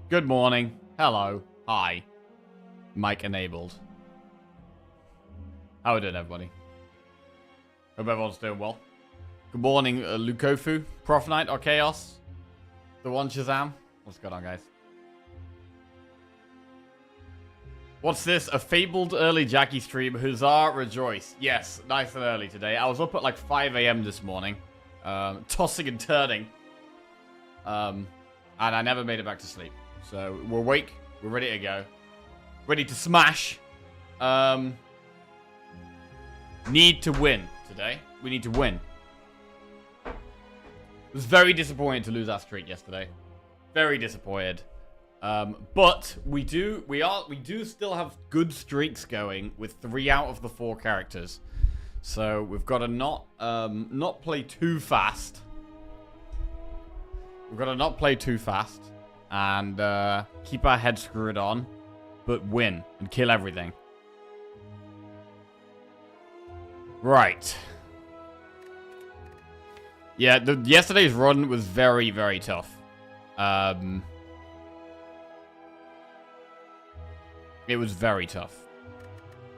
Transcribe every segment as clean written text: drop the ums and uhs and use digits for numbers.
Good morning. Hello. Hi. Mic enabled. How are we doing, everybody? Hope everyone's doing well. Good morning, Lukofu, Prof Knight, or Chaos. The one Shazam. What's going on, guys? What's this? A fabled early Jackie stream. Huzzah, rejoice. Yes, nice and early today. I was up at like 5 a.m. this morning. Tossing and turning. And I never made it back to sleep. So, we're awake. We're ready to go. Ready to smash. Need to win today. We need to win. Was very disappointed to lose our streak yesterday. Very disappointed. But we do still have good streaks going with 3 out of the 4 characters. So we've got to not play too fast. We've got to not play too fast and keep our head screwed on, but win and kill everything. Right. Yeah, yesterday's run was very, very tough. It was very tough.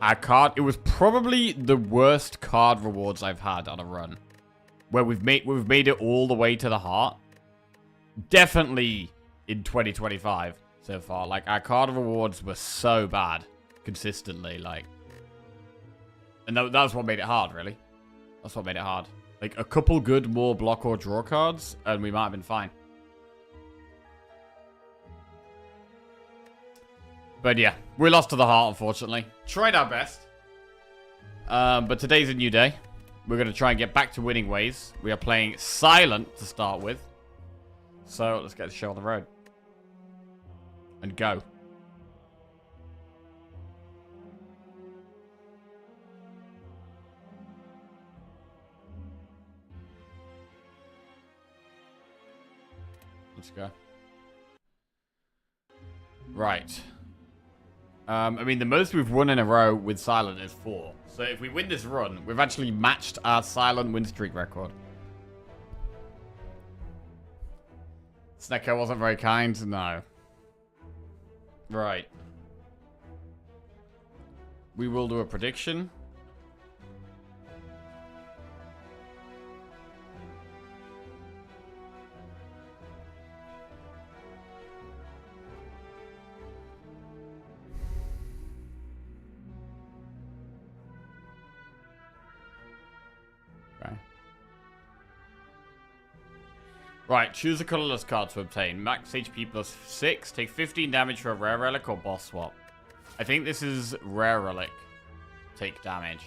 It was probably the worst card rewards I've had on a run, where we've made it all the way to the heart. Definitely in 2025 so far. Like, our card rewards were so bad consistently, like, and that's what made it hard, really. That's what made it hard. Like, a couple good more block or draw cards, and we might have been fine. But yeah, we lost to the heart, unfortunately. Tried our best. But today's a new day. We're going to try and get back to winning ways. We are playing Silent to start with. So, let's get the show on the road. And go. Let's go. Right. I mean, the most we've won in a row with Silent is 4. So if we win this run, we've actually matched our Silent win streak record. Snecko wasn't very kind? No. Right. We will do a prediction. Right, choose a colorless card to obtain. Max HP plus 6. Take 15 damage for a rare relic or boss swap. I think this is rare relic. Take damage.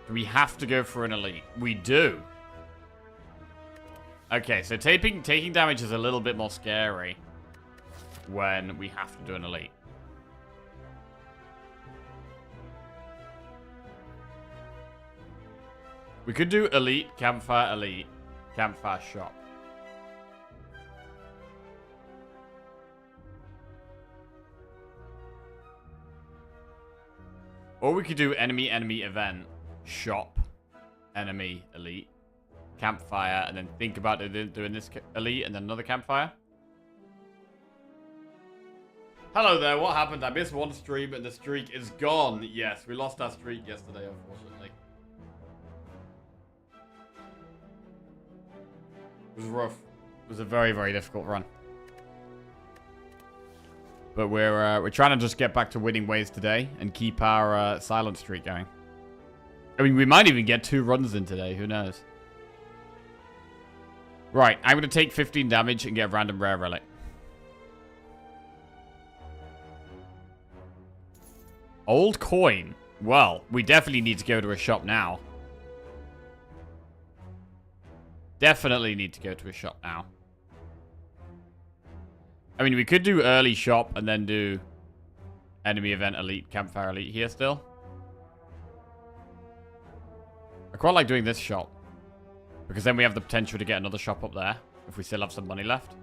Do we have to go for an elite? We do. Okay, so taking damage is a little bit more scary when we have to do an elite. We could do elite, campfire shop. Or we could do enemy event, shop, enemy, elite, campfire, and then think about doing this elite and then another campfire. Hello there, what happened? I missed one stream and the streak is gone. Yes, we lost our streak yesterday, unfortunately. It was rough. It was a very, very difficult run. But we're trying to just get back to winning ways today and keep our silent streak going. I mean, we might even get 2 runs in today. Who knows? Right, I'm going to take 15 damage and get a random rare relic. Old coin. Well, we definitely need to go to a shop now. Definitely need to go to a shop now. I mean, we could do early shop and then do enemy event elite, campfire elite here still. I quite like doing this shop. Because then we have the potential to get another shop up there. If we still have some money left.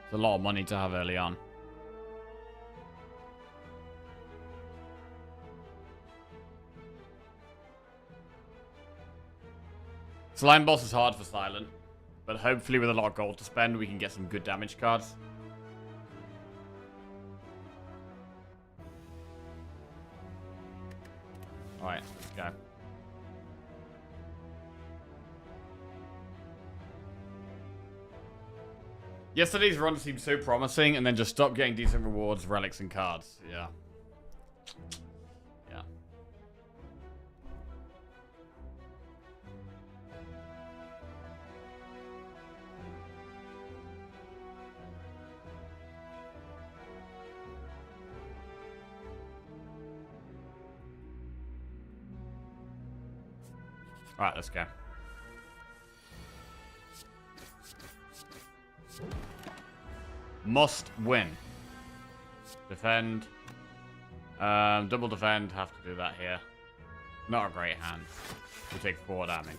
It's a lot of money to have early on. Slime boss is hard for Silent, but hopefully with a lot of gold to spend, we can get some good damage cards. Alright, let's go. Yesterday's run seemed so promising, and then just stopped getting decent rewards, relics, and cards. Yeah. Yeah. Alright, let's go. Must win. Defend. Double defend. Have to do that here. Not a great hand. We take 4 damage.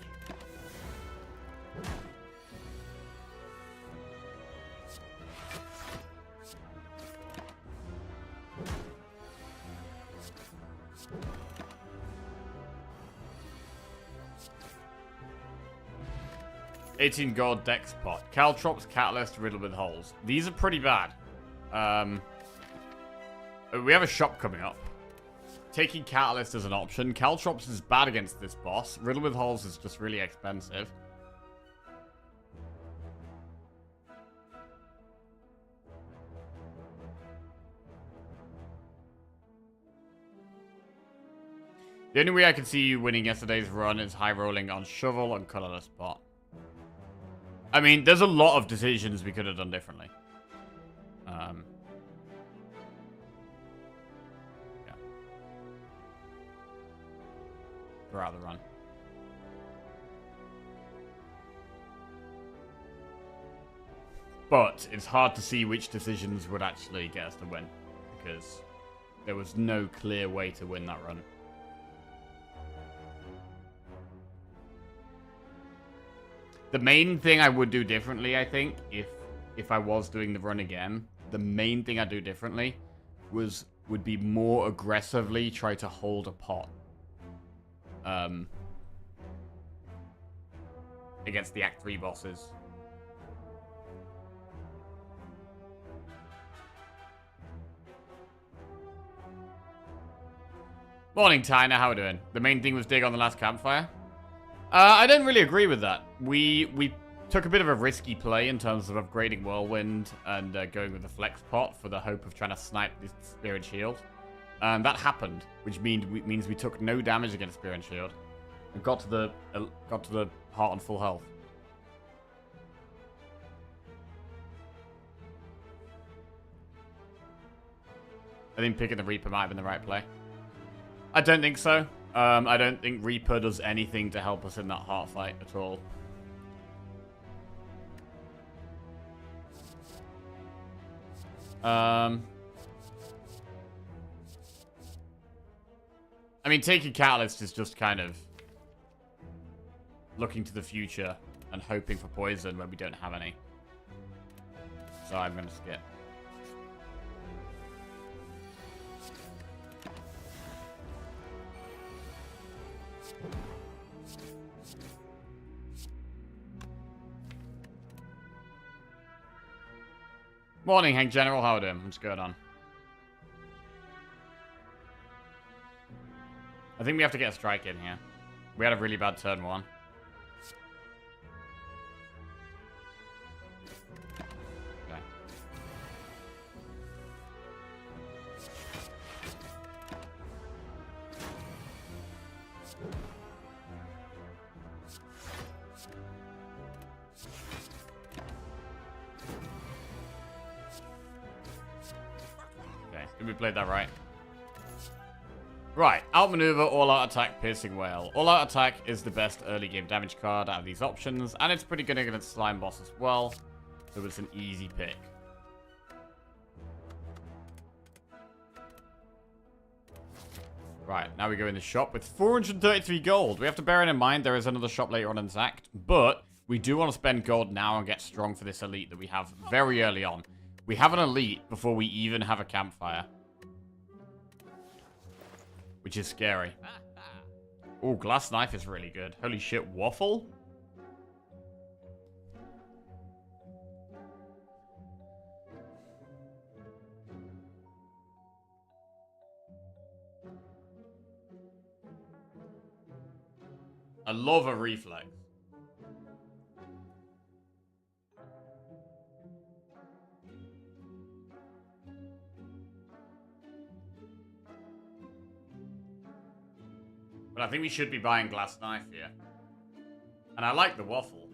$18 gold dex pot. Caltrops, Catalyst, riddled with holes. These are pretty bad. We have a shop coming up. Taking Catalyst is an option. Caltrops is bad against this boss. Riddled with holes is just really expensive. The only way I can see you winning yesterday's run is high rolling on Shovel and Colorless Pot. I mean, there's a lot of decisions we could have done differently. Yeah. Throughout the run. But it's hard to see which decisions would actually get us to win. Because there was no clear way to win that run. The main thing I would do differently, I think, if I was doing the run again, the main thing I'd do differently would be more aggressively try to hold a pot. Against the Act 3 bosses. Morning, Tyner. How are we doing? The main thing was dig on the last campfire. I don't really agree with that. We took a bit of a risky play in terms of upgrading Whirlwind and going with the Flex Pot for the hope of trying to snipe the Spear and Shield. And that happened, which means we took no damage against Spear and Shield. And got to the heart on full health. I think picking the Reaper might have been the right play. I don't think so. I don't think Reaper does anything to help us in that heart fight at all. I mean, taking Catalyst is just kind of looking to the future and hoping for poison when we don't have any. So I'm going to skip. Morning, Hank General. How are you doing? What's going on? I think we have to get a strike in here. We had a really bad turn 1. Okay. Okay, we played that right. Right, outmaneuver, all-out attack, piercing whale. All-out attack is the best early game damage card out of these options, and it's pretty good against slime boss as well, so it's an easy pick. Right, now we go in the shop with 433 gold. We have to bear in mind there is another shop later on in this act, but we do want to spend gold now and get strong for this elite that we have very early on. We have an elite before we even have a campfire. Which is scary. Oh, glass knife is really good. Holy shit, waffle? I love a reflex. But I think we should be buying glass knife here. And I like the waffle.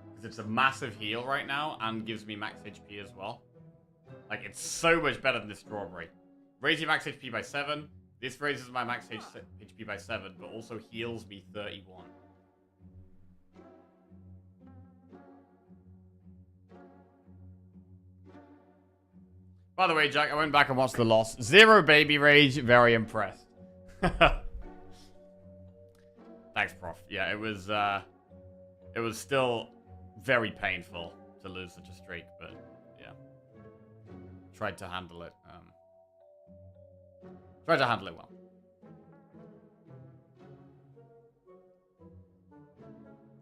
Because it's a massive heal right now and gives me max HP as well. Like, it's so much better than this strawberry. Raise your max HP by 7. This raises my max HP by 7, but also heals me 31. By the way, Jack, I went back and watched The Lost. 0 baby rage. Very impressed. Thanks, Prof. Yeah, it was still very painful to lose such a streak, but yeah. Tried to handle it. Tried to handle it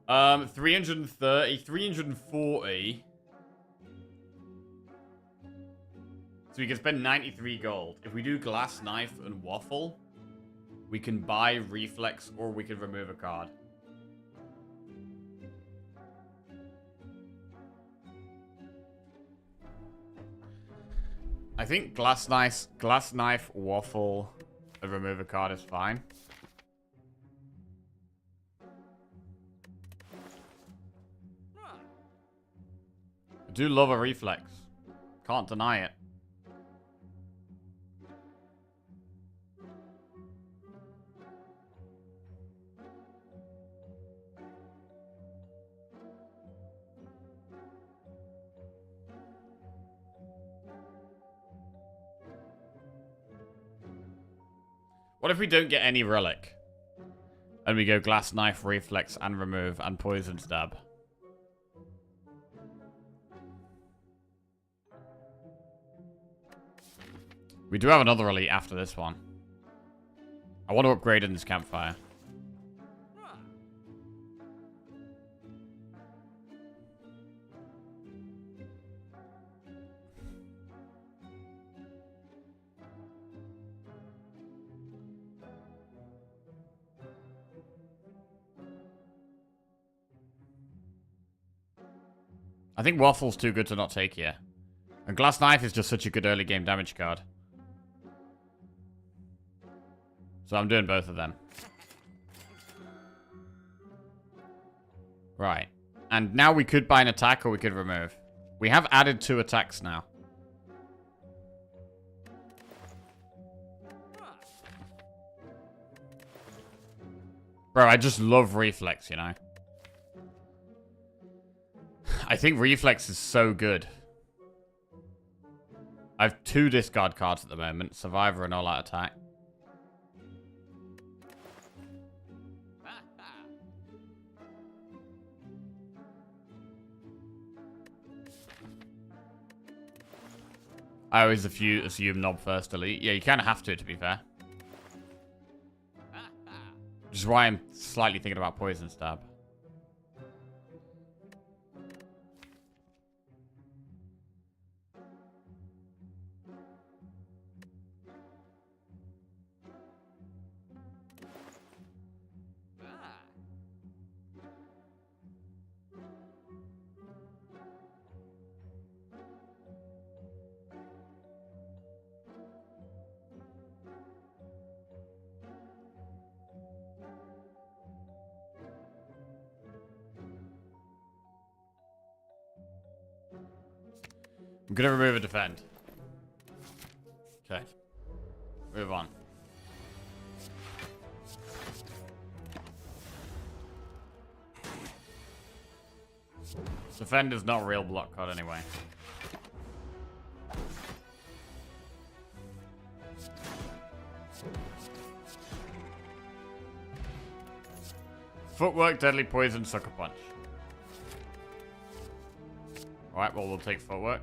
well. 330, 340. So we can spend 93 gold. If we do glass knife and waffle, we can buy reflex or we can remove a card. I think glass knife, waffle, and remove a card is fine. I do love a reflex. Can't deny it. What if we don't get any relic? And we go glass knife, reflex, and remove, and poison stab. We do have another elite after this one. I want to upgrade in this campfire. I think Waffle's too good to not take here. And Glass Knife is just such a good early game damage card. So I'm doing both of them. Right. And now we could buy an attack or we could remove. We have added 2 attacks now. Bro, I just love Reflex, you know? I think Reflex is so good. I have 2 discard cards at the moment. Survivor and All-Out Attack. I always assume Knob first elite. Yeah, you kind of have to be fair. Which is why I'm slightly thinking about Poison Stab. I'm gonna remove a defend. Okay. Move on. Defend is not a real block card anyway. Footwork, Deadly Poison, Sucker Punch. Alright, well, we'll take footwork.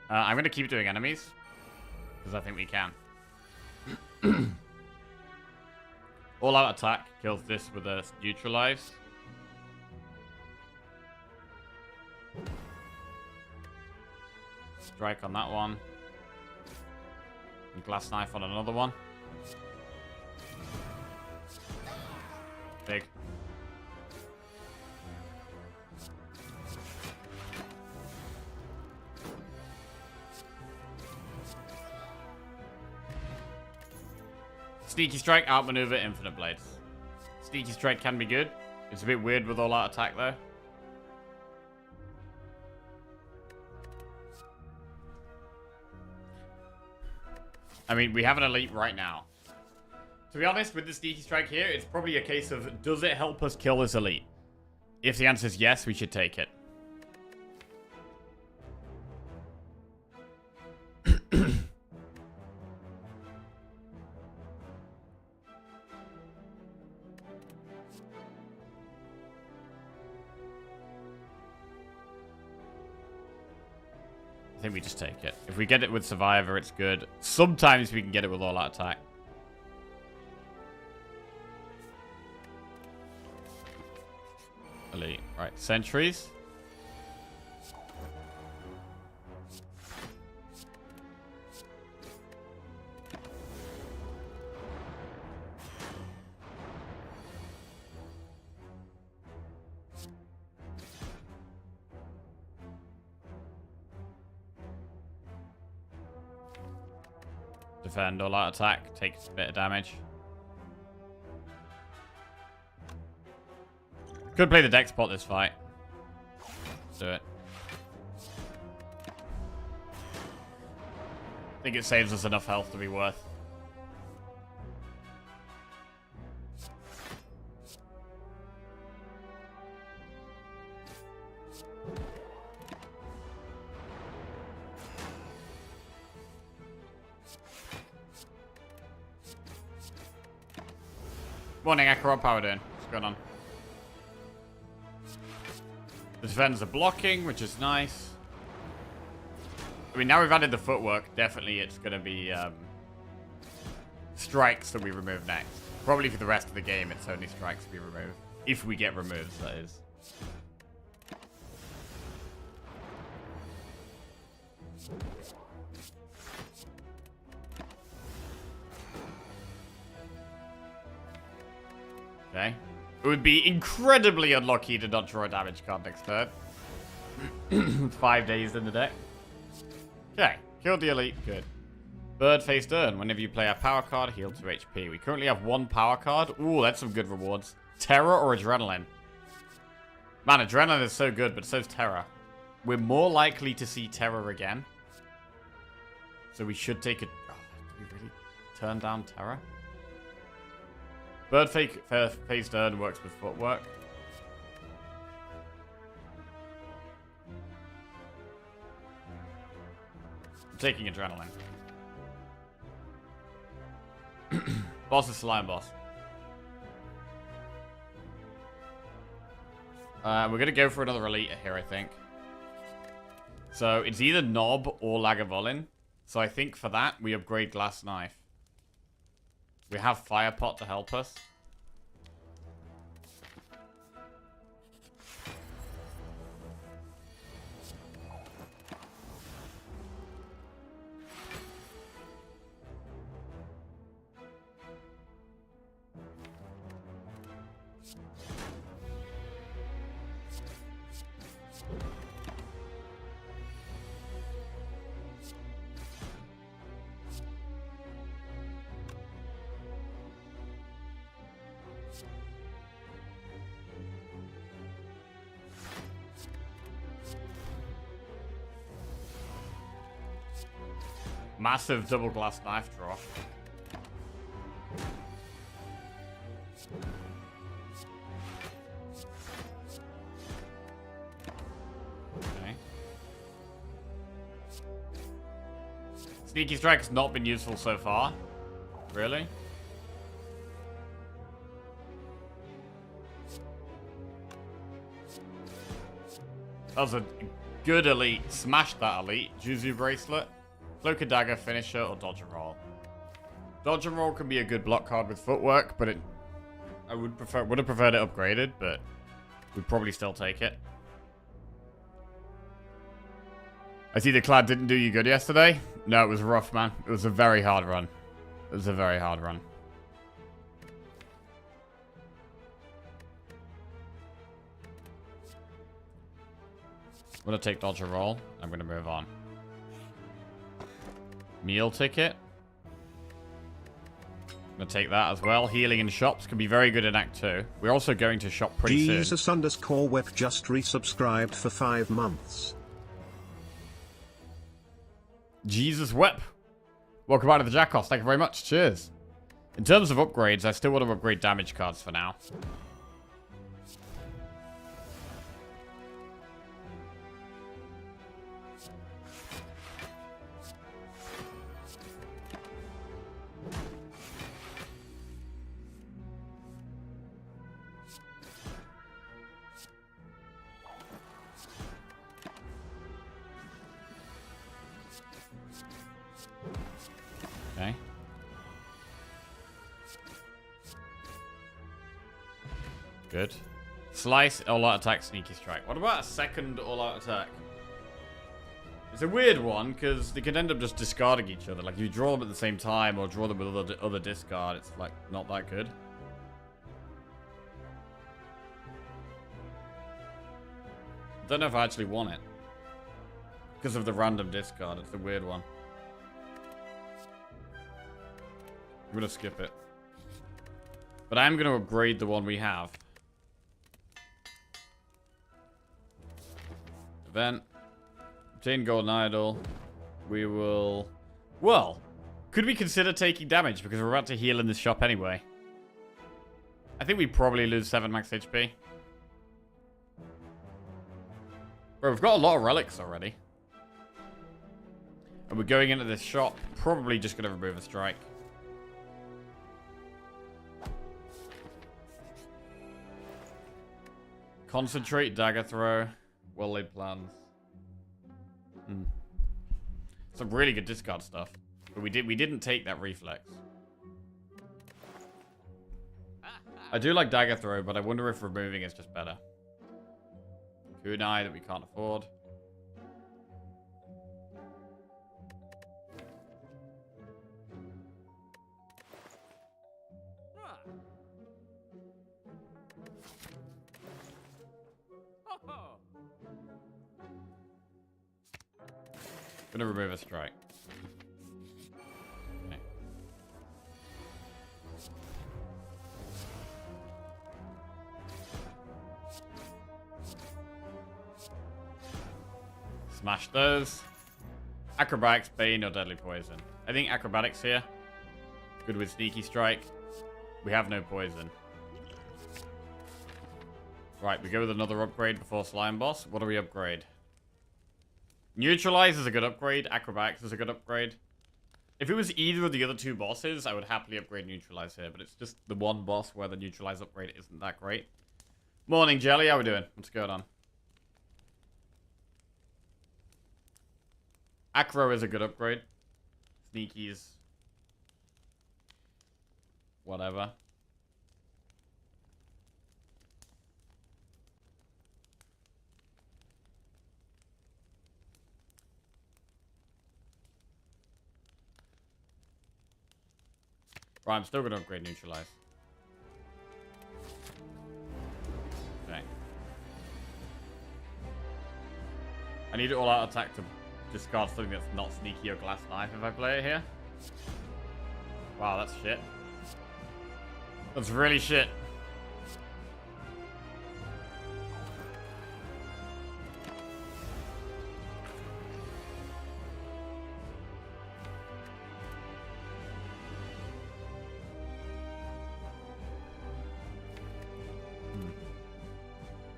I'm going to keep doing enemies. Because I think we can. All-out attack kills this with a neutralize. Strike on that one. And glass knife on another one. Big. Sneaky strike, outmaneuver, infinite blades. Sneaky strike can be good. It's a bit weird with all out attack though. I mean, we have an elite right now. To be honest, with the sneaky strike here, it's probably a case of, does it help us kill this elite? If the answer is yes, we should take it. I think we just take it. If we get it with Survivor, it's good. Sometimes we can get it with all-out attack. Elite. Right, sentries. Defend, all out attack, takes a bit of damage. Could play the deck spot this fight. Let's do it. I think it saves us enough health to be worth. Morning, Echo. How are we doing? What's going on? The defenders are blocking, which is nice. I mean, now we've added the footwork. Definitely it's going to be strikes that we remove next. Probably for the rest of the game, it's only strikes we remove. If we get removed, that is. Okay. It would be incredibly unlucky to not draw a damage card next turn. 5 days in the deck. Okay. Killed the elite. Good. Bird face turn. Whenever you play a power card, heal 2 HP. We currently have 1 power card. Ooh, that's some good rewards. Terror or Adrenaline? Man, Adrenaline is so good, but so is Terror. We're more likely to see Terror again. So we should take it. Oh, do we really turn down Terror? Bird face turn works with footwork. I'm taking Adrenaline. Boss is Slime Boss. We're going to go for another elite here, I think. So it's either Knob or Lagavulin. So I think for that, we upgrade Glass Knife. We have Fire Pot to help us. Massive double glass knife draw. Okay. Sneaky strike has not been useful so far. Really? That was a good elite. Smash that elite. Juzu bracelet. Cloak and dagger, finisher, or dodge and roll. Dodge and roll can be a good block card with footwork, but I would have preferred it upgraded, but we'd probably still take it. I see the clad didn't do you good yesterday. No, it was rough, man. It was a very hard run. It was a very hard run. I'm going to take dodge and roll. I'm going to move on. Meal ticket. I'm going to take that as well. Healing in shops can be very good in Act 2. We're also going to shop pretty soon. Jesus_Web just resubscribed for 5 months. Jesus Wep. Welcome back to the Jackos. Thank you very much. Cheers. In terms of upgrades, I still want to upgrade damage cards for now. Okay. Good. Slice, all-out attack, sneaky strike. What about a second all-out attack? It's a weird one, because they can end up just discarding each other. Like, if you draw them at the same time, or draw them with other discard, it's, like, not that good. I don't know if I actually want it. Because of the random discard, it's a weird one. I'm going to skip it. But I am going to upgrade the one we have. Event. Obtain golden idol. We will... Well, could we consider taking damage? Because we're about to heal in this shop anyway. I think we probably lose 7 max HP. Bro, we've got a lot of relics already. And we're going into this shop. Probably just going to remove a strike. Concentrate, dagger throw, well-laid plans. Some really good discard stuff. But we didn't take that reflex. I do like dagger throw, but I wonder if removing is just better. Kunai that we can't afford. Gonna remove a strike. Okay. Smash those. Acrobatics, Bane, or Deadly Poison. I think Acrobatics here. Good with Sneaky Strike. We have no poison. Right, we go with another upgrade before Slime Boss. What do we upgrade? Neutralize is a good upgrade. Acrobatics is a good upgrade. If it was either of the other 2 bosses, I would happily upgrade Neutralize here. But it's just the one boss where the Neutralize upgrade isn't that great. Morning, Jelly. How we doing? What's going on? Acro is a good upgrade. Sneakies. Whatever. Right, I'm still going to upgrade Neutralize. Okay. I need all-out attack to discard something that's not Sneaky or Glass Knife if I play it here. Wow, that's shit. That's really shit.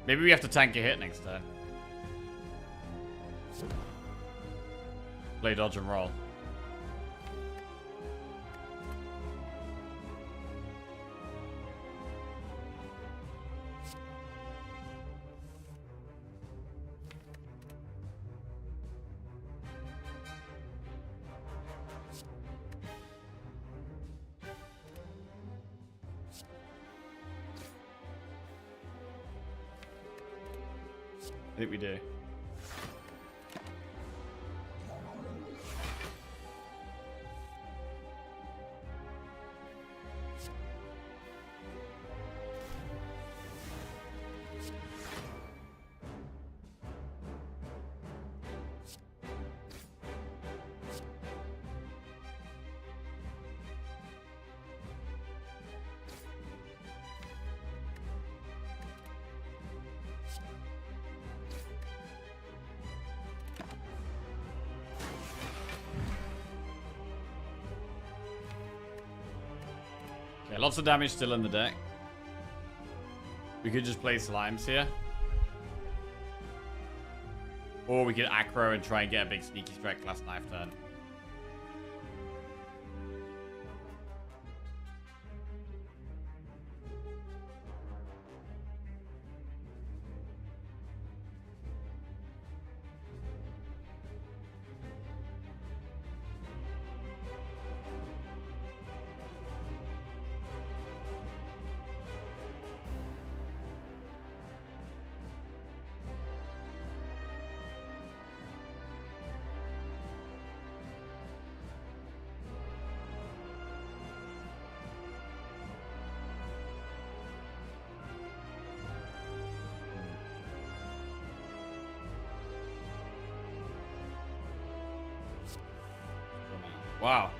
Maybe we have to tank a hit next turn. Play dodge and roll. think we do. Okay, lots of damage still in the deck. We could just play slimes here. Or we could aggro and try and get a big sneaky strike last knife turn. Wow.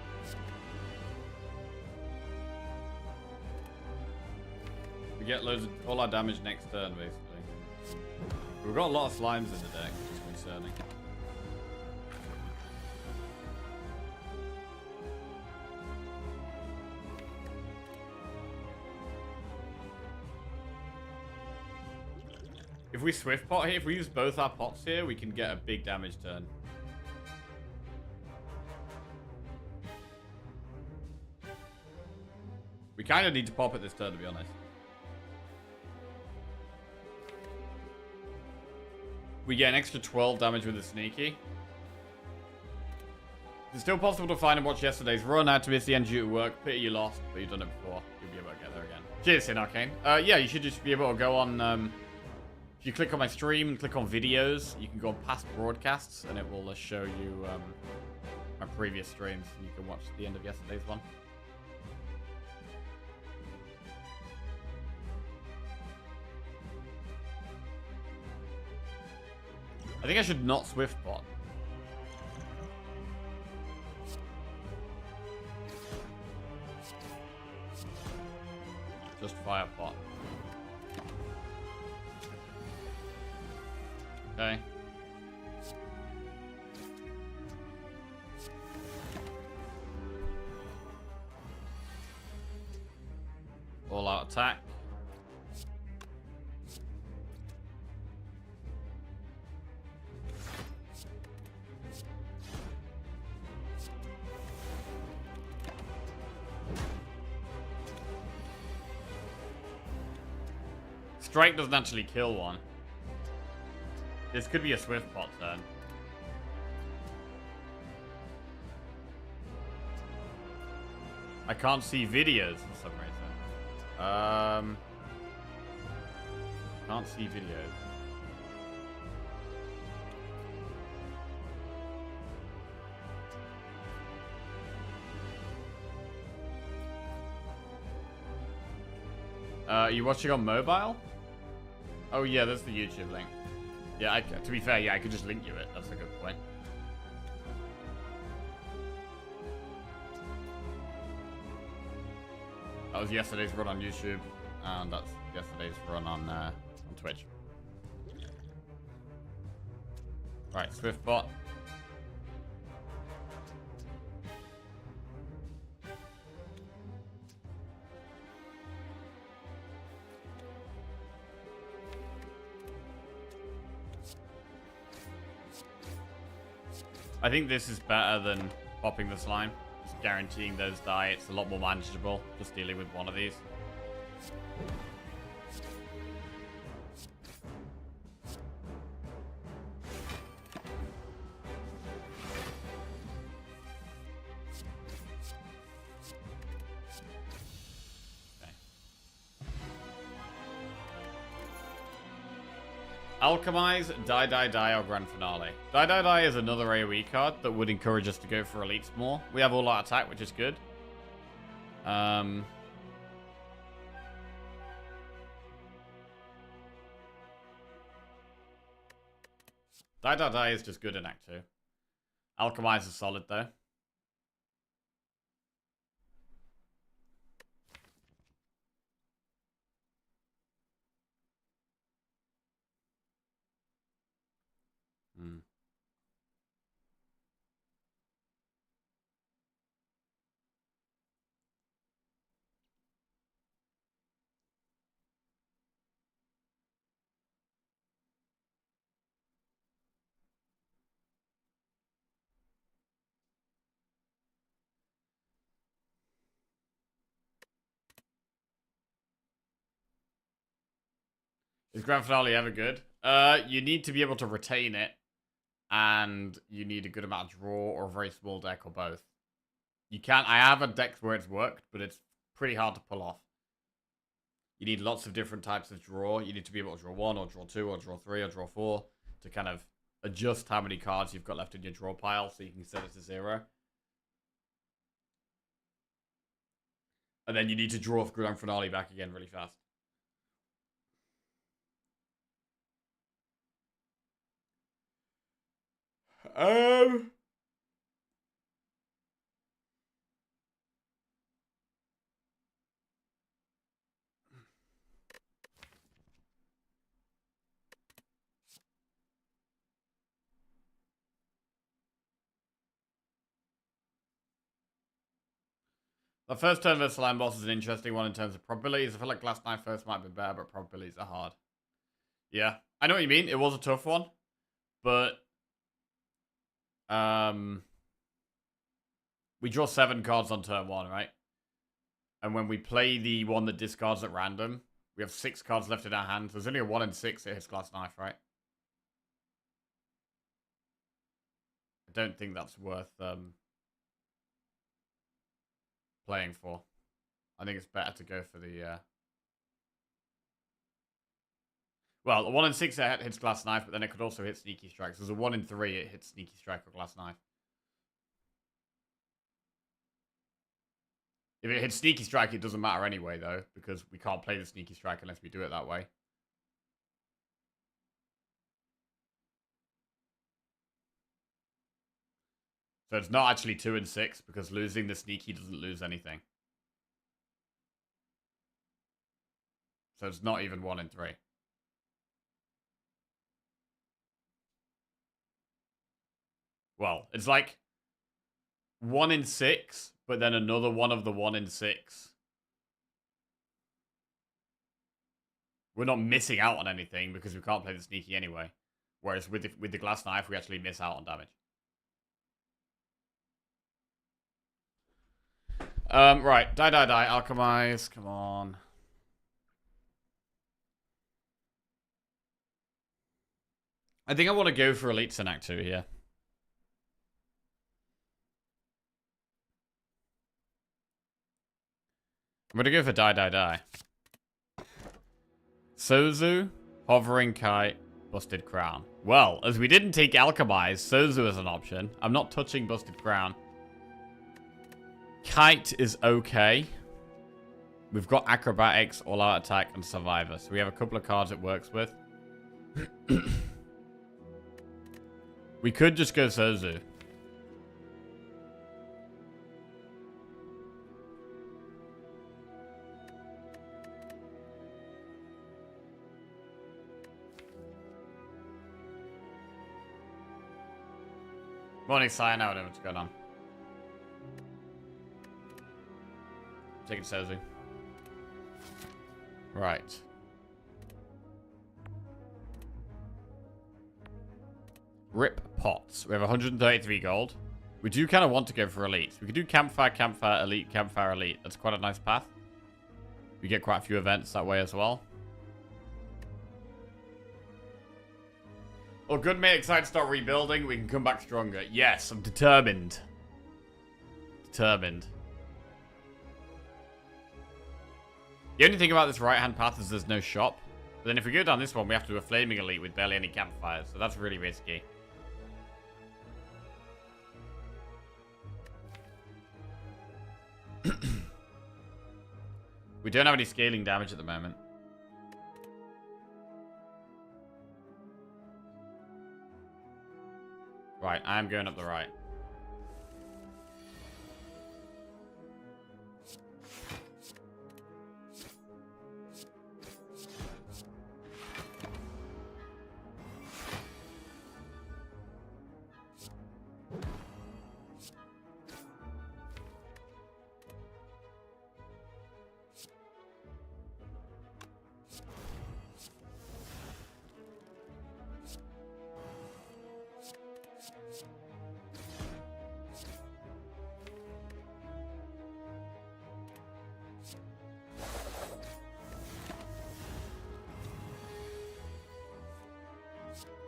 We get loads of all our damage next turn, basically. We've got a lot of slimes in the deck, which is concerning. If we swift pot here, if we use both our pots here, we can get a big damage turn. We kind of need to pop it this turn, to be honest. We get an extra 12 damage with the sneaky. It's still possible to find and watch yesterday's run. I had to miss the end due to work. Pity you lost, but you've done it before. You'll be able to get there again. Cheers, Sin Arcane. Yeah, you should just be able to go on... if you click on my stream and click on videos, you can go on past broadcasts, and it will show you my previous streams, and you can watch the end of yesterday's one. I think I should not swift pot. Just fire pot. Okay. All out attack. Strike doesn't actually kill one. This could be a swift pot turn. I can't see videos for some reason. Can't see videos. Are you watching on mobile? Oh yeah, that's the YouTube link. Yeah, to be fair, yeah, I could just link you it. That's a good point. That was yesterday's run on YouTube, and that's yesterday's run on Twitch. Right, swift bot. I think this is better than popping the slime. Just guaranteeing those die. It's a lot more manageable just dealing with one of these. Okay. Alchemize, Die Die Die, or Grand Finale. Die Die Die is another AoE card that would encourage us to go for elites more. We have all out attack, which is good. Die Die Die is just good in Act 2. Alchemize is solid, though. Is Grand Finale ever good? You need to be able to retain it, and you need a good amount of draw or a very small deck or both. You can't. I have a deck where it's worked, but it's pretty hard to pull off. You need lots of different types of draw. You need to be able to draw 1 or draw 2 or draw 3 or draw 4 to kind of adjust how many cards you've got left in your draw pile so you can set it to 0. And then you need to draw Grand Finale back again really fast. The first turn versus Slime Boss is an interesting one in terms of probabilities. I feel like Glass Knife first might be better, but probabilities are hard. Yeah, I know what you mean. It was a tough one, but we draw 7 cards on turn 1, right? And when we play the one that discards at random, we have 6 cards left in our hand. So there's only a 1 in 6 that hits Glass Knife, right? I don't think that's worth playing for. I think it's better to go for the well, a 1 in 6 it hits Glass Knife, but then it could also hit Sneaky Strike. So there's a 1 in 3 it hits Sneaky Strike or Glass Knife. If it hits Sneaky Strike, it doesn't matter anyway, though, because we can't play the Sneaky Strike unless we do it that way. So it's not actually 2 in 6, because losing the Sneaky doesn't lose anything. So it's not even 1 in 3. Well, it's like 1 in 6, but then another one of the 1 in 6. We're not missing out on anything because we can't play the Sneaky anyway. Whereas with the Glass Knife, we actually miss out on damage. Right. Die, die, die. Alchemize. Come on. I think I want to go for Elites in Act 2 here. I'm going to go for Die, Die, Die. Sozu, Hovering Kite, Busted Crown. Well, as we didn't take Alchemize, Sozu is an option. I'm not touching Busted Crown. Kite is okay. We've got Acrobatics, All Out Attack, and Survivor. So we have a couple of cards it works with. We could just go Sozu. Morning, Cyan. I don't know what's going on. Taking Sozu. Right. Rip Pots. We have 133 gold. We do kind of want to go for elites. We could do Campfire, Campfire, Elite, Campfire, Elite. That's quite a nice path. We get quite a few events that way as well. Well, good, mate. Excited to start rebuilding. We can come back stronger. Yes, I'm determined. Determined. The only thing about this right-hand path is there's no shop. But then if we go down this one, we have to do a Flaming Elite with barely any campfires. So that's really risky. We don't have any scaling damage at the moment. Right, I'm going up the right.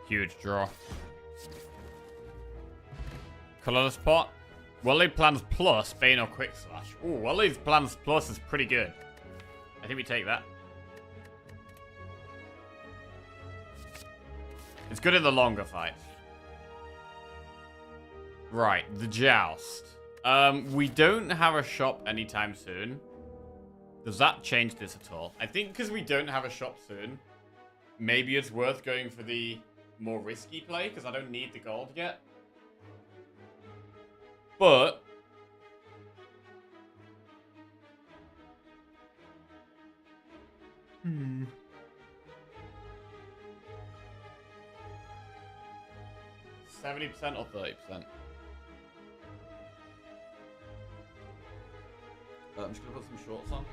Huge draw. Colorless pot. Well-laid plans plus Bane or Quick Slash. Ooh, well-laid plans plus is pretty good. I think we take that. It's good in the longer fights. Right, the Joust. We don't have a shop anytime soon. Does that change this at all? I think because we don't have a shop soon, maybe it's worth going for the more risky play, because I don't need the gold yet. But 70% or 30%? I'm just gonna put some shorts on.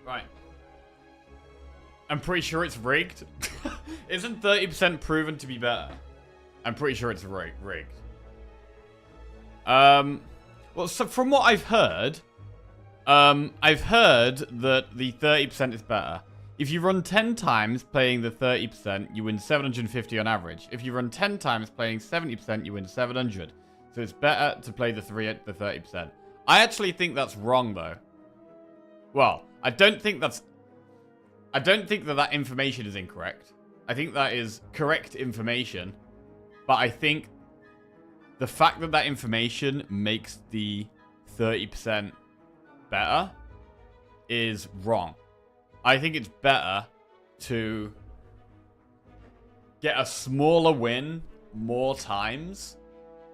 Right. I'm pretty sure it's rigged. Isn't 30% proven to be better? I'm pretty sure it's rigged. Well, so from what I've heard that the 30% is better. If you run 10 times playing the 30%, you win 750 on average. If you run 10 times playing 70%, you win 700. So it's better to play the 30%. I actually think that's wrong, though. Well, I don't think that information is incorrect. I think that is correct information. But I think the fact that that information makes the 30% better is wrong. I think it's better to get a smaller win more times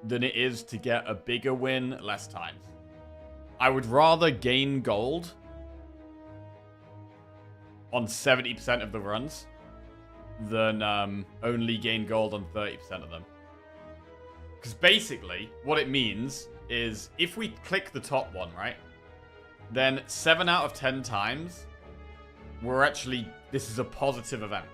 than it is to get a bigger win less times. I would rather gain gold on 70% of the runs than only gain gold on 30% of them. Because basically, what it means is if we click the top one, right? Then 7 out of 10 times, this is a positive event.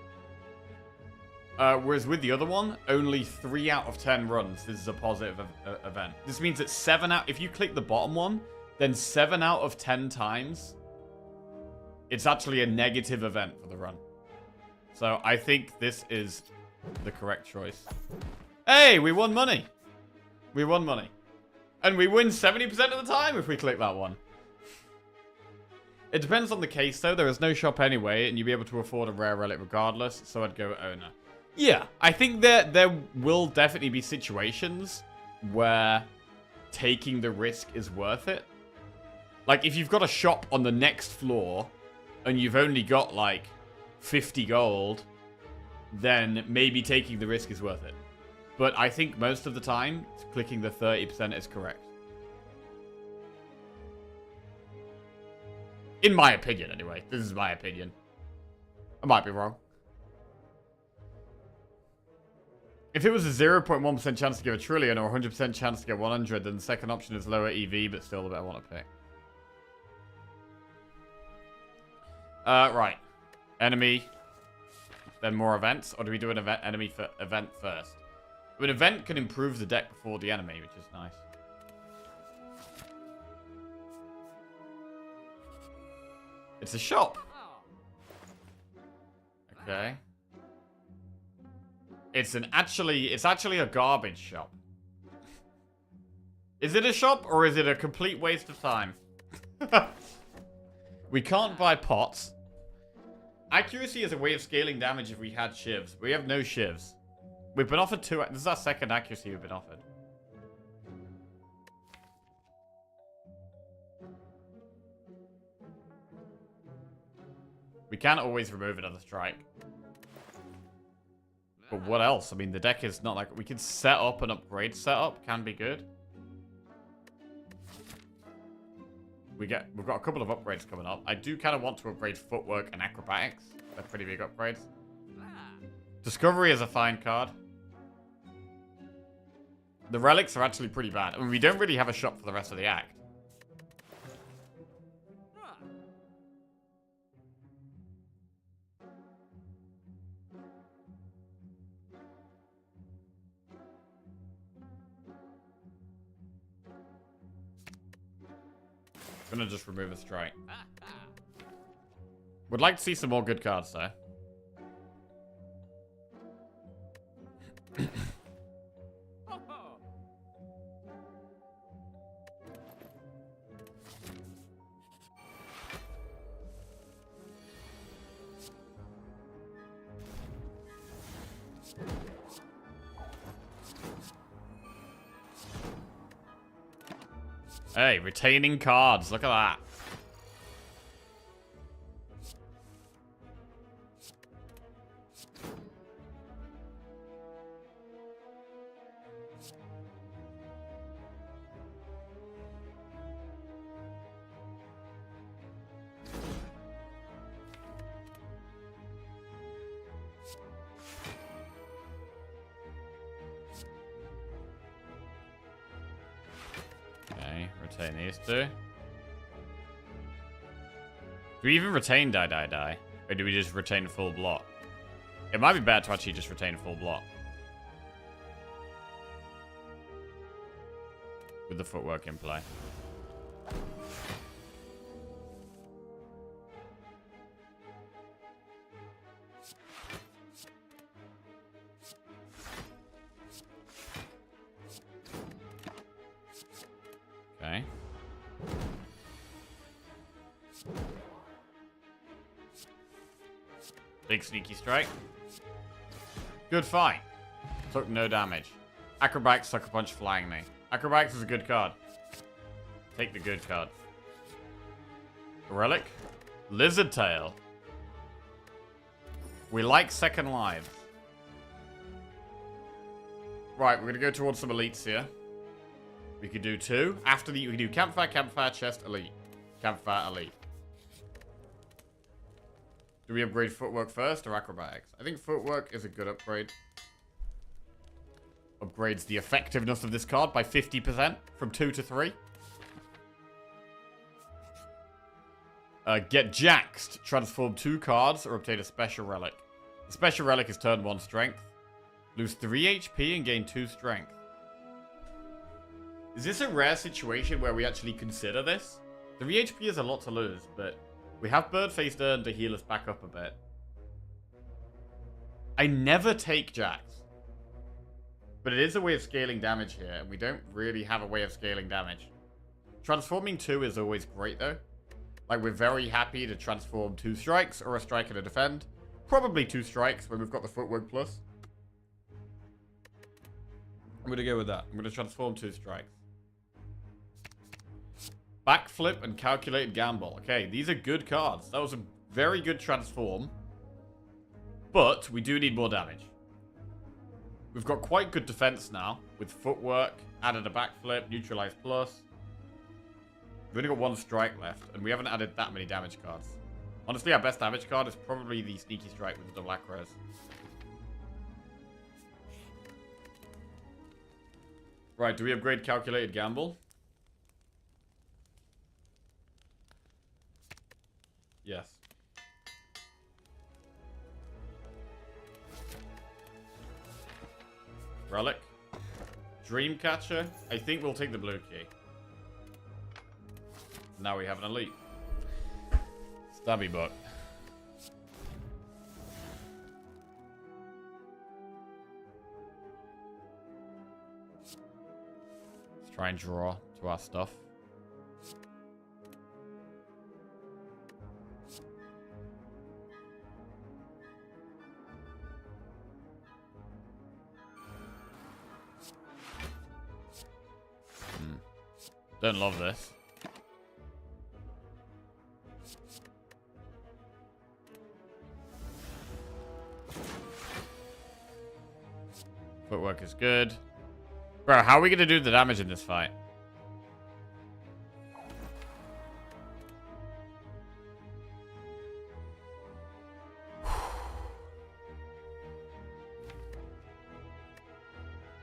Whereas with the other one, only 3 out of 10 runs, this is a positive event. This means that if you click the bottom one, then 7 out of 10 times, it's actually a negative event for the run. So I think this is the correct choice. Hey, we won money. We won money. And we win 70% of the time if we click that one. It depends on the case, though. There is no shop anyway, and you'll be able to afford a rare relic regardless, so I'd go owner. Yeah, I think there will definitely be situations where taking the risk is worth it. Like, if you've got a shop on the next floor, and you've only got, like, 50 gold, then maybe taking the risk is worth it. But I think most of the time, clicking the 30% is correct. In my opinion, anyway. This is my opinion. I might be wrong. If it was a 0.1% chance to get a trillion or 100% chance to get 100, then the second option is lower EV, but still the better one to pick. Right. Enemy, then more events, or do we do an enemy event first? An event can improve the deck before the enemy, which is nice. It's a shop. Okay. It's actually a garbage shop. Is it a shop or is it a complete waste of time? We can't buy pots. Accuracy is a way of scaling damage if we had shivs. We have no shivs. We've been offered 2. This is our second accuracy we've been offered. We can always remove another strike. But what else? I mean, the deck is not like... We can set up an upgrade setup. Can be good. We've got a couple of upgrades coming up. I do kind of want to upgrade footwork and acrobatics. They're pretty big upgrades. Discovery is a fine card. The relics are actually pretty bad. I mean, we don't really have a shop for the rest of the act. I'm gonna just remove a strike. Would like to see some more good cards, though. Hey, retaining cards. Look at that. Retain these two. Do we even retain die? Or do we just retain full block? It might be better to actually just retain full block. With the footwork in play. Okay. Big sneaky strike. Good fight. Took no damage. Acrobatics, Sucker Punch, flying me. Acrobatics is a good card. Take the good card. Relic. Lizard Tail. We like second lives. Right, we're gonna go towards some elites here. We could do 2. After the, we could do campfire, chest, elite. Campfire, elite. Do we upgrade footwork first or acrobatics? I think footwork is a good upgrade. Upgrades the effectiveness of this card by 50% from 2 to 3. Get jaxed. Transform 2 cards or obtain a special relic. The special relic is turn 1 strength. Lose 3 HP and gain 2 strength. Is this a rare situation where we actually consider this? 3 HP is a lot to lose, but we have Bird-Faced Urn to heal us back up a bit. I never take Jax. But it is a way of scaling damage here, and we don't really have a way of scaling damage. Transforming 2 is always great, though. Like, we're very happy to transform 2 strikes or a strike and a defend. Probably 2 strikes when we've got the footwork plus. I'm going to go with that. I'm going to transform 2 strikes. Backflip and calculated gamble. Okay, these are good cards. That was a very good transform. But we do need more damage. We've got quite good defense now. With footwork, added a backflip, neutralize plus. We've only got 1 strike left. And we haven't added that many damage cards. Honestly, our best damage card is probably the sneaky strike with the double acros. Right, do we upgrade calculated gamble? Yes. Relic. Dreamcatcher. I think we'll take the blue key. Now we have an elite. Stabby book. Let's try and draw to our stuff. Don't love this. Footwork is good. Bro, how are we going to do the damage in this fight?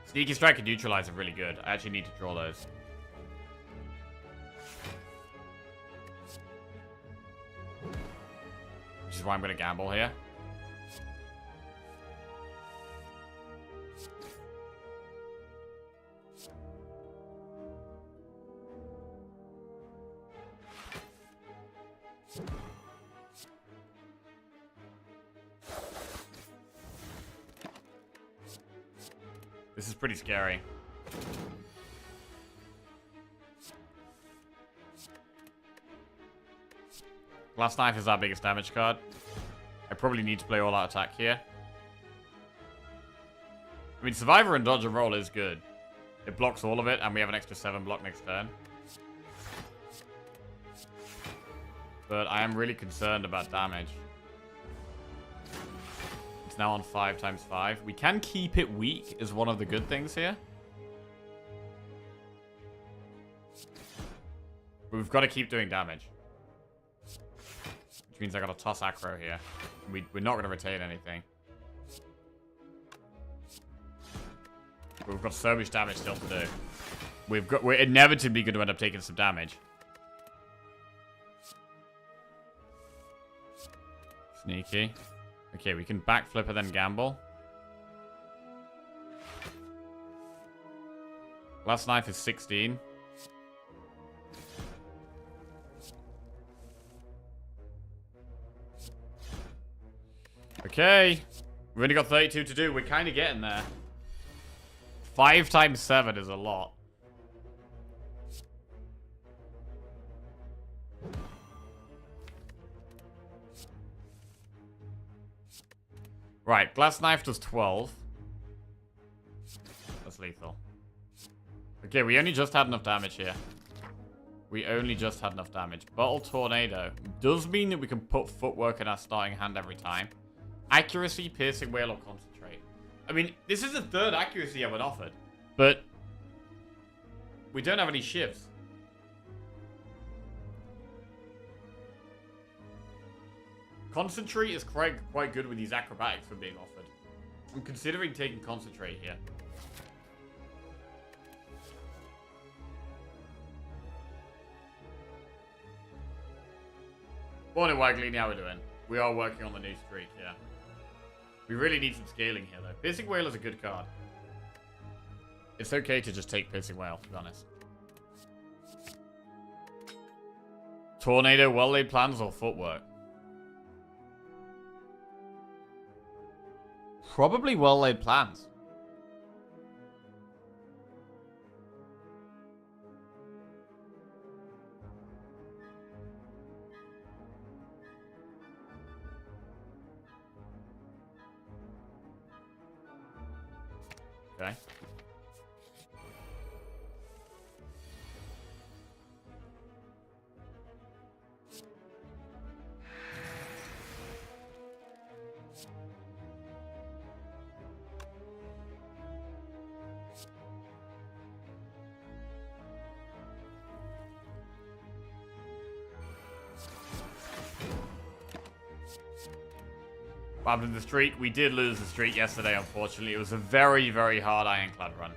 Sneaky Strike and Neutralize are really good. I actually need to draw those. Which is why I'm going to gamble here. This is pretty scary. Glass Knife is our biggest damage card. I probably need to play all-out attack here. I mean, Survivor and Dodge and Roll is good. It blocks all of it, and we have an extra 7 block next turn. But I am really concerned about damage. It's now on 5 times 5. We can keep it weak is one of the good things here. But we've got to keep doing damage. Which means I got to toss aggro here. We're not going to retain anything. But we've got so much damage still to do. We're inevitably going to end up taking some damage. Sneaky. Okay, we can backflip and then gamble. Last knife is 16. Okay. We've only got 32 to do. We're kind of getting there. 5 times 7 is a lot. Right, Glass Knife does 12. That's lethal. Okay, we only just had enough damage here. We only just had enough damage. Bottle Tornado does mean that we can put Footwork in our starting hand every time. Accuracy, Piercing Whale, or Concentrate. I mean, this is the 3rd accuracy I've been offered. But we don't have any shifts. Concentrate is quite good with these acrobatics for being offered. I'm considering taking Concentrate here. Morning, Wagley. How are we doing? We are working on the new streak, yeah. We really need some scaling here, though. Piercing Whale is a good card. It's okay to just take Piercing Whale, to be honest. Tornado, well-laid plans, or footwork? Probably well-laid plans. Okay. What happened in the streak? We did lose the streak yesterday, unfortunately. It was a very, very hard Ironclad run.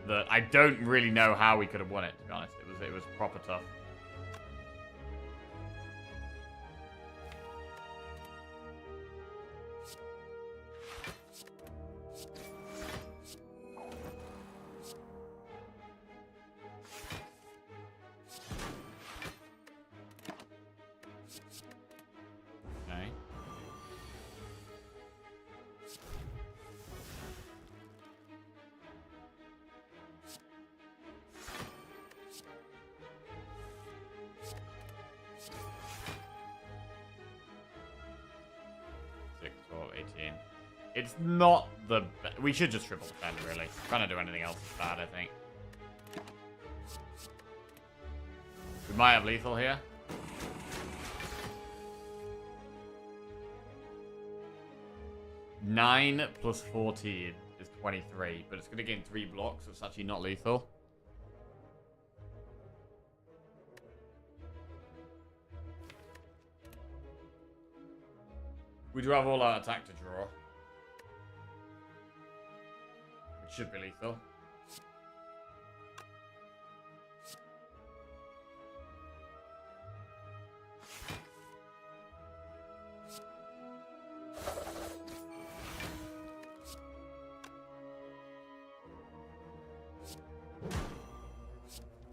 That I don't really know how we could have won it, to be honest. It was proper tough. Okay. 18. It's not the best. We should just triple defend, really. Trying to do anything else is bad, I think. We might have lethal here. Nine plus 14 is 23, but it's going to gain 3 blocks, so it's actually not lethal. We do have all our attack to draw. Which should be lethal.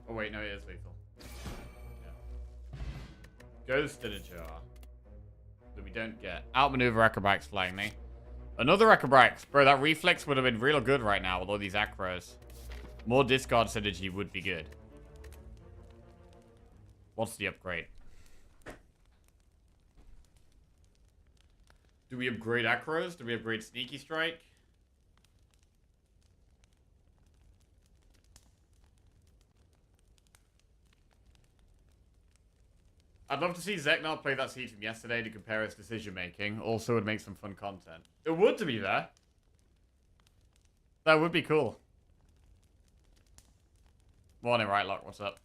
Oh wait, no, it is lethal. Yeah. Ghost in a jar. That we don't get. Outmaneuver acrobatics flying me. Another acrobatics. Bro, that reflex would have been real good right now with all these acros. More discard synergy would be good. What's the upgrade? Do we upgrade acros? Do we upgrade sneaky strike? I'd love to see Zeknar play that seed from yesterday to compare his decision making. Also would make some fun content. It would, to be there. That would be cool. Morning, right, Lock. What's up?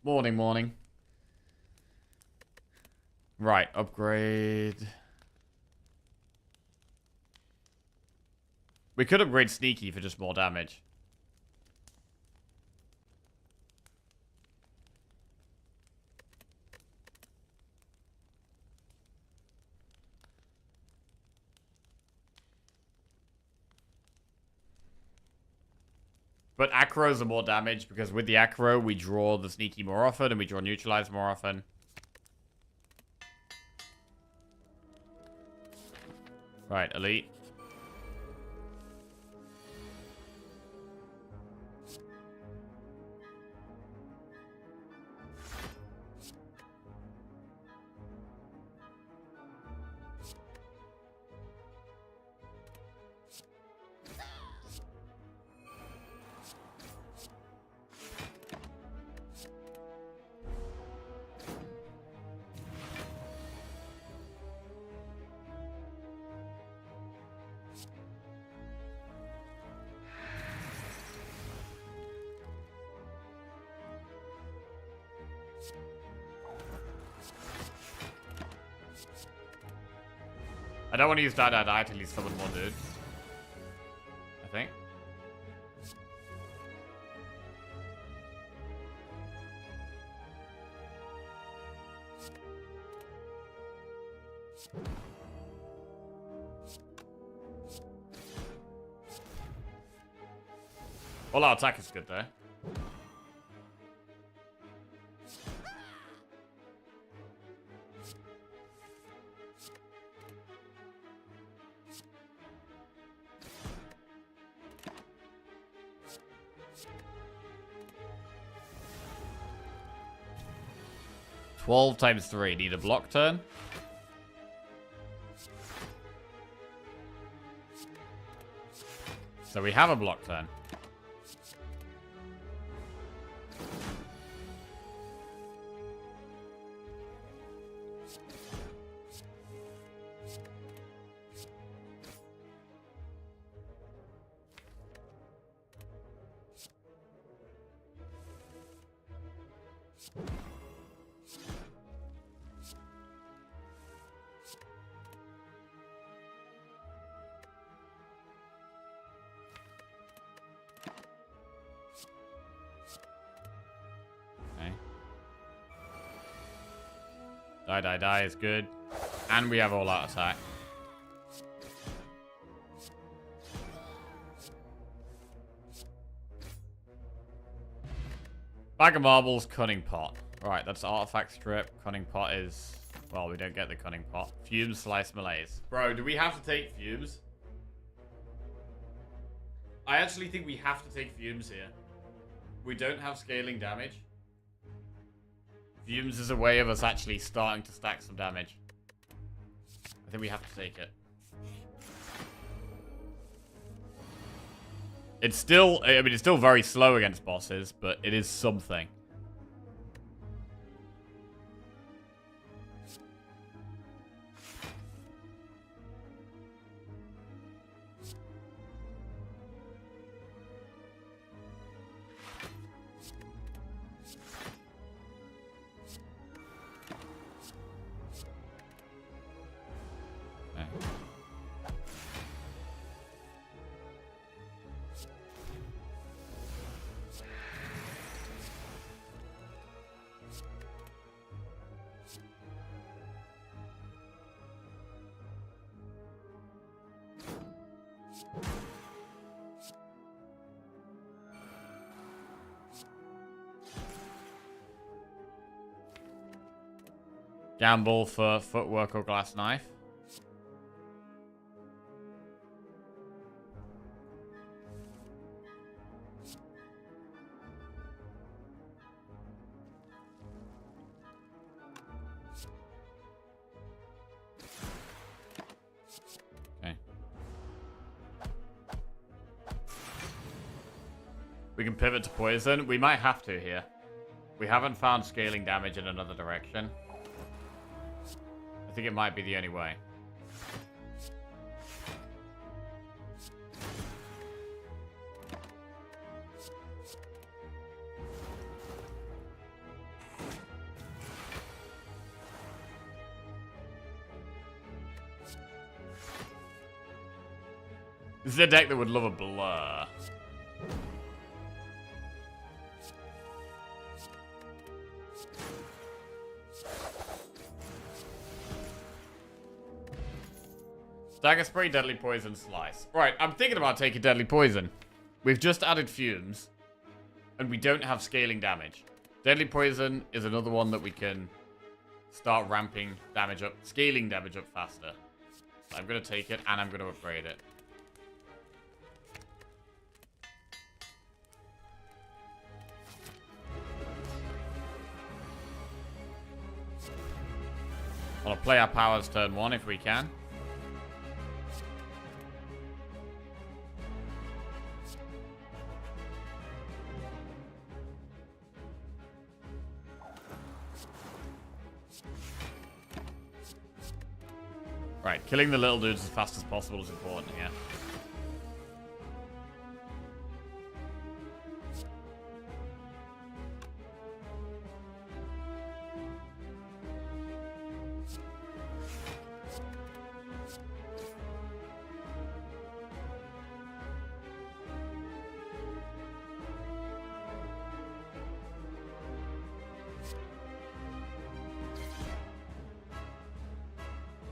Morning, morning. Right, upgrade. We could upgrade Sneaky for just more damage. But acros are more damage because with the acro, we draw the Sneaky more often and we draw Neutralize more often. Right, Elite. I don't want to use die till he's summon more dudes. I think. All our attack is good though. Twelve times 3. Need a block turn. So we have a block turn. Die is good. And we have all out attack. Bag of marbles, cunning pot. Alright, that's artifact strip. Cunning pot is... Well, we don't get the cunning pot. Fumes, slice, malaise. Bro, do we have to take fumes? I actually think we have to take fumes here. We don't have scaling damage. Fumes is a way of us actually starting to stack some damage. I think we have to take it. It's still, I mean, it's still very slow against bosses, but it is something. Gamble for footwork or glass knife. Okay. We can pivot to poison. We might have to here. We haven't found scaling damage in another direction. I think it might be the only way. This is a deck that would love a blur. Dagger spray, deadly poison, slice. Right, I'm thinking about taking deadly poison. We've just added fumes, and we don't have scaling damage. Deadly poison is another one that we can start ramping damage up, scaling damage up faster. So I'm going to take it, and I'm going to upgrade it. I'll play our powers turn 1 if we can. Right, killing the little dudes as fast as possible is important here.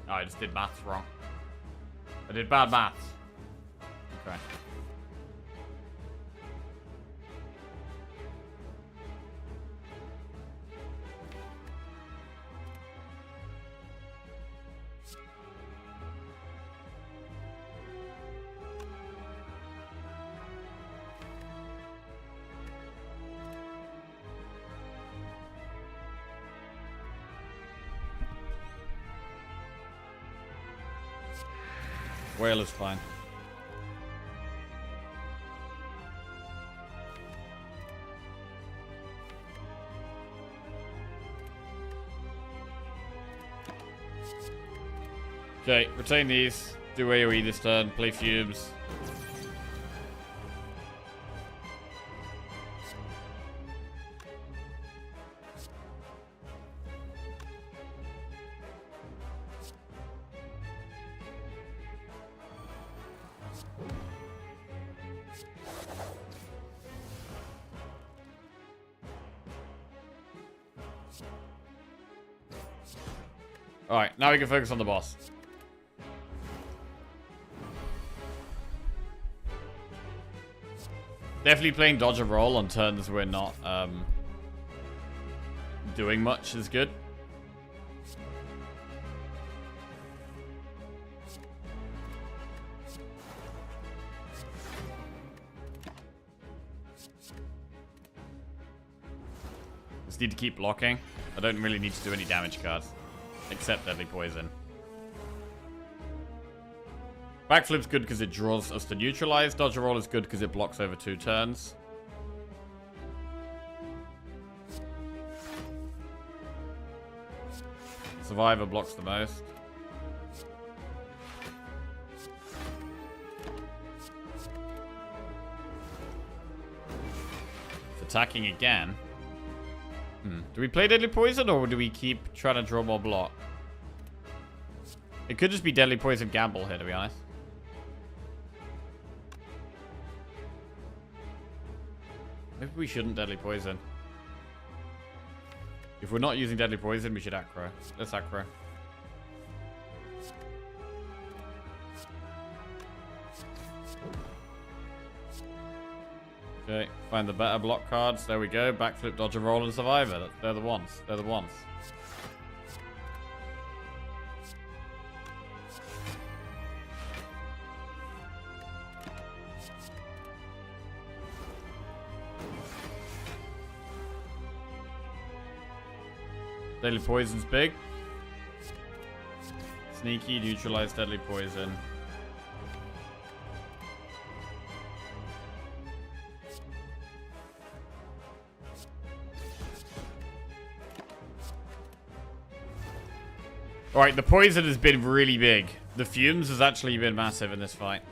Oh, I just did maths wrong. I did bad maths. Okay. Whale is fine. Okay, retain these. Do AoE this turn. Play Fumes. Alright, now we can focus on the boss. Definitely playing dodge and roll on turns we're not doing much is good. Just need to keep blocking. I don't really need to do any damage cards. Except Deadly Poison. Backflip's good because it draws us to neutralize. Dodge and roll is good because it blocks over 2 turns. Survivor blocks the most. It's attacking again. Do we play Deadly Poison or do we keep trying to draw more block? It could just be Deadly Poison gamble here, to be honest. Maybe we shouldn't Deadly Poison. If we're not using Deadly Poison, we should aggro. Let's aggro. Okay, find the better block cards. There we go. Backflip, dodge, and roll, and survivor. They're the ones. They're the ones. Deadly Poison's big. Sneaky, neutralize Deadly Poison. Alright, the poison has been really big. The fumes has actually been massive in this fight.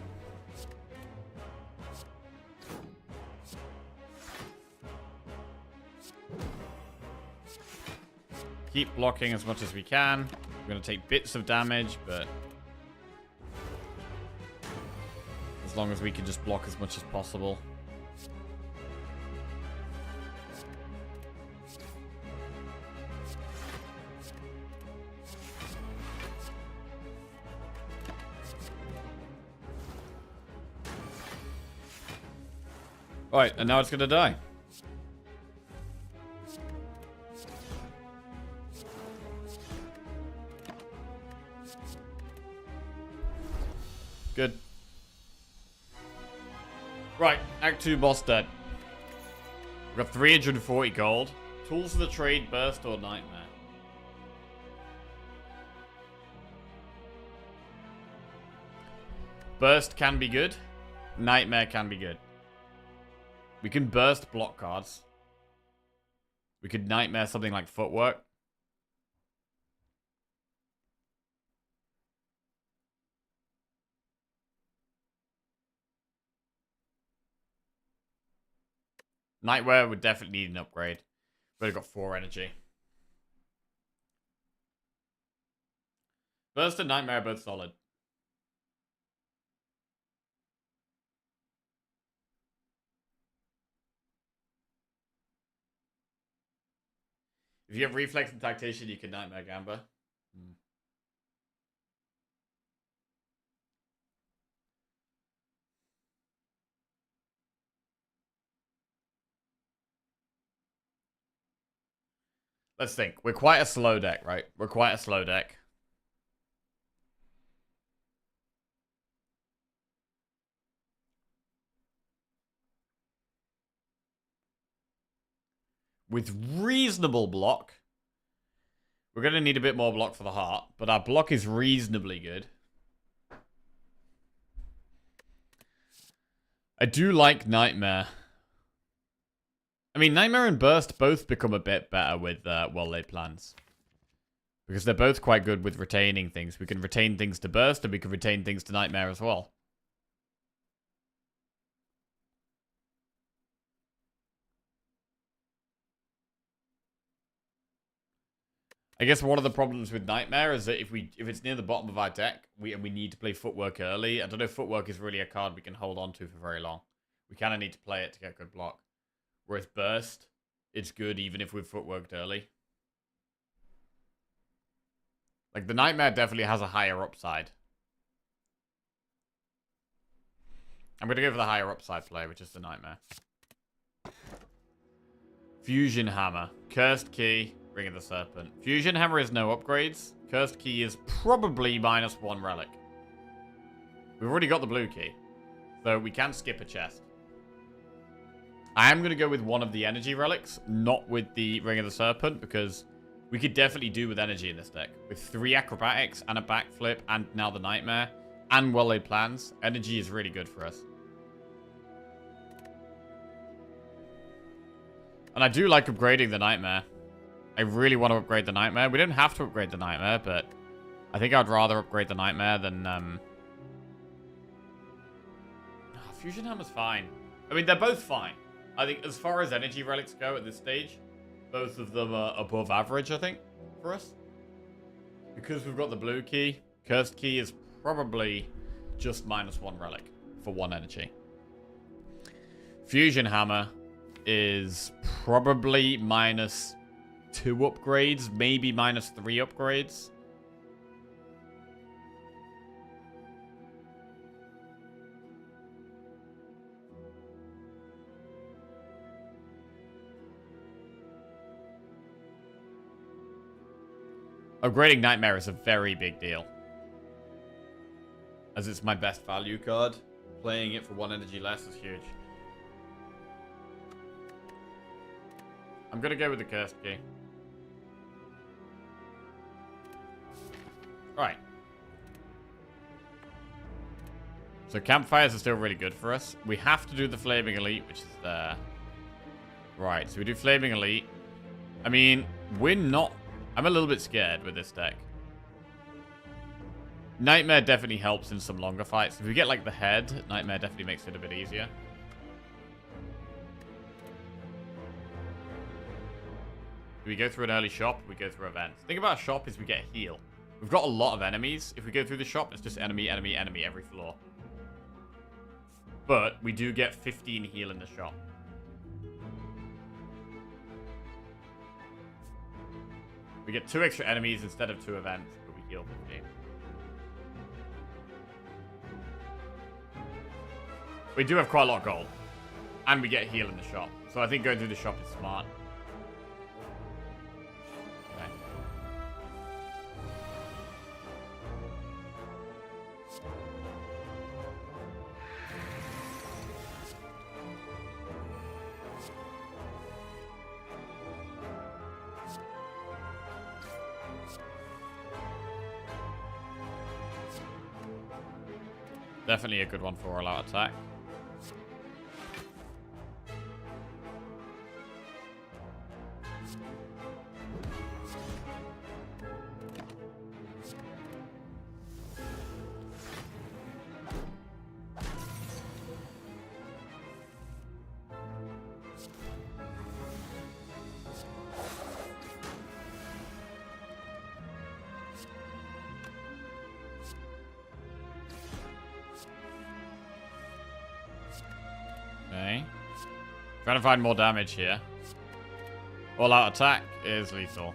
Keep blocking as much as we can. We're going to take bits of damage, but as long as we can just block as much as possible. Alright, and now it's gonna die. Good. Right, Act 2 boss dead. We've got 340 gold. Tools of the trade, burst or nightmare. Burst can be good. Nightmare can be good. We can burst block cards. We could nightmare something like footwork. Nightwear would definitely need an upgrade. But we've got 4 energy. Burst and Nightmare are both solid. If you have Reflex and Tactician, you can Nightmare Gamba. Let's think. We're quite a slow deck, right? We're quite a slow deck. With reasonable block. We're going to need a bit more block for the heart, but our block is reasonably good. I do like Nightmare. I mean, Nightmare and Burst both become a bit better with well-laid plans. Because they're both quite good with retaining things. We can retain things to Burst, and we can retain things to Nightmare as well. I guess one of the problems with Nightmare is that if it's near the bottom of our deck, we need to play Footwork early. I don't know if Footwork is really a card we can hold on to for very long. We kind of need to play it to get good block. Whereas Burst, it's good even if we've Footworked early. Like, the Nightmare definitely has a higher upside. I'm going to go for the higher upside play, which is the Nightmare. Fusion Hammer. Cursed Key. Ring of the Serpent. Fusion Hammer is no upgrades. Cursed Key is probably -1 relic. We've already got the blue key. So we can skip a chest. I am going to go with one of the energy relics, not with the Ring of the Serpent, because we could definitely do with energy in this deck. With 3 acrobatics and a backflip and now the Nightmare and well-laid plans, energy is really good for us. And I do like upgrading the Nightmare. I really want to upgrade the Nightmare. We don't have to upgrade the Nightmare, but I think I'd rather upgrade the Nightmare than... Fusion Hammer's fine. I mean, they're both fine. I think as far as energy relics go at this stage, both of them are above average, I think, for us. Because we've got the blue key, Cursed Key is probably just -1 relic for 1 energy. Fusion Hammer is probably -2 upgrades, maybe -3 upgrades. Upgrading Nightmare is a very big deal, as it's my best value card. Playing it for 1 energy less is huge. I'm gonna go with the Cursed Key. Right. So campfires are still really good for us. We have to do the Flaming Elite, which is there. Right, so we do Flaming Elite. I mean, we're not... I'm a little bit scared with this deck. Nightmare definitely helps in some longer fights. If we get, like, the head, Nightmare definitely makes it a bit easier. Do we go through an early shop? We go through events. The thing about a shop is we get a heal. We've got a lot of enemies. If we go through the shop, it's just enemy, enemy, enemy every floor. But we do get 15 heal in the shop. We get 2 extra enemies instead of 2 events, but we heal 15. We do have quite a lot of gold. And we get heal in the shop. So I think going through the shop is smart. Okay. Definitely a good one for all-out attack. Okay. Trying to find more damage here. All-out attack is lethal.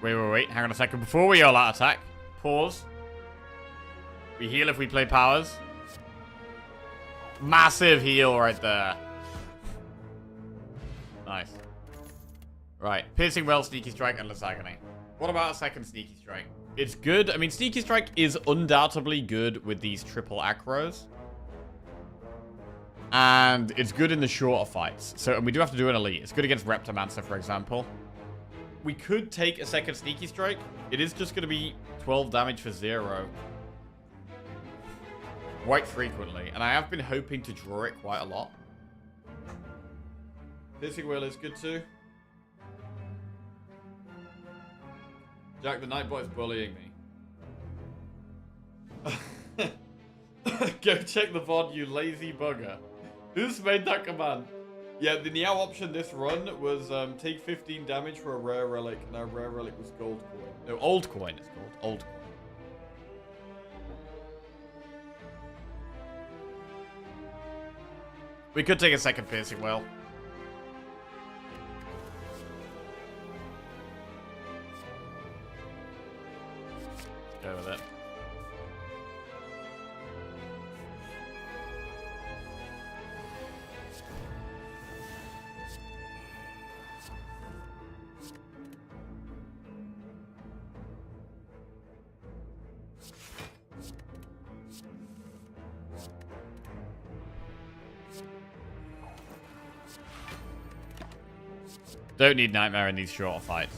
Wait. Hang on a second. Before we all-out attack, pause. We heal if we play powers. Massive heal right there. Nice. Right. Piercing Well, Sneaky Strike, Endless Agony. What about a second Sneaky Strike? It's good. I mean, Sneaky Strike is undoubtedly good with these triple acros. And it's good in the shorter fights. So, and we do have to do an elite. It's good against Reptomancer, for example. We could take a second Sneaky Strike. It is just going to be 12 damage for 0. quite frequently, and I have been hoping to draw it quite a lot. Piercing Will is good too. Jack, the Nightbot is bullying me. Go check the VOD, you lazy bugger. Who's made that command? Yeah, the Niao option this run was take 15 damage for a rare relic, and our rare relic was gold coin. No, old coin it's called. Old coin. We could take a second piercing well. Let's go with it. Don't need Nightmare in these shorter fights.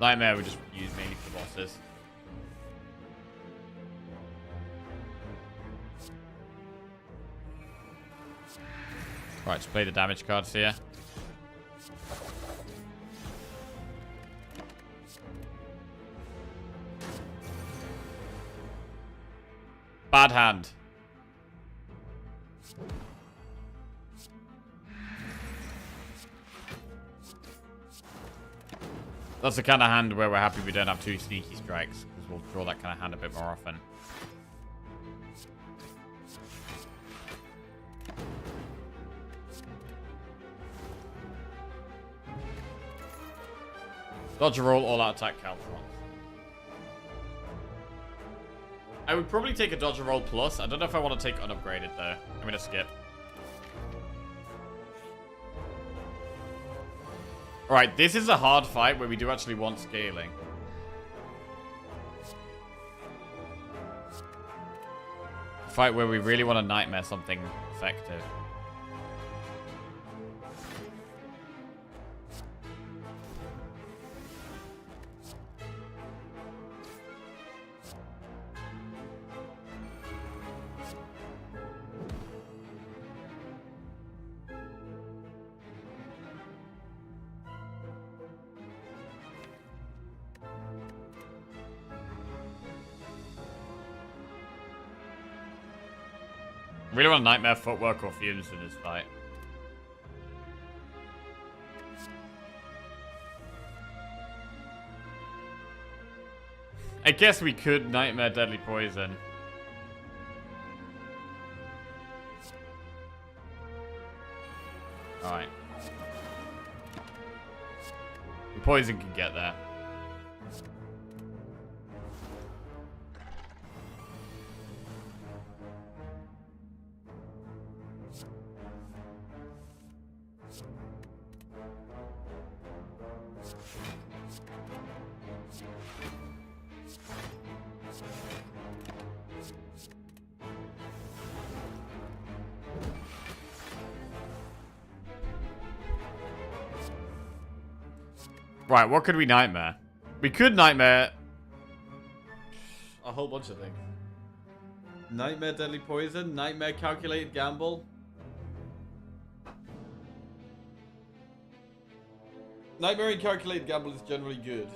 Nightmare we just use mainly for the bosses. Right, let's play the damage cards here. Bad hand. That's the kind of hand where we're happy we don't have two sneaky strikes, because we'll draw that kind of hand a bit more often. Dodge a roll, all out attack, Caltron. I would probably take a dodge a roll plus. I don't know if I want to take unupgraded though. I'm going to skip. Alright, this is a hard fight where we do actually want scaling. A fight where we really want to nightmare something effective. Really want Nightmare Footwork or Fumes in this fight. I guess we could Nightmare Deadly Poison. Alright. The poison can get there. Right, what could we Nightmare? We could Nightmare a whole bunch of things. Nightmare Deadly Poison, Nightmare Calculated Gamble. Nightmare and Calculated Gamble is generally good.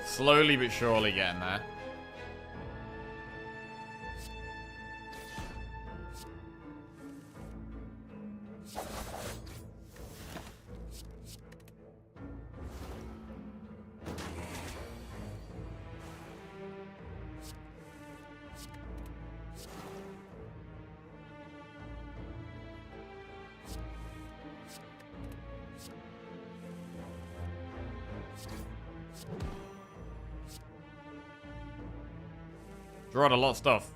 Slowly but surely getting there. Drawn a lot of stuff.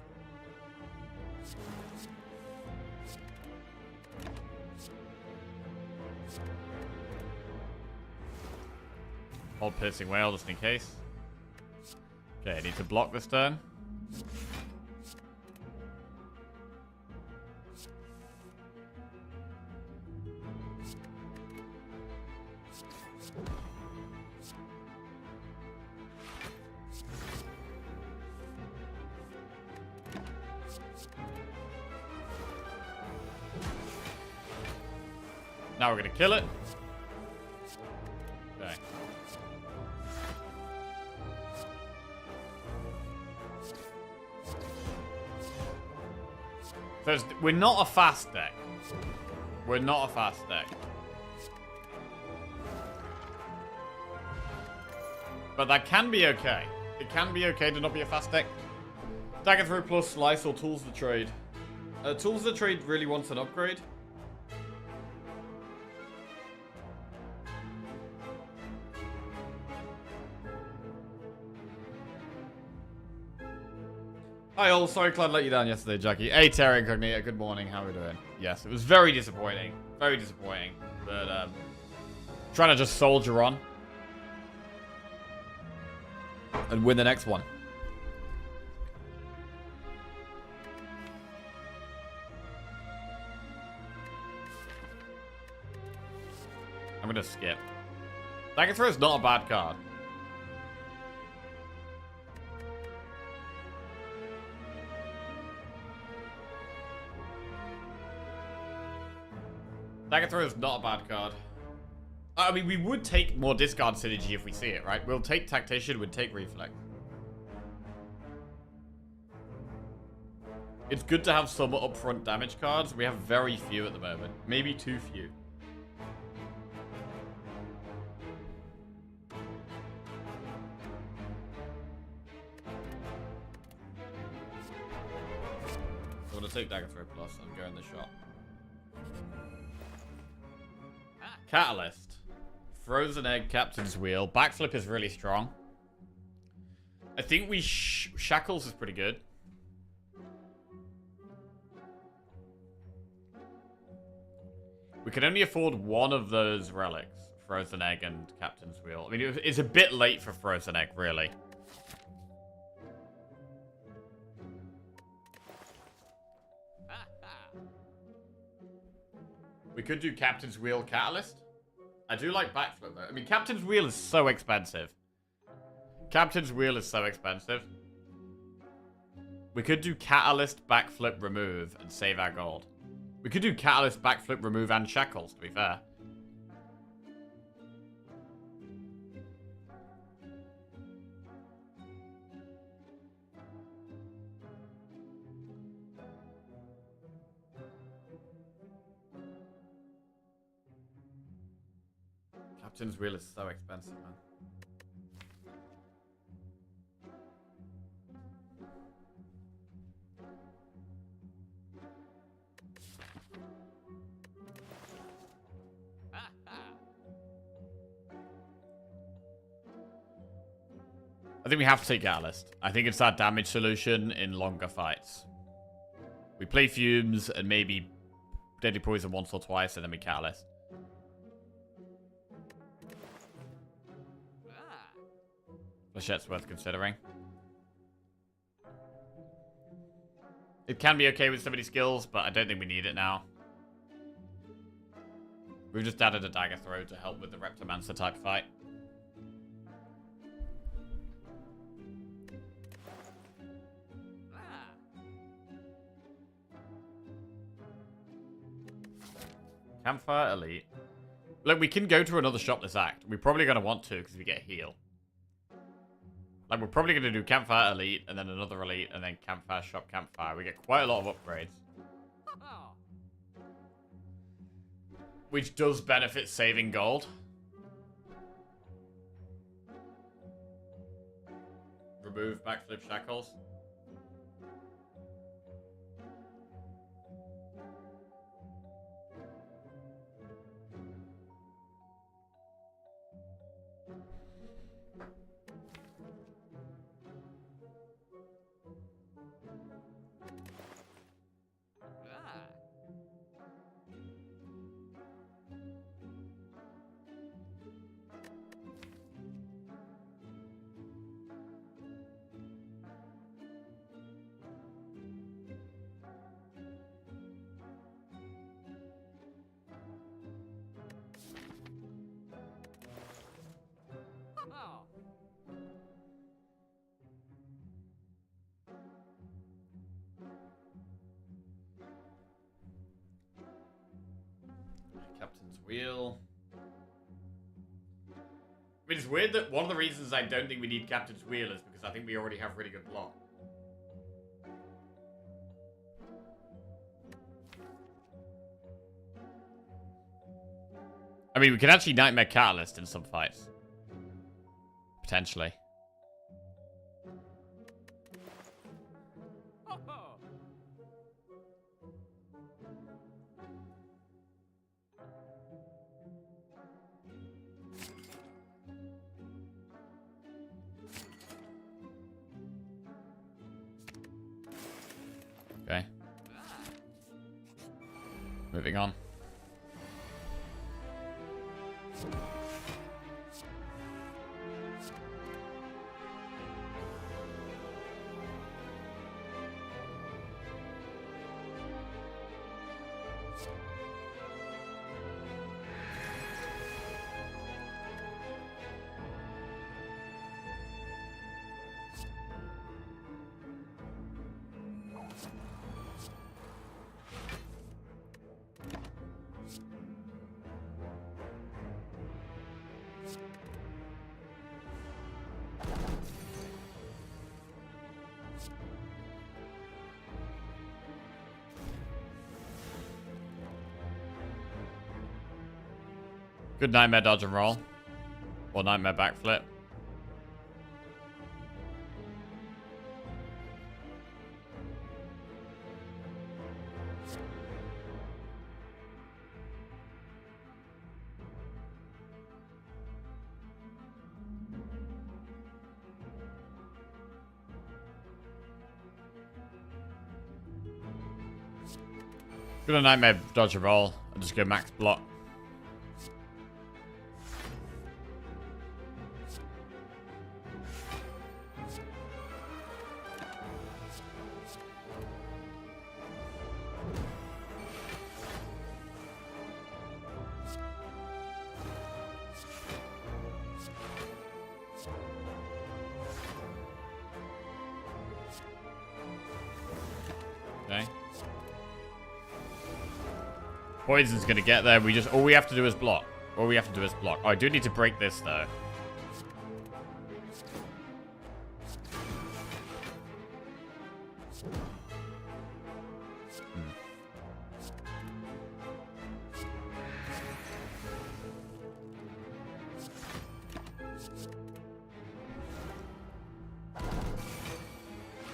Hold Piercing Wail just in case. Okay, I need to block this turn. Now we're gonna kill it. Okay. So we're not a fast deck. We're not a fast deck. But that can be okay. It can be okay to not be a fast deck. Dagger Throw plus Slice or Tools to Trade. Tools to Trade really wants an upgrade. Hi all, sorry Clyde let you down yesterday, Jackie. Hey Terra Incognita, good morning, how are we doing? Yes, it was very disappointing. Very disappointing. But, trying to just soldier on. And win the next one. I'm gonna skip. Dagger Throw is not a bad card. Dagger Throw is not a bad card. I mean, we would take more discard synergy if we see it, right? We'll take Tactician, we'd take Reflect. It's good to have some upfront damage cards. We have very few at the moment. Maybe too few. I'm gonna take Dagger Throw Plus and go in the shop. Catalyst. Frozen Egg, Captain's Wheel. Backflip is really strong. I think we... Shackles is pretty good. We can only afford one of those relics. Frozen Egg and Captain's Wheel. I mean, it's a bit late for Frozen Egg, really. We could do Captain's Wheel Catalyst. I do like Backflip, though. I mean, Captain's Wheel is so expensive. Captain's Wheel is so expensive. We could do Catalyst, Backflip, Remove, and save our gold. We could do Catalyst, Backflip, Remove, and Shackles, to be fair. Captain's Wheel is so expensive, man. I think we have to take Catalyst. I think it's that damage solution in longer fights. We play Fumes and maybe Deadly Poison once or twice, and then we Catalyst. Flechette's worth considering. It can be okay with so many skills, but I don't think we need it now. We've just added a Dagger Throw to help with the Reptomancer type fight. Campfire Elite. Look, we can go to another shop this act. We're probably going to want to because we get heal. Like, we're probably going to do Campfire Elite, and then another Elite, and then Campfire Shop Campfire. We get quite a lot of upgrades. Which does benefit saving gold. Remove Backflip Shackles. Wheel. I mean, it's weird that one of the reasons I don't think we need Captain's Wheel is because I think we already have really good block. I mean, we could actually Nightmare Catalyst in some fights. Potentially. Okay. Moving on. Good Nightmare dodge and roll. Or Nightmare backflip. Good Nightmare dodge and roll. I'll just go max block. Okay. Poison's gonna get there. All we have to do is block. All we have to do is block. Oh, I do need to break this though.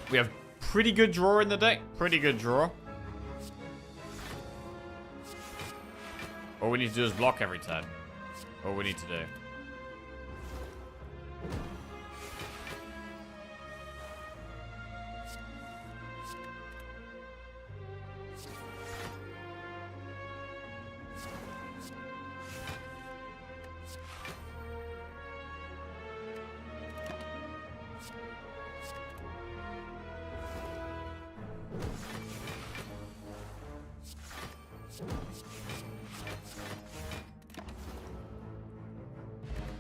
We have pretty good draw in the deck. Pretty good draw. All we need to do is block every turn. All we need to do.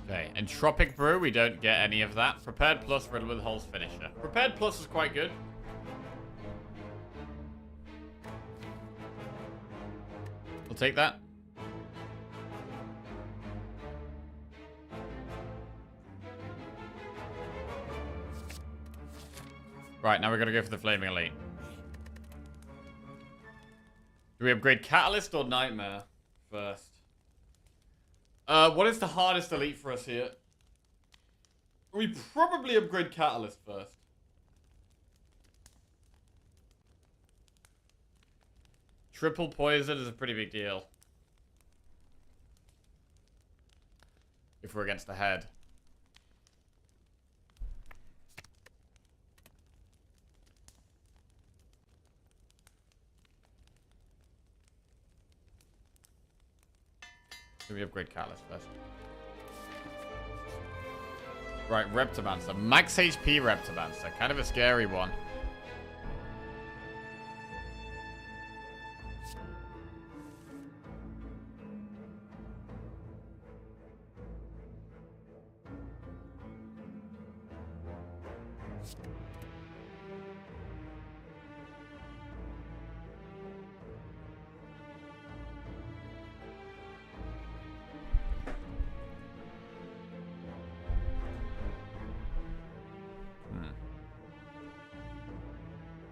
Okay, Entropic Brew, we don't get any of that. Prepared Plus, Riddle with Holes Finisher. Prepared Plus is quite good. We'll take that. Right, now we're going to go for the Flaming Elite. Do we upgrade Catalyst or Nightmare first? What is the hardest elite for us here? We probably upgrade Catalyst first. Triple poison is a pretty big deal. If we're against the head. So we upgrade Catalyst first. Right, Reptimancer. Max HP Reptimancer. Kind of a scary one.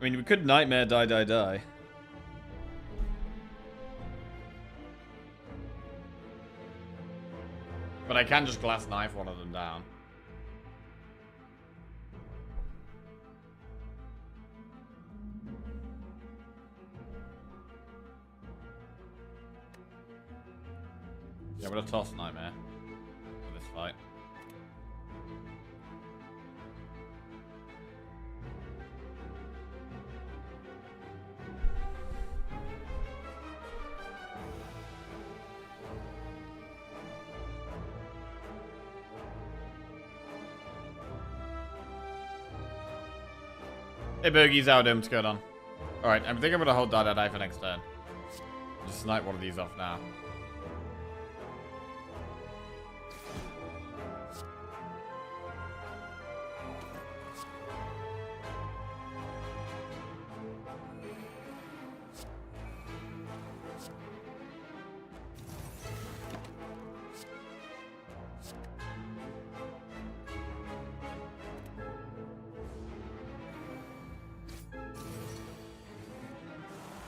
I mean, we could Nightmare die. But I can just Glass Knife one of them down. Yeah, I'm gonna toss Nightmare for this fight. Hey Boogies, how what's going on? Alright, I think I'm gonna hold die for next turn. Just snipe one of these off now.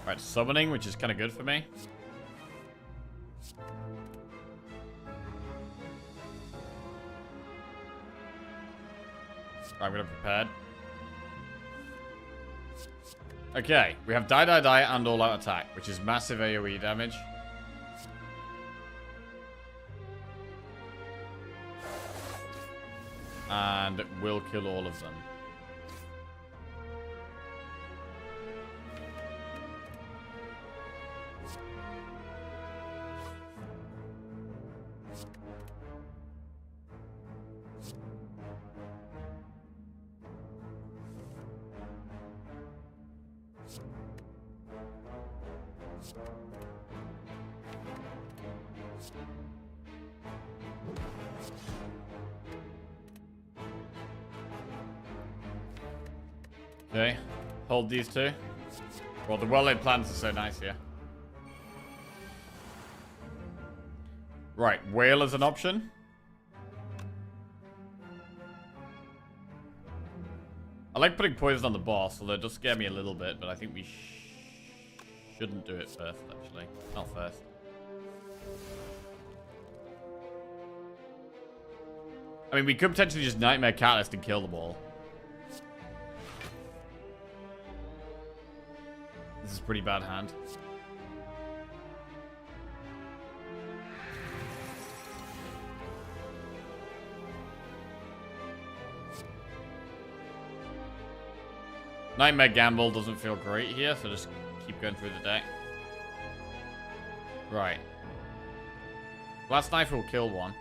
Right, summoning, which is kind of good for me. I'm gonna prepare. Okay, we have die and all out attack, which is massive AoE damage. And will kill all of them. Okay, hold these two. Well, the well-laid plans are so nice here. Right, whale is an option. I like putting poison on the boss, although it does scare me a little bit, but I think we shouldn't do it first, actually. Not first. I mean, we could potentially just Nightmare Catalyst and kill them all. This is a pretty bad hand. Nightmare Gamble doesn't feel great here, so just keep going through the deck. Right. Glass Knife will kill one.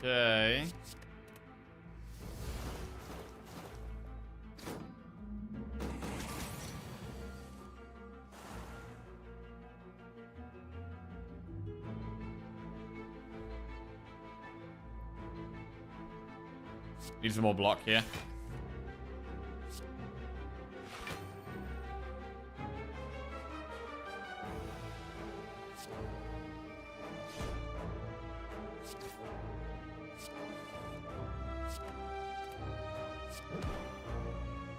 Okay. Need some more block here.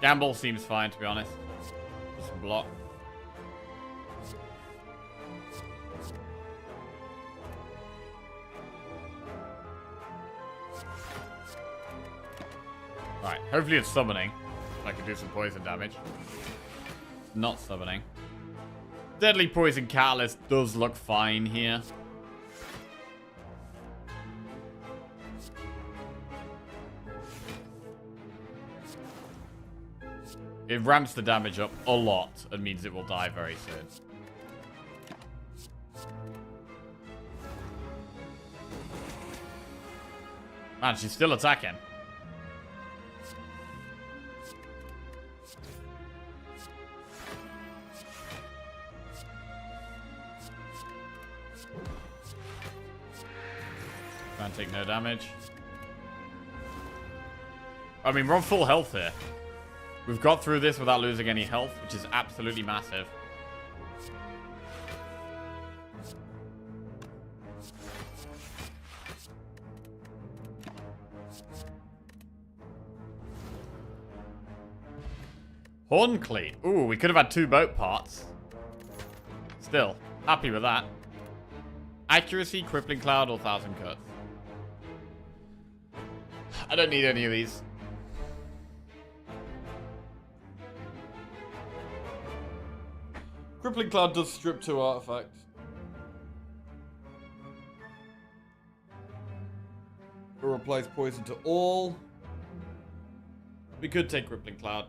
Gamble seems fine, to be honest. Just block. Right, hopefully it's summoning. I can do some poison damage. Not summoning. Deadly Poison Catalyst does look fine here. It ramps the damage up a lot and means it will die very soon. Man, she's still attacking. Can't take no damage. I mean, we're on full health here. We've got through this without losing any health, which is absolutely massive. Horn cleat. Ooh, we could have had 2 boat parts. Still, happy with that. Accuracy, crippling cloud, or 1,000 cuts. I don't need any of these. Crippling cloud does strip 2 artifacts. Or replace poison to all. We could take crippling cloud.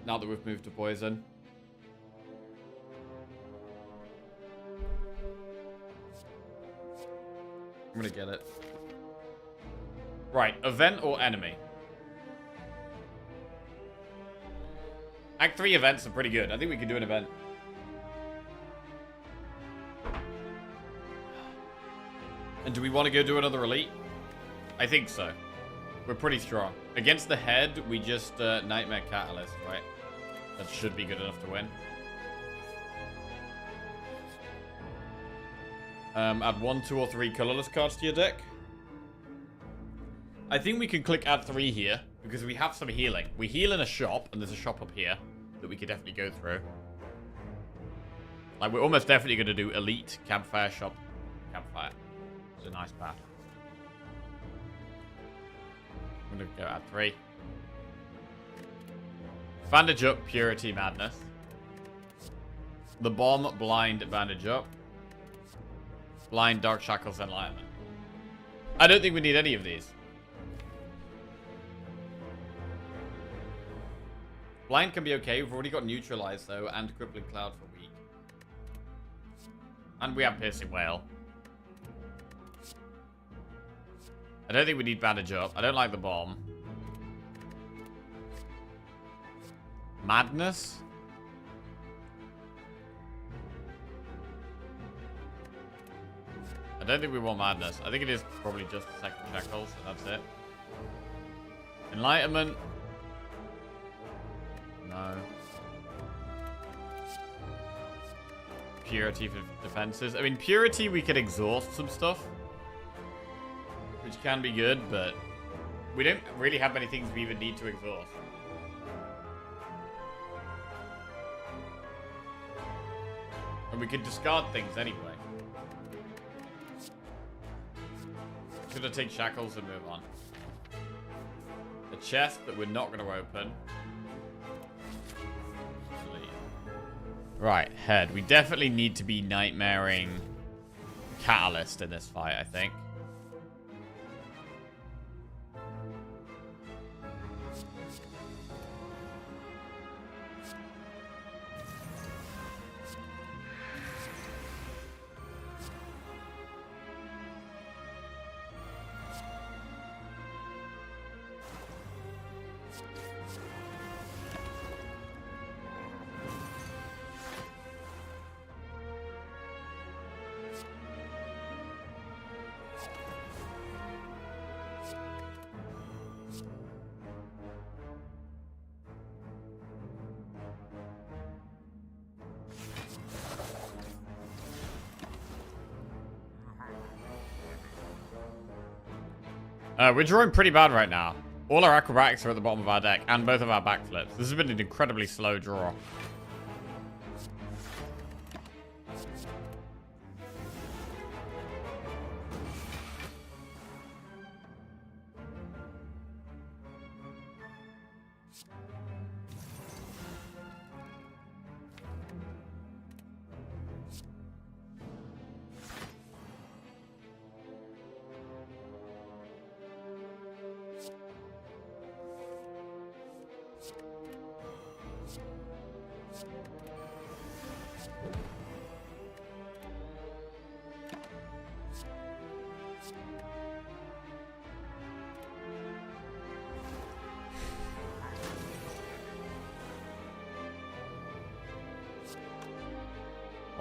Now that we've moved to poison. I'm gonna get it. Right, event or enemy? Act 3 events are pretty good. I think we can do an event. And do we want to go do another elite? I think so. We're pretty strong. Against the head, we just Nightmare Catalyst, right? That should be good enough to win. Add 1, 2, or 3 colorless cards to your deck. I think we can click add 3 here, because we have some healing. We heal in a shop, and there's a shop up here that we could definitely go through. Like, we're almost definitely going to do elite, campfire, shop, campfire. It's a nice path. I'm going to go add 3. Bandage up, Purity, Madness. The Bomb, Blind, Bandage up. Blind, Dark Shackles, Enlightenment. I don't think we need any of these. Blind can be okay. We've already got Neutralize, though, and Crippling Cloud for weak. And we have Piercing Whale. I don't think we need Bandage up. I don't like the Bomb. Madness? I don't think we want Madness. I think it is probably just the second Shackles, and that's it. Enlightenment? No. Purity for defenses. I mean, Purity, we could exhaust some stuff, which can be good, but we don't really have many things we even need to exhaust. And we could discard things anyway. Gonna take Shackles and move on. A chest that we're not going to open. Right, head. We definitely need to be nightmaring Catalyst in this fight, I think. We're drawing pretty bad right now. All our acrobatics are at the bottom of our deck, and both of our backflips. This has been an incredibly slow draw.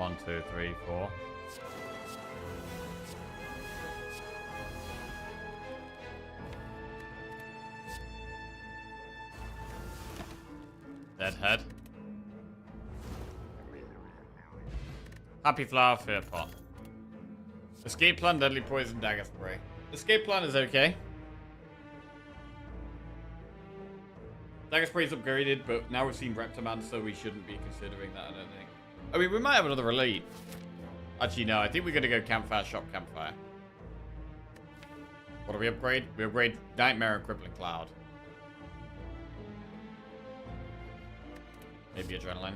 1, 2, 3, 4. Deadhead. Happy Flower, Fear Pot. Escape Plan, Deadly Poison, Dagger Spray. Escape Plan is okay. Dagger Spray is upgraded, but now we've seen Reptiman, so we shouldn't be considering that, I don't think. I mean, we might have another elite. Actually, no, I think we're going to go Campfire, Shop Campfire. What do we upgrade? We upgrade Nightmare and Crippling Cloud. Maybe Adrenaline.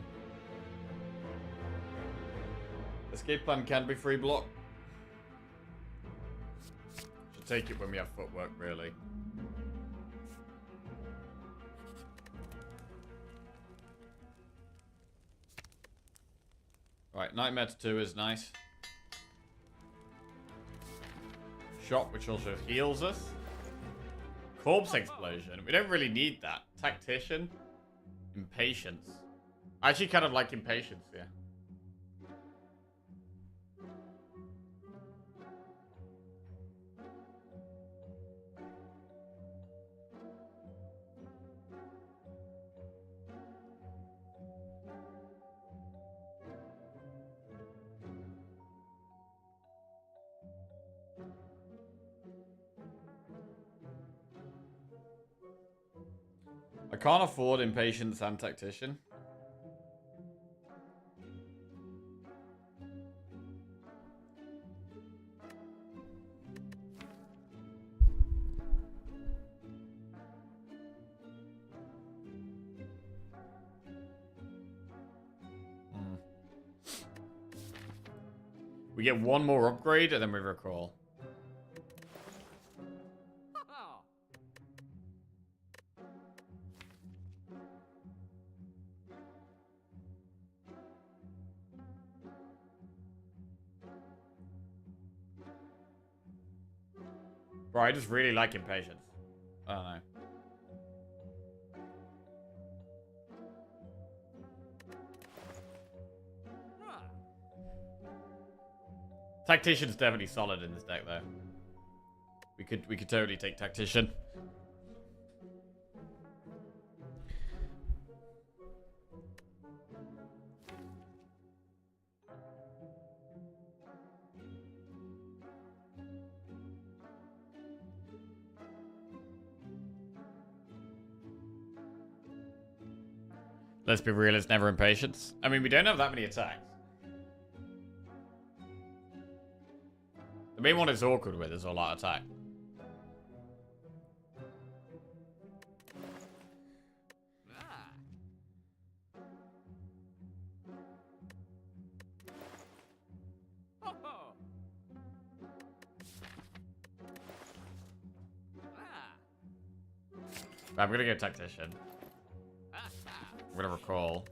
Escape Plan can be free block. Should take it when we have footwork, really. Right, Nightmare to 2 is nice. Shot, which also heals us. Corpse Explosion. We don't really need that. Tactician. Impatience. I actually kind of like Impatience, yeah. I can't afford Impatience and Tactician. We get one more upgrade and then we recall. Bro, I just really like Impatience. I don't know. Tactician's definitely solid in this deck, though. We could totally take Tactician. Let's be real, it's never Impatience. I mean, we don't have that many attacks. The main one is awkward with is a lot of attack. I'm gonna go Tactician. I'm gonna recall.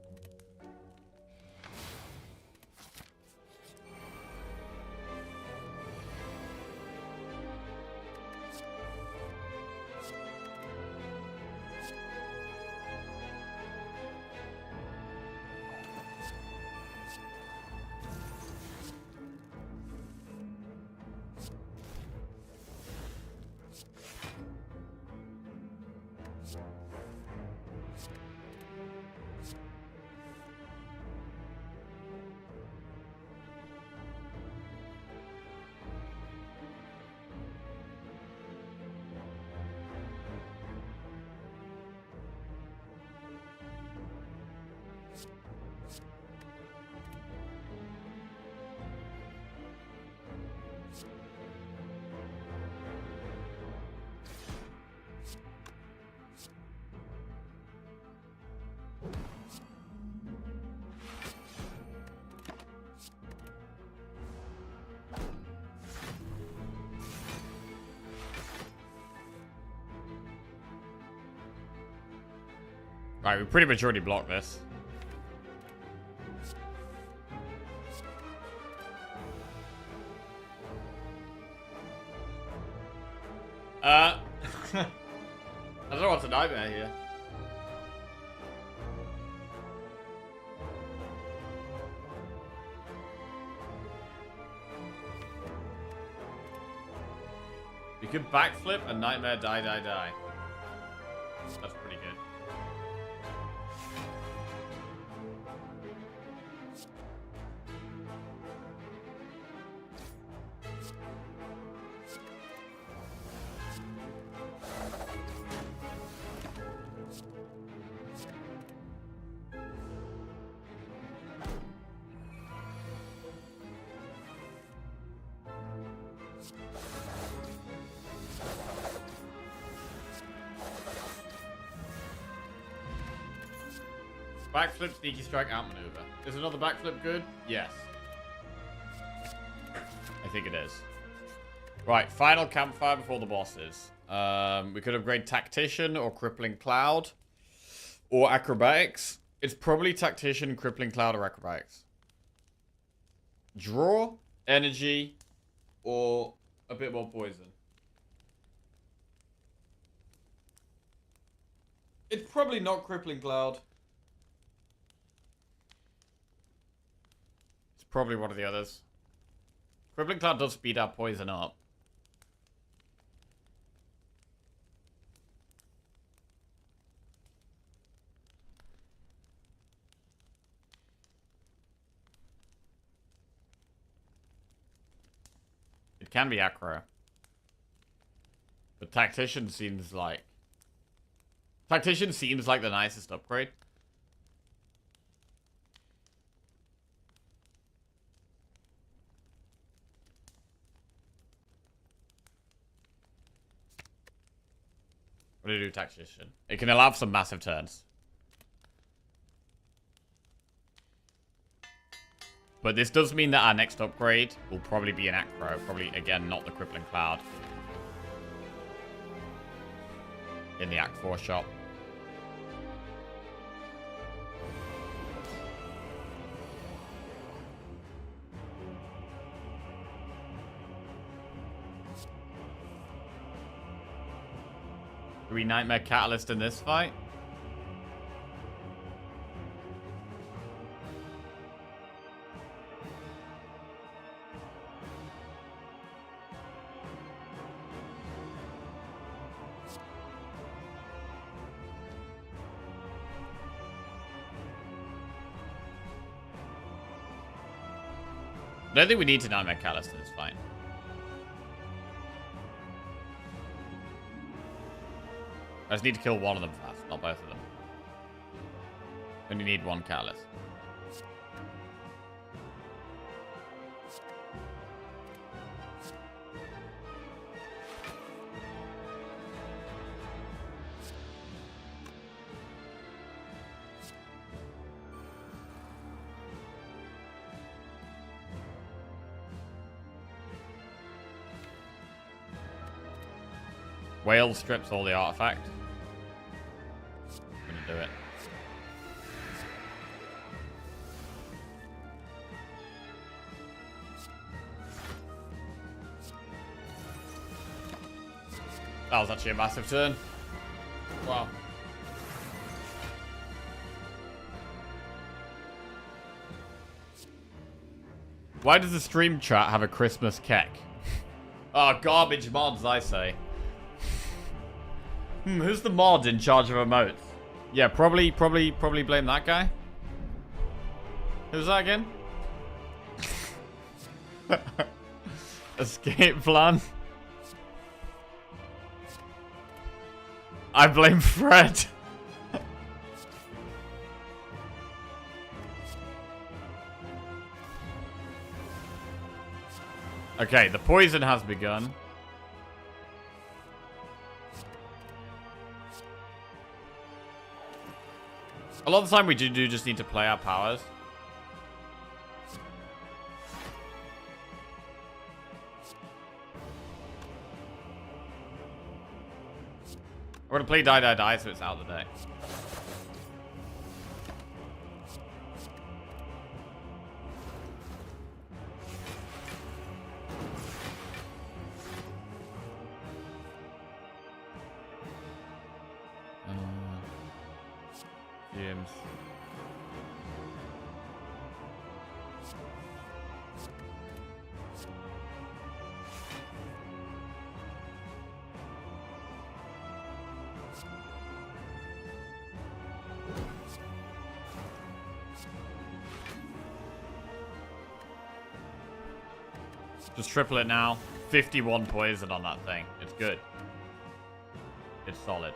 Right, we pretty much already blocked this. I don't know what's a nightmare here. could backflip and nightmare die. That's pretty good. Backflip, sneaky strike, outmaneuver. Is another backflip good? Yes. I think it is. Right, final campfire before the bosses. We could upgrade Tactician or Crippling Cloud. Or Acrobatics. It's probably Tactician, Crippling Cloud, or Acrobatics. Draw, Energy, or a bit more Poison. It's probably not Crippling Cloud. It's probably one of the others. Crippling Cloud does speed our Poison up. It can be Acro. But Tactician seems like... Tactician seems like the nicest upgrade. What do you do, Tactician? It can allow for some massive turns. But this does mean that our next upgrade will probably be an Acro. Probably, again, not the Crippling Cloud. In the Act 4 shop. Do we Nightmare Catalyst in this fight? I don't think we need to Nightmare Catalyst in this fight. I just need to kill one of them fast, not both of them. Only need one Catalyst. Whale strips all the artifact. I'm gonna do it. That was actually a massive turn. Wow. Why does the stream chat have a Christmas keck? Oh, garbage mods, I say. Who's the mod in charge of emotes? Yeah, probably blame that guy. Who's that again? Escape plan. I blame Fred. Okay, the poison has begun. A lot of the time we do just need to play our powers. We're gonna play die so it's out of the day. James. Just triple it now. 51 poison on that thing. It's good. It's solid.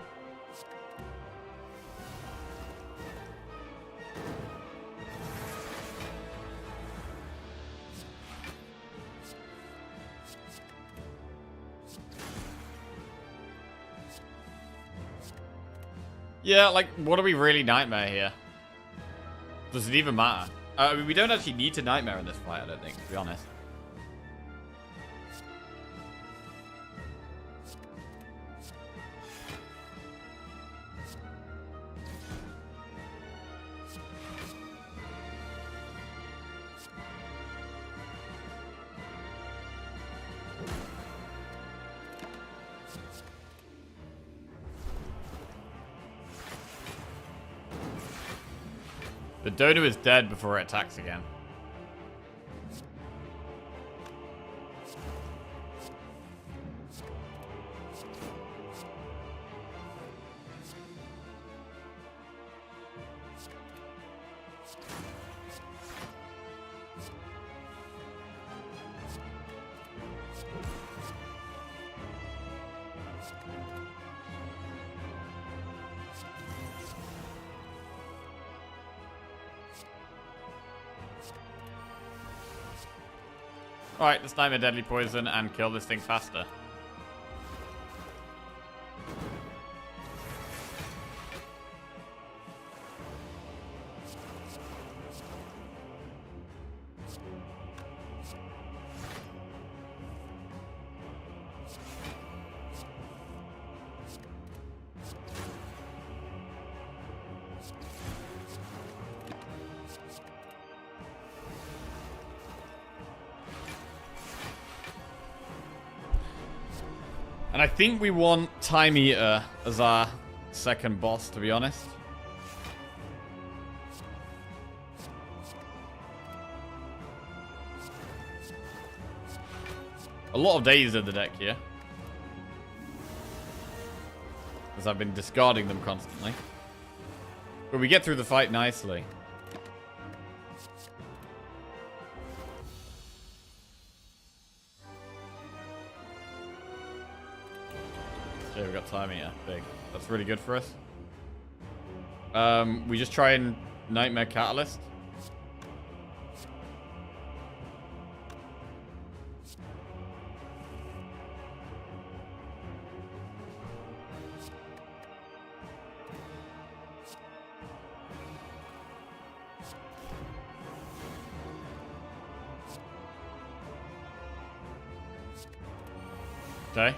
Yeah, like, what do we really nightmare here? Does it even matter? I mean, we don't actually need to nightmare in this fight, I don't think, to be honest. The dodo is dead before it attacks again. Alright, let's nightmare deadly poison and kill this thing faster. And I think we want Time Eater as our second boss, to be honest. A lot of days in the deck here, as I've been discarding them constantly. But we get through the fight nicely. Yeah, we got Time Eater. Big. That's really good for us. We just try and Nightmare Catalyst. Okay.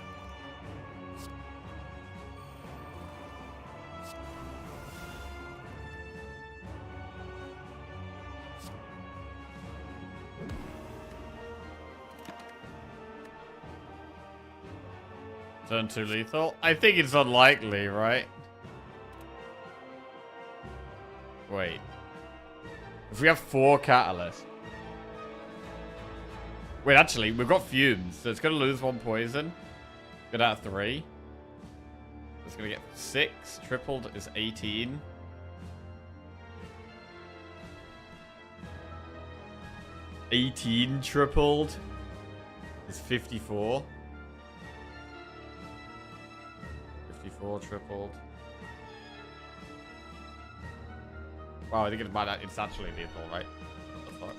Turn 2 lethal? I think it's unlikely, right? Wait. If we have 4 catalysts. Wait, actually, we've got fumes, so it's going to lose 1 poison. Get out of 3. It's going to get 6. Tripled is 18. Tripled is 54. 54 tripled. Wow, I think it's actually lethal, right? What the fuck?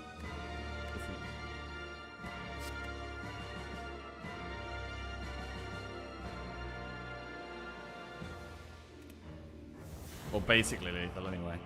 Well, basically lethal anyway.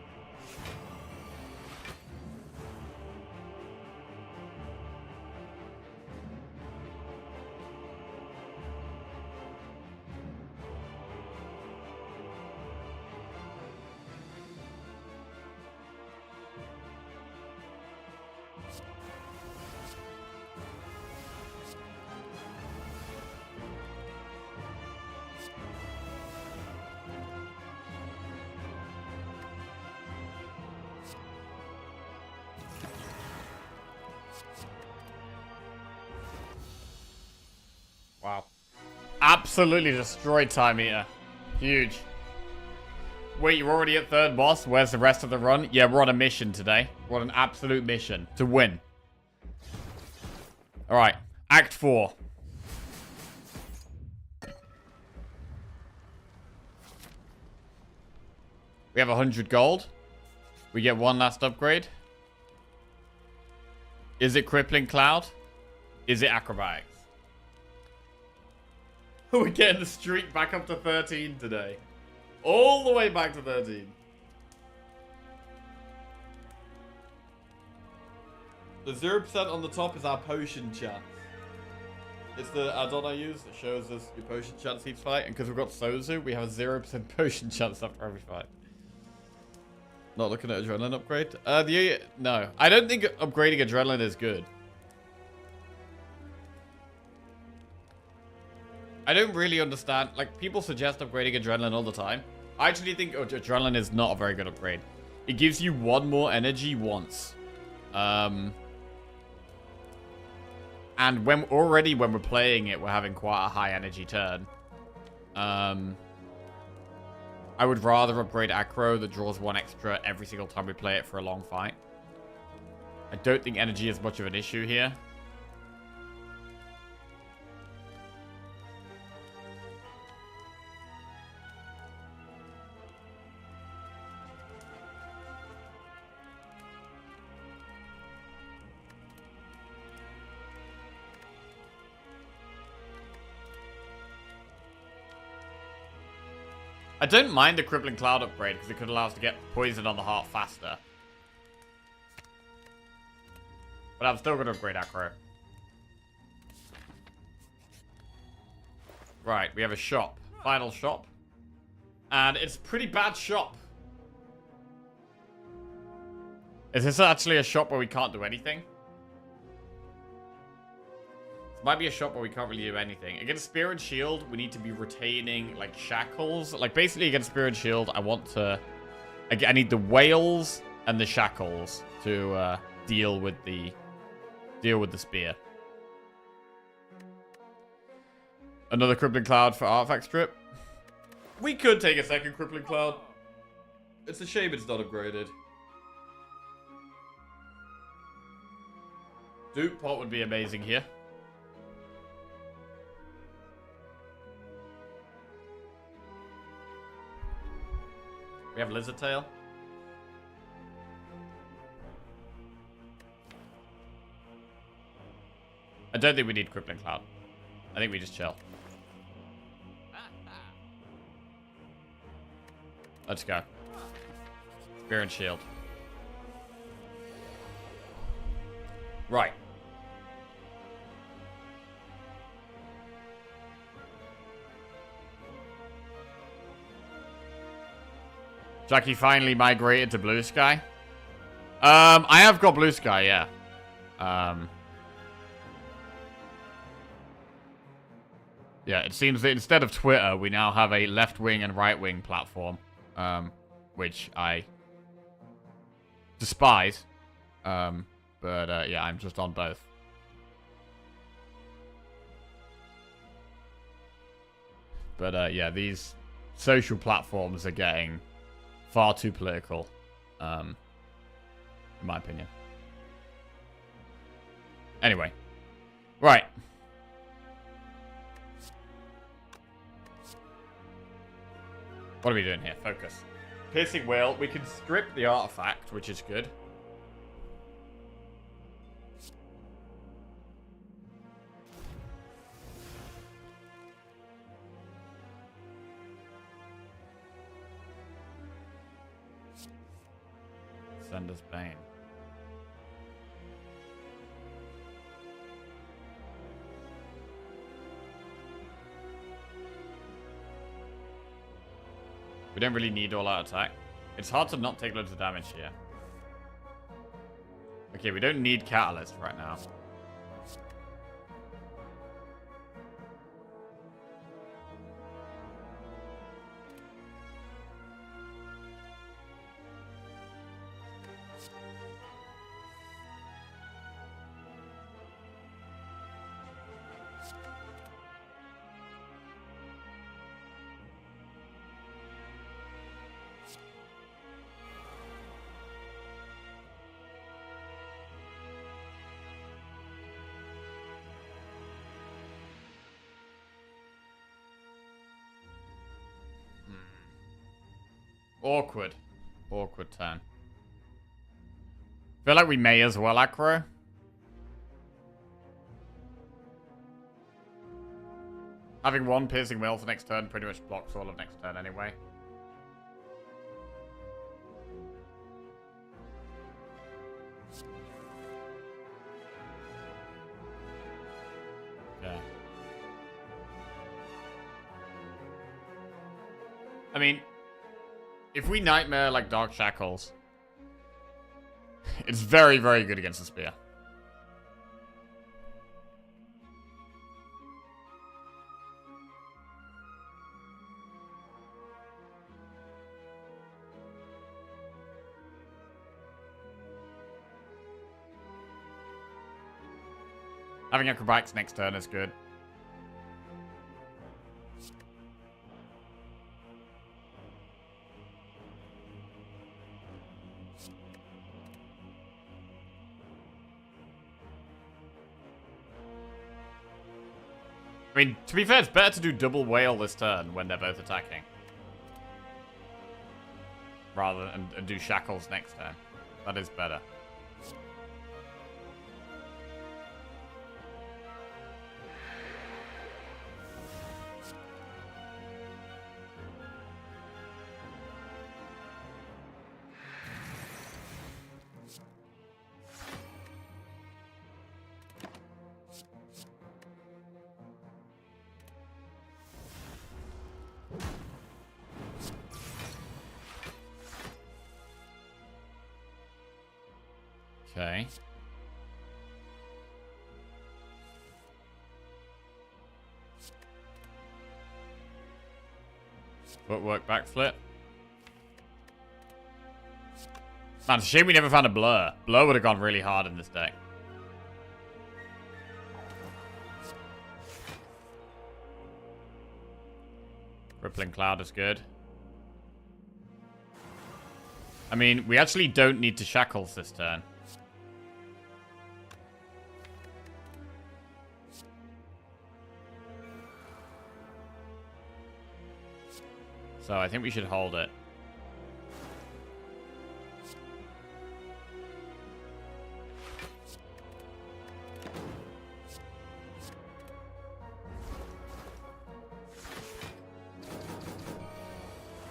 Wow. Absolutely destroyed Time Eater. Huge. Wait, you're already at 3rd boss? Where's the rest of the run? Yeah, we're on a mission today. We're on an absolute mission to win. Alright. Act 4. We have 100 gold. We get one last upgrade. Is it Crippling Cloud? Is it Acrobatics? We're getting the streak back up to 13 today. All the way back to 13. The 0% on the top is our potion chance. It's the add-on I use that shows us your potion chance each fight. And because we've got Sozu, we have a 0% potion chance after every fight. Not looking at adrenaline upgrade. No, I don't think upgrading adrenaline is good. I don't really understand. Like, people suggest upgrading adrenaline all the time. I actually think adrenaline is not a very good upgrade. It gives you one more energy once. And when we're playing it, we're having quite a high energy turn. I would rather upgrade Acro that draws one extra every single time we play it for a long fight. I don't think energy is much of an issue here. I don't mind the Crippling Cloud upgrade because it could allow us to get poison on the heart faster. But I'm still going to upgrade Acro. Right, we have a shop. Final shop. And it's a pretty bad shop. Is this actually a shop where we can't do anything? Might be a shop where we can't really do anything. Against Spear and Shield, we need to be retaining, like, shackles. Like, basically, against Spear and Shield, I need the whales and the shackles to deal with the spear. Another Crippling Cloud for Artifact Strip. We could take a second Crippling Cloud. It's a shame it's not upgraded. Dupe Pot would be amazing here. We have Lizard Tail. I don't think we need Crippling Cloud. I think we just chill. Let's go. Spear and Shield. Right. Jackie finally migrated to Blue Sky. I have got Blue Sky, yeah. Yeah, it seems that instead of Twitter, we now have a left-wing and right-wing platform, which I despise. But yeah, I'm just on both. But yeah, these social platforms are getting far too political, in my opinion. Anyway. Right. What are we doing here? Focus. Piercing Whale. We can strip the artifact, which is good. Sender's Bane. We don't really need all-out attack. It's hard to not take loads of damage here. Okay, we don't need Catalyst right now. Awkward. Awkward turn. Feel like we may as well aggro. Having one piercing mill for next turn pretty much blocks all of next turn anyway. Okay. I mean, if we Nightmare like Dark Shackles, it's very, very good against the Spear. Having Acrobatics next turn is good. I mean, to be fair, it's better to do double whale this turn when they're both attacking. Rather than and do shackles next turn. That is better. Okay. Footwork backflip. Man, it's a shame we never found a blur. Blur would have gone really hard in this deck. Rippling Cloud is good. I mean, we actually don't need to shackles this turn. So I think we should hold it.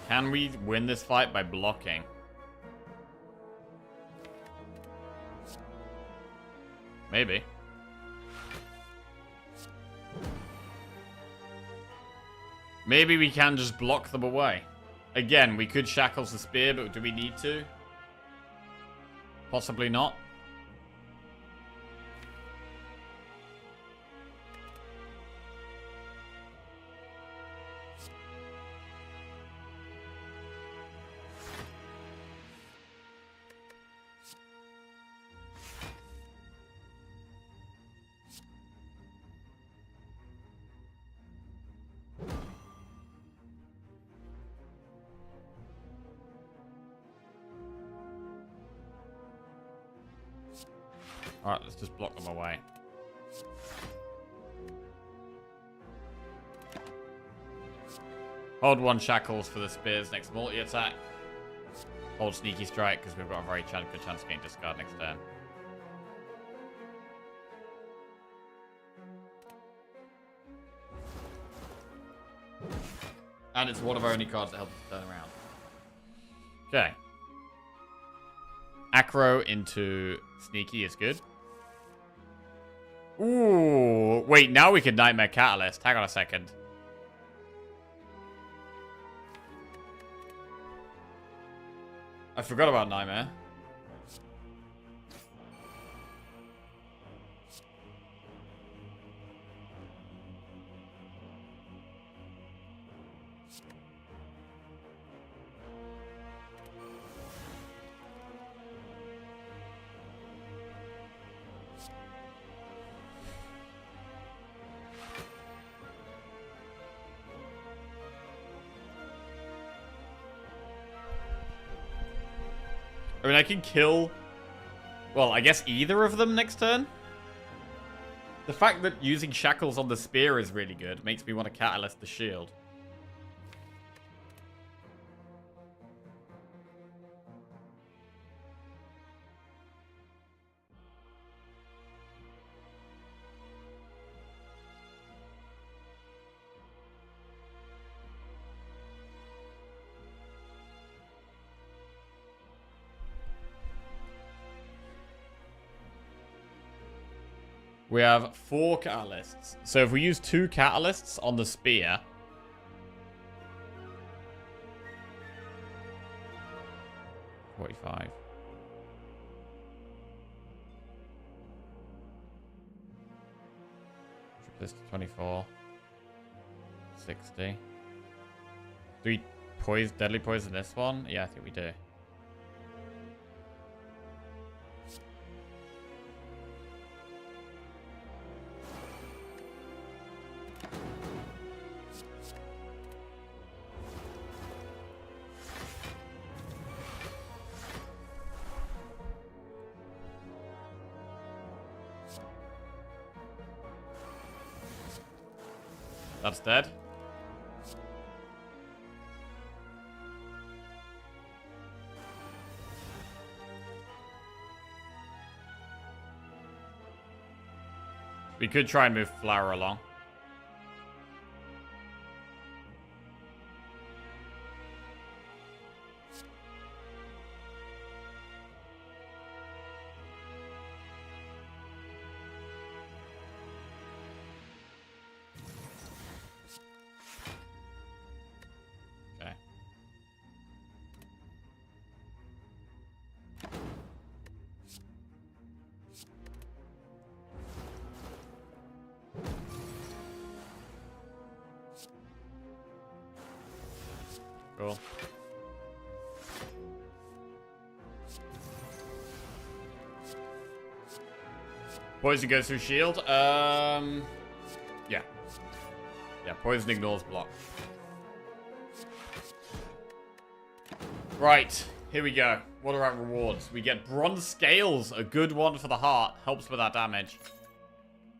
Can we win this fight by blocking? Maybe. Maybe we can just block them away. Again, we could shackles the spear, but do we need to? Possibly not. Alright, let's just block them away. Hold one shackles for the spears next multi-attack. Hold sneaky strike because we've got a very good chance of getting discard next turn. And it's one of our only cards that helps us turn around. Okay. Acro into sneaky is good. Ooh, wait, now we can Nightmare Catalyst. Hang on a second. I forgot about Nightmare. I mean, I can kill, well, I guess either of them next turn. The fact that using shackles on the spear is really good makes me want to catalyst the shield. We have 4 catalysts. So if we use 2 catalysts on the spear... 45. This to 24. 60. Do we deadly poison this one? Yeah, I think we do. That's dead. We could try and move Flower along. Cool. Poison goes through shield. Yeah. Yeah, poison ignores block. Right, here we go. What are our rewards? We get bronze scales, a good one for the heart. Helps with our damage.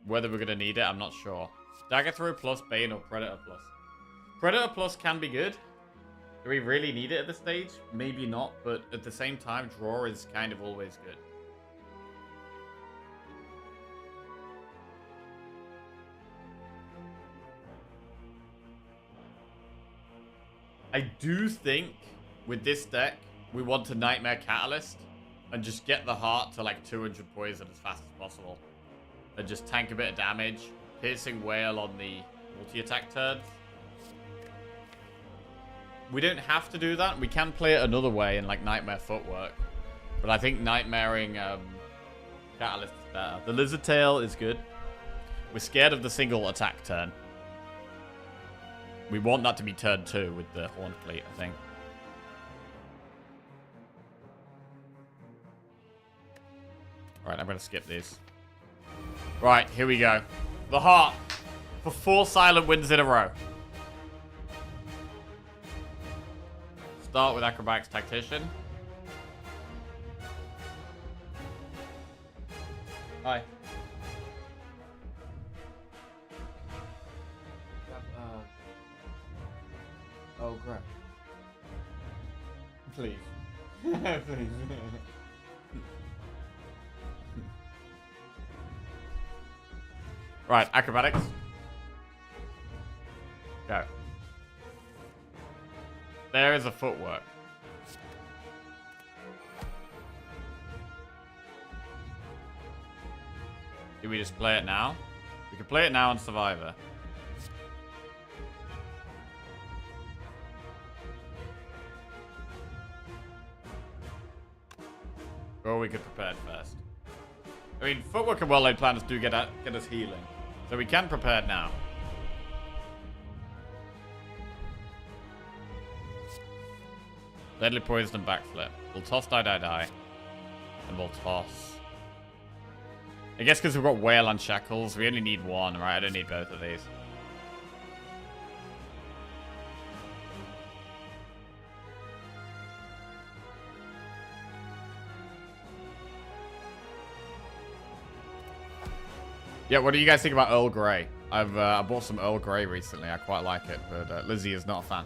Whether we're going to need it, I'm not sure. Dagger throw plus, Bane, or Predator plus. Predator plus can be good. Do we really need it at this stage? Maybe not, but at the same time, draw is kind of always good. I do think, with this deck, we want to Nightmare Catalyst and just get the heart to like 200 poison as fast as possible. And just tank a bit of damage. Piercing Whale on the multi-attack turns. We don't have to do that. We can play it another way in like Nightmare Footwork. But I think Nightmaring Catalyst is better. The Lizard Tail is good. We're scared of the single attack turn. We want that to be turn 2 with the Horn Fleet, I think. Right, I'm going to skip these. Right, here we go. The heart. For 4 silent wins in a row. Start with Acrobatics Tactician. Hi. Oh, crap. Please. Please. Right, Acrobatics. Go. There is a Footwork. Do we just play it now? We could play it now on Survivor. Or we could prepare first. I mean, Footwork and well-laid plans do get us healing. So we can prepare now. Deadly Poison and Backflip. We'll toss Die. And we'll toss. I guess because we've got Whale and Shackles, we only need one, right? I don't need both of these. Yeah, what do you guys think about Earl Grey? I bought some Earl Grey recently. I quite like it, but Lizzie is not a fan.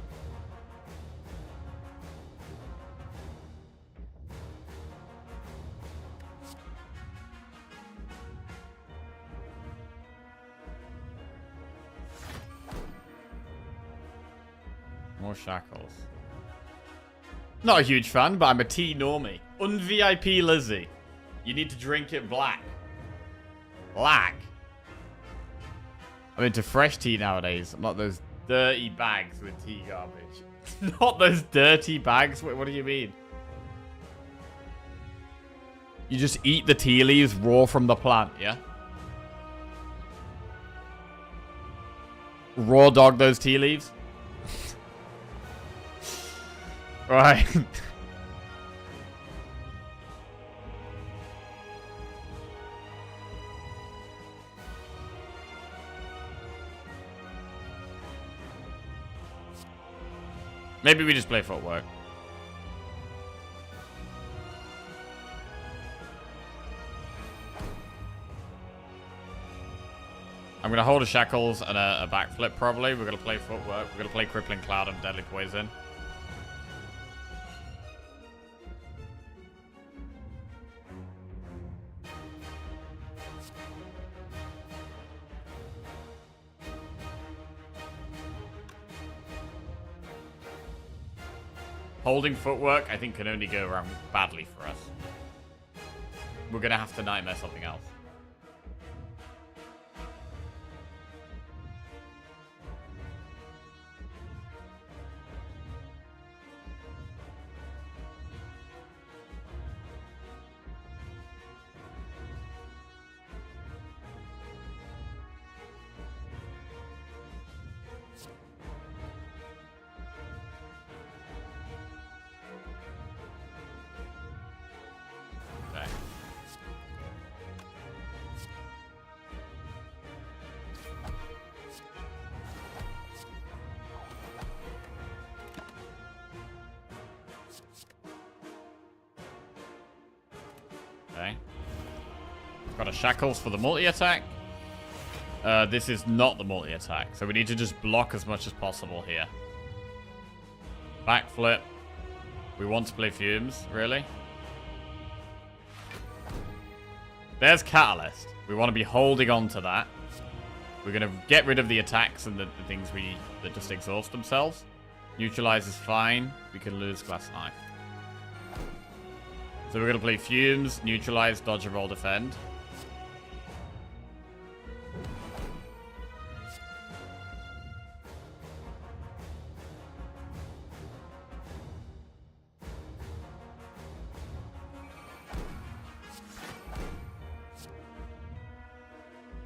More Shackles. Not a huge fan, but I'm a tea normie. Un-VIP Lizzie. You need to drink it black. Black? I'm into fresh tea nowadays. I'm not those dirty bags with tea garbage. Not those dirty bags? What do you mean? You just eat the tea leaves raw from the plant, yeah? Raw dog those tea leaves? Right. Maybe we just play footwork. I'm going to hold a shackles and a backflip probably. We're going to play footwork. We're going to play crippling cloud and deadly poison. Holding footwork, I think, can only go around badly for us. We're going to have to nightmare something else. Okay. Got a shackles for the multi-attack. This is not the multi-attack, so we need to just block as much as possible here. Backflip. We want to play fumes, really? There's Catalyst. We want to be holding on to that. We're going to get rid of the attacks and the things that just exhaust themselves. Neutralize is fine. We can lose Glass Knife. So we're going to play Fumes, Neutralize, Dodge, Roll, Defend.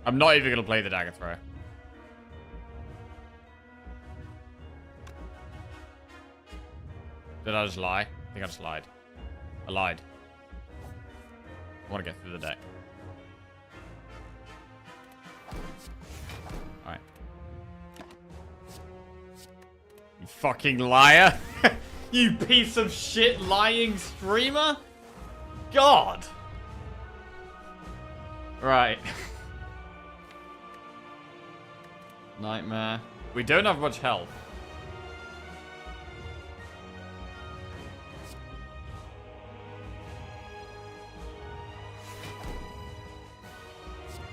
I'm not even going to play the Dagger Throw. Did I just lie? I think I just lied. I lied. I want to get through the deck. Alright. You fucking liar. You piece of shit lying streamer. God. Right. Nightmare. We don't have much health.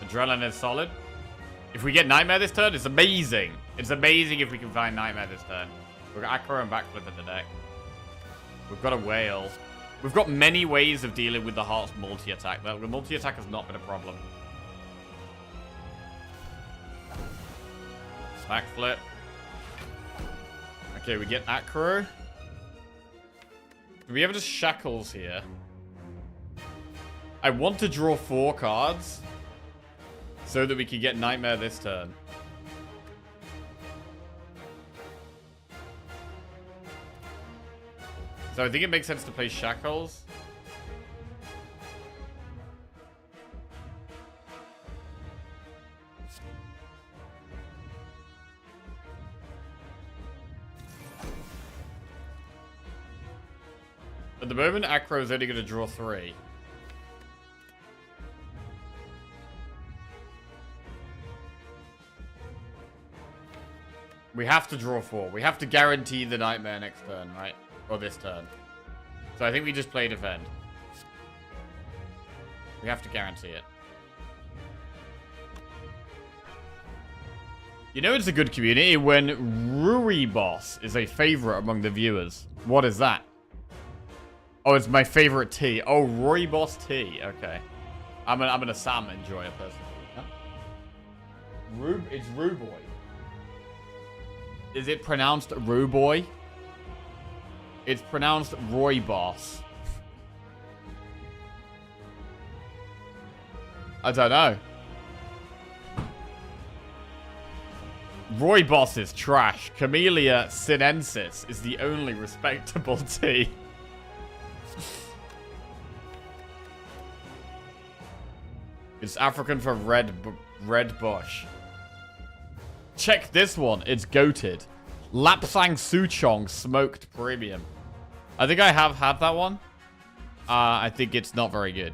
Adrenaline is solid. If we get Nightmare this turn, it's amazing. It's amazing if we can find Nightmare this turn. We've got Acro and Backflip in the deck. We've got a Whale. We've got many ways of dealing with the Heart's multi-attack. The multi-attack has not been a problem. Backflip. Okay, we get Acro. Do we have just shackles here? I want to draw 4 cards so that we can get Nightmare this turn. So I think it makes sense to play shackles. At the moment, Acro is only going to draw 3. We have to draw 4. We have to guarantee the Nightmare next turn, right? Or this turn. So I think we just play Defend. We have to guarantee it. You know it's a good community when Rui Boss is a favorite among the viewers. What is that? Oh, it's my favorite tea. Oh, Rui Boss tea. Okay. I'm an Assam enjoyer personally. Huh? It's Ruboy. Is it pronounced Ruboy? It's pronounced Roy Boss. I don't know. Roy Boss is trash. Camellia sinensis is the only respectable tea. It's African for red bush. Check this one. It's goated. Lapsang Souchong smoked premium. I think I have had that one. I think it's not very good.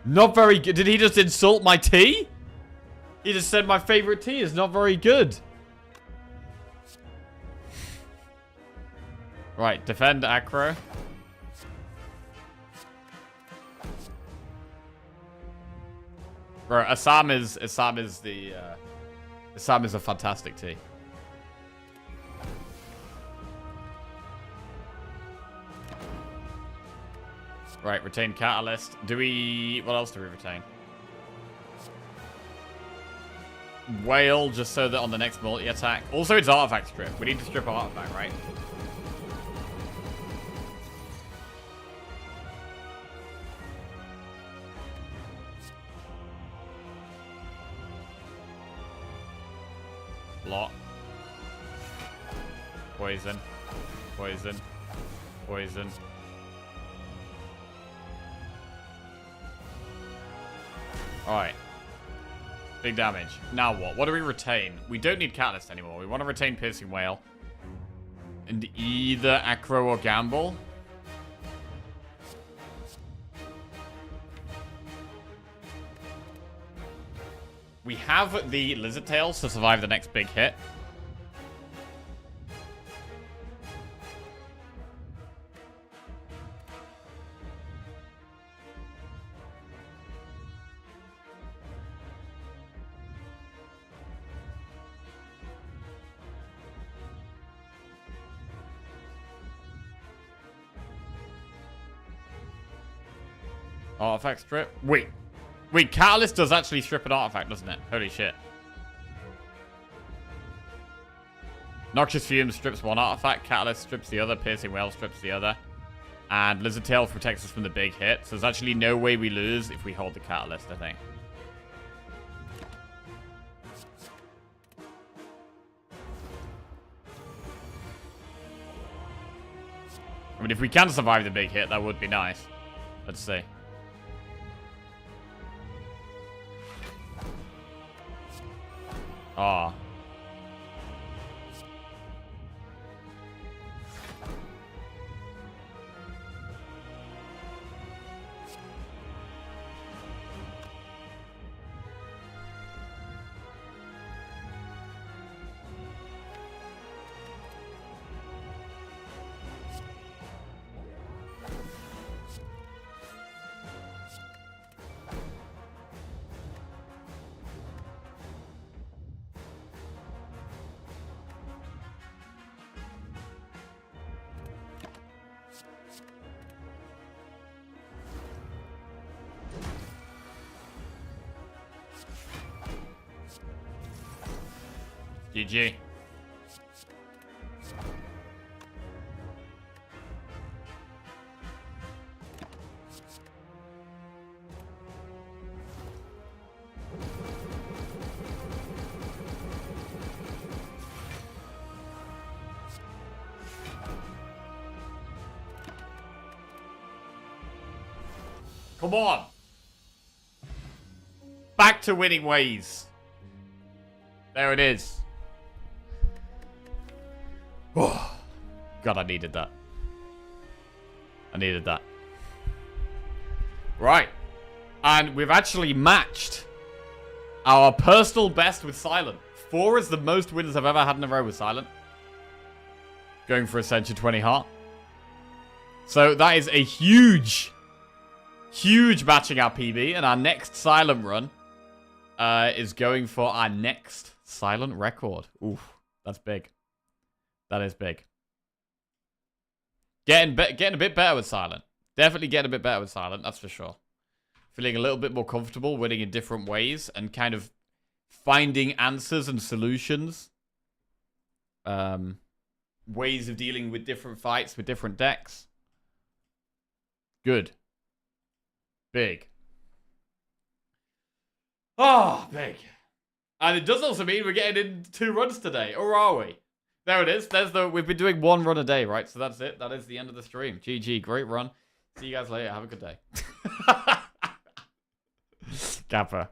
Not very good. Did he just insult my tea? He just said my favorite tea is not very good. Right, defend acro. Bro, Assam is a fantastic tea. Right, retain catalyst. What else do we retain? Whale, just so that on the next multi-attack. Also, it's artifact strip. We need to strip artifact, right? Lot. Poison. Poison. Poison. Alright. Big damage. Now what? What do we retain? We don't need Catalyst anymore. We want to retain Piercing Whale. And either Acro or Gamble. We have the Lizard Tails to survive the next big hit. Artifact strip. Wait, Catalyst does actually strip an artifact, doesn't it? Holy shit. Noxious Fume strips one artifact, Catalyst strips the other, Piercing Whale strips the other, and Lizard Tail protects us from the big hit. So there's actually no way we lose if we hold the Catalyst, I think. I mean, if we can survive the big hit, that would be nice. Let's see. Ah. GG. Come on. Back to winning ways. There it is. Oh, God, I needed that. I needed that. Right. And we've actually matched our personal best with Silent. 4 is the most wins I've ever had in a row with Silent. Going for Ascension 20 Heart. So that is a huge matching our PB. And our next Silent run is going for our next Silent record. Oof, that's big. That is big. Getting a bit better with Silent. Definitely getting a bit better with Silent, that's for sure. Feeling a little bit more comfortable winning in different ways and kind of finding answers and solutions. Ways of dealing with different fights with different decks. Good. Big. Oh, big. And it does also mean we're getting in 2 runs today. Or are we? There it is. We've been doing 1 run a day, right? So that's it. That is the end of the stream. GG. Great run. See you guys later. Have a good day. Kappa.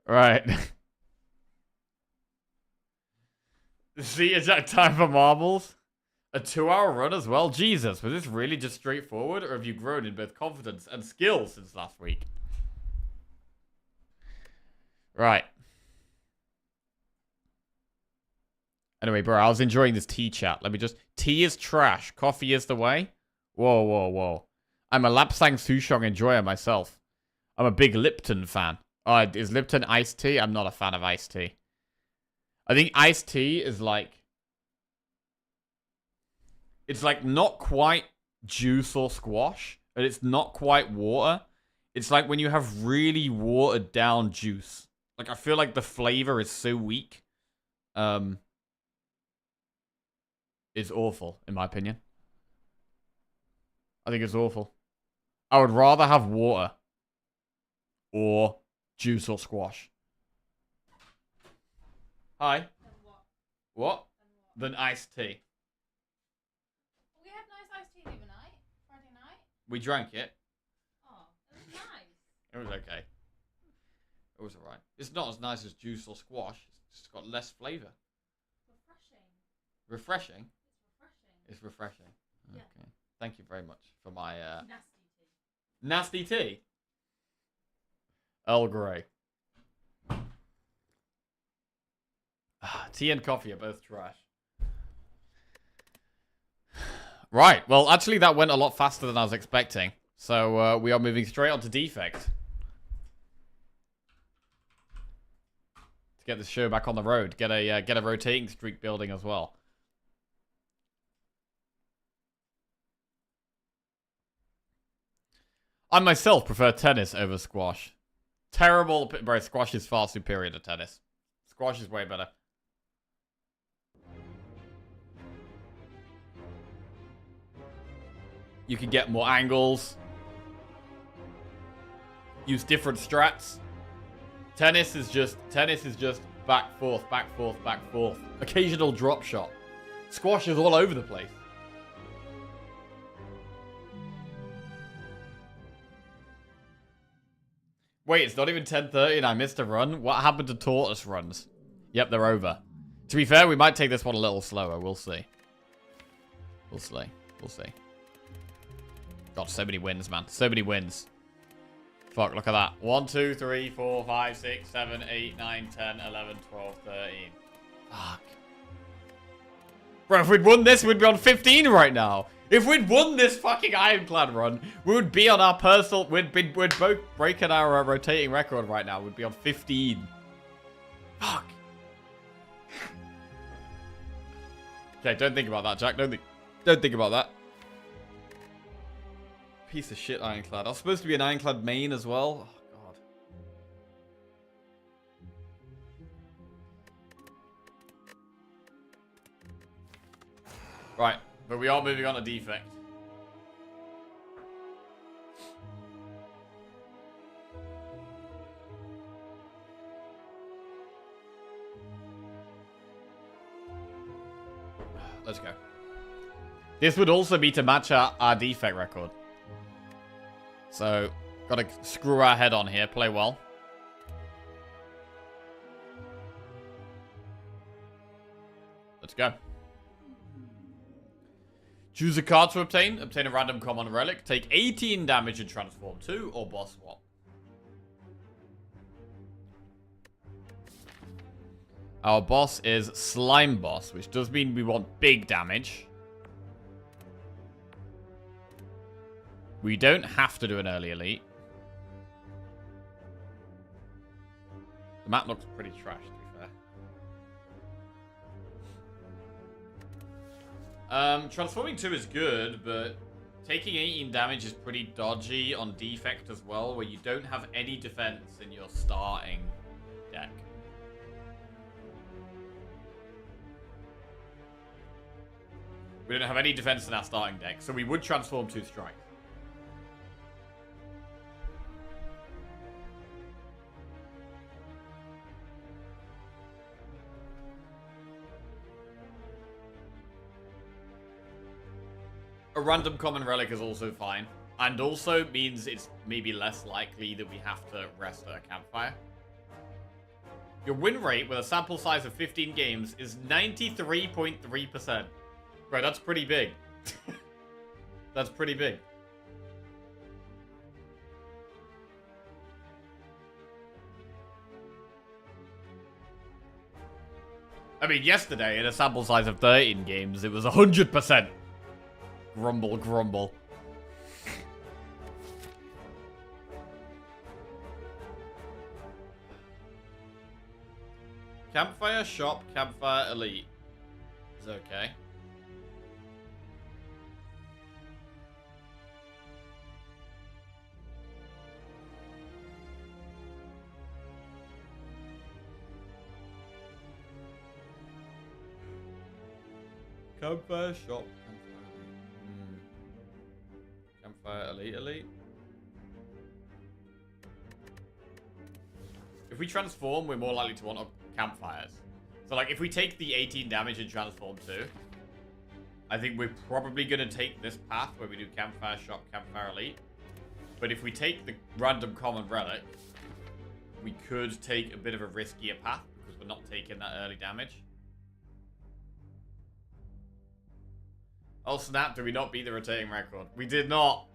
Right. See exact time for marbles? A 2-hour run as well? Jesus, was this really just straightforward? Or have you grown in both confidence and skill since last week? Right. Anyway, bro, I was enjoying this tea chat. Let me just... Tea is trash. Coffee is the way? Whoa, whoa, whoa. I'm a Lapsang Souchong enjoyer myself. I'm a big Lipton fan. Is Lipton iced tea? I'm not a fan of iced tea. I think iced tea is like... It's like not quite juice or squash. And it's not quite water. It's like when you have really watered down juice. Like, I feel like the flavor is so weak. It's awful, in my opinion. I think it's awful. I would rather have water. Or juice or squash. Hi. What? Than iced tea. We had nice iced tea the other night. Friday night. We drank it. Oh, it was nice. It was okay. It was alright. It's not as nice as juice or squash. It's just got less flavour. Refreshing. Refreshing? It's refreshing. It's refreshing. Yeah. Okay. Thank you very much for my Nasty tea. nasty tea. Earl Grey. Tea and coffee are both trash. Right. Well, actually, that went a lot faster than I was expecting. So we are moving straight on to defect. To get this show back on the road. Get a rotating streak building as well. I myself prefer tennis over squash. Terrible. Bro, squash is far superior to tennis. Squash is way better. You can get more angles. Use different strats. Tennis is just back, forth, back, forth, back, forth. Occasional drop shot. Squash is all over the place. Wait, it's not even 10:30 and I missed a run? What happened to tortoise runs? Yep, they're over. To be fair, we might take this one a little slower. We'll see. We'll see. We'll see. God, so many wins, man. So many wins. Fuck, look at that. 1, 2, 3, 4, 5, 6, 7, 8, 9, 10, 11, 12, 13. Fuck. Bro, if we'd won this, we'd be on 15 right now. If we'd won this fucking Ironclad run, we would be on our personal... We'd both breaking our rotating record right now. We'd be on 15. Fuck. Okay, don't think about that, Jack. Don't think about that. Piece of shit Ironclad. I was supposed to be an Ironclad main as well. Oh, God. Right, but we are moving on to defect. Let's go. This would also be to match our defect record. So, gotta screw our head on here. Play well. Let's go. Choose a card to obtain. Obtain a random common relic. Take 18 damage and transform 2 or boss swap. Our boss is Slime Boss, which does mean we want big damage. We don't have to do an early elite. The map looks pretty trash, to be fair. Transforming 2 is good, but taking 18 damage is pretty dodgy on defect as well, where you don't have any defense in your starting deck. We don't have any defense in our starting deck, so we would transform 2 strike. A random common relic is also fine. And also means it's maybe less likely that we have to rest at a campfire. Your win rate with a sample size of 15 games is 93.3%. Bro, that's pretty big. That's pretty big. I mean, yesterday, in a sample size of 13 games, it was 100%. Grumble, grumble. Campfire, shop, campfire, elite. Is okay. Campfire, shop, campfire, elite, elite. If we transform, we're more likely to want campfires. So, like, if we take the 18 damage and transform 2, I think we're probably going to take this path where we do campfire, shop, campfire, elite. But if we take the random common relic, we could take a bit of a riskier path because we're not taking that early damage. Oh snap, did we not beat the rotating record? We did not.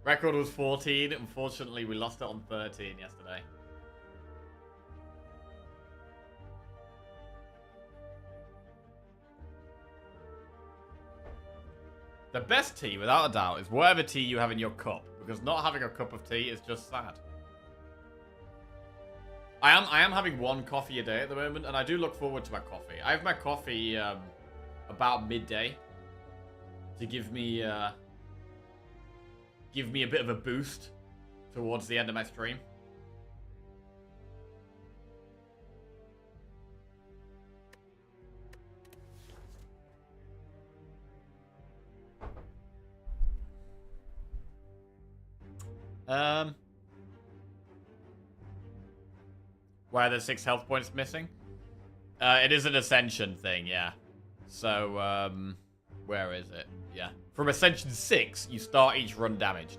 Record was 14. Unfortunately, we lost it on 13 yesterday. The best tea, without a doubt, is whatever tea you have in your cup. Because not having a cup of tea is just sad. I am having 1 coffee a day at the moment, and I do look forward to my coffee. I have my coffee about midday to give me a bit of a boost towards the end of my stream. Why are there 6 health points missing? It is an Ascension thing, yeah. So, where is it? Yeah. From Ascension 6, you start each run damaged.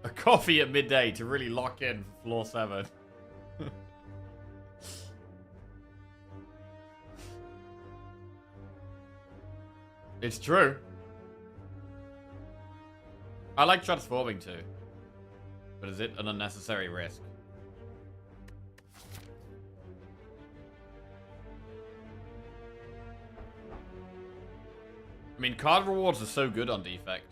A coffee at midday to really lock in for floor 7. It's true. I like transforming too. But is it an unnecessary risk? I mean, card rewards are so good on defect.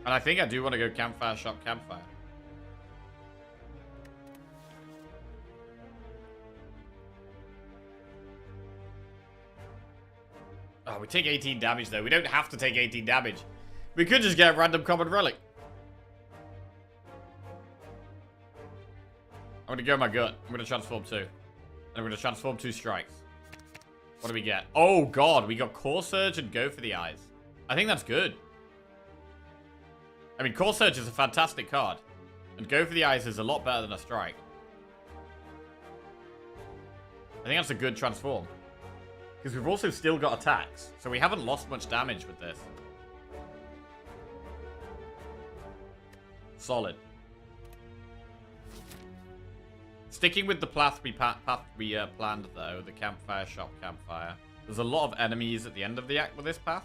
And I think I do want to go campfire, shop, campfire. Oh, we take 18 damage, though. We don't have to take 18 damage. We could just get a random common relic. I'm going to go my gut. I'm going to transform 2. And I'm going to transform 2 strikes. What do we get? Oh, God. We got Core Surge and Go for the Eyes. I think that's good. I mean, Core Surge is a fantastic card. And Go for the Eyes is a lot better than a strike. I think that's a good transform. Because we've also still got attacks. So we haven't lost much damage with this. Solid. Sticking with the path we planned, though, the campfire, shop, campfire. There's a lot of enemies at the end of the act with this path.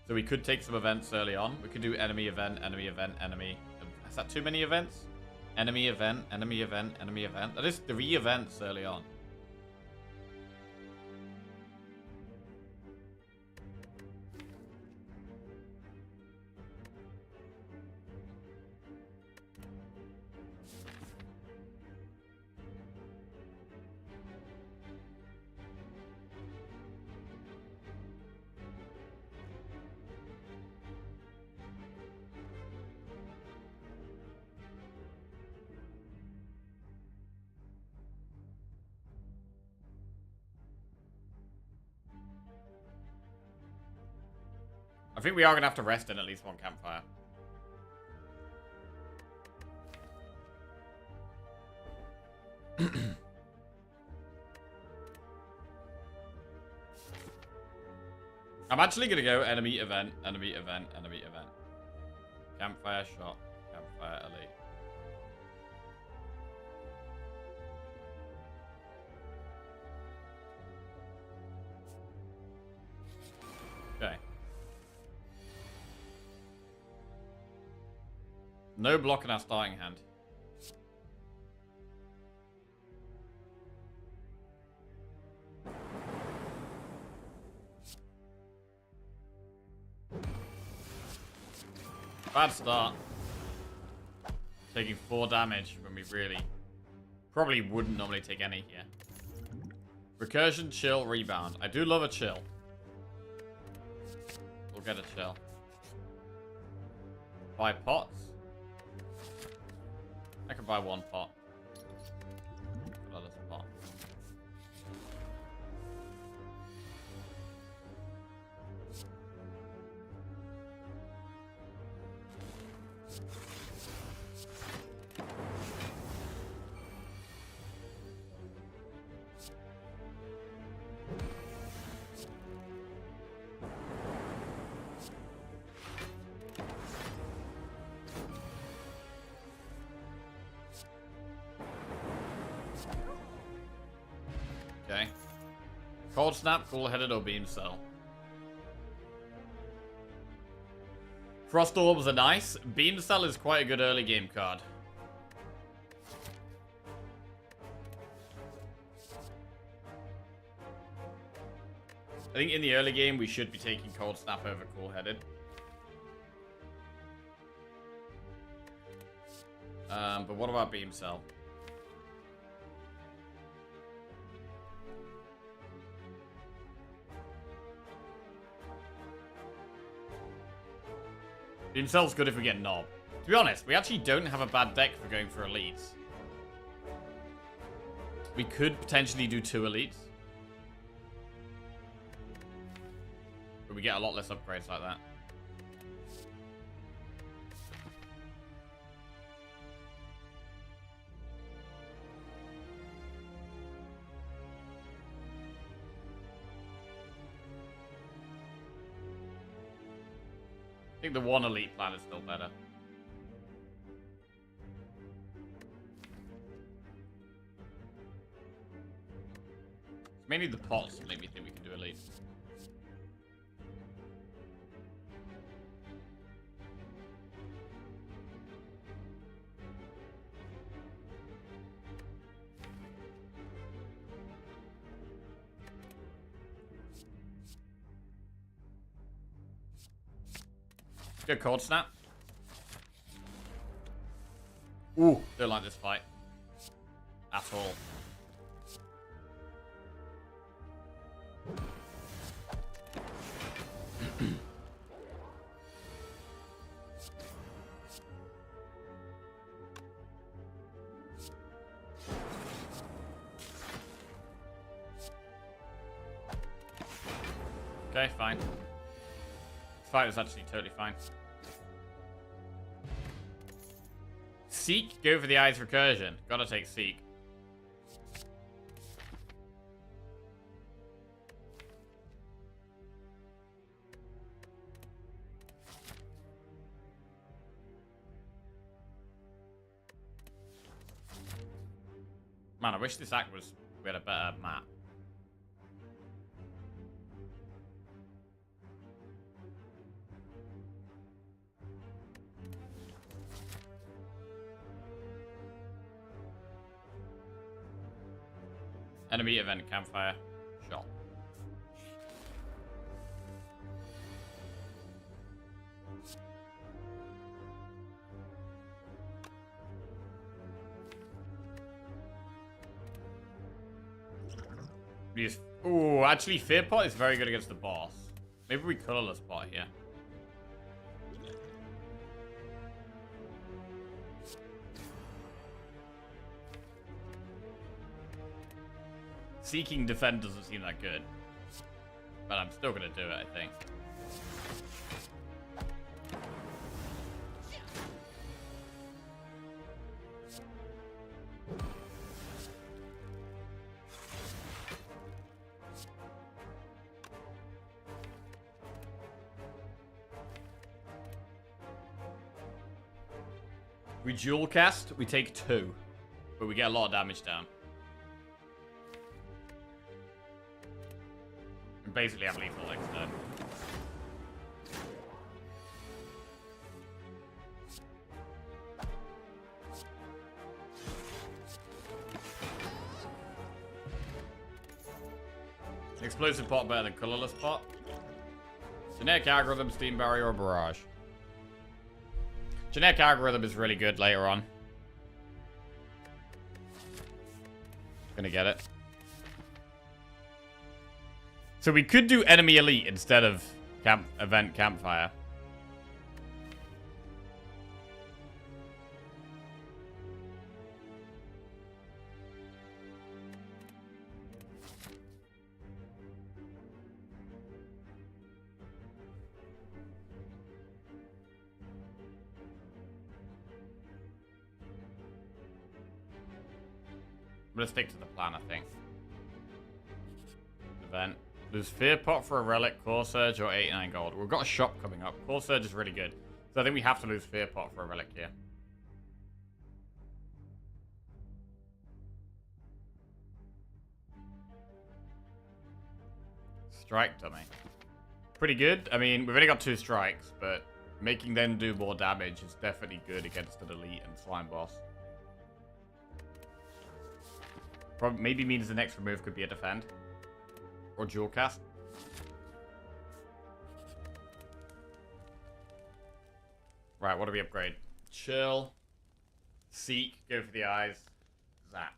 So we could take some events early on. We could do enemy event, enemy event, enemy. Is that too many events? Enemy event, enemy event, enemy event. That is 3 events early on. I think we are going to have to rest in at least one campfire. I'm actually going to go enemy event, enemy event, enemy event. Campfire shot, campfire elite. Okay. No block in our starting hand. Bad start. Taking 4 damage when we really probably wouldn't normally take any here. Recursion, chill, rebound. I do love a chill. We'll get a chill. Buy pots. I can buy 1 pot. Another pot. Okay. Cold Snap, Cool-Headed, or Beam Cell. Frost Orbs are nice. Beam Cell is quite a good early game card. I think in the early game we should be taking Cold Snap over Cool-Headed. But what about Beam Cell? Beam Cell's good if we get Knob. To be honest, we actually don't have a bad deck for going for elites. We could potentially do 2 elites. But we get a lot less upgrades like that. I think the 1 elite plan is still better. It's mainly the pots that make me think we can do elite. Go Cold Snap. Ooh, don't like this fight. At all. Okay, fine. This fight was actually totally fine. Seek, go for the Eyes Recursion. Gotta take Seek. Man, I wish this act was... we had a better map. Enemy event campfire shot. Ooh, actually, Fear Pot is very good against the boss. Maybe we colorless pot here. Seeking Defend doesn't seem that good. But I'm still going to do it, I think. We dual cast, we take 2. But we get a lot of damage down. And basically have lethal next turn. Explosive pot better than colorless pot. Generic algorithm, steam barrier, or barrage. Generic algorithm is really good later on. Gonna get it. So we could do enemy elite instead of event campfire. I'm gonna stick to the plan, I think. Event. Lose Fear Pot for a Relic, Core Surge, or 89 gold. We've got a shop coming up. Core Surge is really good. So I think we have to lose Fear Pot for a Relic here. Strike Dummy. Pretty good. I mean, we've only got 2 strikes, but making them do more damage is definitely good against an elite and slime boss. Probably, maybe means the next remove could be a defend. Or dual cast. Right, what do we upgrade? Chill. Seek. Go for the eyes. Zap.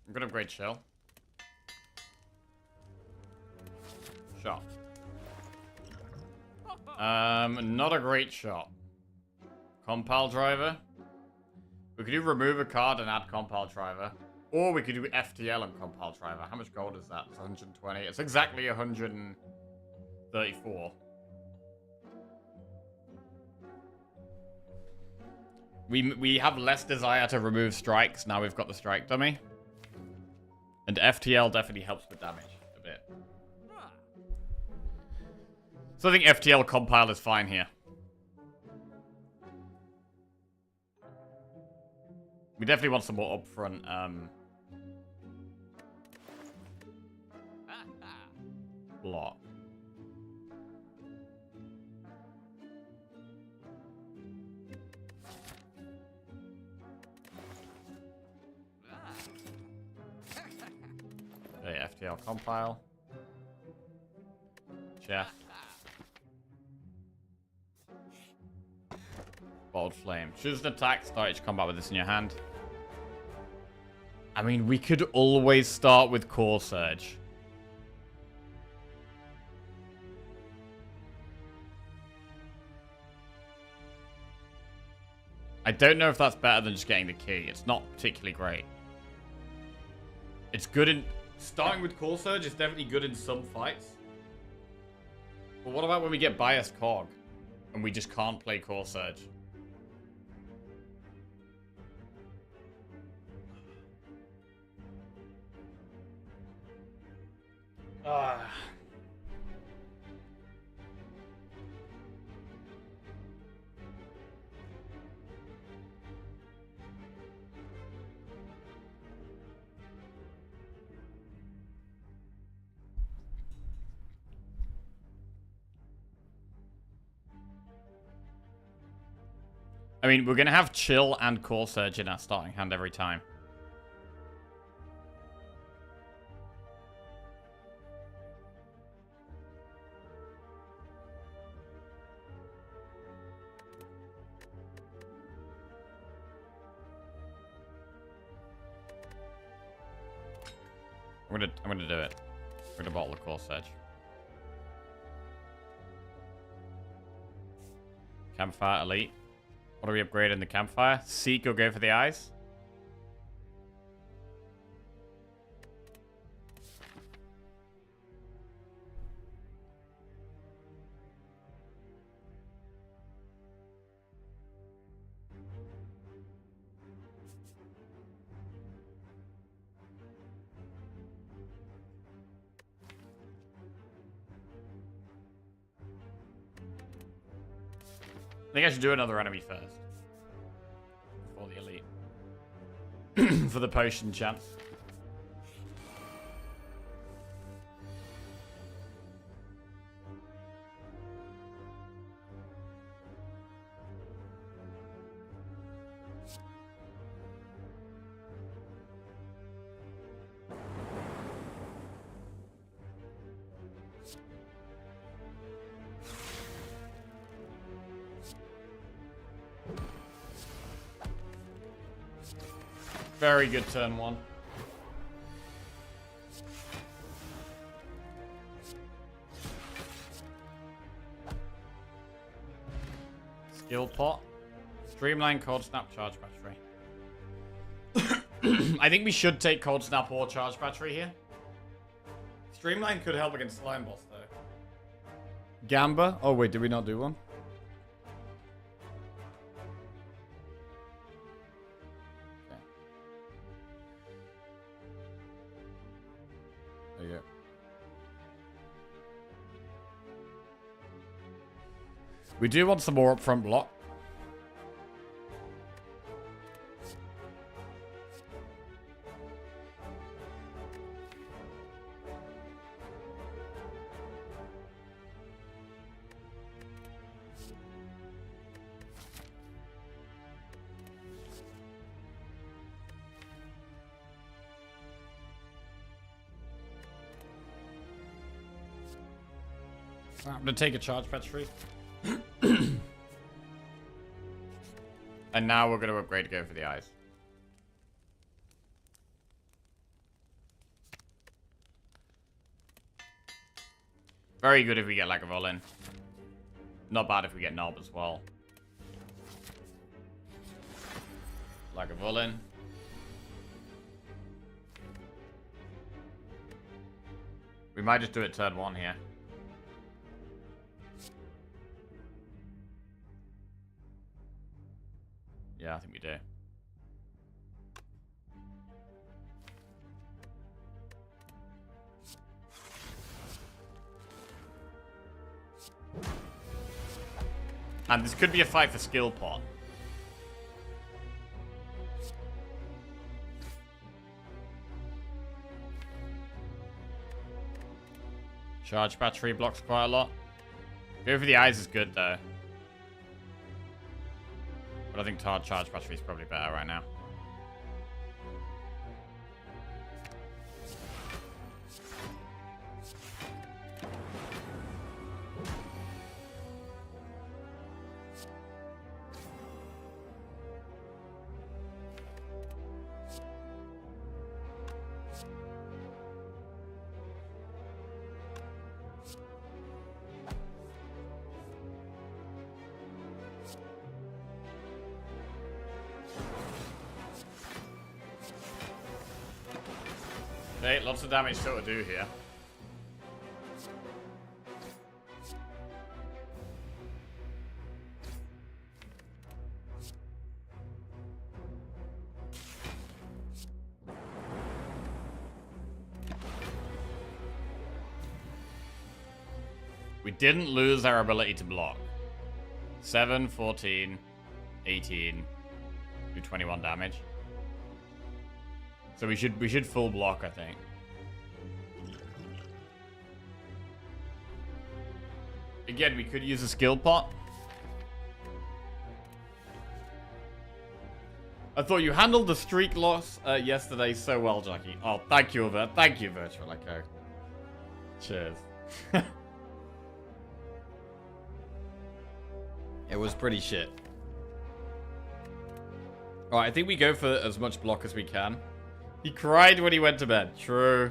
I'm gonna upgrade Shell. Shot. Not a great shot. Compile Driver. We could do remove a card and add Compile Driver. Or we could do FTL and Compile Driver. How much gold is that? It's 120. It's exactly 134. We have less desire to remove strikes now we've got the strike dummy. And FTL definitely helps with damage a bit. So I think FTL compile is fine here. We definitely want some more upfront block. Okay, FTL compile. Chef. Bold Flame. Choose an attack, start each combat with this in your hand. I mean, we could always start with Core Surge. I don't know if that's better than just getting the key. It's not particularly great. It's good in... Starting with Core Surge is definitely good in some fights. But what about when we get Biased Cog and we just can't play Core Surge? I mean, we're going to have Chill and Core Surge in our starting hand every time. gonna do it. I'm gonna bottle the Course Edge. Campfire Elite. What do we upgrade in the campfire? Seek or go for the eyes? I think I should do another enemy first. Before the elite. For the potion chance. Very good turn one. Skill pot. Streamline, cold snap, charge battery. I think we should take cold snap or charge battery here. Streamline could help against slime boss though. Gamba. Oh wait, did we not do one? There you go. We do want some more upfront block. I'm gonna take a charge battery. And now we're gonna upgrade to go for the eyes. Very good if we get like a roll in. Not bad if we get knob as well. Like a roll in. We might just do it turn one here. Yeah, I think we do. And this could be a fight for skill pot. Charge battery blocks quite a lot. Go for the eyes is good though. But I think charge battery is probably better right now. Okay, lots of damage still to do here. We didn't lose our ability to block. 7, 14, 18, do 21 damage. So we should full block, I think. Again, we could use a skill pot. I thought you handled the streak loss yesterday so well, Jackie. Oh, thank you, thank you, Virtual Echo. Cheers. It was pretty shit. Alright, I think we go for as much block as we can. He cried when he went to bed. True.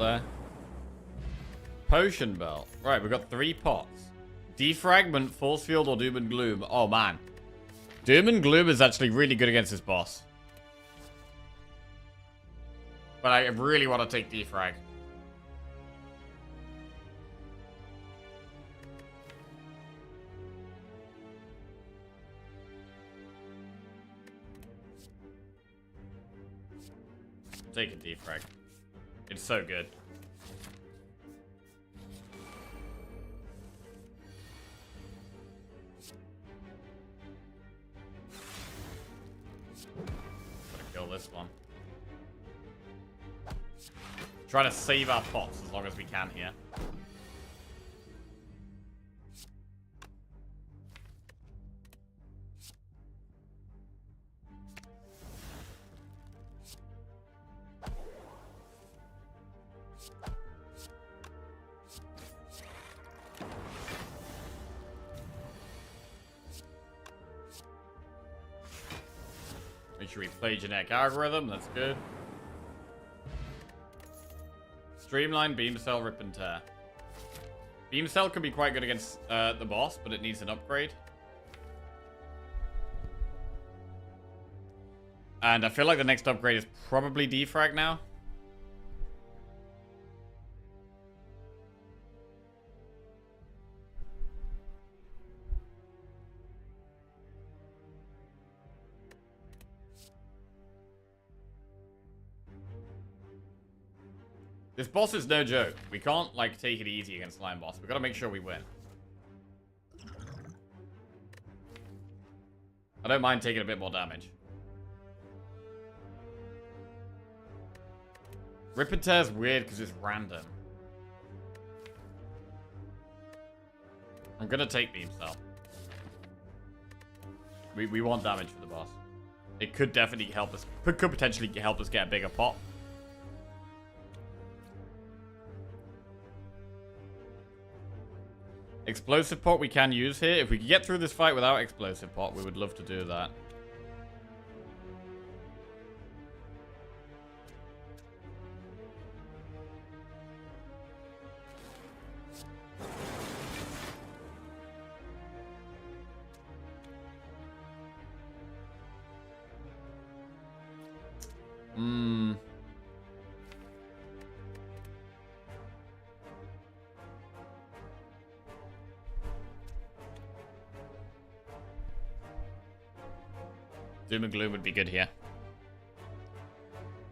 there. Potion belt. Right, we've got 3 pots. Defragment, force field, or doom and gloom. Oh, man. Doom and gloom is actually really good against this boss. But I really want to take defrag. Take a defrag. It's so good. Gotta kill this one. Try to save our pots as long as we can here. Make sure we play genetic algorithm, that's good. Streamline, beam cell, rip and tear. Beam cell can be quite good against the boss, but it needs an upgrade. And I feel like the next upgrade is probably defrag now. This boss is no joke. We can't, like, take it easy against Slime Boss. We've got to make sure we win. I don't mind taking a bit more damage. Rip and Tear is weird because it's random. I'm going to take Beam Cell. We want damage for the boss. It could definitely help us. Could potentially help us get a bigger pop. Explosive pot we can use here. If we could get through this fight without explosive pot, we would love to do that. Doom and Gloom would be good here.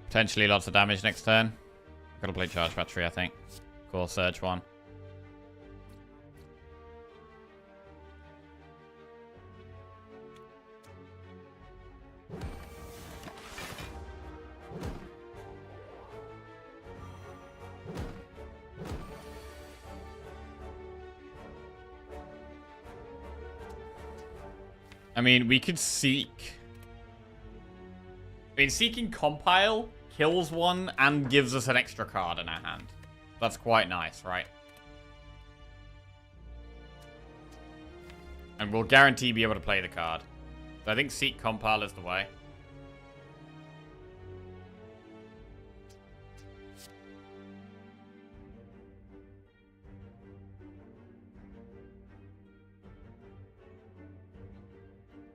Potentially lots of damage next turn. Gotta play Charge Battery, I think. Core Surge one. I mean, we could seek... I mean, seeking Compile kills one and gives us an extra card in our hand. That's quite nice, right? And we'll guarantee be able to play the card. So I think Seek Compile is the way.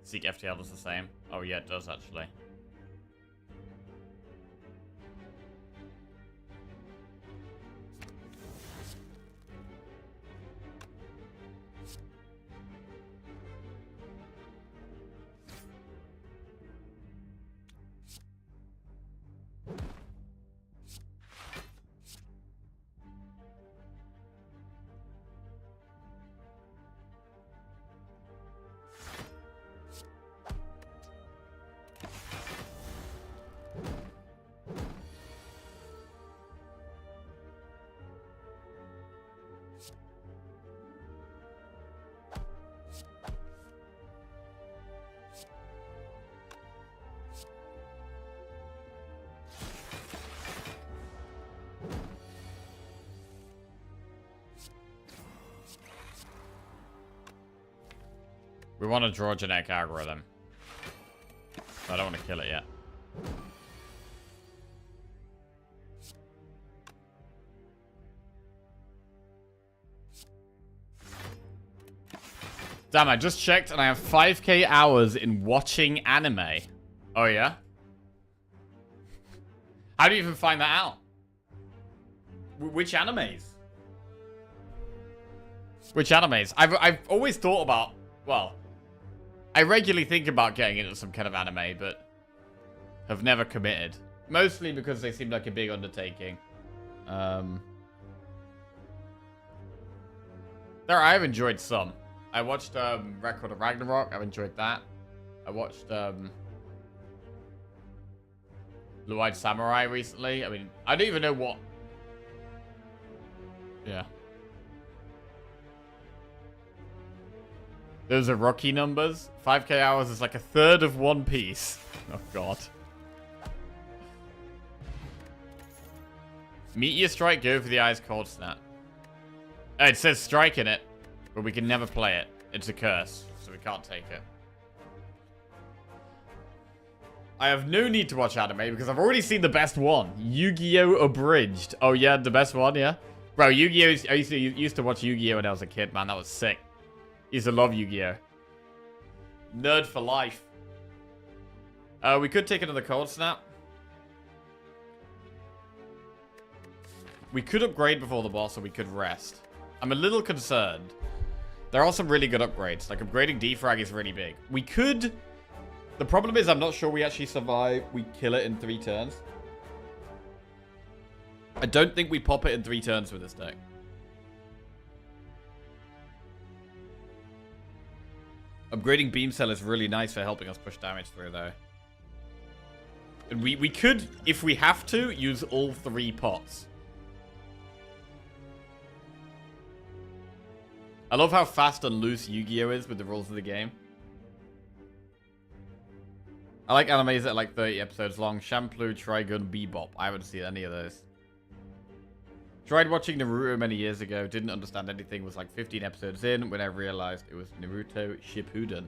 Seek FTL does the same. Oh yeah, it does actually. We want to draw genetic algorithm. I don't want to kill it yet. Damn, I just checked and I have 5k hours in watching anime. Oh, yeah? How do you even find that out? Which animes? Which animes? I've always thought about... Well, I regularly think about getting into some kind of anime, but have never committed. Mostly because they seem like a big undertaking. I have enjoyed some. I watched Record of Ragnarok. I've enjoyed that. I watched Blue-Eyed Samurai recently. I mean, I don't even know what... Yeah. Those are rookie numbers. 5k hours is like a third of One Piece. Oh, God. Meteor Strike, go for the ice cold snap. It says strike in it, but we can never play it. It's a curse, so we can't take it. I have no need to watch anime because I've already seen the best one. Yu-Gi-Oh! Abridged. Oh, yeah, the best one, yeah? Bro, Yu-Gi-Oh! I used to watch Yu-Gi-Oh! When I was a kid, man. That was sick. Used to love Yu-Gi-Oh! Nerd for life. We could take another cold snap. We could upgrade before the boss, or we could rest. I'm a little concerned. There are some really good upgrades. Like, upgrading defrag is really big. We could... The problem is, I'm not sure we actually survive. We kill it in 3 turns. I don't think we pop it in 3 turns with this deck. Upgrading Beam Cell is really nice for helping us push damage through, though. And we could, if we have to, use all 3 pots. I love how fast and loose Yu-Gi-Oh! Is with the rules of the game. I like animes that are like 30 episodes long. Shampoo, Trigun, Bebop. I haven't seen any of those. Tried watching Naruto many years ago. Didn't understand anything. Was like 15 episodes in when I realized it was Naruto Shippuden.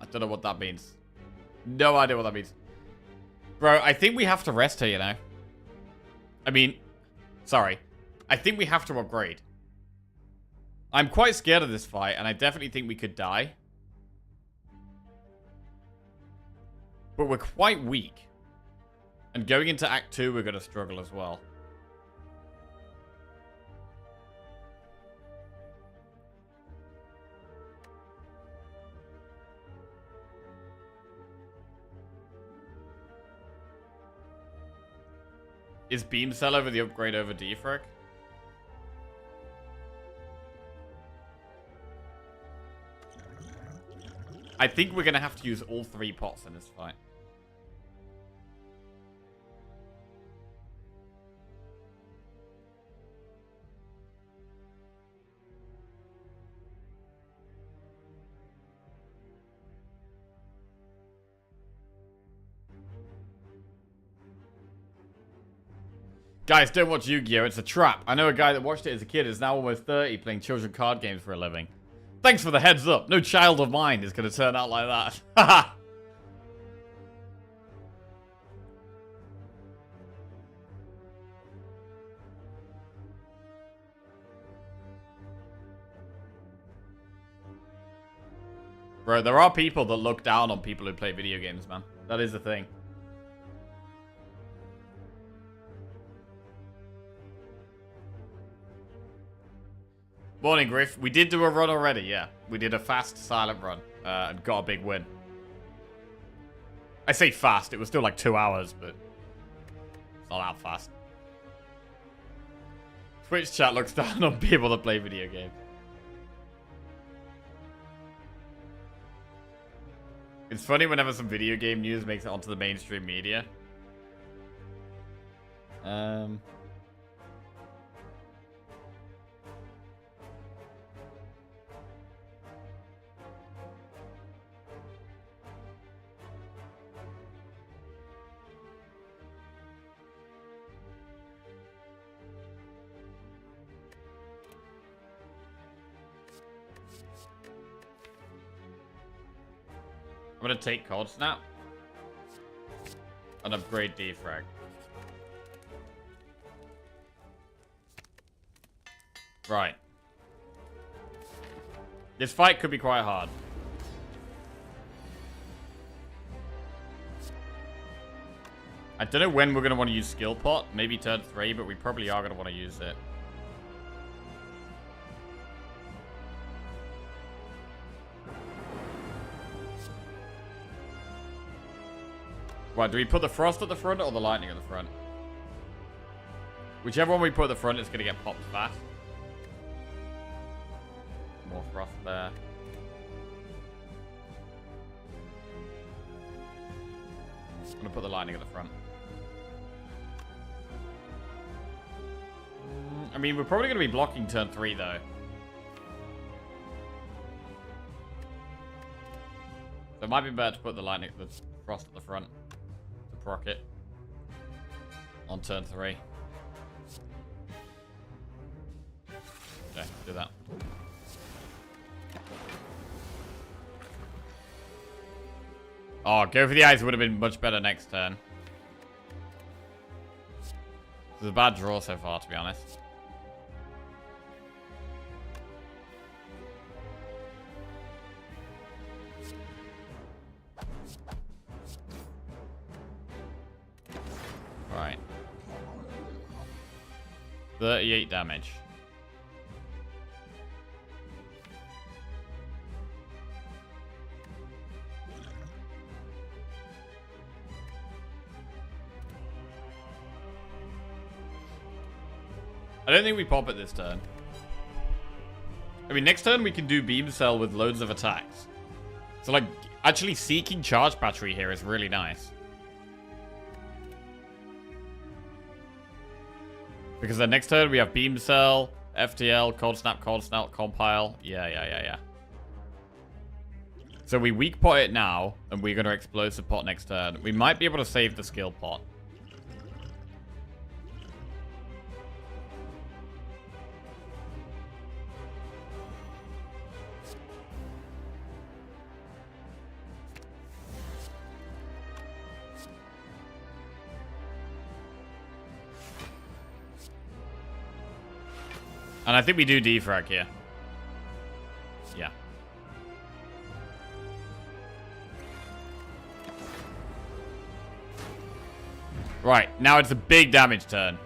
I don't know what that means. No idea what that means. Bro, I think we have to rest here, you know? I mean, sorry. I think we have to upgrade. I'm quite scared of this fight, and I definitely think we could die. But we're quite weak. And going into Act 2, we're going to struggle as well. Is Beam Cell over the upgrade over Defrag? I think we're going to have to use all 3 pots in this fight. Guys, don't watch Yu-Gi-Oh! It's a trap. I know a guy that watched it as a kid is now almost 30 playing children card games for a living. Thanks for the heads up. No child of mine is going to turn out like that. Haha. Bro, there are people that look down on people who play video games, man. That is the thing. Morning, Griff. We did do a run already, yeah. We did a fast, silent run and got a big win. I say fast. It was still like 2 hours, but it's not that fast. Twitch chat looks down on people that play video games. It's funny whenever some video game news makes it onto the mainstream media. I'm gonna take Cold Snap and upgrade Defrag. Right. This fight could be quite hard. I don't know when we're going to want to use skill pot. Maybe turn 3, but we probably are going to want to use it. Right, do we put the frost at the front or the lightning at the front? Whichever one we put at the front is going to get popped fast. More frost there. I'm going to put the lightning at the front. I mean, we're probably going to be blocking turn 3, though. So it might be better to put the lightning, the frost at the front. To proc it. On turn 3. Okay, do that. Oh, go for the eyes would have been much better next turn. It's a bad draw so far, to be honest. Right. 38 damage. I don't think we pop it this turn. I mean, next turn we can do Beam Cell with loads of attacks. So, like, actually seeking Charge Battery here is really nice. Because then next turn we have Beam Cell, FTL, Cold Snap, Compile. Yeah. So we weak pot it now, and we're going to Explosive Pot next turn. We might be able to save the Skill Pot. And I think we do defrag here. Yeah. Right, now it's a big damage turn.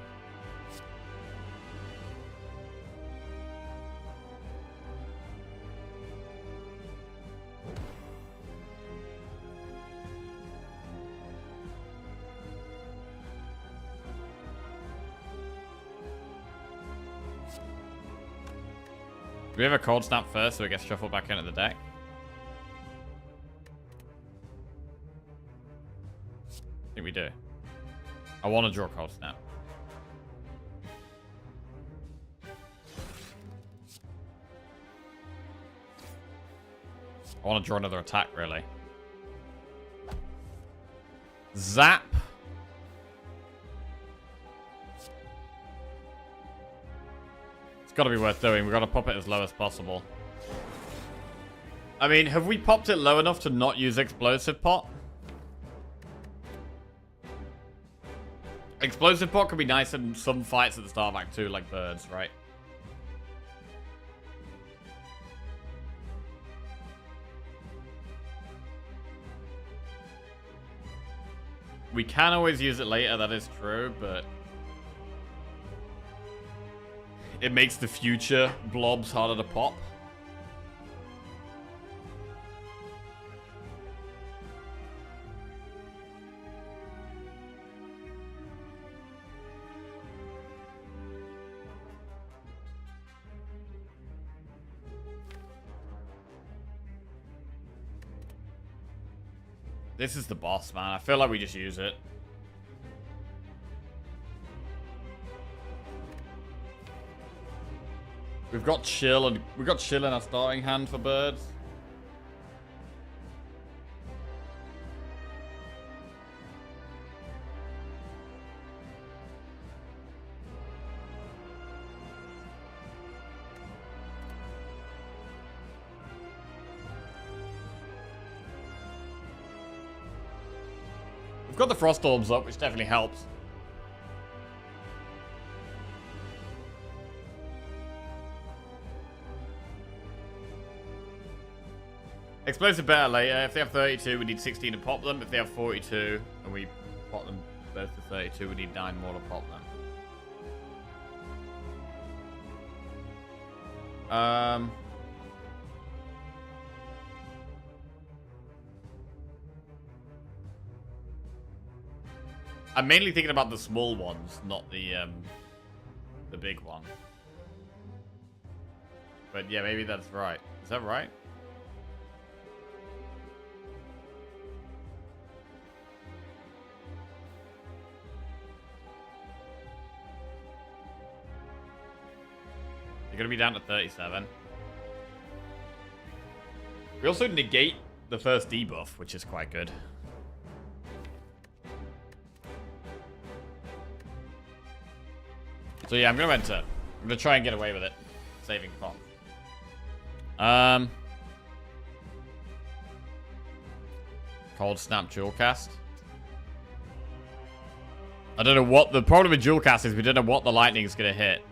Do we have a Cold Snap first so it gets shuffled back into the deck? I think we do. I want to draw Cold Snap. I want to draw another attack, really. Zap. It's got to be worth doing. We've got to pop it as low as possible. I mean, have we popped it low enough to not use Explosive Pot? Explosive Pot could be nice in some fights at the start of Act 2, like birds, right? We can always use it later, that is true, but it makes the future blobs harder to pop. This is the boss, man. I feel like we just use it. We've got chill and we've got chill in our starting hand for birds. We've got the Frost Orbs up, which definitely helps. Explosive better later. If they have 32, we need 16 to pop them. If they have 42 and we pop them, Close to 32. We need 9 more to pop them. I'm mainly thinking about the small ones, not the big one. But yeah, maybe that's right. Is that right? You're gonna be down to 37. We also negate the first debuff, which is quite good. So yeah, I'm gonna enter. I'm gonna try and get away with it. Saving pot. Cold Snap Dual Cast. I don't know what the problem with Dual Cast is. We don't know what the lightning is gonna hit.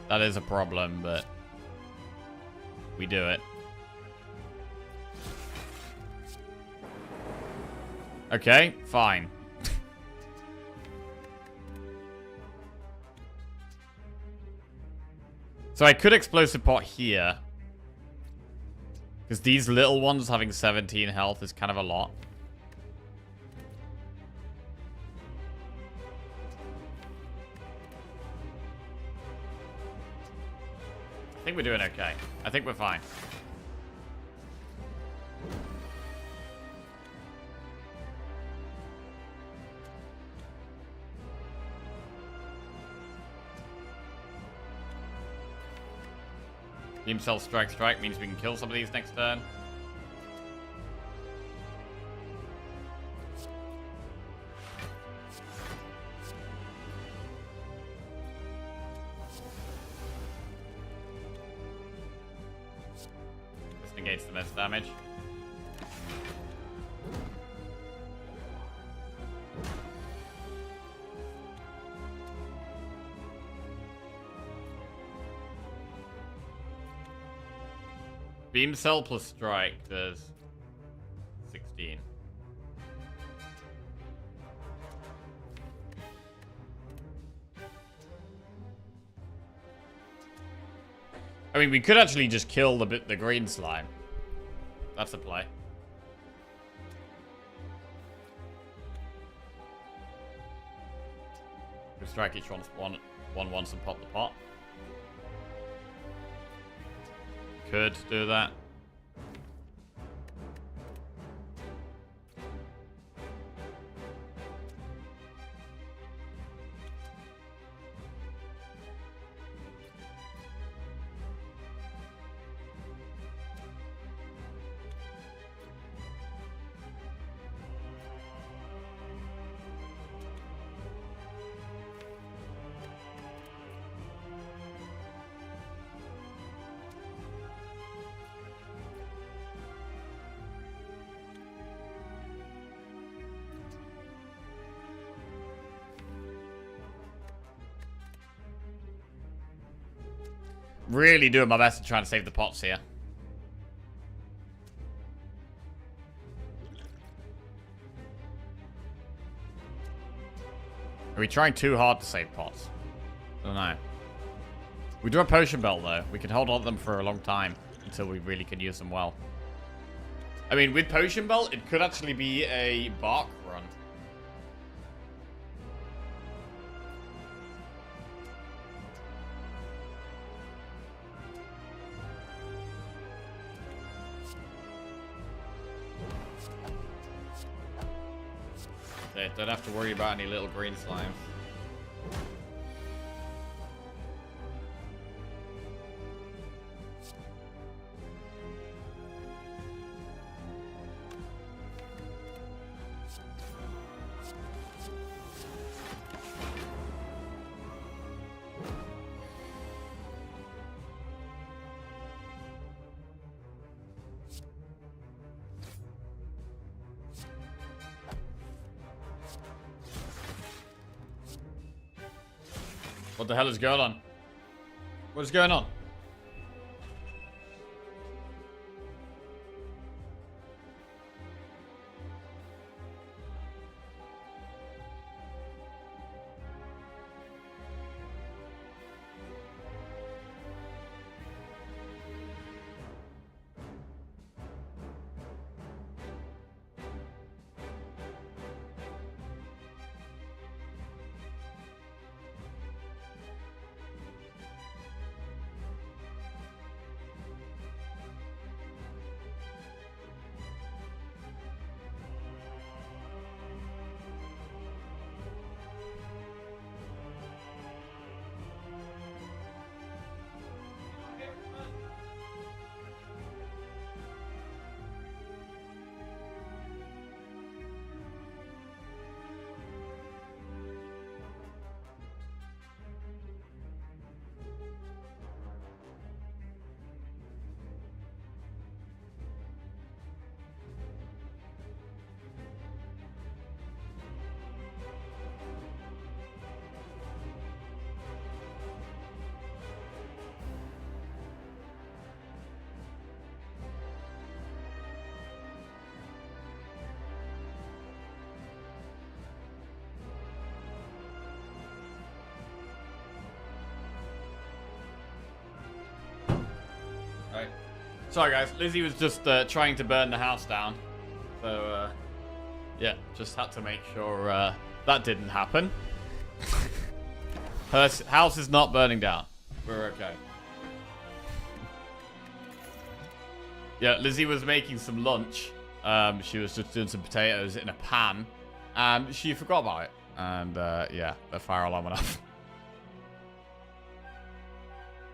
That is a problem, but we do it. Okay, fine. So I could Explosive Pot here. Because these little ones having 17 health is kind of a lot. I think we're doing okay. I think we're fine. Beam Cell Strike means we can kill some of these next turn. This negates the most damage. Beam Cell plus Strike does 16. I mean, we could actually just kill the green slime. That's a play. We strike each one once and pop the pot. Could do that. Really doing my best to try and save the pots here. Are we trying too hard to save pots? I don't know. We do a potion belt though. We can hold on to them for a long time until we really can use them well. I mean, with potion belt, it could actually be a bark run. Don't have to worry about any little green slimes. What the hell is going on? What is going on? Sorry, guys. Lizzie was just trying to burn the house down. So, yeah, just had to make sure that didn't happen. Her house is not burning down. We're okay. Yeah, Lizzie was making some lunch. She was just doing some potatoes in a pan. And she forgot about it. And, yeah, the fire alarm went off.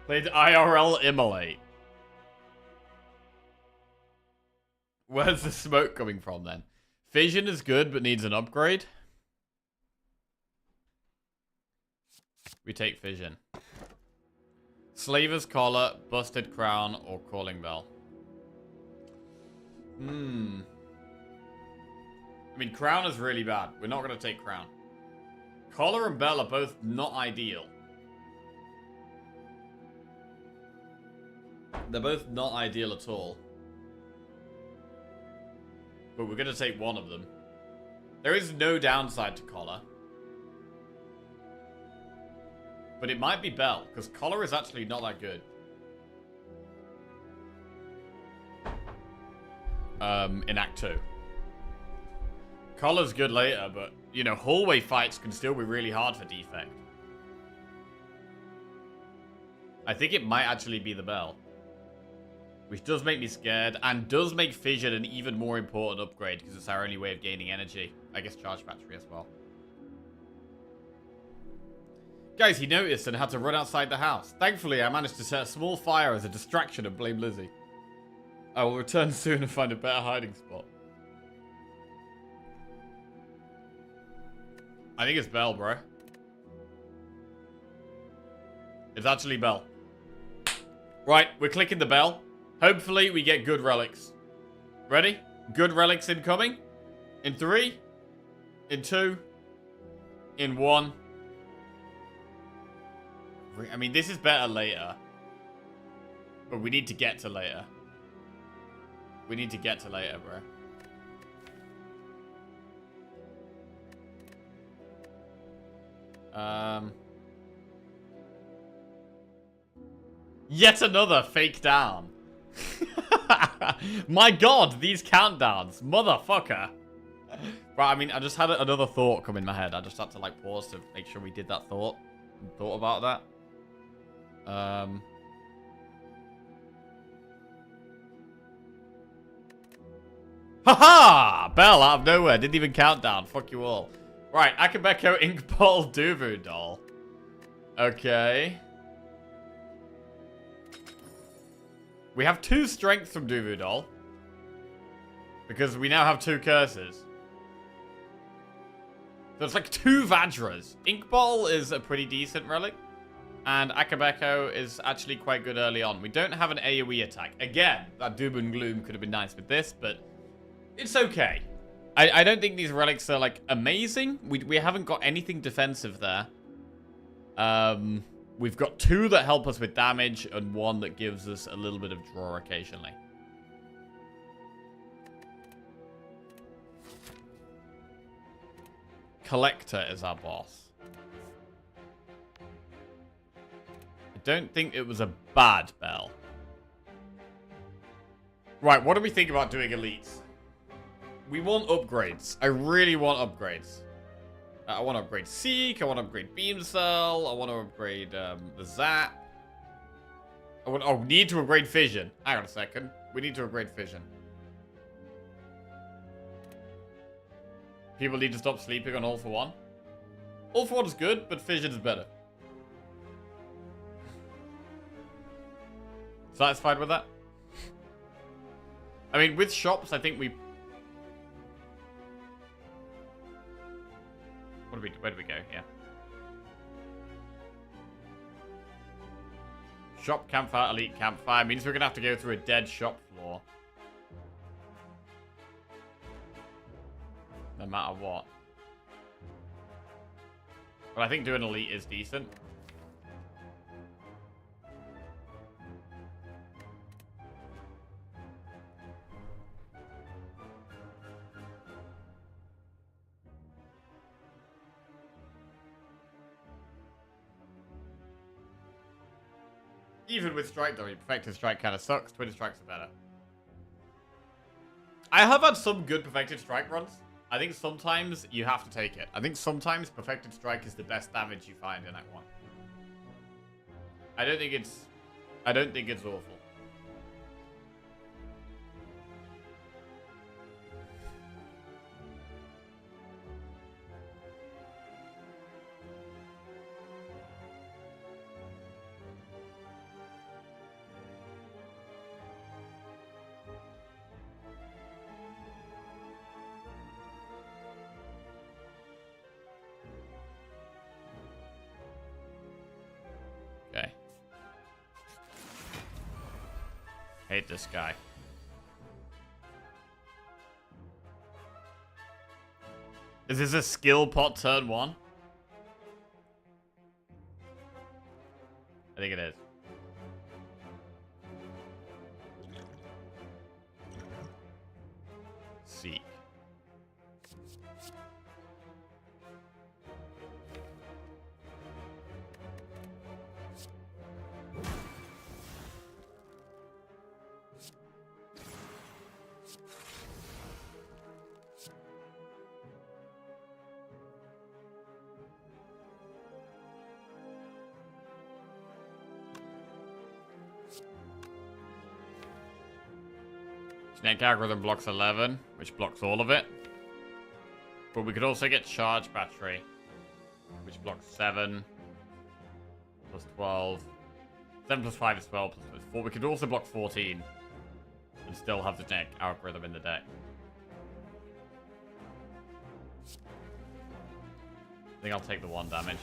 Played IRL Immolate. Where's the smoke coming from, then? Fission is good, but needs an upgrade. We take Fission. Slaver's Collar, Busted Crown, or Calling Bell. I mean, Crown is really bad. We're not going to take Crown. Collar and Bell are both not ideal. They're both not ideal at all. But we're going to take one of them. There is no downside to Collar. But it might be Bell, because Collar is actually not that good. In Act 2. Collar's good later, but, you know, hallway fights can still be really hard for Defect. I think it might actually be the Bell. Which does make me scared, and does make Fission an even more important upgrade, because it's our only way of gaining energy. I guess charge battery as well. Guys, he noticed and had to run outside the house. Thankfully, I managed to set a small fire as a distraction and blame Lizzie. I will return soon and find a better hiding spot. I think it's Bell, bro. It's actually Bell. Right, we're clicking the bell. Hopefully, we get good relics. Ready? Good relics incoming. In 3. In 2. In 1. I mean, this is better later. But we need to get to later. We need to get to later, bro. Yet another fake down. My god, these countdowns. Motherfucker. Right, I mean, I just had another thought come in my head. I just had to, like, pause to make sure we did that thought. Thought about that. Haha! Bell out of nowhere. Didn't even count down. Fuck you all. Right, Akabeko Inkball Duvu doll. Okay. We have 2 strength from Duvu doll. Because we now have 2 curses. So it's like 2 Vajras. Inkball is a pretty decent relic. And Akabeko is actually quite good early on. We don't have an AoE attack. Again, that Doom and Gloom could have been nice with this, but it's okay. I don't think these relics are, like, amazing. We haven't got anything defensive there. We've got 2 that help us with damage and 1 that gives us a little bit of draw occasionally. Collector is our boss. I don't think it was a bad bell. Right, what do we think about doing elites? We want upgrades. I really want upgrades. I want to upgrade Seek. I want to upgrade Beam Cell. I want to upgrade the Zap. We need to upgrade Fission. Hang on a second. We need to upgrade Fission. People need to stop sleeping on All for One. All for One is good, but Fission is better. Satisfied with that? I mean, with shops, I think we... Where do we go? Yeah. Shop, campfire, elite campfire. Means we're going to have to go through a dead shop floor. No matter what. But I think doing elite is decent. Even with Strike, though, Perfected Strike kind of sucks. Twin Strikes are better. I have had some good Perfected Strike runs. I think sometimes you have to take it. I think sometimes Perfected Strike is the best damage you find in Act 1. I don't think it's awful. Okay. Hate this guy. Is this a skill pot turn 1? I think it is. Seek. Snake Algorithm blocks 11, which blocks all of it. But we could also get Charge Battery, which blocks 7 plus 12. 7 plus 5 is 12 plus 4. We could also block 14 and still have the Snake Algorithm in the deck. I think I'll take the 1 damage.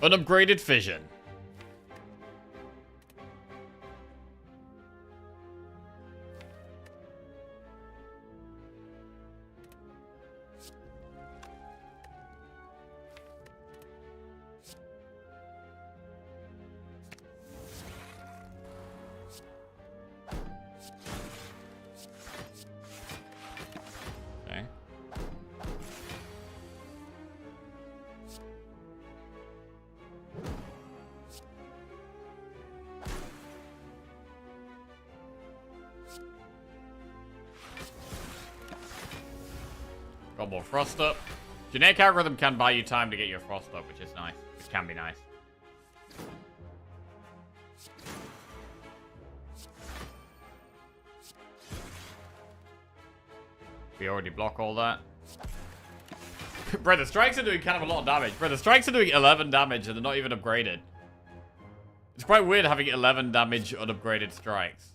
Unupgraded Fission. Okay. Got more Frost up. Generic Algorithm can buy you time to get your Frost up, which is nice. Which can be nice. We already block all that. Bro, the strikes are doing kind of a lot of damage. Bro, the strikes are doing 11 damage and they're not even upgraded. It's quite weird having 11 damage unupgraded strikes.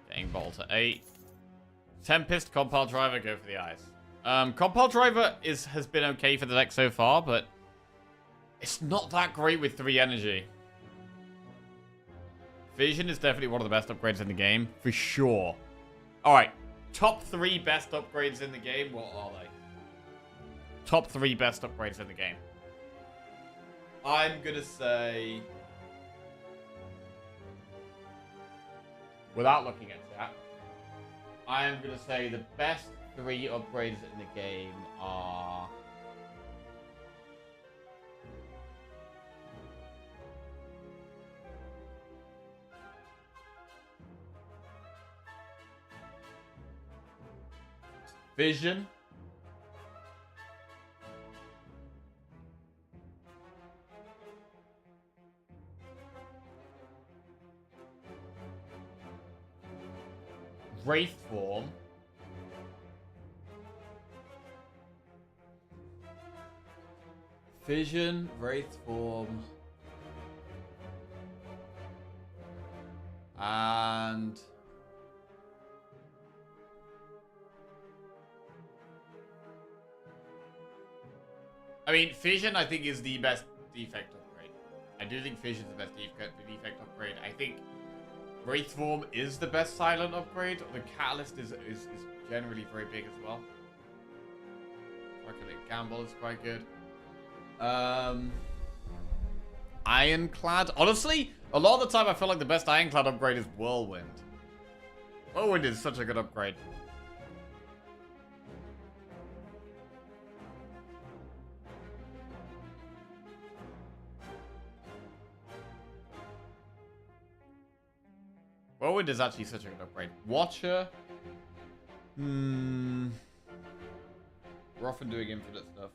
Getting bottle to 8. Tempest, Compile Driver, go for the ice. Compile Driver has been okay for the deck so far, but it's not that great with 3 energy. Vision is definitely one of the best upgrades in the game, for sure. Alright, top 3 best upgrades in the game, what are they? Top 3 best upgrades in the game. I'm gonna say... without looking at that, I am gonna say the best 3 upgrades in the game are... Vision. Wraith Form. Vision, Wraith Form. And... I mean, Fission, I think, is the best defect upgrade. I do think Fission's the best defect upgrade. I think Wraith Form is the best silent upgrade. The Catalyst is generally very big as well. Rocket Gamble is quite good. Ironclad. Honestly, a lot of the time I feel like the best Ironclad upgrade is Whirlwind. Whirlwind is such a good upgrade. Whirlwind is actually such a good upgrade. Watcher. We're often doing infinite stuff.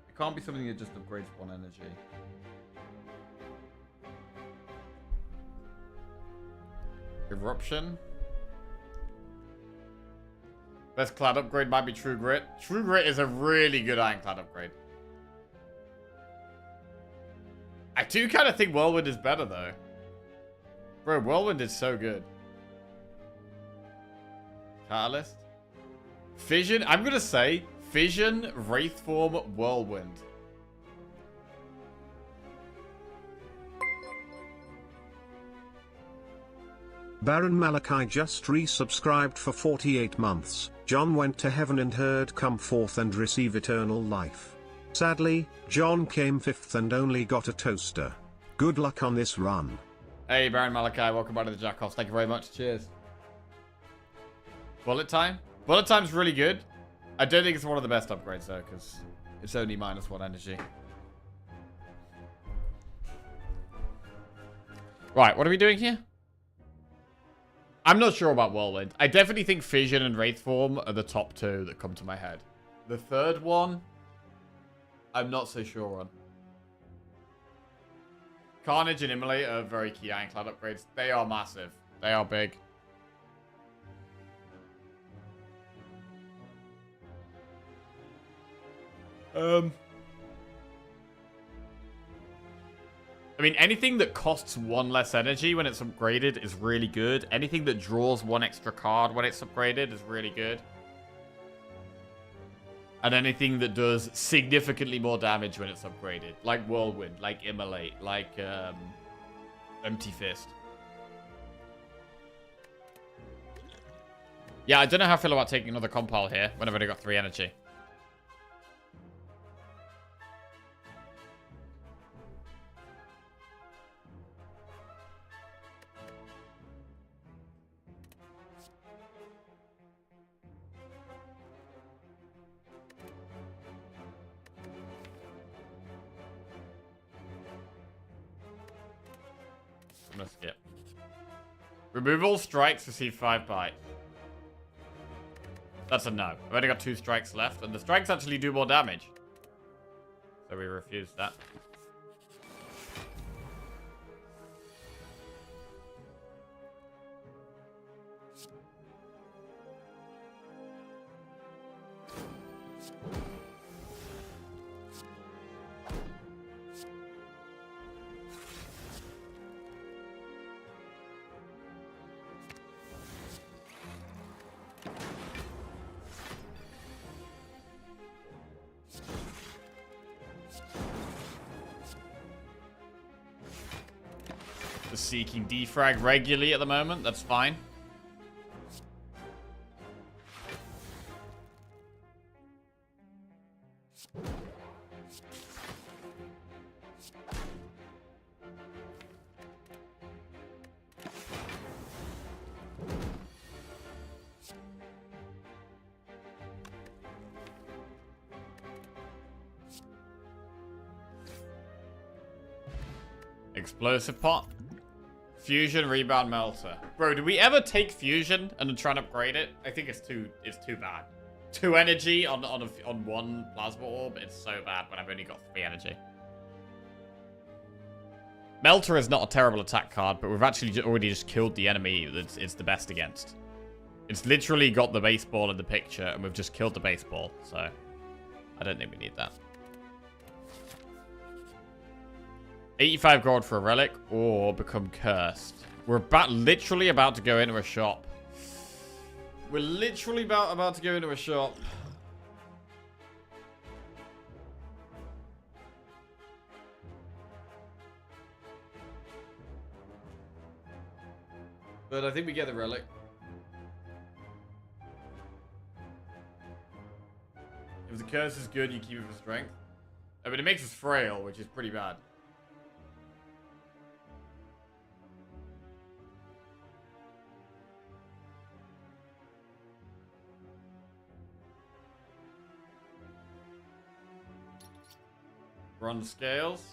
It can't be something that just upgrades one energy. Eruption. Best clad upgrade might be True Grit. True Grit is a really good Ironclad upgrade. I do kind of think Whirlwind is better, though. Bro, Whirlwind is so good. Catalyst. Fission. I'm going to say Fission, Wraithform, Whirlwind. Baron Malachi just resubscribed for 48 months. John went to heaven and heard come forth and receive eternal life. Sadly, John came 5th and only got a toaster. Good luck on this run. Hey, Baron Malachi, welcome back to the Jackoffs. Thank you very much. Cheers. Bullet Time? Bullet Time's really good. I don't think it's one of the best upgrades, though, because it's only -1 energy. Right, what are we doing here? I'm not sure about Whirlwind. I definitely think Fission and Wraithform are the top two that come to my head. The third one, I'm not so sure on. Carnage and Immolate are very key Ironclad upgrades. They are massive. They are big. I mean, anything that costs 1 less energy when it's upgraded is really good. Anything that draws 1 extra card when it's upgraded is really good. And anything that does significantly more damage when it's upgraded. Like Whirlwind, like Immolate, like Empty Fist. Yeah, I don't know how I feel about taking another compile here when I've only got 3 energy. I'm gonna skip. Remove all strikes, receive 5 bite. That's a no. I've only got 2 strikes left, and the strikes actually do more damage. So we refuse that. Seeking defrag regularly at the moment. That's fine. Explosive pot. Fusion, Rebound, Melter. Bro, did we ever take Fusion and then try and upgrade it? I think it's too bad. 2 energy on 1 Plasma Orb. It's so bad when I've only got 3 energy. Melter is not a terrible attack card, but we've actually already just killed the enemy that it's the best against. It's literally got the baseball in the picture, and we've just killed the baseball, so I don't think we need that. 85 gold for a relic, or become cursed. We're literally about to go into a shop. We're literally about to go into a shop. But I think we get the relic. If the curse is good, you keep it for strength. I mean, it makes us frail, which is pretty bad. Run scales.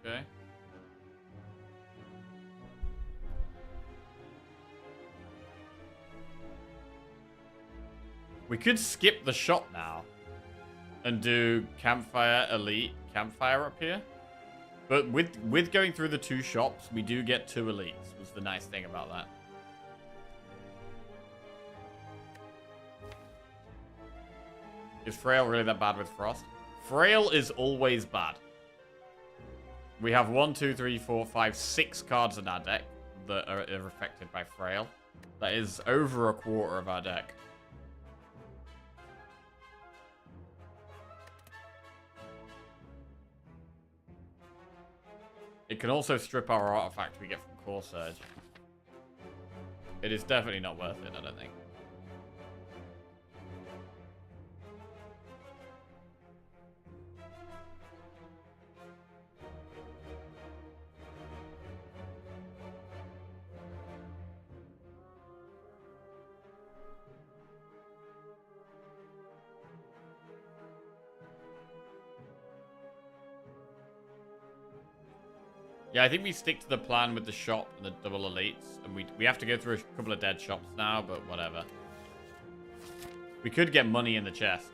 Okay. We could skip the shop now and do campfire elite campfire up here. But with going through the 2 shops, we do get 2 elites, was the nice thing about that. Is Frail really that bad with Frost? Frail is always bad. We have 1, 2, 3, 4, 5, 6 cards in our deck that are affected by Frail. That is over a quarter of our deck. It can also strip our artifact we get from Core Surge. It is definitely not worth it, I don't think. Yeah, I think we stick to the plan with the shop and the double elites. And we have to go through a couple of dead shops now, but whatever. We could get money in the chest.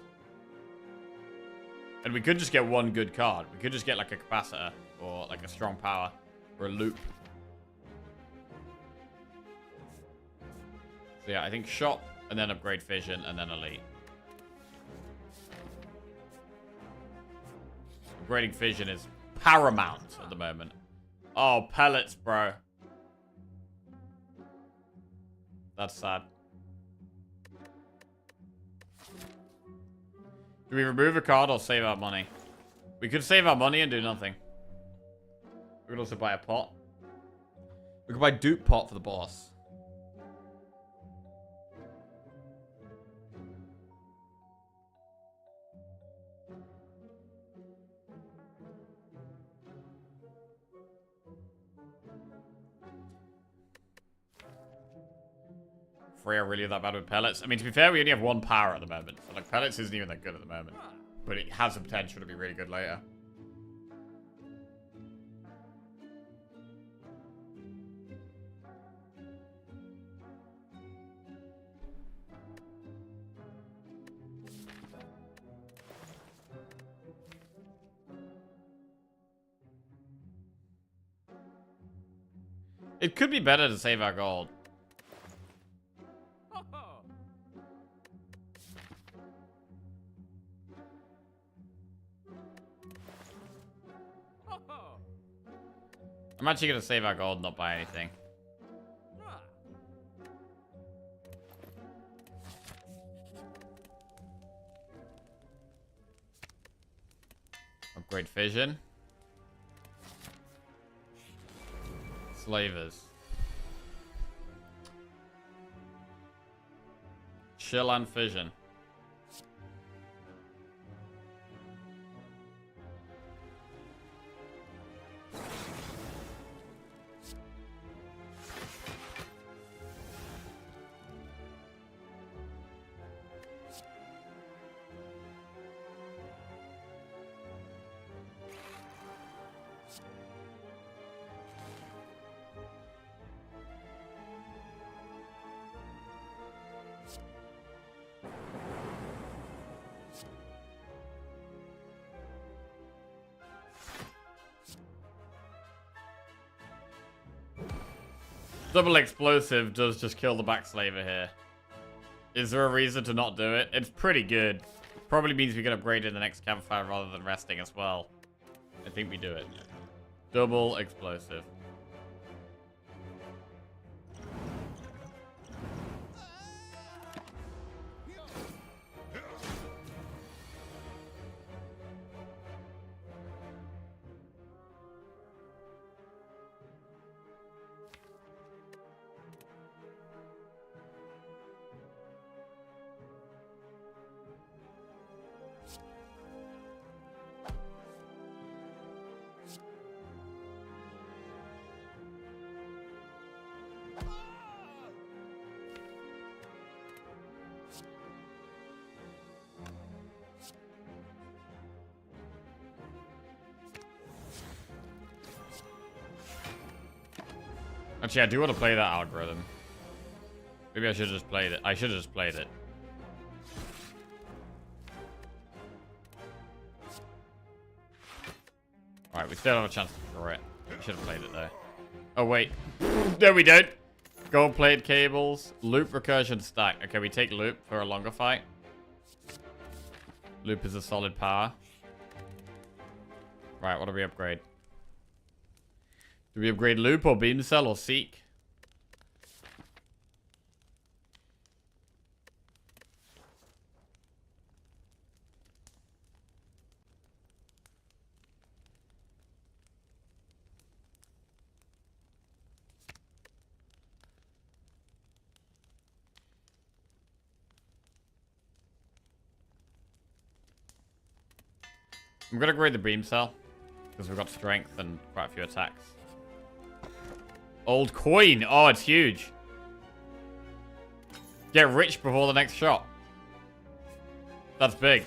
And we could just get 1 good card. We could just get like a capacitor or like a strong power or a loop. So yeah, I think shop and then upgrade vision and then elite. Upgrading vision is paramount at the moment. Oh, pellets, bro. That's sad. Do we remove a card or save our money? We could save our money and do nothing. We could also buy a pot. We could buy dupe pot for the boss. Freya really that bad with pellets? I mean, to be fair, we only have 1 power at the moment. So, like, pellets isn't even that good at the moment. But it has the potential to be really good later. It could be better to save our gold. I'm actually going to save our gold, not buy anything. Upgrade vision. Slavers. Chill and fission. Double explosive does just kill the backslaver here. Is there a reason to not do it? It's pretty good. Probably means we can upgrade in the next campfire rather than resting as well. I think we do it. Double explosive. Actually, I do want to play that algorithm. Maybe I should have just played it. I should have just played it. Alright, we still have a chance to draw it. We should have played it there. Oh, wait. No, we don't. Gold plate cables. Loop recursion stack. Okay, we take loop for a longer fight. Loop is a solid power. Right, what do we upgrade? Do we upgrade loop or beam cell or seek? I'm gonna upgrade the beam cell because we've got strength and quite a few attacks. Old coin. Oh, it's huge. Get rich before the next shot. That's big.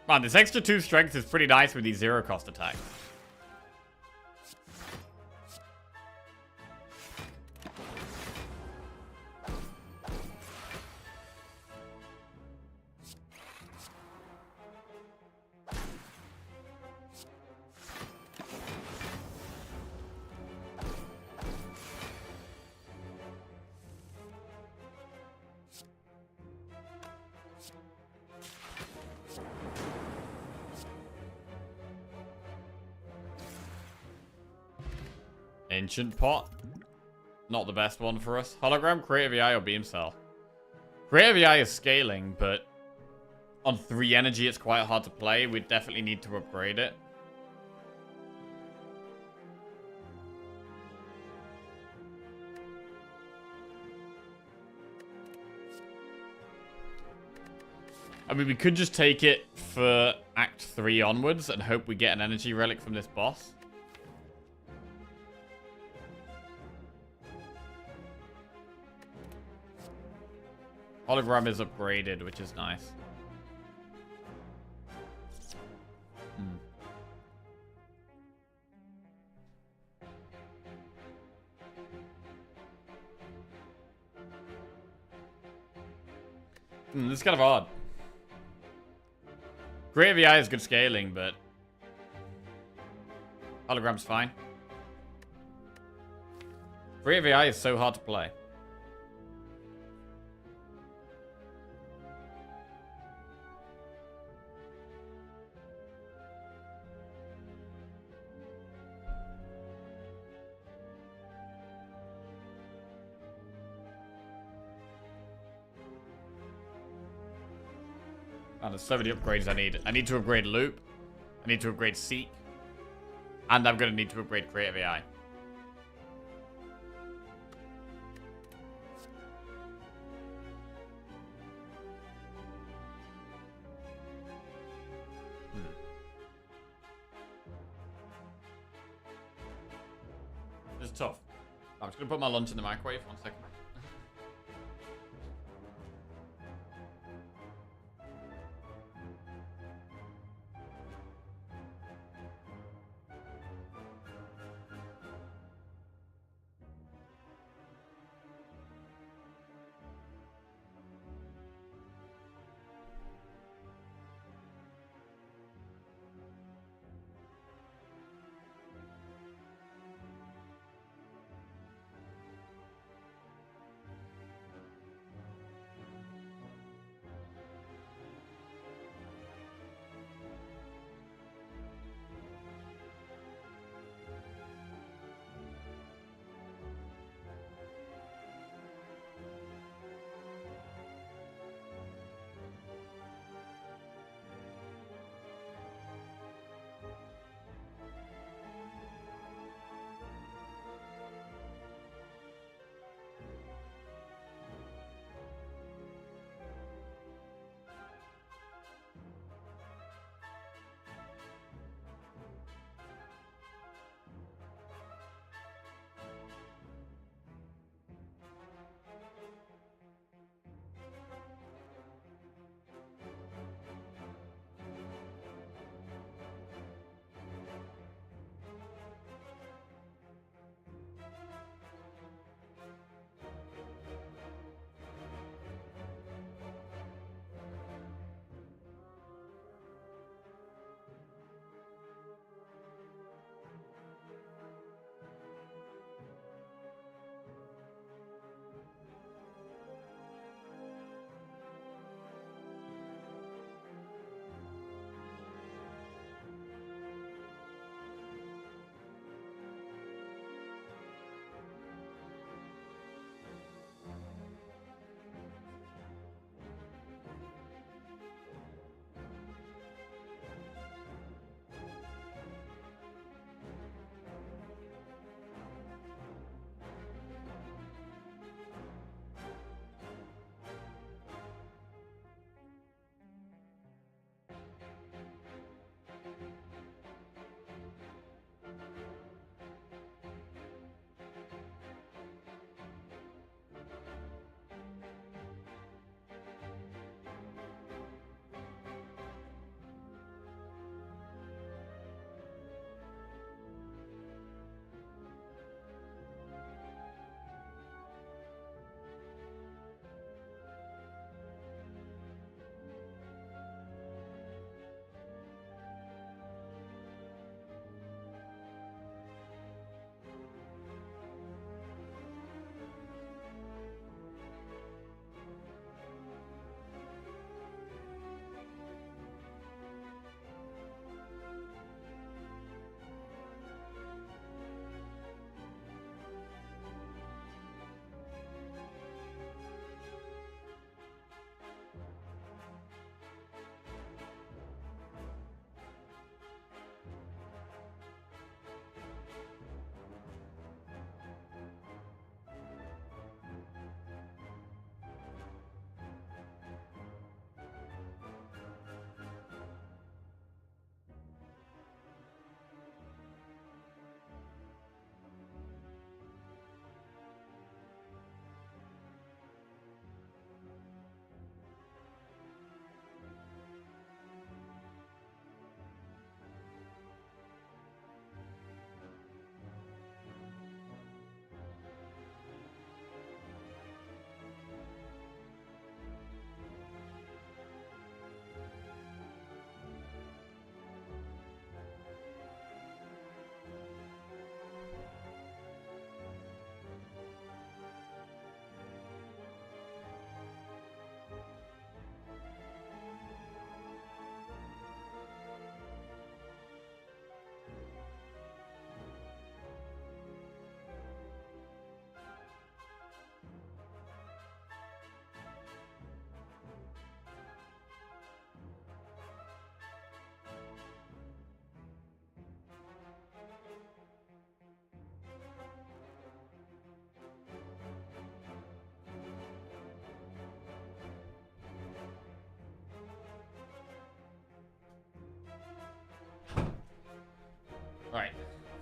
Man, this extra 2 strength is pretty nice with these zero cost attacks. Ancient pot. Not the best one for us. Hologram, Creative AI, or Beam Cell. Creative AI is scaling, but on 3 energy it's quite hard to play. We definitely need to upgrade it. I mean, we could just take it for Act 3 onwards and hope we get an energy relic from this boss. Hologram is upgraded, which is nice. This is kind of odd. Creative AI is good scaling, but Hologram's fine. Creative AI is so hard to play. Oh, there's so many upgrades I need. I need to upgrade Loop. I need to upgrade Seek. And I'm going to need to upgrade Creative AI. This is tough. I'm just going to put my lunch in the microwave. 1 second.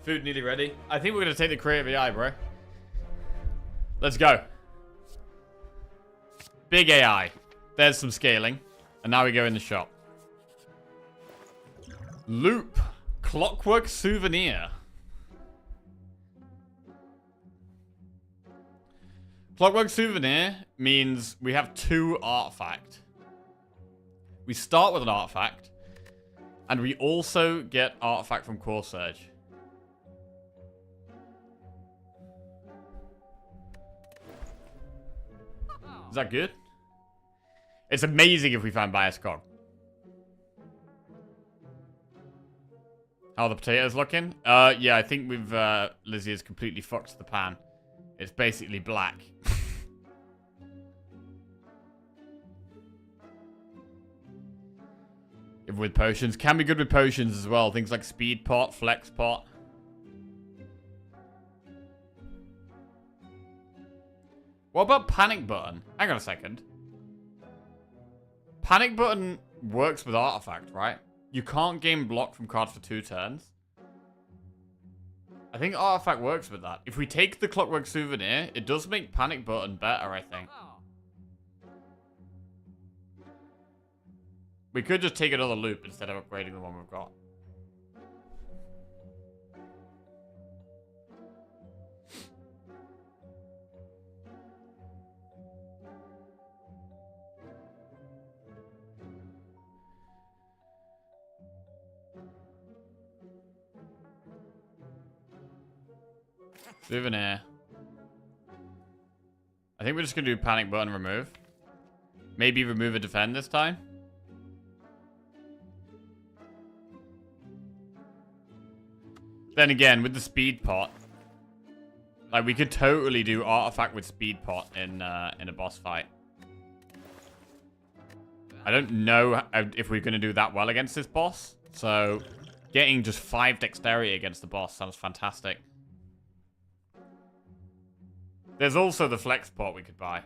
Food nearly ready. I think we're going to take the creative AI, bro. Let's go. Big AI. There's some scaling. And now we go in the shop. Loop. Clockwork souvenir. Clockwork souvenir means we have 2 artifact. We start with an artifact. And we also get artifact from Core Surge. Is that good? It's amazing if we find Bias Cog. How are the potatoes looking? Yeah, I think we've, Lizzie has completely fucked the pan. It's basically black. If with potions. Can be good with potions as well. Things like speed pot, flex pot. What about panic button? Hang on a second. Panic button works with artifact, right? You can't gain block from cards for 2 turns. I think artifact works with that. If we take the clockwork souvenir, it does make panic button better, I think. We could just take another loop instead of upgrading the one we've got. Souvenir. I think we're just going to do panic button remove. Maybe remove a defend this time. Then again, with the speed pot, like we could totally do artifact with speed pot in a boss fight. I don't know if we're going to do that well against this boss. So getting just 5 dexterity against the boss sounds fantastic. There's also the flex pot we could buy.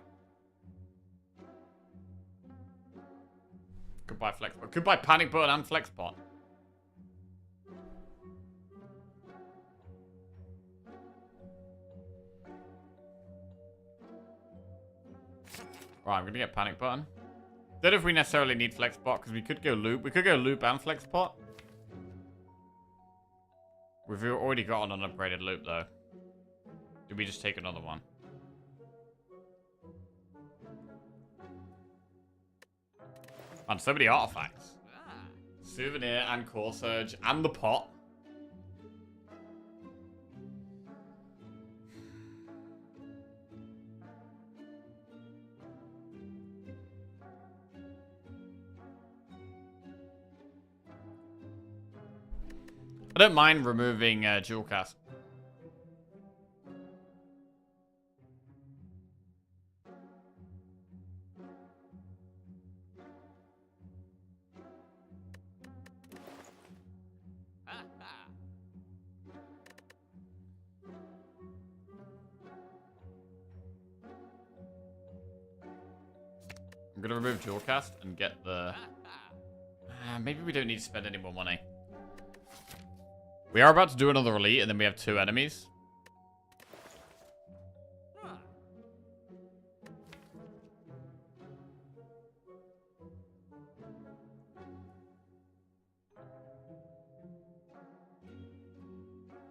Could buy flex pot. Could buy panic button and flex pot. Right, I'm gonna get panic button. Don't know if we necessarily need flex pot because we could go loop. We could go loop and flex pot. We've already got an unupgraded loop though. Did we just take another one? Man, so many artifacts. Souvenir and Core Surge and the pot. I don't mind removing dual cast. I'm gonna remove dual cast and get the... maybe we don't need to spend any more money. We are about to do another elite, and then we have 2 enemies. How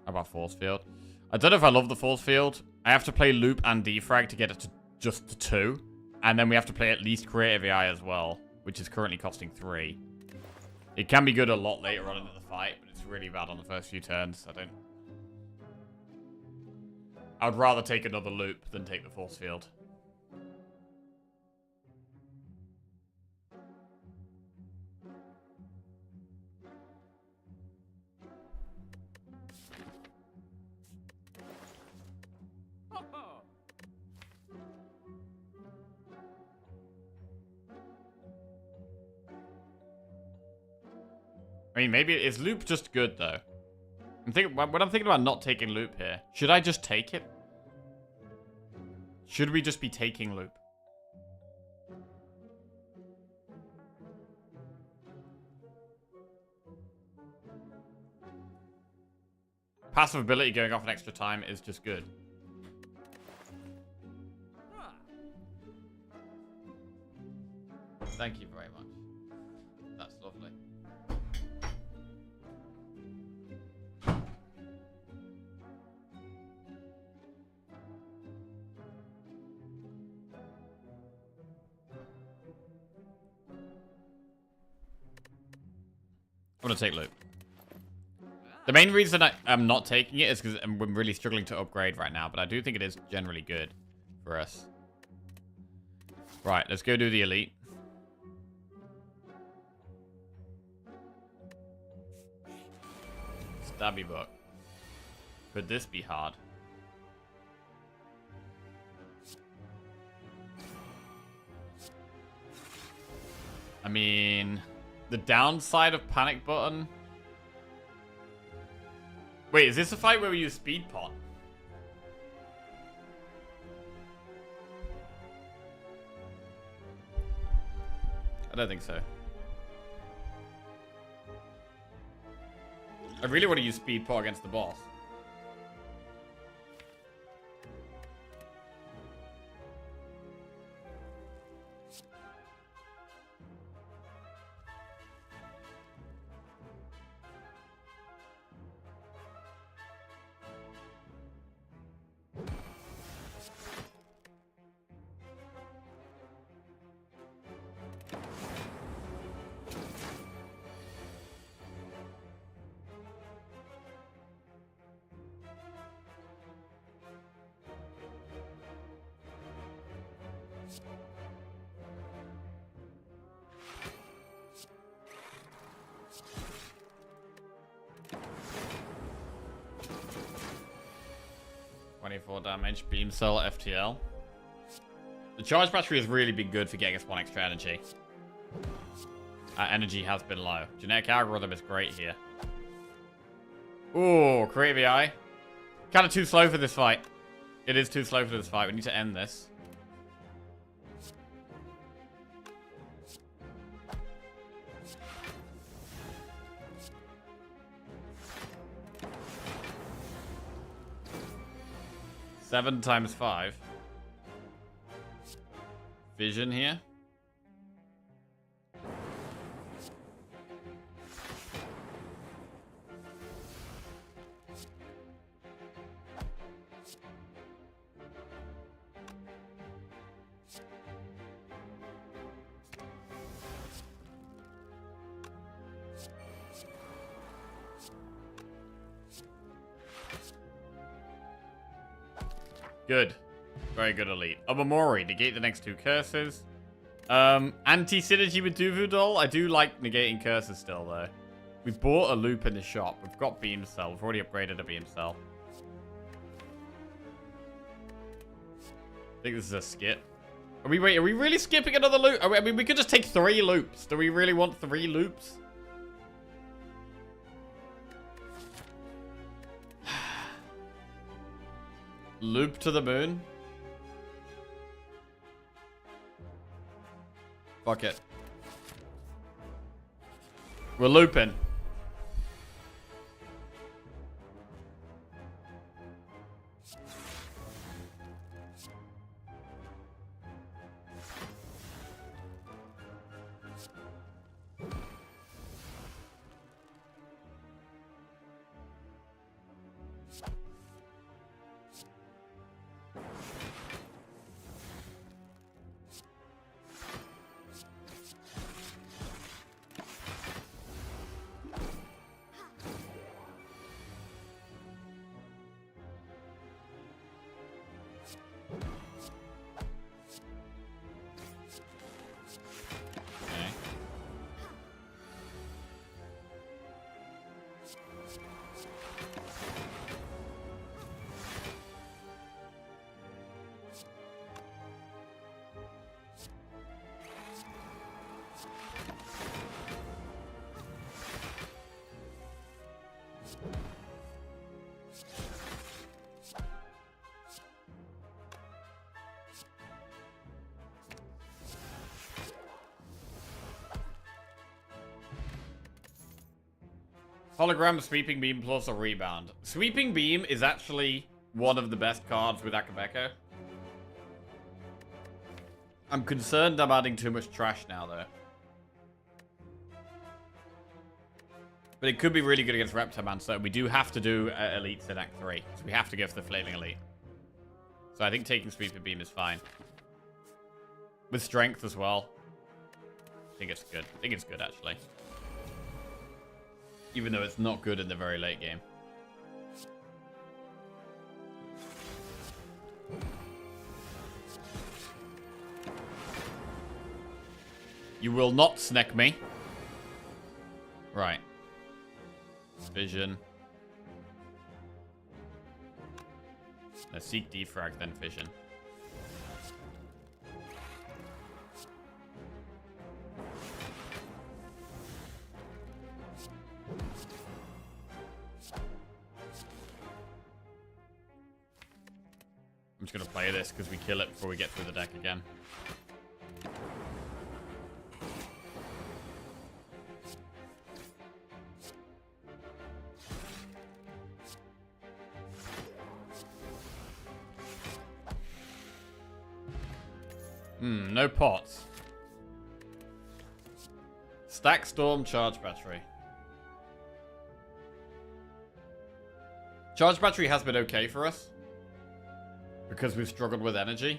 about force field? I don't know if I love the force field. I have to play loop and defrag to get it to just the 2. And then we have to play at least creative AI as well, which is currently costing 3. It can be good a lot later on in the fight, but it's really bad on the first few turns. I would rather take another loop than take the force field. I mean, maybe is loop just good though? When I'm thinking about not taking loop here, should I just take it? Should we just be taking loop? passive ability going off an extra time is just good. Thank you very much. That's lovely. I'm gonna take loot. The main reason I'm not taking it is because I'm really struggling to upgrade right now, but I do think it is generally good for us. Right, let's go do the elite. Stabby book. Could this be hard? I mean, the downside of panic button. Wait, is this a fight where we use speed pot? I don't think so. I really want to use speed pot against the boss. Damage, beam cell, FTL. The charge battery has really been good for getting us 1 extra energy. Our energy has been low. Genetic algorithm is great here. Ooh, creative AI. Kind of too slow for this fight. It is too slow for this fight. We need to end this. Seven times 5. Vision here. Good. Very good elite. Obamori, negate the next 2 curses. Anti-synergy with Duvu Doll. I do like negating curses still, though. We bought a loop in the shop. We've got beam cell. We've already upgraded a beam cell. I think this is a skip. Are we really skipping another loop? I mean, we could just take 3 loops. Do we really want 3 loops? Loop to the moon. Fuck it. We're looping. Hologram, Sweeping Beam plus a Rebound. Sweeping Beam is actually one of the best cards with Akabeko. I'm concerned I'm adding too much trash now, though. But it could be really good against Reptiman, so we do have to do Elites in Act 3. So we have to go for the Flaming Elite. So I think taking Sweeping Beam is fine. With Strength as well. I think it's good. I think it's good, actually. Even though it's not good in the very late game. You will not snack me. Right. Vision. Let's seek defrag, then vision. I'm just going to play this because we kill it before we get through the deck again. No pots. Stack Storm, Charge Battery. Charge Battery has been okay for us. Because we've struggled with energy.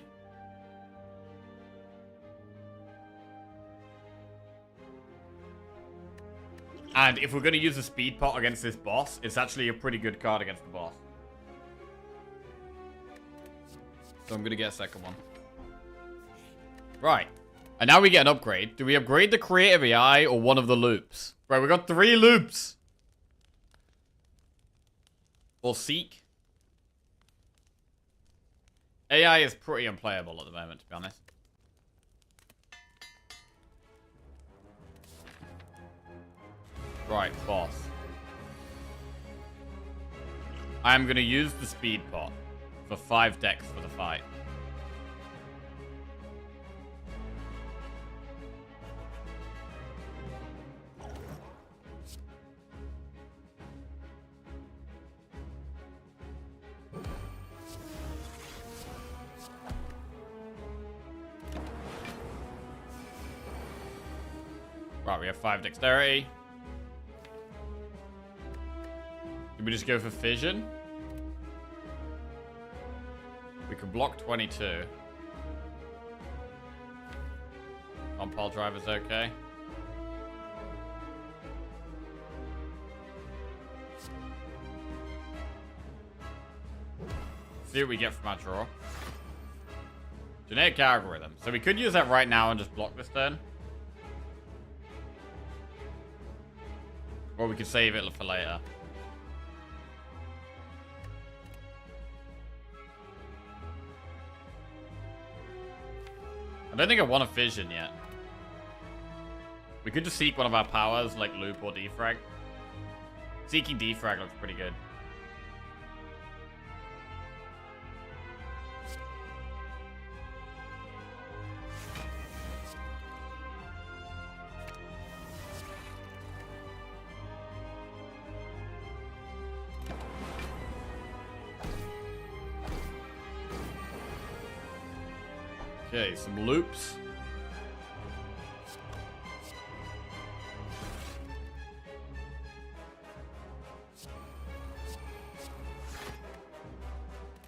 And if we're going to use a speed pot against this boss, it's actually a pretty good card against the boss. So I'm going to get a second one. Right. And now we get an upgrade. Do we upgrade the Creative AI or one of the loops? Right, we got 3 loops. Or Seek. AI is pretty unplayable at the moment, to be honest. Right, boss. I am going to use the speed pot for 5 decks for the fight. Right, we have 5 dexterity. Did we just go for fission? We can block 22. On-pile driver's okay. See what we get from our draw. Genetic algorithm. So we could use that right now and just block this turn. Or we could save it for later. I don't think I want a fission yet. We could just seek one of our powers, like loop or defrag. Seeking defrag looks pretty good. Okay, some loops.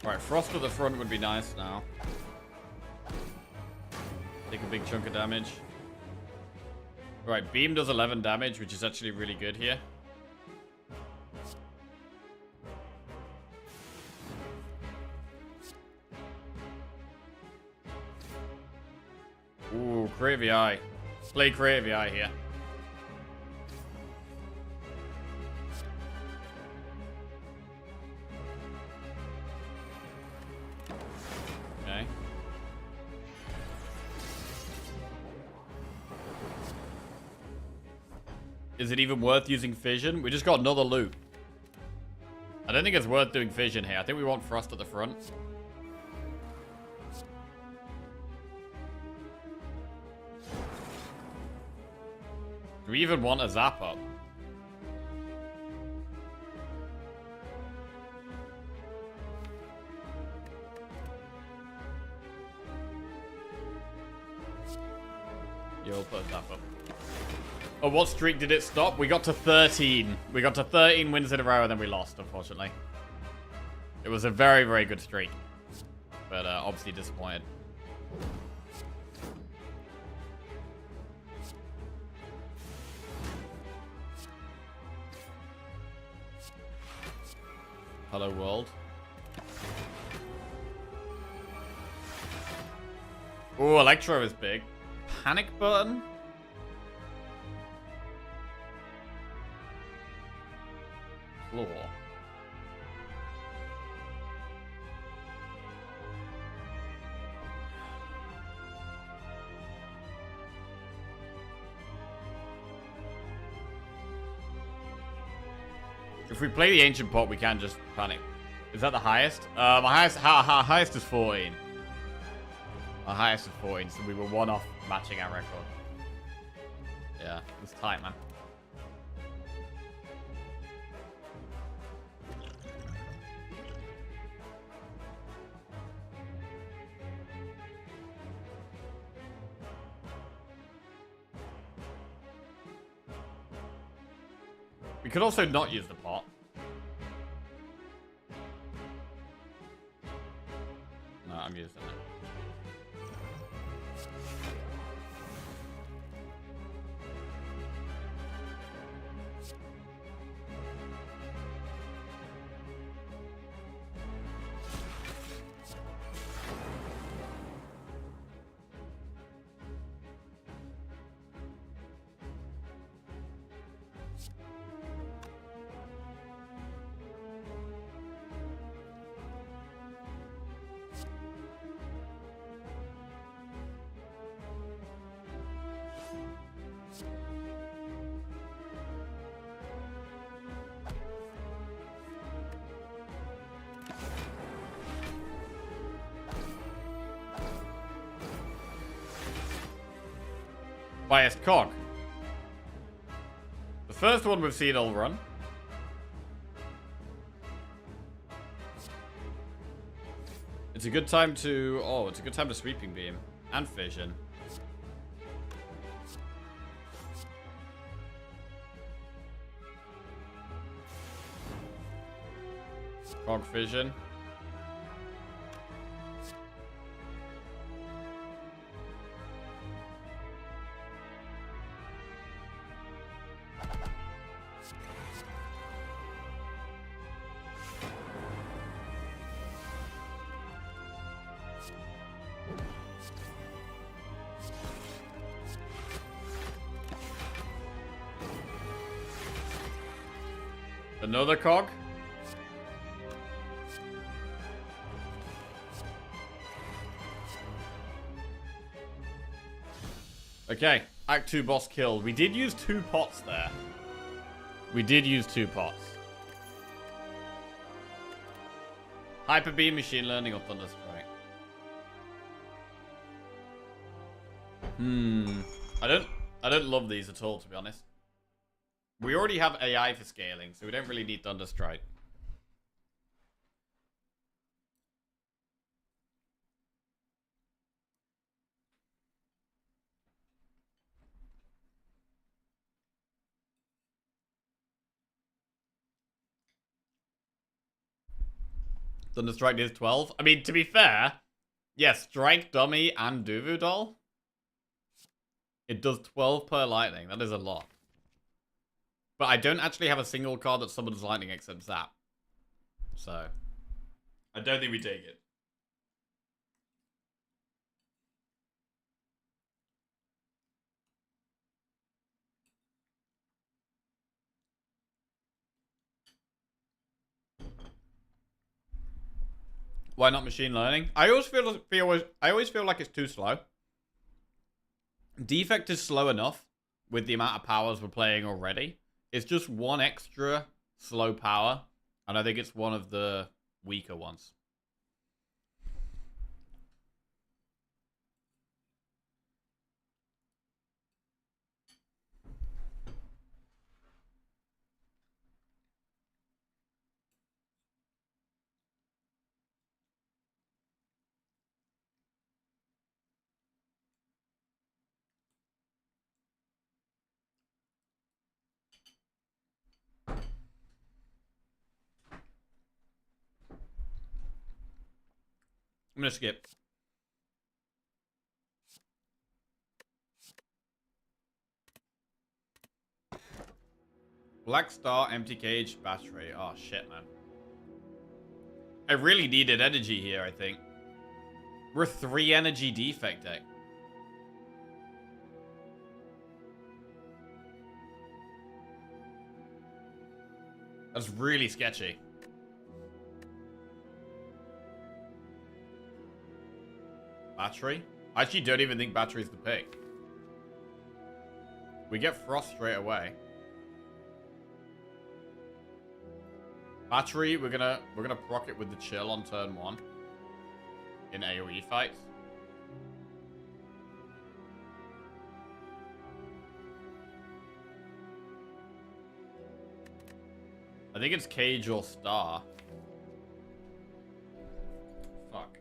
Alright, Frost at the front would be nice now. Take a big chunk of damage. Right, Beam does 11 damage, which is actually really good here. Ooh, Creative AI. Play Creative AI here. Okay. Is it even worth using Fission? We just got another loop. I don't think it's worth doing Fission here. I think we want Frost at the front. Do we even want a zap up? will put that up. Oh, what streak did it stop? We got to 13. We got to 13 wins in a row, and then we lost, unfortunately. It was a very, very good streak. But obviously disappointed. Hello, world. Oh, Electro is big. Panic button? Floor. If we play the ancient pot, we can just panic. Is that the highest? My highest is 14. Our highest is 14, so we were one off matching our record. Yeah, it's tight, man. We could also not use the pot. No, I'm using it. Biased cog. The first one we've seen all run. It's a good time to... Oh, it's a good time to sweeping beam. And fission. Cog fission. Another cog. Okay, Act 2 boss killed. We did use 2 pots there. We did use 2 pots. Hyper beam, machine learning, or thunder strike. I don't love these at all, to be honest. We already have AI for scaling, so we don't really need thunder strike. Thunder strike is 12. I mean, to be fair, yes, strike, dummy, and Duvu doll. It does 12 per lightning. That is a lot. But I don't actually have a single card that summons lightning except Zap. So, I don't think we take it. Why not machine learning? I always feel like it's too slow. Defect is slow enough with the amount of powers we're playing already. It's just one extra slow power, and I think it's one of the weaker ones. I'm gonna skip. Black Star, empty cage, battery. Oh shit, man. I really needed energy here, I think. We're a 3 energy defect deck. That's really sketchy. Battery? I actually don't even think battery's the pick. We get frost straight away. Battery, we're gonna proc it with the chill on turn 1. In AoE fights. I think it's cage or star. Fuck.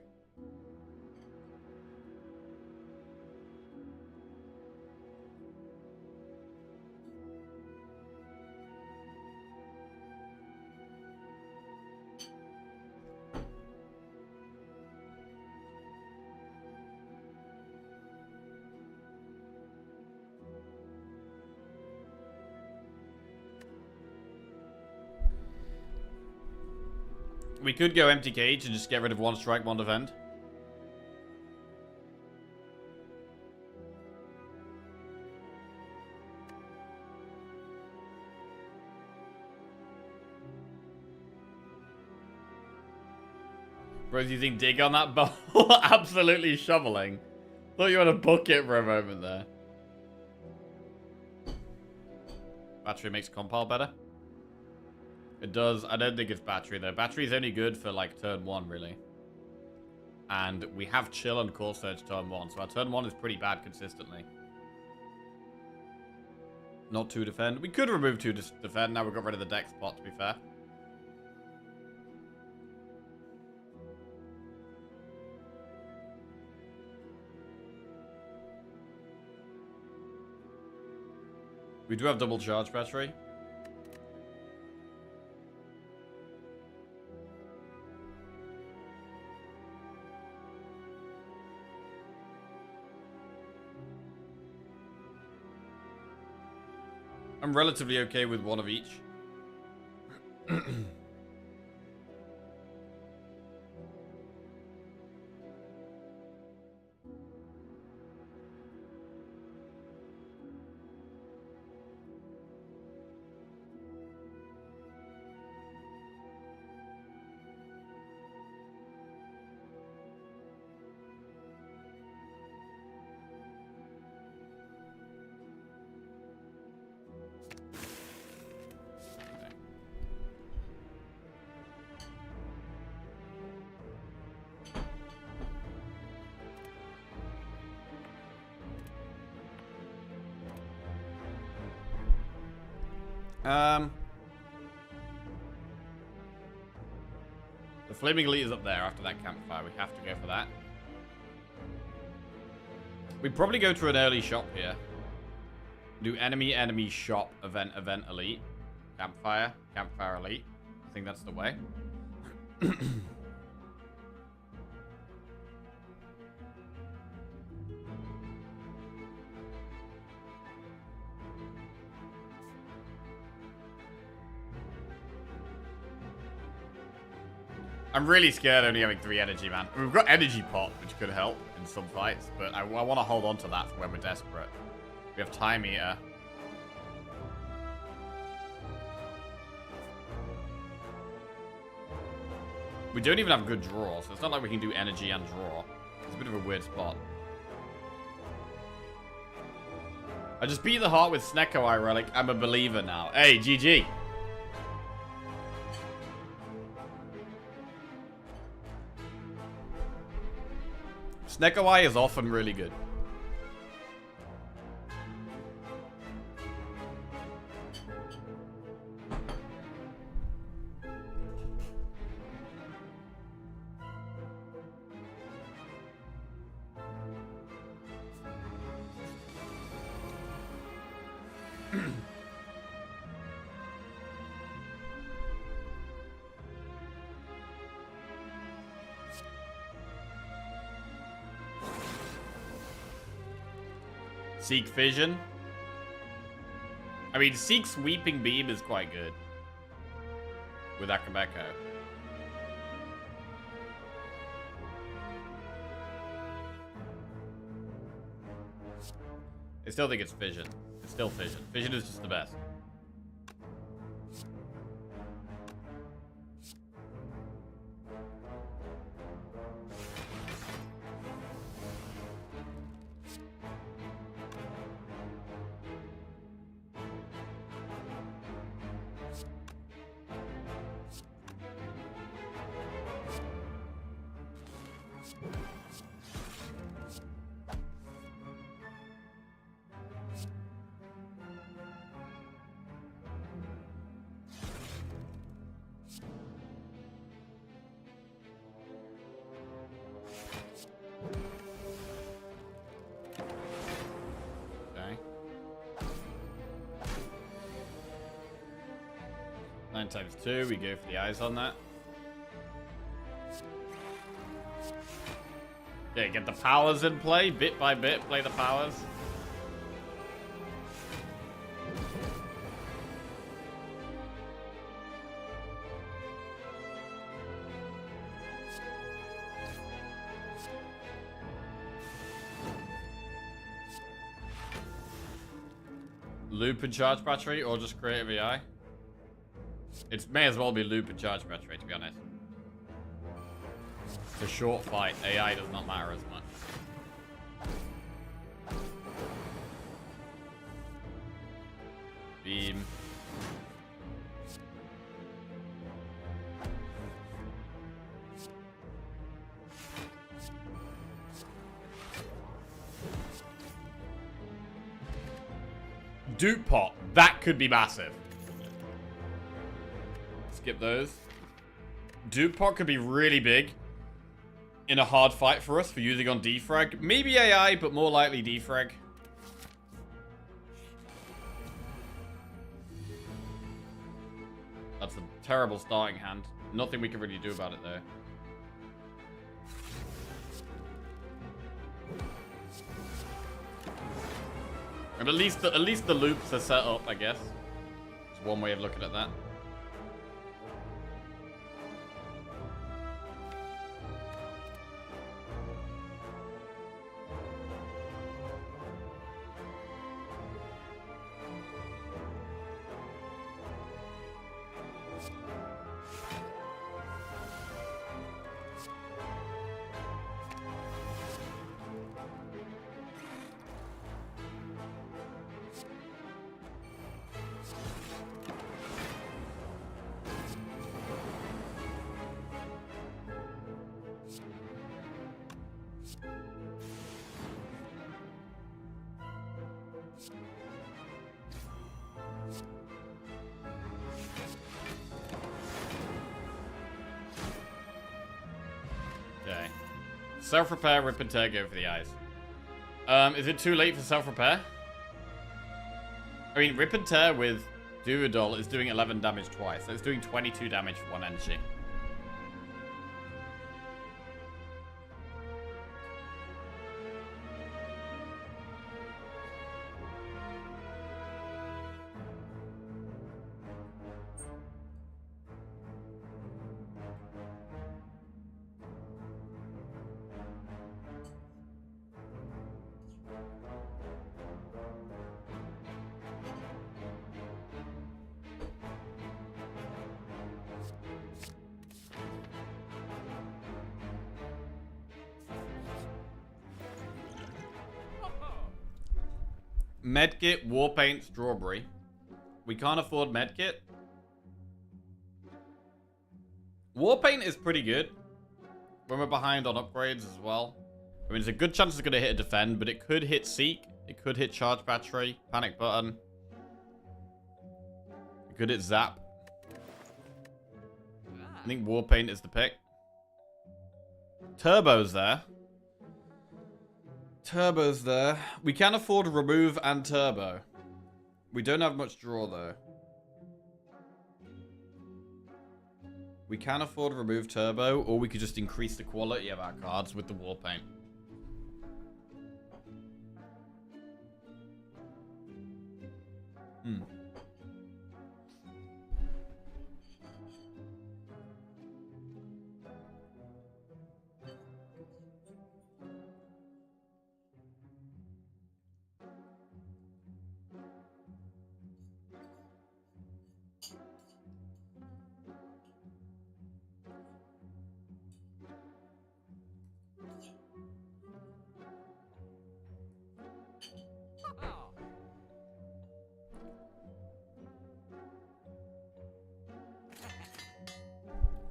We could go empty cage and just get rid of 1 strike, 1 defend. Bro, do you think dig on that ball? Absolutely shoveling. Thought you had a bucket for a moment there. Battery makes compile better. It does. I don't think it's battery, though. Battery's only good for, like, turn 1, really. And we have chill and core surge turn 1, so our turn 1 is pretty bad consistently. Not 2 defend. We could remove 2 defend. Now we've got rid of the deck spot, to be fair. We do have double charge battery. I'm relatively okay with 1 of each. The Flaming Elite is up there after that campfire. We have to go for that. We'd probably go to an early shop here. Do enemy shop, event elite. Campfire elite. I think that's the way. I'm really scared only having 3 energy, man. We've got energy pot, which could help in some fights, but I want to hold on to that for when we're desperate. We have time eater. We don't even have good draw, so it's not like we can do energy and draw. It's a bit of a weird spot. I just beat the heart with Snecko Eye Relic. I'm a believer now. Hey, GG. Snecko Eye is often really good. Seek Fission. I mean, Seek Sweeping Beam is quite good. With Akabeko. I still think it's Fission. It's still Fission. Fission is just the best. Okay. 9 times 2, we go for the eyes on that. Okay, get the powers in play, bit by bit, play the powers. Loop and charge battery, or just create a VI? It may as well be loop and charge battery, to be honest. It's a short fight. AI does not matter as much. Beam. Dupe pot. That could be massive. Skip those. Dupe pot could be really big in a hard fight for us for using on defrag. Maybe AI, but more likely defrag. That's a terrible starting hand. Nothing we can really do about it though. And at least the loops are set up, I guess. It's one way of looking at that. Okay. Self-repair, rip and tear, go for the eyes. Is it too late for self-repair? I mean, rip and tear with Duodol is doing 11 damage twice. So it's doing 22 damage for 1 energy. Medkit, Warpaint, Strawberry. We can't afford Medkit. Warpaint is pretty good when we're behind on upgrades as well. I mean, there's a good chance it's going to hit a defend, but it could hit Seek. It could hit Charge Battery, Panic Button. It could hit Zap. I think Warpaint is the pick. Turbo's there. Turbo's there. We can afford Remove and Turbo. We don't have much draw, though. We can afford Remove Turbo, or we could just increase the quality of our cards with the Warpaint.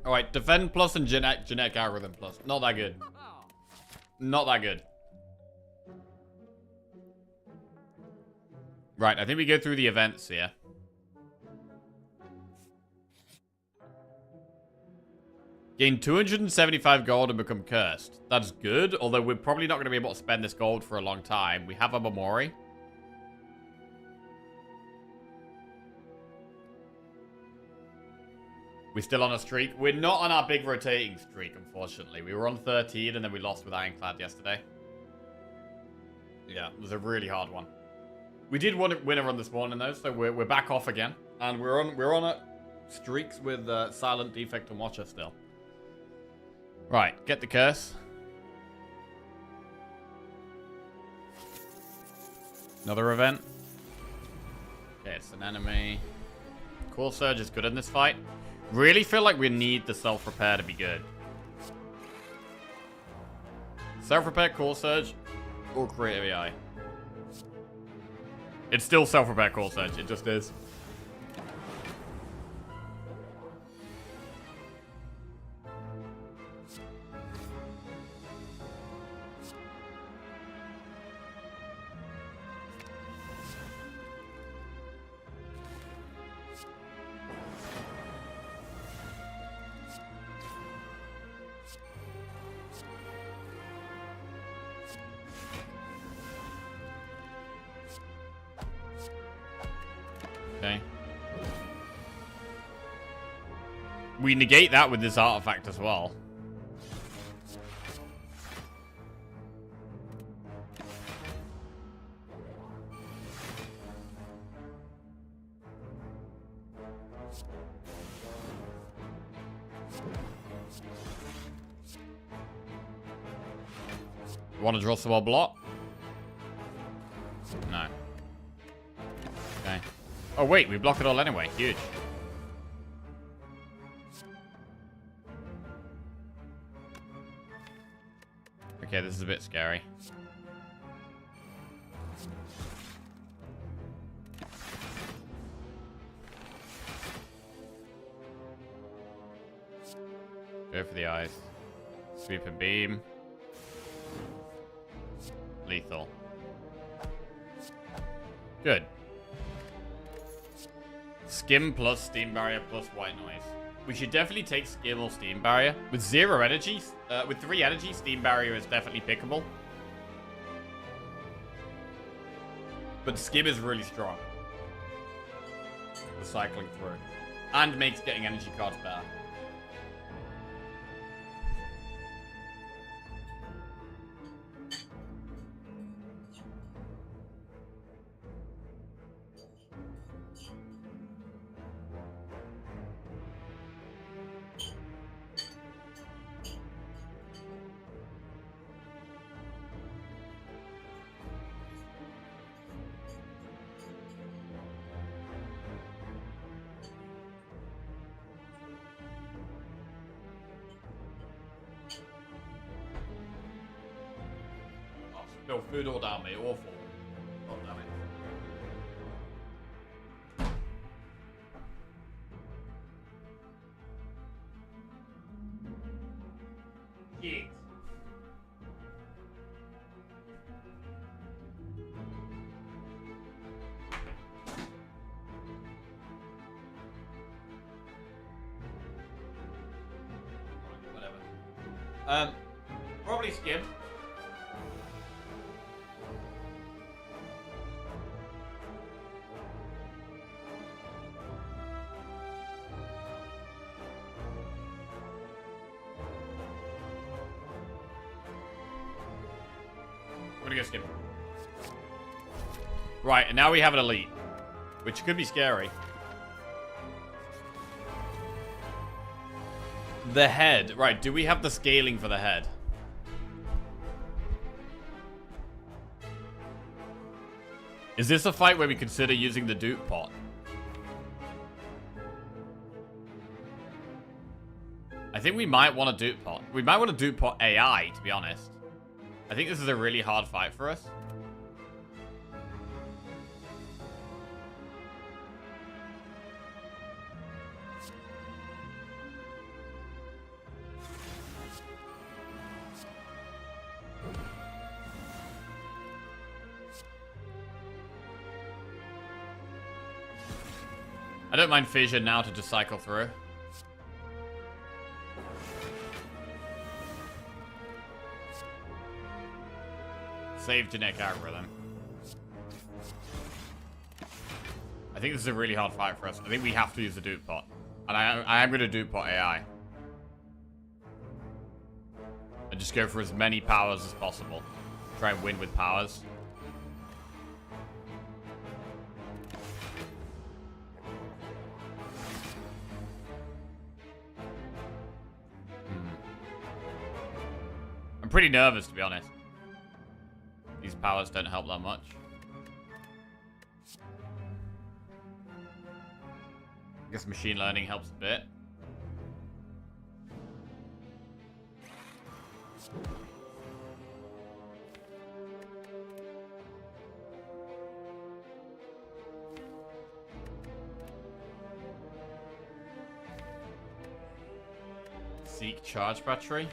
Alright, defend plus and genetic algorithm plus. Not that good. Not that good. Right, I think we go through the events here. Gain 275 gold and become cursed. That's good, although we're probably not going to be able to spend this gold for a long time. We have a Memori. We're still on a streak. We're not on our big rotating streak, unfortunately. We were on 13 and then we lost with Ironclad yesterday. Yeah, it was a really hard one. We did win a run this morning though, so we're back off again. And we're on a streaks with Silent, Defect, and Watcher still. Right, get the curse. Another event. Okay, it's an enemy. Core Surge is good in this fight. Really feel like we need the self-repair to be good. Self-repair, Core Surge, or Creative AI. It's still self-repair, Core Surge. It just is. Okay. We negate that with this artifact as well. Want to draw some more block? No. Okay. Oh wait, we block it all anyway. Huge. Okay, this is a bit scary. Go for the eyes. Sweep and beam. Lethal. Good. Skim plus Steam Barrier plus White Noise. We should definitely take Skim or Steam Barrier. With 0 energy, with 3 energy, Steam Barrier is definitely pickable. But Skim is really strong. The cycling through. And makes getting energy cards better. Spill food all down me, awful. God damn it. Shit. Whatever. Probably Skim. Skim. Right, and now we have an elite, which could be scary. The head. Right, do we have the scaling for the head? Is this a fight where we consider using the dupe pot? I think we might want a dupe pot. We might want a dupe pot AI, to be honest. I think this is a really hard fight for us. I don't mind Fissure now to just cycle through. Save genetic algorithm. I think this is a really hard fight for us. I think we have to use the dupe pot. And I am going to dupe pot AI. And just go for as many powers as possible. Try and win with powers. I'm pretty nervous, to be honest. These powers don't help that much. I guess machine learning helps a bit. Seek charge battery.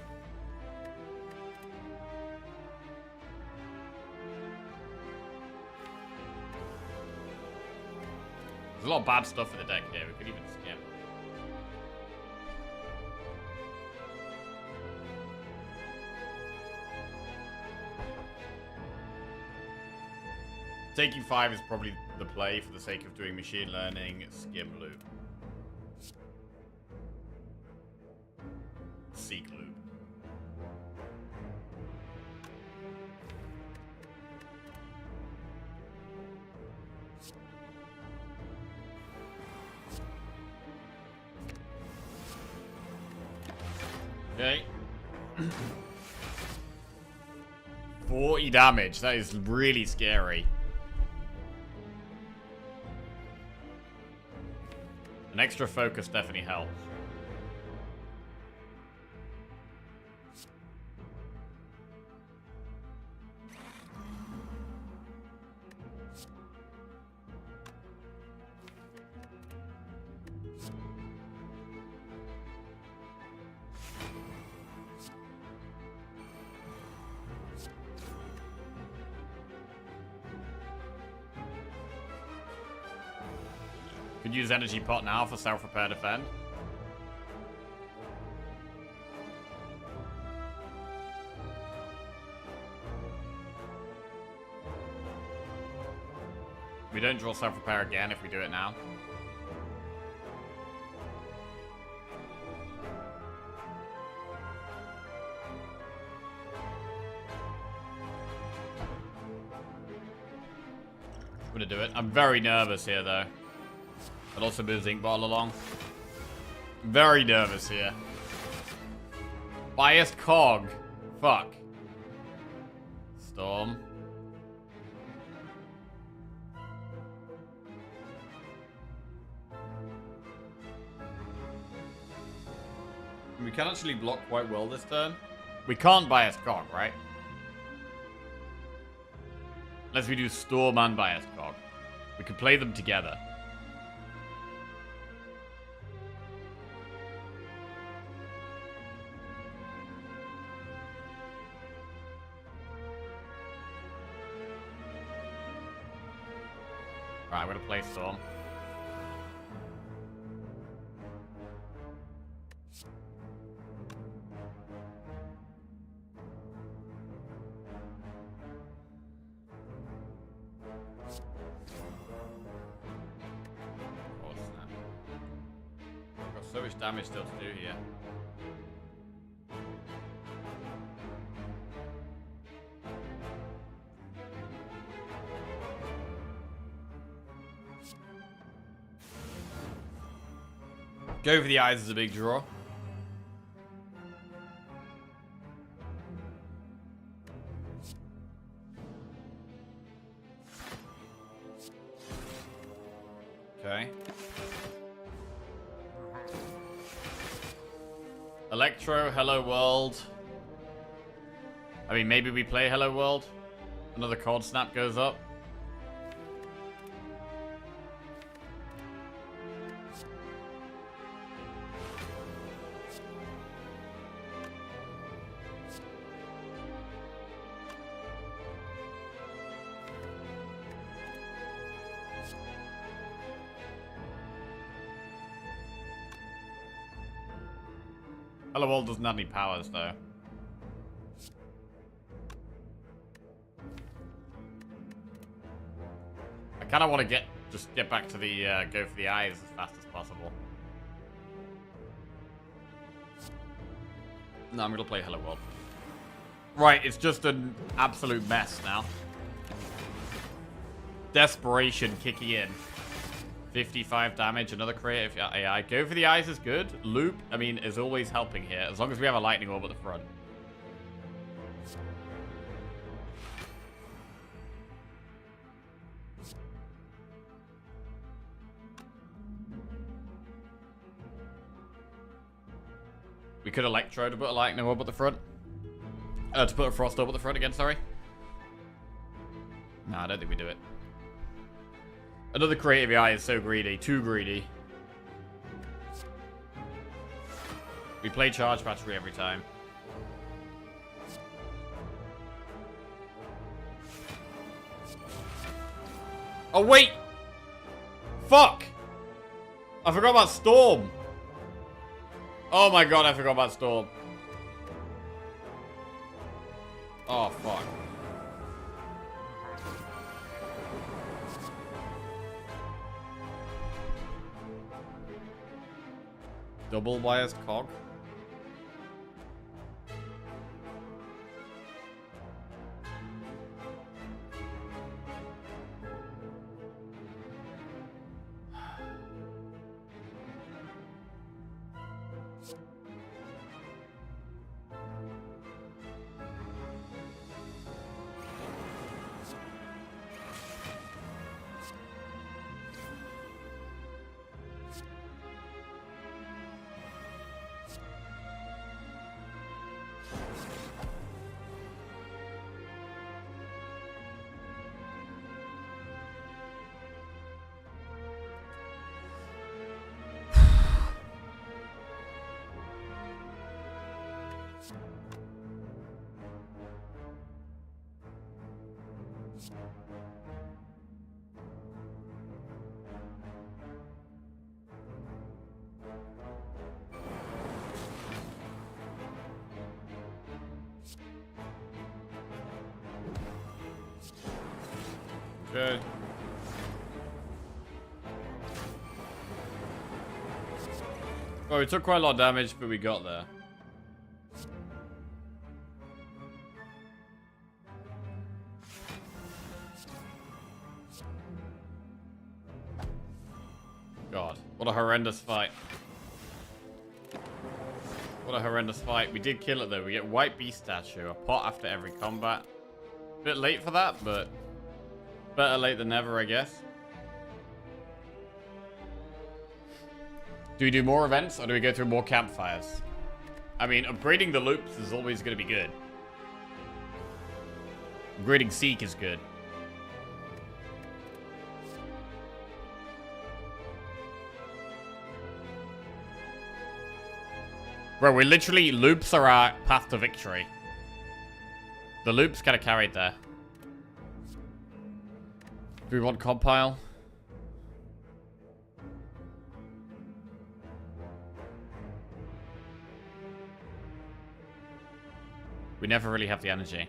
There's a lot of bad stuff in the deck here. We could even skip. Taking 5 is probably the play for the sake of doing machine learning, skim loop. Seek loop. Okay. 40 damage. That is really scary. An extra focus definitely helps. Could use energy pot now for self-repair defend. We don't draw self-repair again if we do it now. I'm gonna do it. I'm very nervous here though. It also moves ink bottle along. Very nervous here. Biased cog. Fuck. Storm. We can actually block quite well this turn. We can't biased cog, right? Unless we do Storm and biased cog. We could play them together. Right, I'm gonna play Storm. Oh, snap. I've got so much damage still to do here. Go for the eyes is a big draw. Okay. Electro, Hello World. I mean, maybe we play Hello World. Another Cold Snap goes up. Hello World doesn't have any powers, though. I kind of want to just get back to the, go for the eyes as fast as possible. No, I'm going to play Hello World. Right, it's just an absolute mess now. Desperation kicking in. 55 damage, another creative AI. Go for the eyes is good. Loop, I mean, is always helping here, as long as we have a lightning orb at the front. We could electro to put a lightning orb at the front. To put a frost orb at the front again, sorry. No, I don't think we do it. Another creative AI is so greedy. Too greedy. We play charge battery every time. Oh, wait! Fuck! I forgot about Storm. Oh my god, I forgot about Storm. Oh, fuck. Double biased cog. Okay. Well, we took quite a lot of damage, but we got there. God, what a horrendous fight. What a horrendous fight. We did kill it though. We get White Beast statue, a pot after every combat. Bit late for that, but better late than never, I guess. Do we do more events, or do we go through more campfires? I mean, upgrading the loops is always going to be good. Upgrading Seek is good. Bro, we literally, loops are our path to victory. The loops kind of carried there. Do we want compile? We never really have the energy.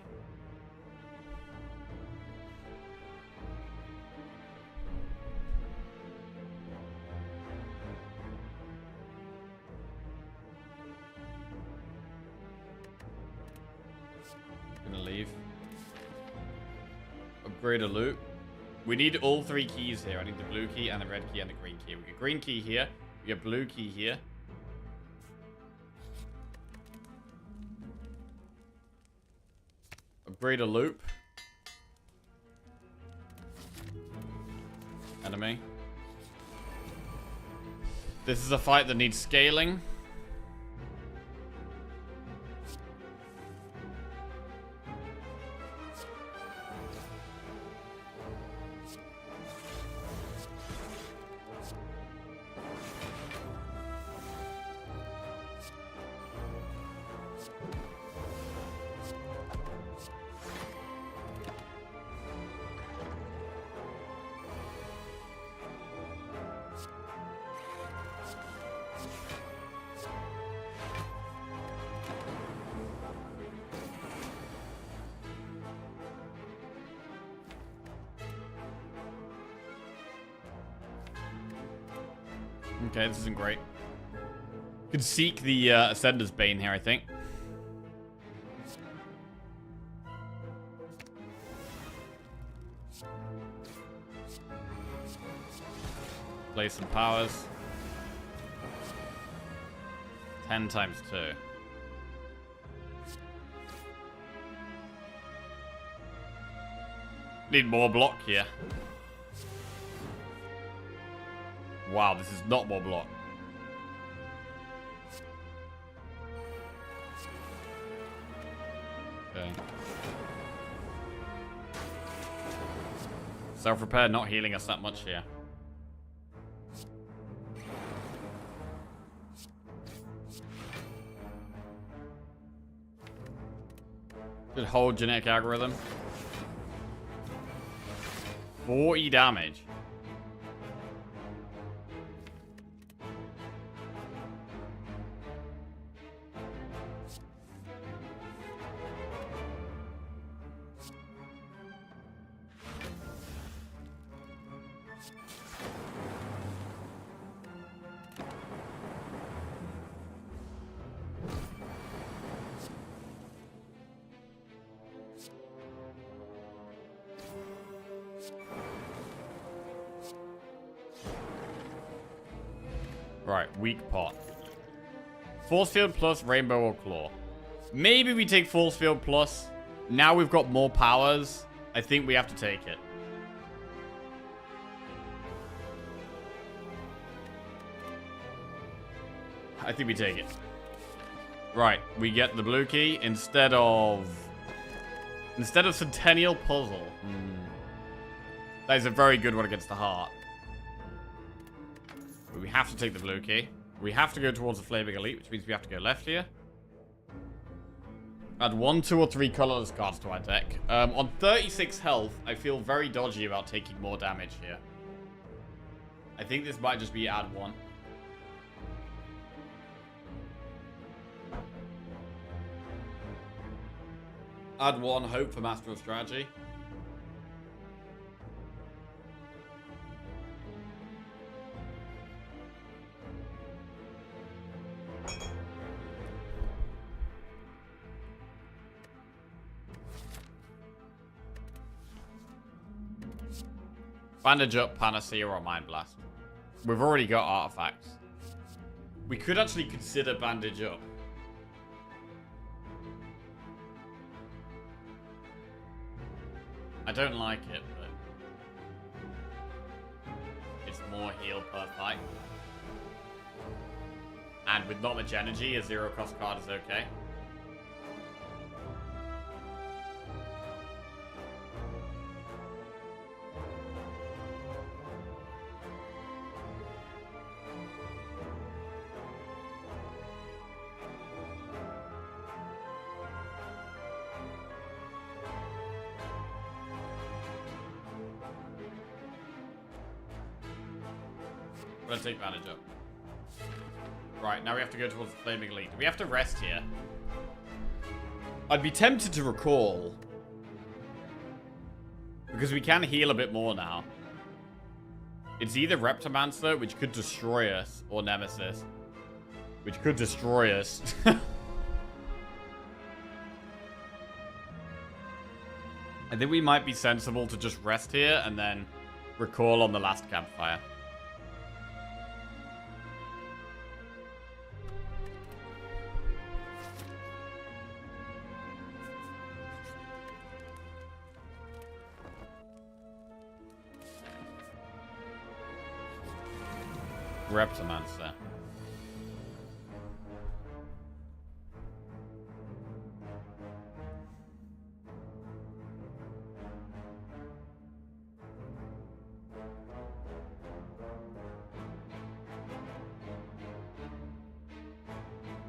Gonna leave. Upgrade a loot. We need all three keys here. I need the blue key and the red key and the green key. We get green key here. We get blue key here. Upgrade a loop. Enemy. This is a fight that needs scaling. Okay, this isn't great. Could seek the Ascender's Bane here, I think. Play some powers. 10 times 2. Need more block here. Wow, this is not more block. Okay. Self-repair not healing us that much here. Good hold genetic algorithm. 40 damage. Right, weak pot. Force Field plus Rainbow or Claw. Maybe we take Force Field plus. Now we've got more powers. I think we have to take it. I think we take it. Right, we get the blue key instead of Centennial Puzzle. That is a very good one against the heart. But we have to take the blue key. We have to go towards the Flaming Elite, which means we have to go left here. Add 1, 2, or 3 colorless cards to our deck. On 36 health, I feel very dodgy about taking more damage here. I think this might just be add 1. Add 1, hope for Master of Strategy. Bandage up, Panacea, or Mind Blast. We've already got artifacts. We could actually consider Bandage up. I don't like it, but it's more heal per fight. And with not much energy, a 0-cost card is okay. We're gonna take advantage up. Right, now we have to go towards the Flaming Elite. We have to rest here. I'd be tempted to recall. Because we can heal a bit more now. It's either Reptomancer, which could destroy us, or Nemesis, which could destroy us. I think we might be sensible to just rest here and then recall on the last campfire. Reptomancer.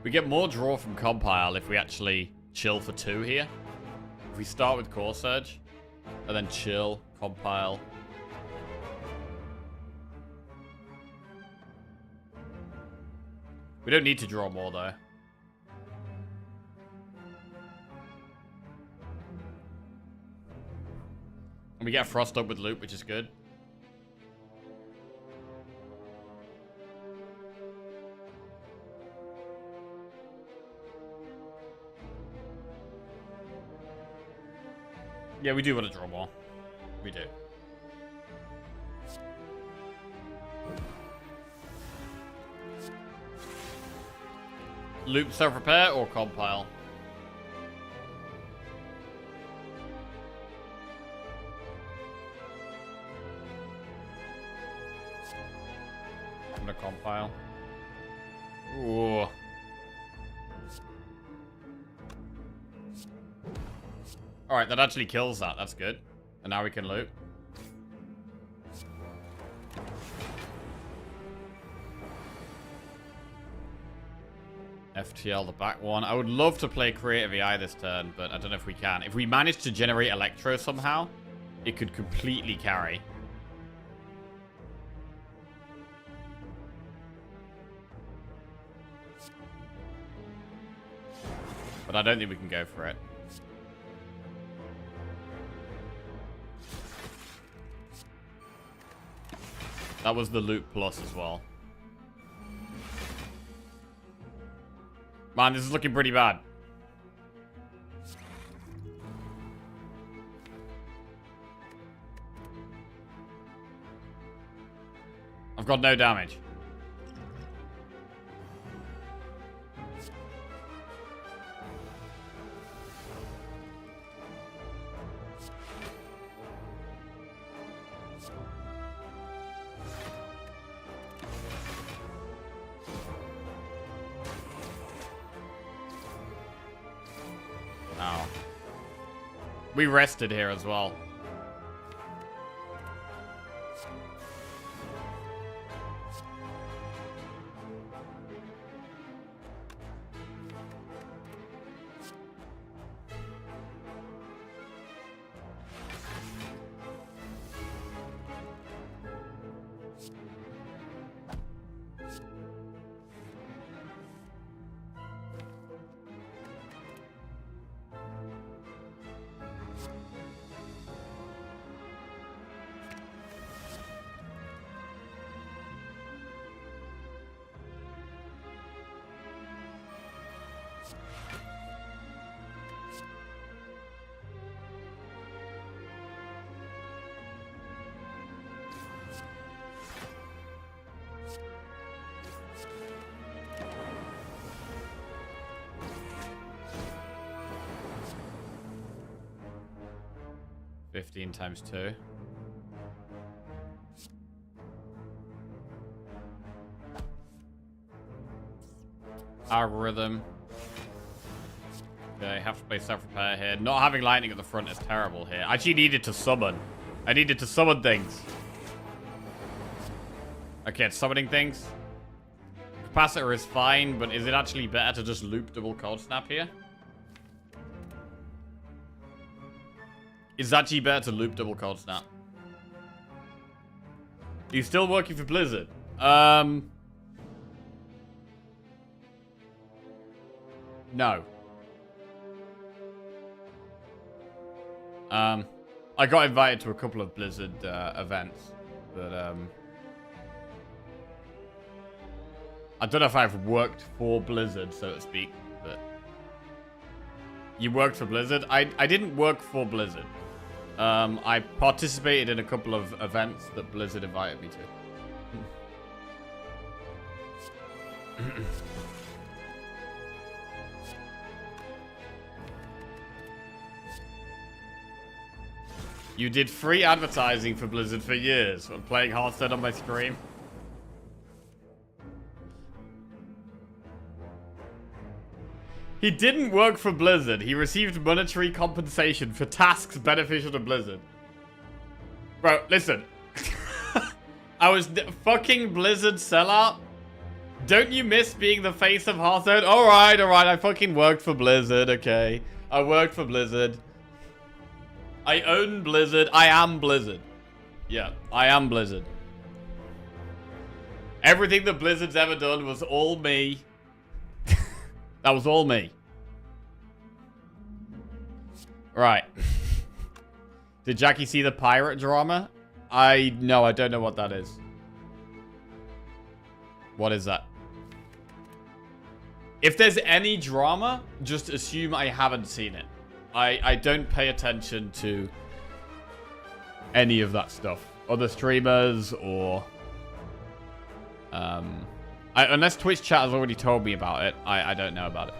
We get more draw from Compile if we actually chill for 2 here. If we start with Core Surge, and then chill, Compile. We don't need to draw more, though. And we get Frost up with Loop, which is good. Yeah, we do want to draw more. We do. Loop self-repair or compile? I'm gonna compile. Ooh. Alright, that actually kills that. That's good. And now we can loot. FTL, the back one. I would love to play Creative AI this turn, but I don't know if we can. If we manage to generate Electro somehow, it could completely carry. But I don't think we can go for it. That was the loot plus as well. Man, this is looking pretty bad. I've got no damage. Oh. We rested here as well. $15 times 2. Algorithm. Okay, have to play self-repair here. Not having lightning at the front is terrible here. I actually needed to summon. I needed to summon things. Okay, it's summoning things. Capacitor is fine, but is it actually better to just loop double cold snap here? It's actually better to loop double cold snap. He's still working for Blizzard. No. I got invited to a couple of Blizzard events, but I don't know if I've worked for Blizzard, so to speak, but you worked for Blizzard? I didn't work for Blizzard. I participated in a couple of events that Blizzard invited me to. You did free advertising for Blizzard for years when playing Hearthstone on my stream. He didn't work for Blizzard. He received monetary compensation for tasks beneficial to Blizzard. Bro, listen. I was fucking Blizzard sellout. Don't you miss being the face of Hearthstone? Alright, I fucking worked for Blizzard, okay. I worked for Blizzard. I own Blizzard. I am Blizzard. Yeah, I am Blizzard. Everything that Blizzard's ever done was all me. That was all me. Right. Did Jackie see the pirate drama? No, I don't know what that is. What is that? If there's any drama, just assume I haven't seen it. I don't pay attention to any of that stuff. Other streamers or... unless Twitch chat has already told me about it, I don't know about it.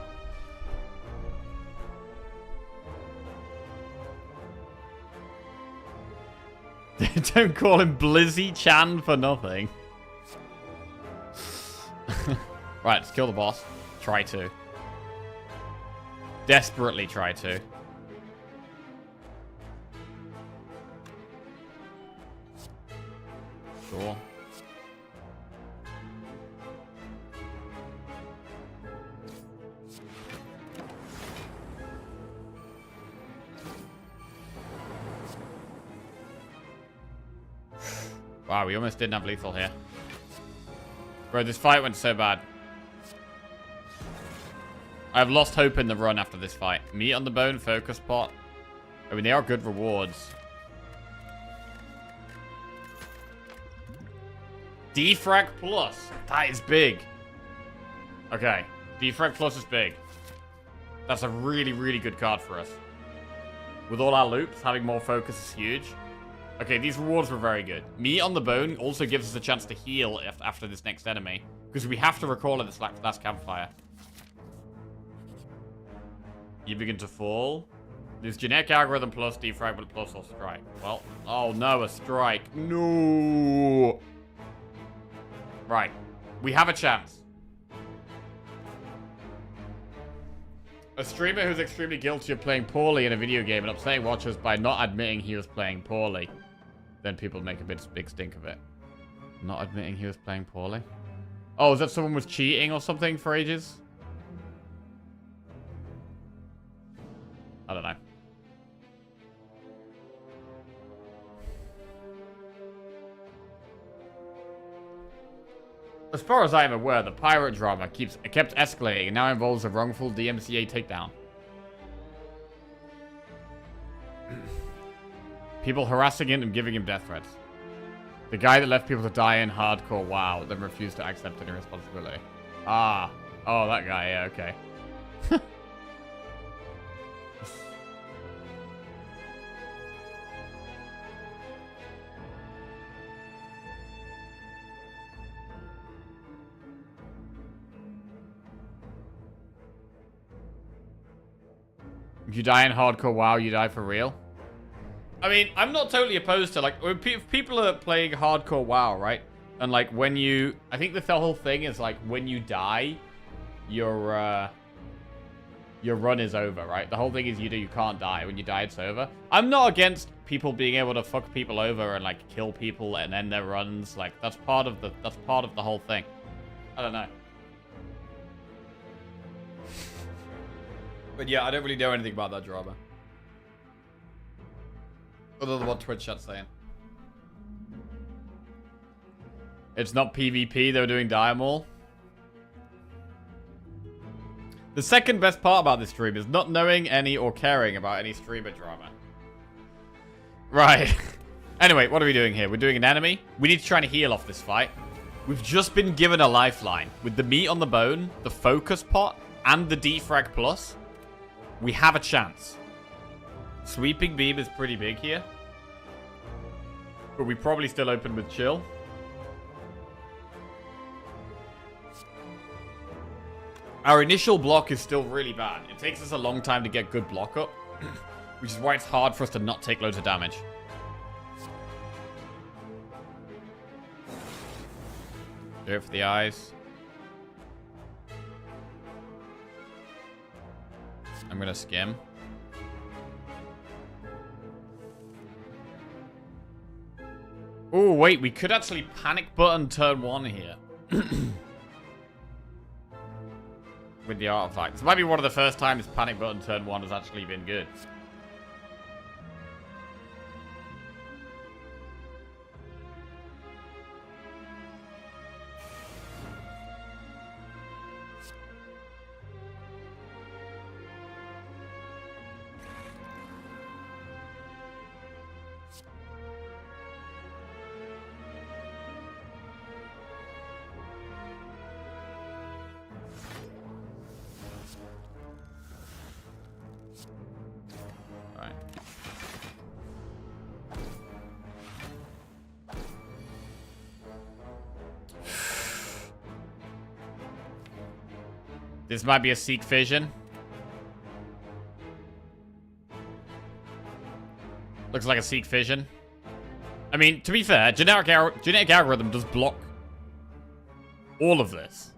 Don't call him Blizzy Chan for nothing. Right, let's kill the boss. Try to. Desperately try to. Sure. Wow, we almost didn't have lethal here. Bro, this fight went so bad. I've lost hope in the run after this fight. Meat on the bone, focus pot. I mean, they are good rewards. Defrag plus. That is big. Okay. Defrag plus is big. That's a really, really good card for us. With all our loops, having more focus is huge. Okay, these rewards were very good. Meat on the bone also gives us a chance to heal after this next enemy. Because we have to recall at this last campfire. You begin to fall. There's generic algorithm plus, defragment plus, or strike. Well, oh no, a strike. No. Right. We have a chance. A streamer who's extremely guilty of playing poorly in a video game and upsetting watchers by not admitting he was playing poorly. Then people make a big stink of it. Not admitting he was playing poorly? Oh, is that someone was cheating or something for ages? I don't know. As far as I am aware, the pirate drama kept escalating and now involves a wrongful DMCA takedown. People harassing him and giving him death threats. The guy that left people to die in hardcore WoW, then refused to accept any responsibility. Ah. Oh, that guy. Yeah, okay. If you die in hardcore WoW, you die for real? I mean, I'm not totally opposed to, like, when people are playing hardcore WoW, right? And, like, when you... I think the whole thing is, like, when you die, your run is over, right? The whole thing is you can't die. When you die, it's over. I'm not against people being able to fuck people over and, like, kill people and end their runs. Like, that's part of the whole thing. I don't know. But yeah, I don't really know anything about that drama. Other than what Twitch chat's saying. It's not PvP, they were doing Diamol. The second best part about this stream is not knowing any or caring about any streamer drama. Right. Anyway, what are we doing here? We're doing an enemy. We need to try and heal off this fight. We've just been given a lifeline. With the meat on the bone, the focus pot, and the defrag plus, we have a chance. Sweeping beam is pretty big here. But we probably still open with chill. Our initial block is still really bad. It takes us a long time to get good block up. Which is why it's hard for us to not take loads of damage. Do it for the eyes. I'm gonna skim. Oh, wait, we could actually panic button turn 1 here. With the artifact. This might be one of the first times panic button turn 1 has actually been good. This might be a Seek Fission. Looks like a Seek Fission. I mean, to be fair, genetic algorithm does block all of this.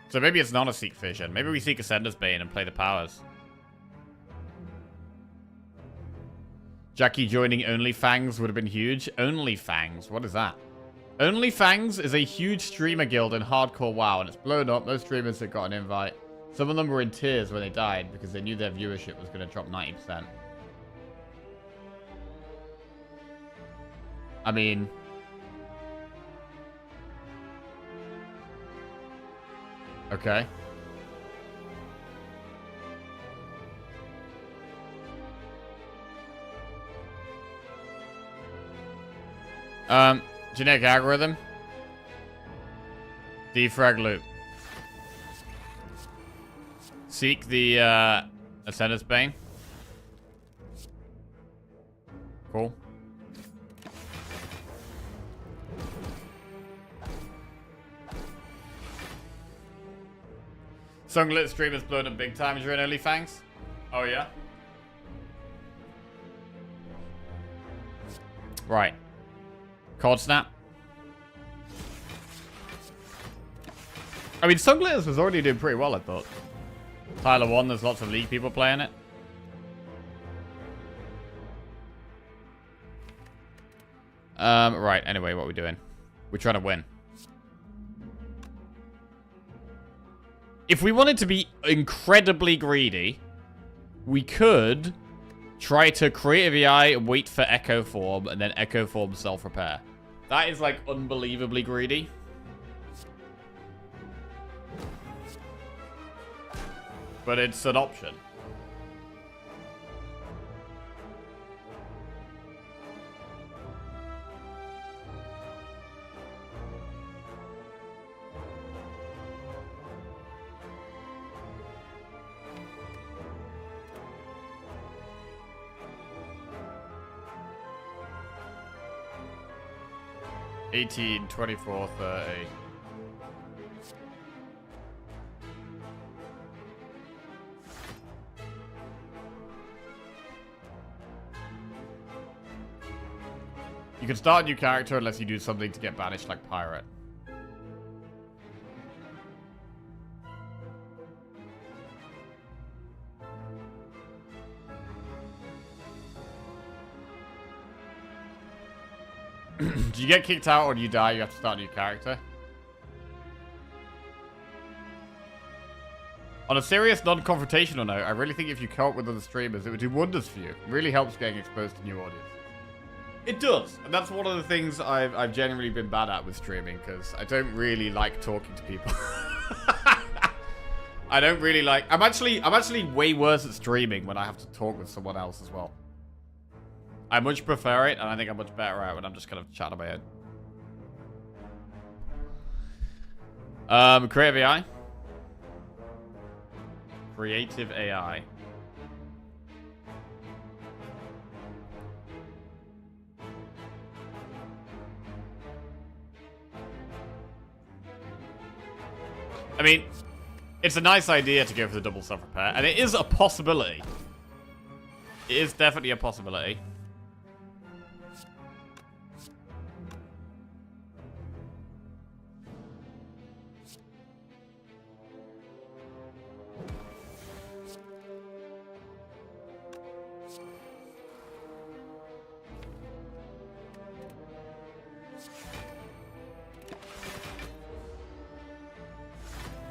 So maybe it's not a Seek Fission. Maybe we Seek Ascender's Bane and play the powers. Jackie joining OnlyFangs would have been huge. OnlyFangs, what is that? OnlyFangs is a huge streamer guild in hardcore WoW, and it's blown up. Most streamers that got an invite. Some of them were in tears when they died because they knew their viewership was going to drop 90%. I mean... Okay. Genetic algorithm. Defrag loop. Seek the Ascender's Bane. Cool. Sunglit streamers blown up big time during OnlyFangs. Oh yeah. Right. Cold Snap. I mean, Sunglitters was already doing pretty well, I thought. Tyler 1, there's lots of League people playing it. Right, anyway, what are we doing? We're trying to win. If we wanted to be incredibly greedy, we could try to creative AI, wait for Echo Form, and then Echo Form self-repair. That is, like, unbelievably greedy. But it's an option. $18, $24, $30. You can start a new character unless you do something to get banished like Pirate. Do you get kicked out or do you die? You have to start a new character. On a serious, non-confrontational note, I really think if you co-op with other streamers, it would do wonders for you. It really helps getting exposed to new audiences. It does. And that's one of the things I've generally been bad at with streaming, because I don't really like talking to people. I don't really like... I'm actually way worse at streaming when I have to talk with someone else as well. I much prefer it, and I think I'm much better at it when I'm just kind of chatting about it. Creative AI. Creative AI. I mean, it's a nice idea to go for the double self-repair, and it is a possibility. It is definitely a possibility.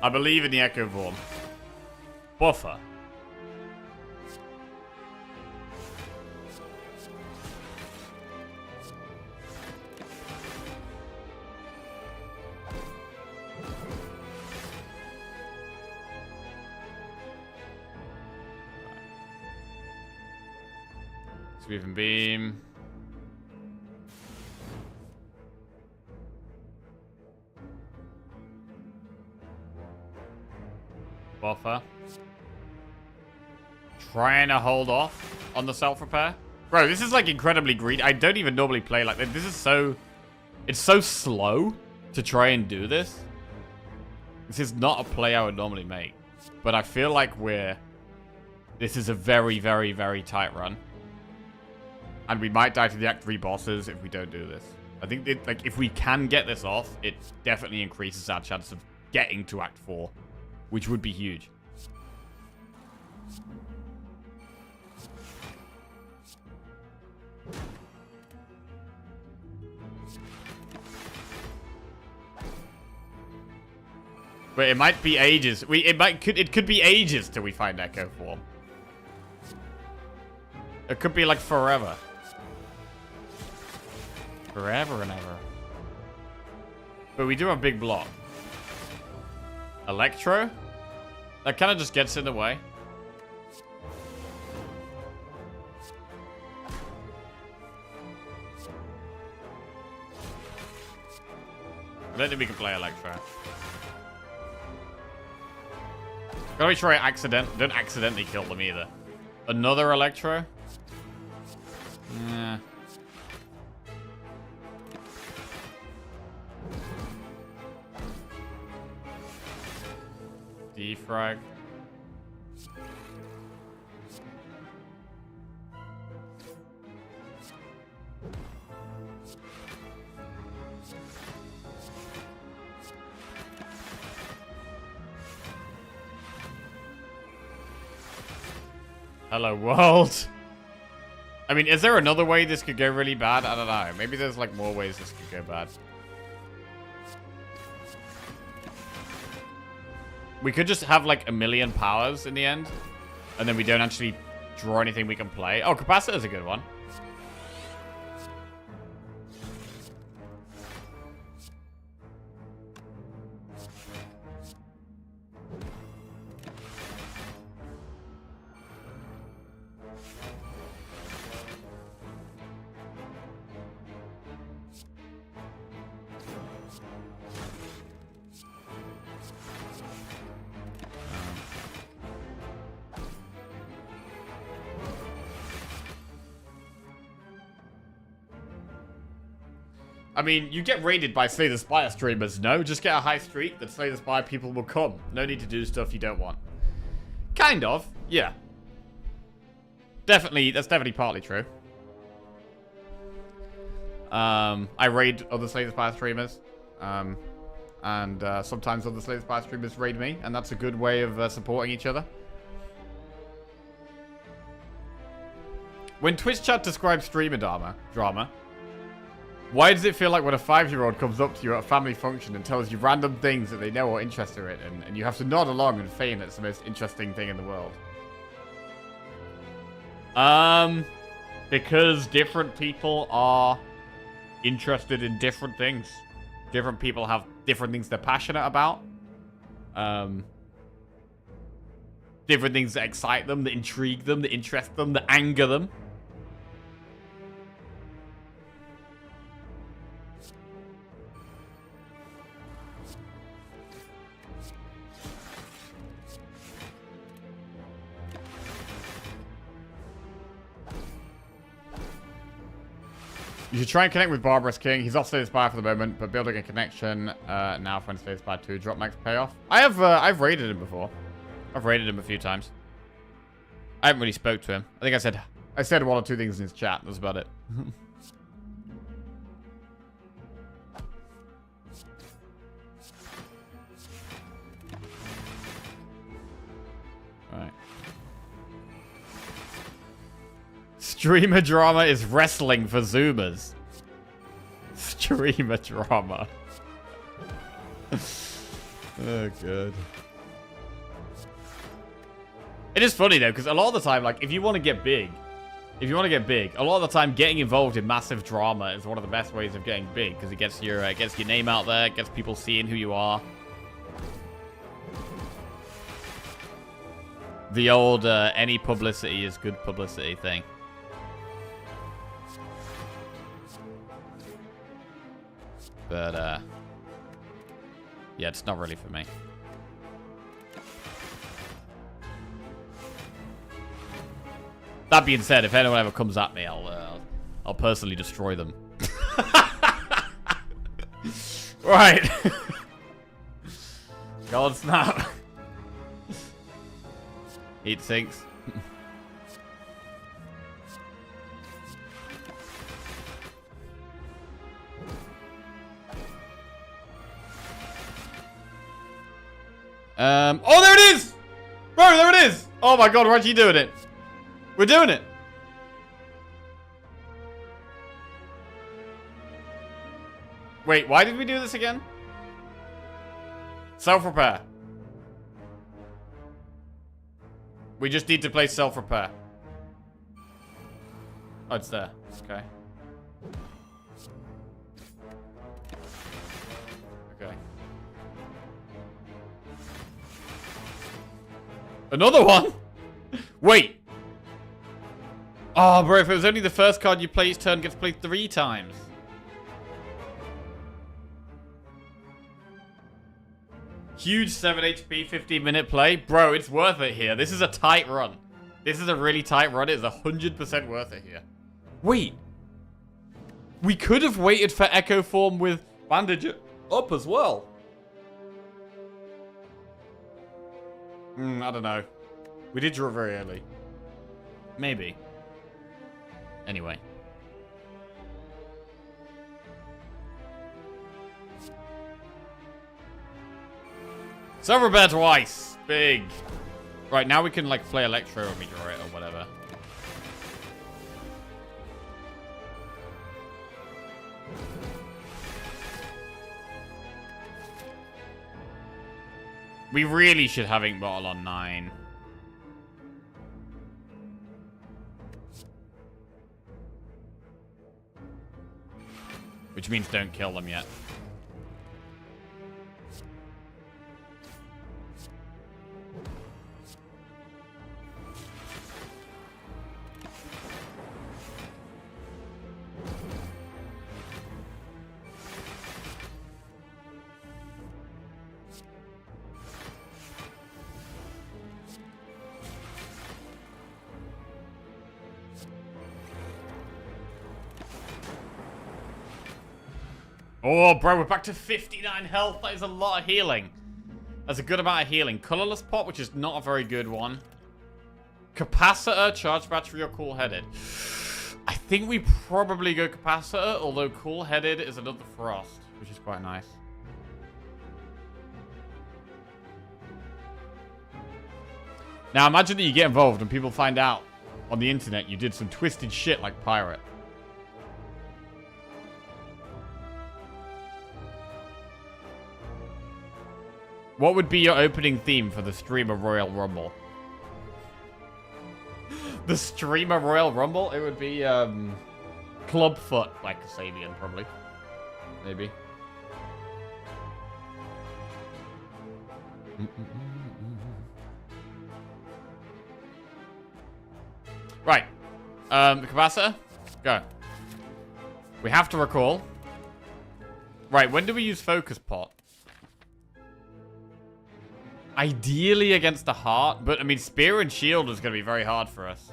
I believe in the Echo Form. Buffer. Sweep and beam. Buffer. Trying to hold off on the self-repair. Bro, this is like incredibly greedy. I don't even normally play like this. This is so... It's so slow to try and do this. This is not a play I would normally make. But I feel like this is a very, very, very tight run. And we might die to the Act 3 bosses if we don't do this. I think like if we can get this off, it definitely increases our chance of getting to Act 4. Which would be huge. But it might be ages. It could be ages till we find Echo Form. It could be like forever. Forever and ever. But we do have big block. Electro? That kind of just gets in the way. I don't think we can play Electro. Gotta be sure I don't accidentally kill them either. Another Electro? Yeah. Defrag. Hello, world. I mean, is there another way this could go really bad? I don't know. Maybe there's like more ways this could go bad. We could just have like a million powers in the end. And then we don't actually draw anything we can play. Oh, Capacitor's a good one. I mean, you get raided by Slay the Spire streamers, no? Just get a high streak that Slay the Spire people will come. No need to do stuff you don't want. Kind of, yeah. Definitely, that's definitely partly true. I raid other Slay the Spire streamers. And sometimes other Slay the Spire streamers raid me, and that's a good way of supporting each other. When Twitch chat describes streamer drama, why does it feel like when a 5-year-old comes up to you at a family function and tells you random things that they know or interested in, and you have to nod along and feign it's the most interesting thing in the world? Because different people are interested in different things. Different people have different things they're passionate about. Different things that excite them, that intrigue them, that interest them, that anger them. You should try and connect with Barbarous King. He's off Slay the Spire for the moment, but building a connection now for when Slay the Spire 2 drop max payoff. I've raided him before. I've raided him a few times. I haven't really spoke to him. I think I said one or two things in his chat. That's about it. Alright. Streamer drama is wrestling for Zoomers. Streamer drama. Oh, good. It is funny, though, because a lot of the time, like, if you want to get big, a lot of the time getting involved in massive drama is one of the best ways of getting big, because it gets your name out there, gets people seeing who you are. The old, any publicity is good publicity thing. But, yeah, it's not really for me. That being said, if anyone ever comes at me, I'll personally destroy them. Right. God snap. Heat sinks. Oh, there it is! Bro, there it is! Oh my god, we're actually doing it. We're doing it. Wait, why did we do this again? Self-repair. We just need to play self-repair. Oh, it's there. Okay. Okay. Another one? Wait. Oh, bro, if it was only the first card you play each turn gets played 3 times. Huge 7 HP, 15-minute play. Bro, it's worth it here. This is a tight run. This is a really tight run. It's 100% worth it here. Wait. We could have waited for Echo Form with Bandage up as well. I don't know. We did draw very early. Maybe. Anyway. Silver bear twice. Big. Right, now we can, like, play Electro when we draw it or whatever. We really should have Ink Bottle on 9. Which means don't kill them yet. Oh, bro, we're back to 59 health. That is a lot of healing. That's a good amount of healing. Colorless pot, which is not a very good one. Capacitor, charge battery, or cool-headed. I think we probably go capacitor, although cool-headed is another frost, which is quite nice. Now, imagine that you get involved and people find out on the internet you did some twisted shit like pirate. What would be your opening theme for the Streamer Royal Rumble? The Streamer Royal Rumble? It would be, Clubfoot, like Kasabian, probably. Maybe. Right. Capacitor? Go. We have to recall. Right, when do we use Focus Pot? Ideally against the heart, but I mean, Spear and Shield is going to be very hard for us.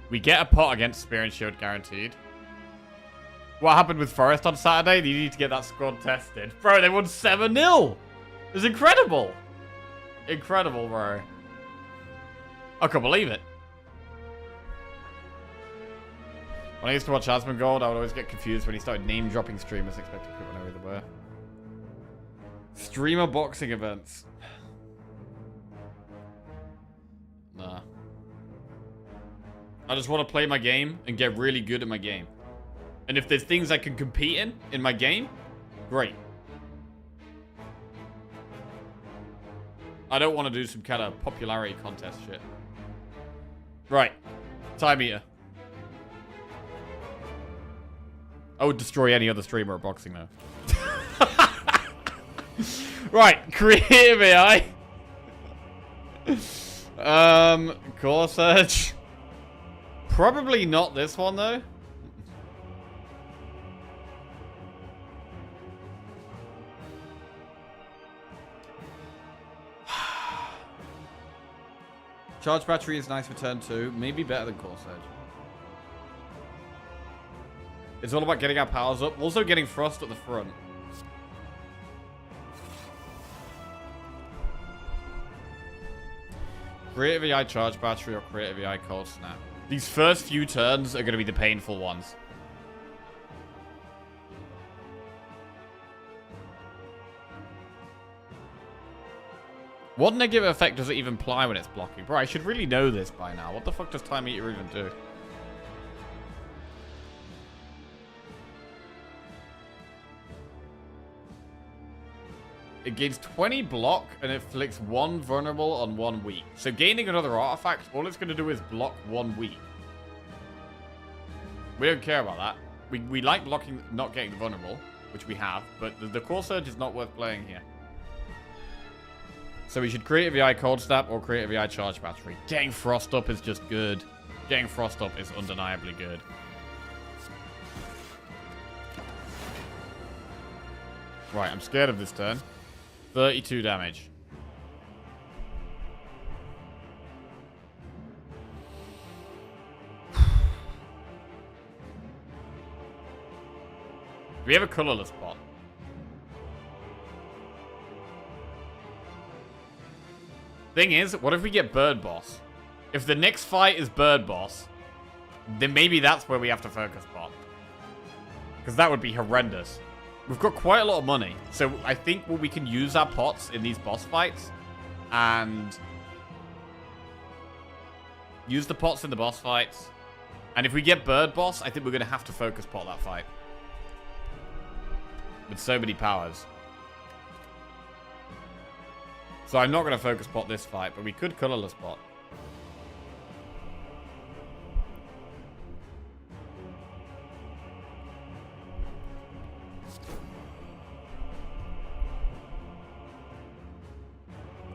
We get a pot against Spear and Shield guaranteed. What happened with Forest on Saturday? You need to get that squad tested. Bro, they won 7-0. It was incredible. Incredible, bro. I can't believe it. When I used to watch Asmongold, I would always get confused when he started name-dropping streamers, expecting people to know who they were. Streamer boxing events. Nah. I just want to play my game and get really good at my game. And if there's things I can compete in my game, great. I don't want to do some kind of popularity contest shit. Right. Time eater. I would destroy any other streamer at boxing, though. Right, creative AI. Core Surge. Probably not this one, though. Charge battery is nice for turn 2. Maybe better than Core Surge. It's all about getting our powers up. Also getting Frost at the front. Creative AI Charge Battery or Creative AI Cold Snap. These first few turns are going to be the painful ones. What negative effect does it even apply when it's blocking? Bro, I should really know this by now. What the fuck does Time Eater even do? It gains 20 block and it flicks 1 vulnerable on 1 weak. So gaining another artifact, all it's going to do is block 1 weak. We don't care about that. We like blocking, not getting the vulnerable, which we have, but the Core Surge is not worth playing here. So we should Creative AI Cold Snap or Creative AI Charge Battery. Getting Frost up is just good. Getting Frost up is undeniably good. Right, I'm scared of this turn. 32 damage. Do we have a colorless bot? Thing is, what if we get Bird Boss? If the next fight is Bird Boss, then maybe that's where we have to focus bot. Because that would be horrendous. We've got quite a lot of money. So I think we can use our pots in these boss fights. And use the pots in the boss fights. And if we get Bird Boss, I think we're going to have to focus pot that fight. With so many powers. So I'm not going to focus pot this fight, but we could colorless pot.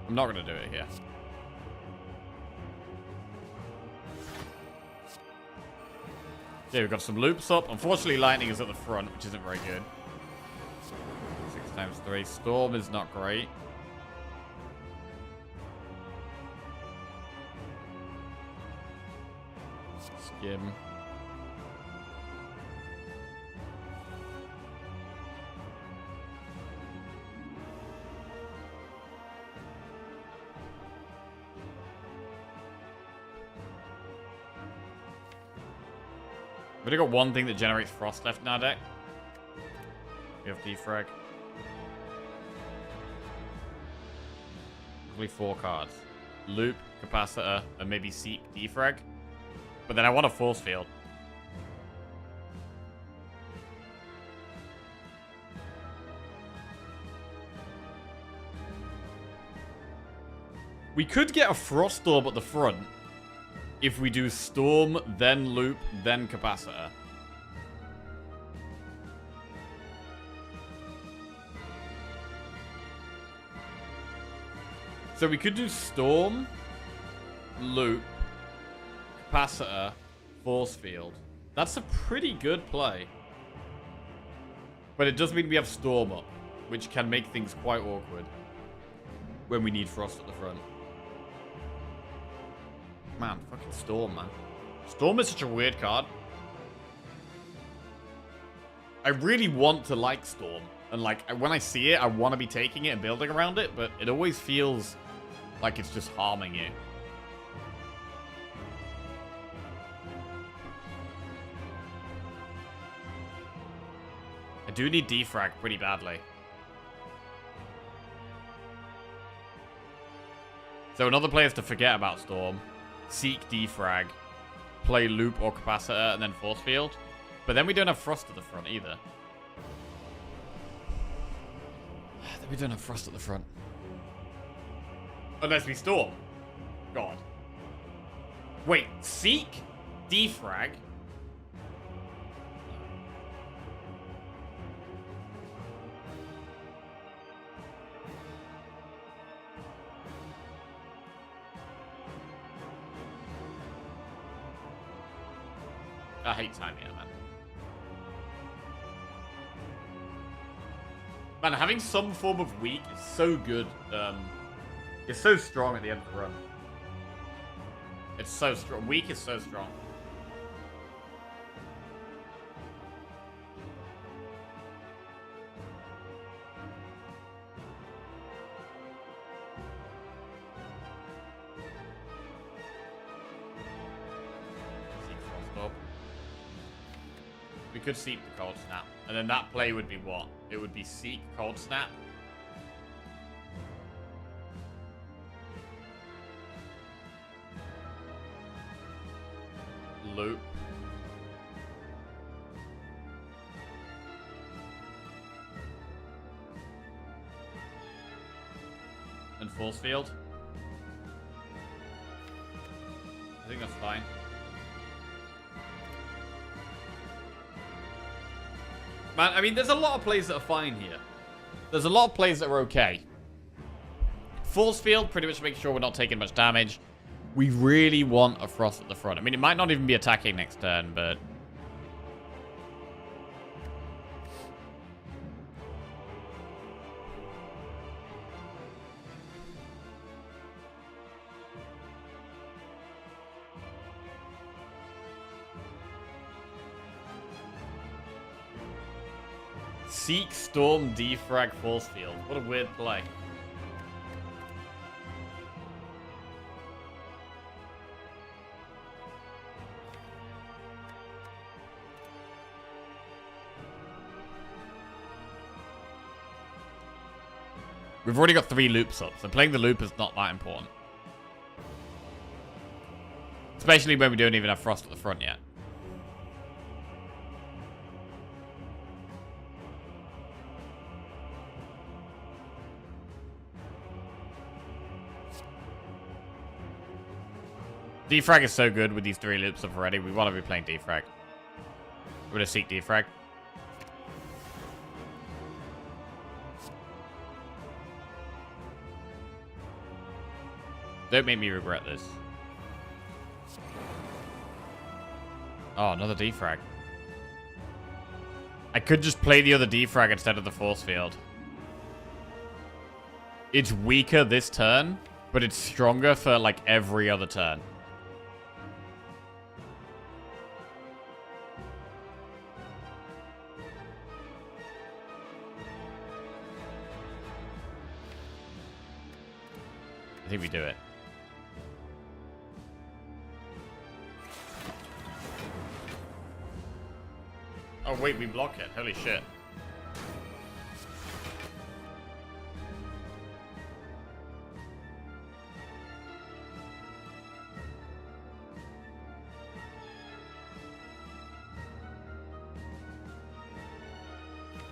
I'm not going to do it here. Yeah, we've got some loops up. Unfortunately, lightning is at the front, which isn't very good. 6 times 3. Storm is not great. Skim. We've only got one thing that generates Frost left in our deck. We have Defrag. Probably 4 cards. Loop, Capacitor, and maybe Seek, Defrag. But then I want a Force Field. We could get a Frost Orb at the front. If we do Storm, then Loop, then Capacitor. So we could do Storm, Loop, Capacitor, Force Field. That's a pretty good play. But it does mean we have Storm up, which can make things quite awkward when we need Frost at the front. Man, fucking Storm, man. Storm is such a weird card. I really want to like Storm. And, like, when I see it, I want to be taking it and building around it. But it always feels like it's just harming you. I do need Defrag pretty badly. So another play is to forget about Storm. Seek Defrag, play Loop or Capacitor, and then Force Field. But then we don't have Frost at the front either. Then we don't have Frost at the front. Unless we Storm. God. Wait, Seek? Defrag? I hate timing it, man. Man, having some form of weak is so good. It's so strong at the end of the run. It's so strong. Weak is so strong. We could seek the Cold Snap. And then that play would be what? It would be seek Cold Snap. Loop. And Force Field. I think that's fine. Man, I mean, there's a lot of plays that are fine here. There's a lot of plays that are okay. Force Field, pretty much make sure we're not taking much damage. We really want a Frost at the front. I mean, it might not even be attacking next turn, but... Seek, Storm, Defrag, Force Field. What a weird play. We've already got 3 loops up, so playing the loop is not that important. Especially when we don't even have Frost at the front yet. Defrag is so good with these 3 loops up already. We want to be playing Defrag. We're going to seek Defrag. Don't make me regret this. Oh, another Defrag. I could just play the other Defrag instead of the Force Field. It's weaker this turn, but it's stronger for, like, every other turn. I think we do it. Oh wait, we block it. Holy shit.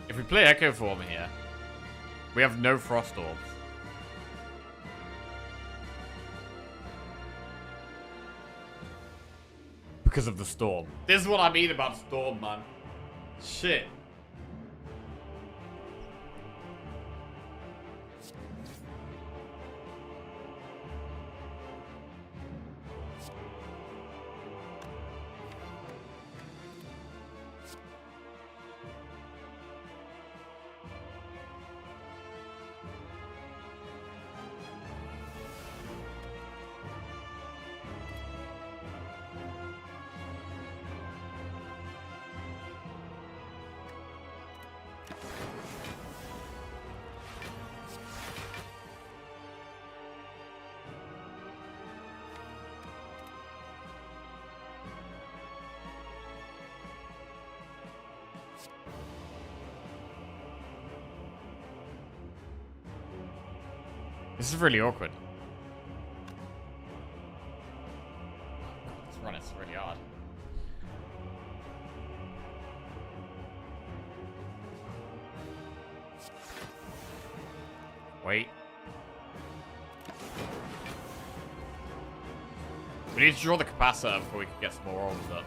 If we play Echo Form here, we have no Frost Orbs. Because of the Storm. This is what I mean about Storm, man. Shit. This is really awkward. This run is really hard. Wait. We need to draw the capacitor before we can get some more orbs up.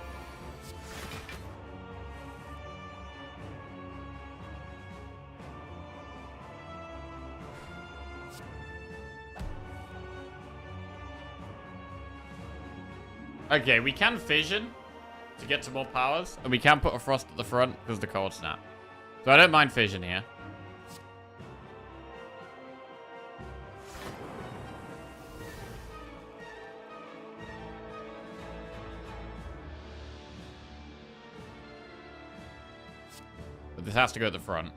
Okay, we can fission to get to more powers, and we can put a Frost at the front because of the Cold Snap. So I don't mind fission here. But this has to go at the front.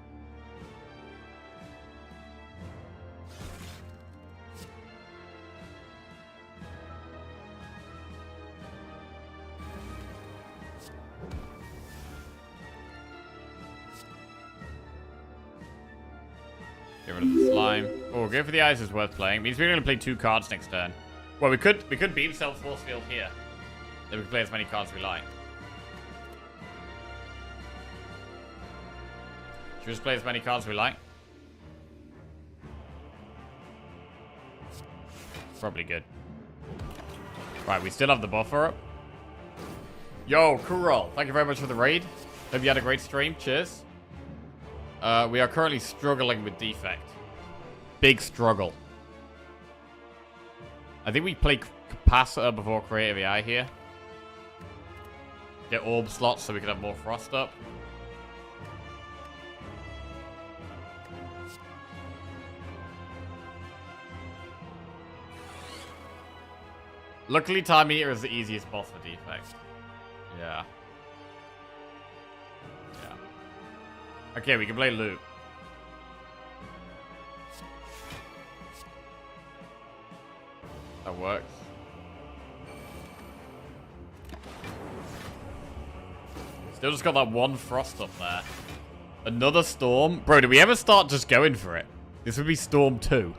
Get rid of the slime. Oh, go for the eyes is worth playing. Means we're going to play 2 cards next turn. Well, we could beam Self Force Field here. Then we can play as many cards as we like. Should we just play as many cards as we like? Probably good. Right, we still have the buffer up. Yo, Kurol, thank you very much for the raid. Hope you had a great stream. Cheers. We are currently struggling with Defect. Big struggle. I think we play Capacitor before Creative AI here. Get Orb slots so we can have more Frost up. Luckily, Time Eater is the easiest boss for Defect. Yeah. Yeah. Okay, we can play Loot. That works. Still just got that one Frost up there. Another Storm. Bro, did we ever start just going for it? This would be Storm 2.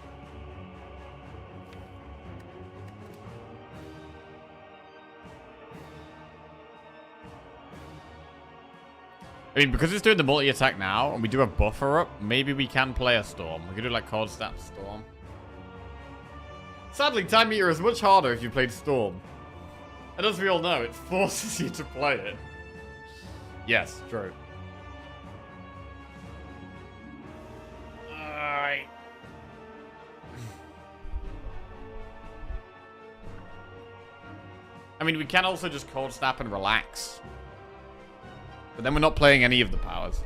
I mean, because it's doing the multi-attack now, and we do a buffer up, maybe we can play a Storm. We could do, like, Cold Snap Storm. Sadly, Time Meter is much harder if you played Storm. And as we all know, it forces you to play it. Yes, true. Alright. I mean, we can also just Cold Snap and relax. But then we're not playing any of the powers.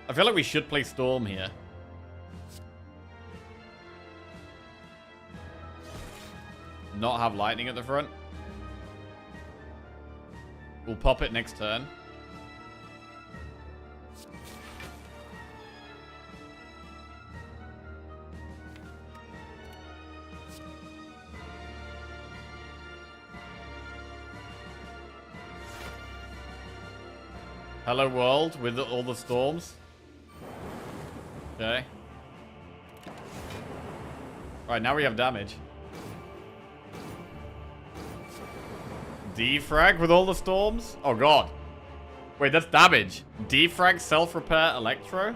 I feel like we should play Storm here. Not have Lightning at the front. We'll pop it next turn. Hello world with all the storms. Okay. Alright, now we have damage. Defrag with all the storms? Oh god. Wait, that's damage. Defrag, self-repair, electro?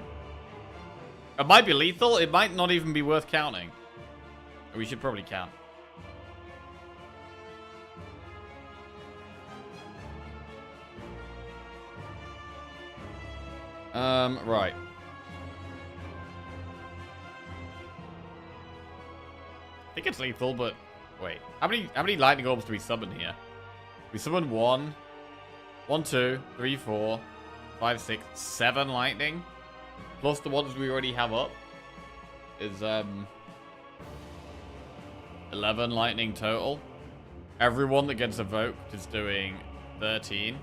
It might be lethal. It might not even be worth counting. We should probably count. Right. I think it's lethal, but wait. How many lightning orbs do we summon here? We summon 1, 2, 3, 4, 5, 6, 7 lightning. Plus the ones we already have up is 11 lightning total. Everyone that gets evoked is doing 13.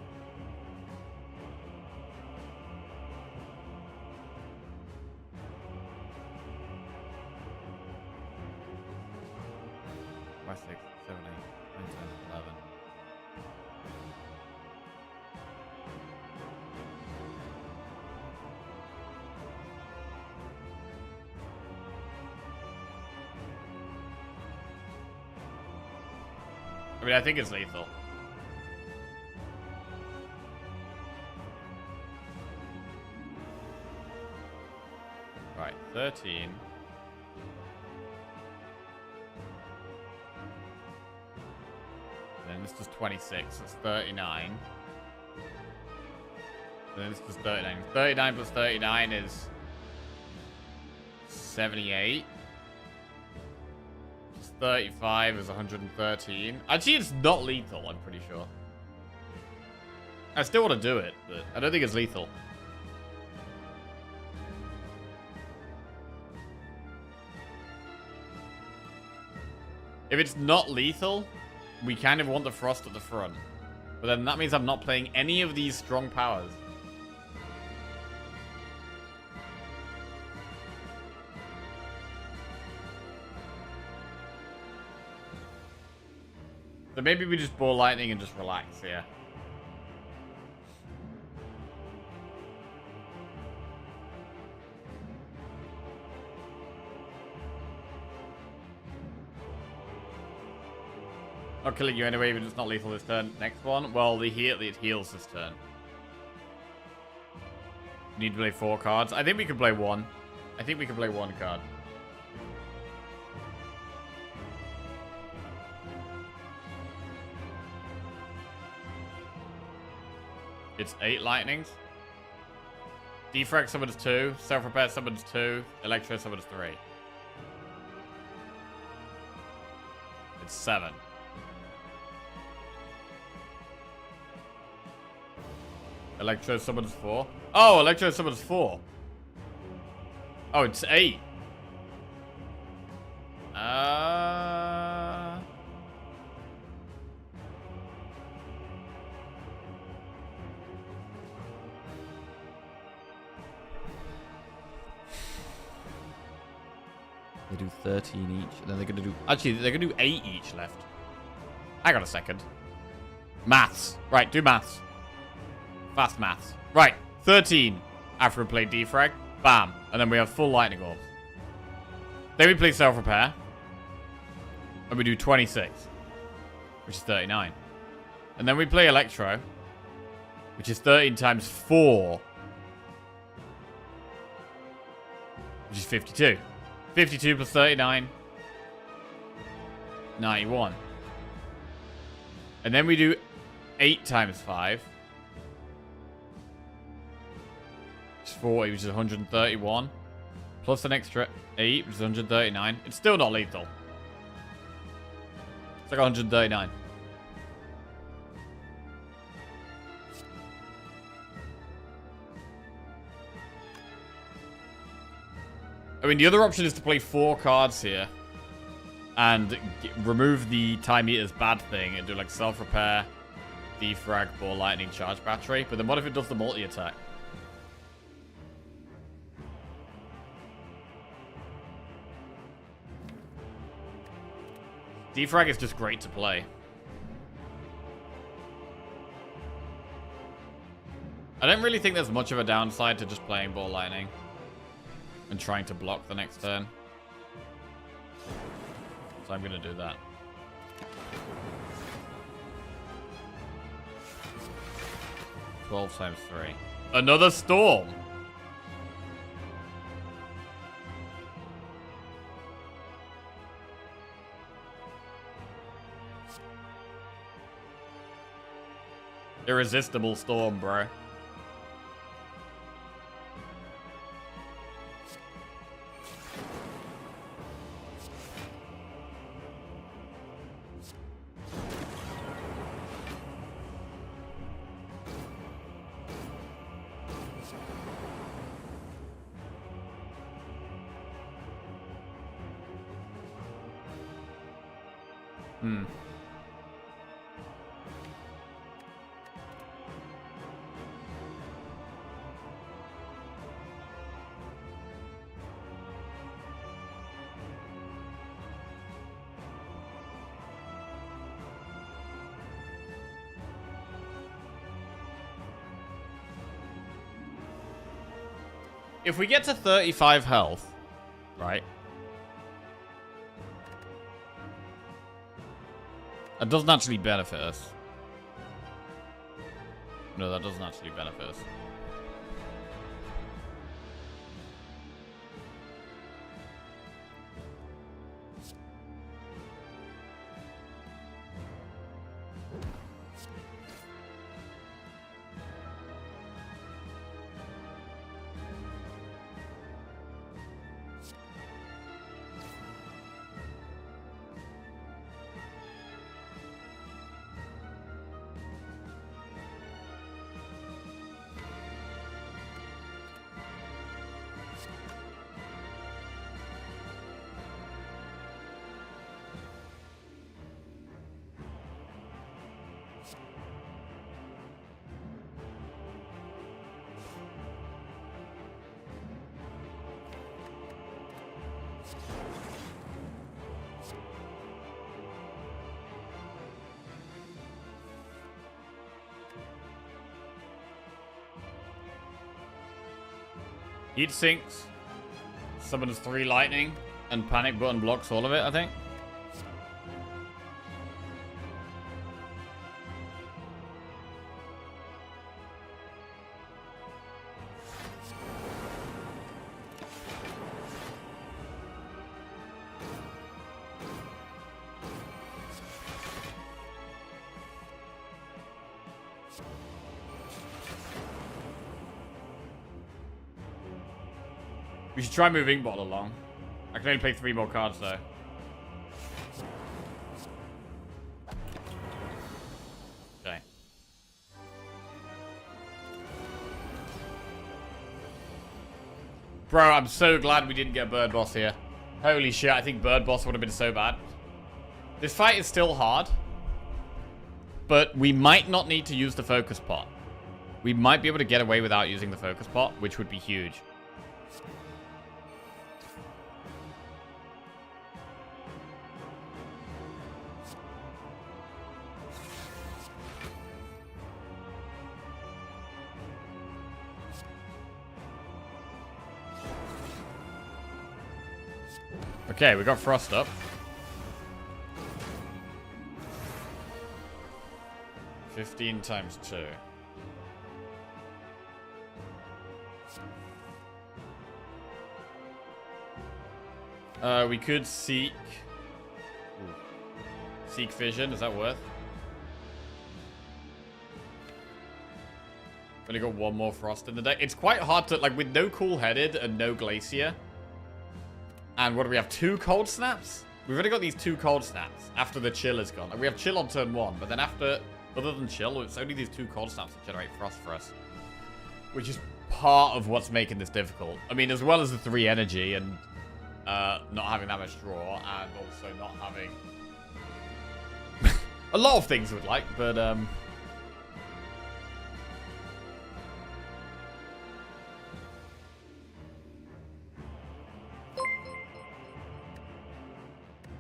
I mean, I think it's lethal. Right, 13. And then this does 26, that's 39. And then this does 39. 39 plus 39 is 78. 35 is 113. Actually, it's not lethal, I'm pretty sure. I still want to do it, but I don't think it's lethal. If it's not lethal, we kind of want the Frost at the front. But then that means I'm not playing any of these strong powers. So maybe we just ball lightning and just relax here. Not killing you anyway, but it's not lethal this turn. Next one, well, it heals this turn. We need to play 4 cards. I think we can play 1. I think we can play 1 card. It's 8 lightnings. Defrag summons 2. Self-repair summons 2. Electro summons 3. It's 7. Electro summons 4. Oh, Electro summons 4. Oh, it's 8. They do 13 each, and then they're gonna do... Actually, they're gonna do 8 each left. Hang on a second. Maths. Right, do maths. Fast maths. Right, 13 after we play defrag. Bam. And then we have full lightning orbs. Then we play self-repair. And we do 26. Which is 39. And then we play electro. Which is 13 times 4. Which is 52. 52 plus 39. 91. And then we do 8 times 5. Which is 40, which is 131. Plus an extra 8, which is 139. It's still not lethal. It's like 139. I mean, the other option is to play 4 cards here. And remove the Time Eater's bad thing and do like self-repair, defrag, ball lightning, charge battery. But then what if it does the multi-attack? Defrag is just great to play. I don't really think there's much of a downside to just playing ball lightning and trying to block the next turn. So I'm going to do that. $12 times 3. Another storm! Irresistible storm, bro. If we get to 35 health, right? That doesn't actually benefit us. No, that doesn't actually benefit us. Heat sinks. Summons 3 lightning. And panic button blocks all of it, I think. We should try moving bottle along. I can only play 3 more cards though. Okay. Bro, I'm so glad we didn't get Bird Boss here. Holy shit, I think Bird Boss would have been so bad. This fight is still hard. But we might not need to use the focus pot. We might be able to get away without using the focus pot, which would be huge. Okay, we got Frost up. 15 times 2. We could seek... Ooh. Seek Vision, is that worth? Only got 1 more Frost in the deck. It's quite hard to... Like, with no Cool-Headed and no Glacier... And what do we have? 2 Cold Snaps? We've already got these 2 Cold Snaps after the Chill is gone. Like, we have Chill on turn 1, but then after, other than Chill, it's only these 2 Cold Snaps that generate Frost for us. Which is part of what's making this difficult. I mean, as well as the 3 energy and not having that much draw, and also not having... a lot of things would like, but...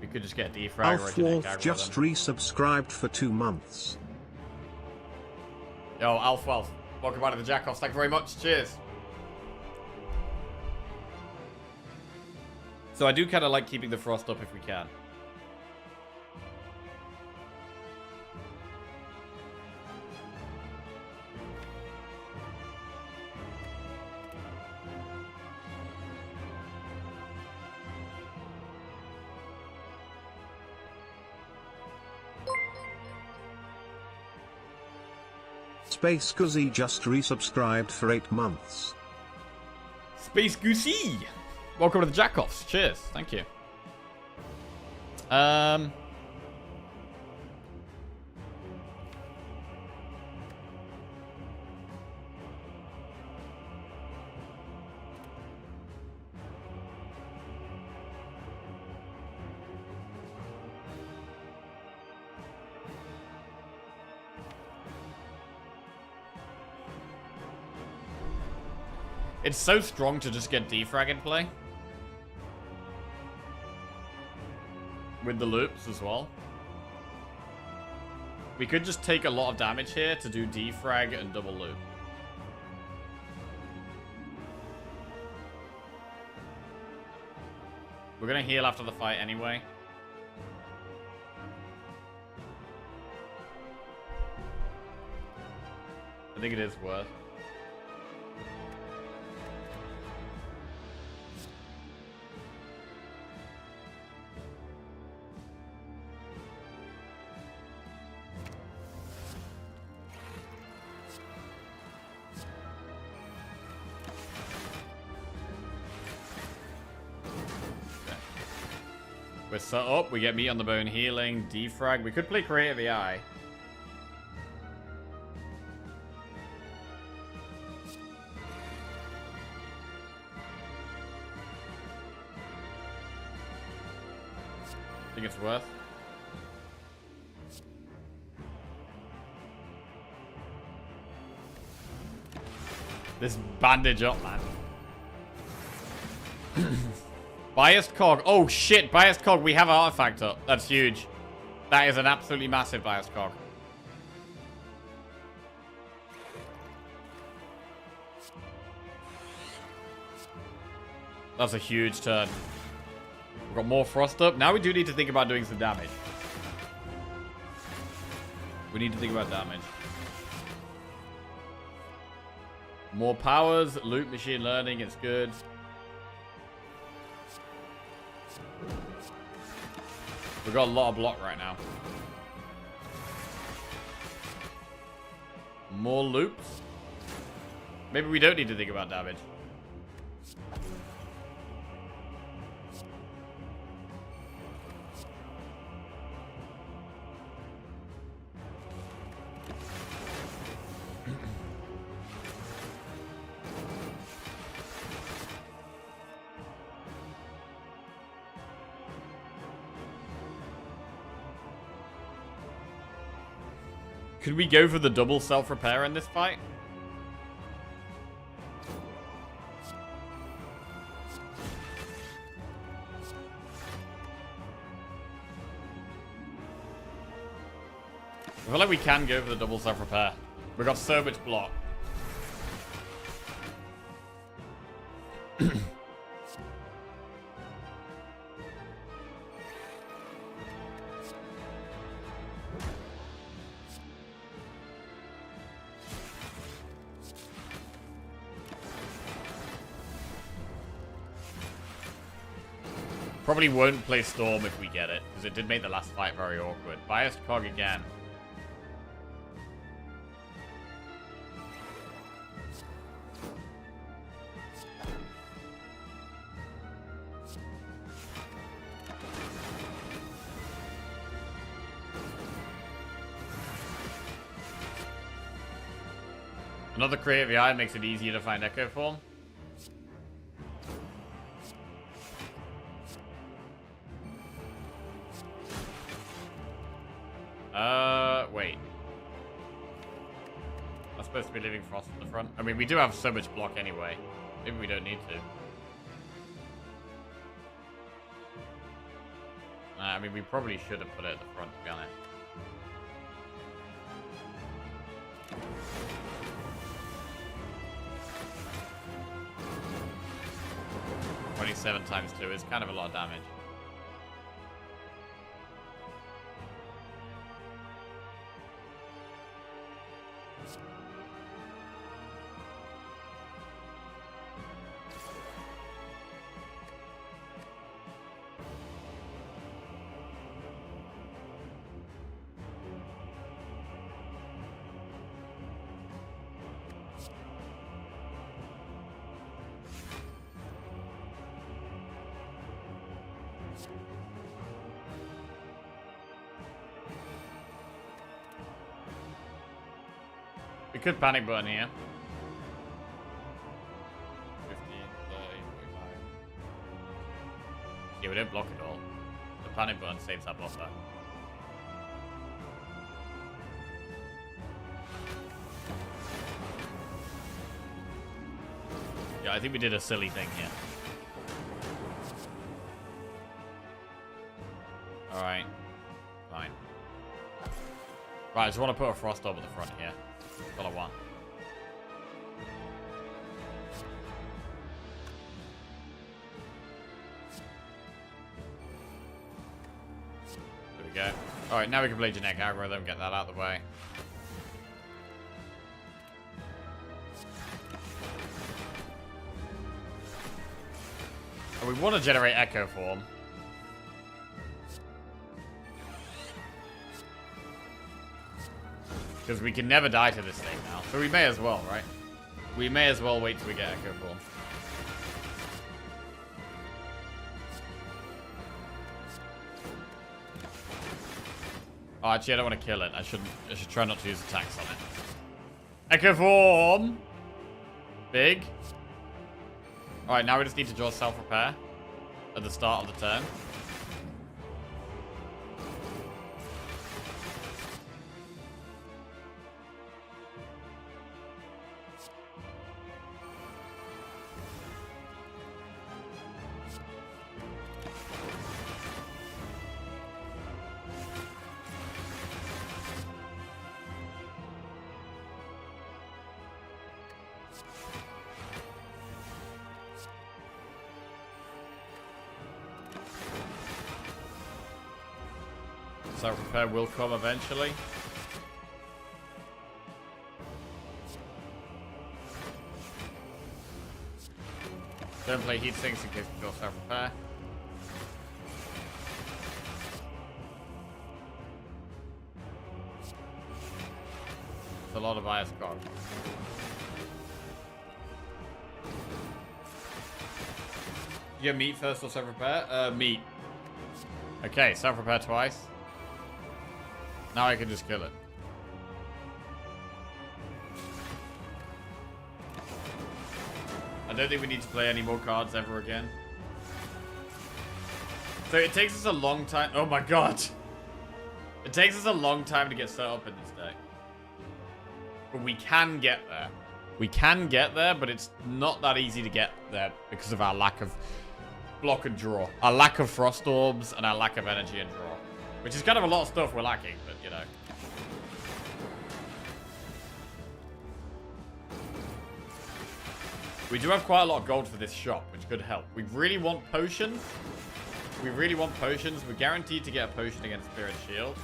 We could just get defrag or a Alf just resubscribed for 2 months. Yo, Alf Wealth. Welcome back to the Jackoffs. Thank you very much. Cheers. So I do kind of like keeping the Frost up if we can. Space Goosey just resubscribed for 8 months. Space Goosey! Welcome to the Jackoffs. Cheers. Thank you. It's so strong to just get defrag in play. With the loops as well. We could just take a lot of damage here to do defrag and double loop. We're gonna heal after the fight anyway. I think it is worth. We're set up. We get meat on the bone healing, defrag. We could play Creative AI. Think it's worth. This bandage up, man. Biased Cog. Oh, shit. Biased Cog. We have an artifact up. That's huge. That is an absolutely massive Biased Cog. That's a huge turn. We've got more frost up. Now we do need to think about doing some damage. We need to think about damage. More powers, loot machine learning, it's good. We've got a lot of block right now. More loops. Maybe we don't need to think about damage. Could we go for the double self-repair in this fight? I feel like we can go for the double self-repair. We've got so much block. Probably won't play Storm if we get it, because it did make the last fight very awkward. Biased Cog again. Another creative AI makes it easier to find Echo Form. Wait. I'm supposed to be leaving Frost at the front. I mean, we do have so much block anyway. Maybe we don't need to. I mean, we probably should have put it at the front, to be honest. $27 times 2 is kind of a lot of damage. We could panic button here. 15, 30, 45. Yeah, we don't block it all. The panic button saves our buffer. Yeah, I think we did a silly thing here. Alright. Fine. Right, I just want to put a frost orb at the front here. That's all I want. There we go. Alright, now we can play genetic algorithm, get that out of the way. And we want to generate Echo Form. Because we can never die to this thing now. So we may as well, right? We may as well wait till we get Echo Form. Oh, actually, I don't want to kill it. I should try not to use attacks on it. Echo Form! Big. Alright, now we just need to draw self-repair at the start of the turn. self-repair will come eventually. Don't play heat sinks in case we feel self-repair. It's a lot of bias cog. You get meat first or self-repair? Meat. Okay, self-repair twice. Now I can just kill it. I don't think we need to play any more cards ever again. So it takes us a long time. Oh my god. It takes us a long time to get set up in this deck. But we can get there. We can get there, but it's not that easy to get there because of our lack of block and draw. Our lack of frost orbs and our lack of energy and draw. Which is kind of a lot of stuff we're lacking, but you know. We do have quite a lot of gold for this shop, which could help. We really want potions. We really want potions. We're guaranteed to get a potion against Spirit Shield.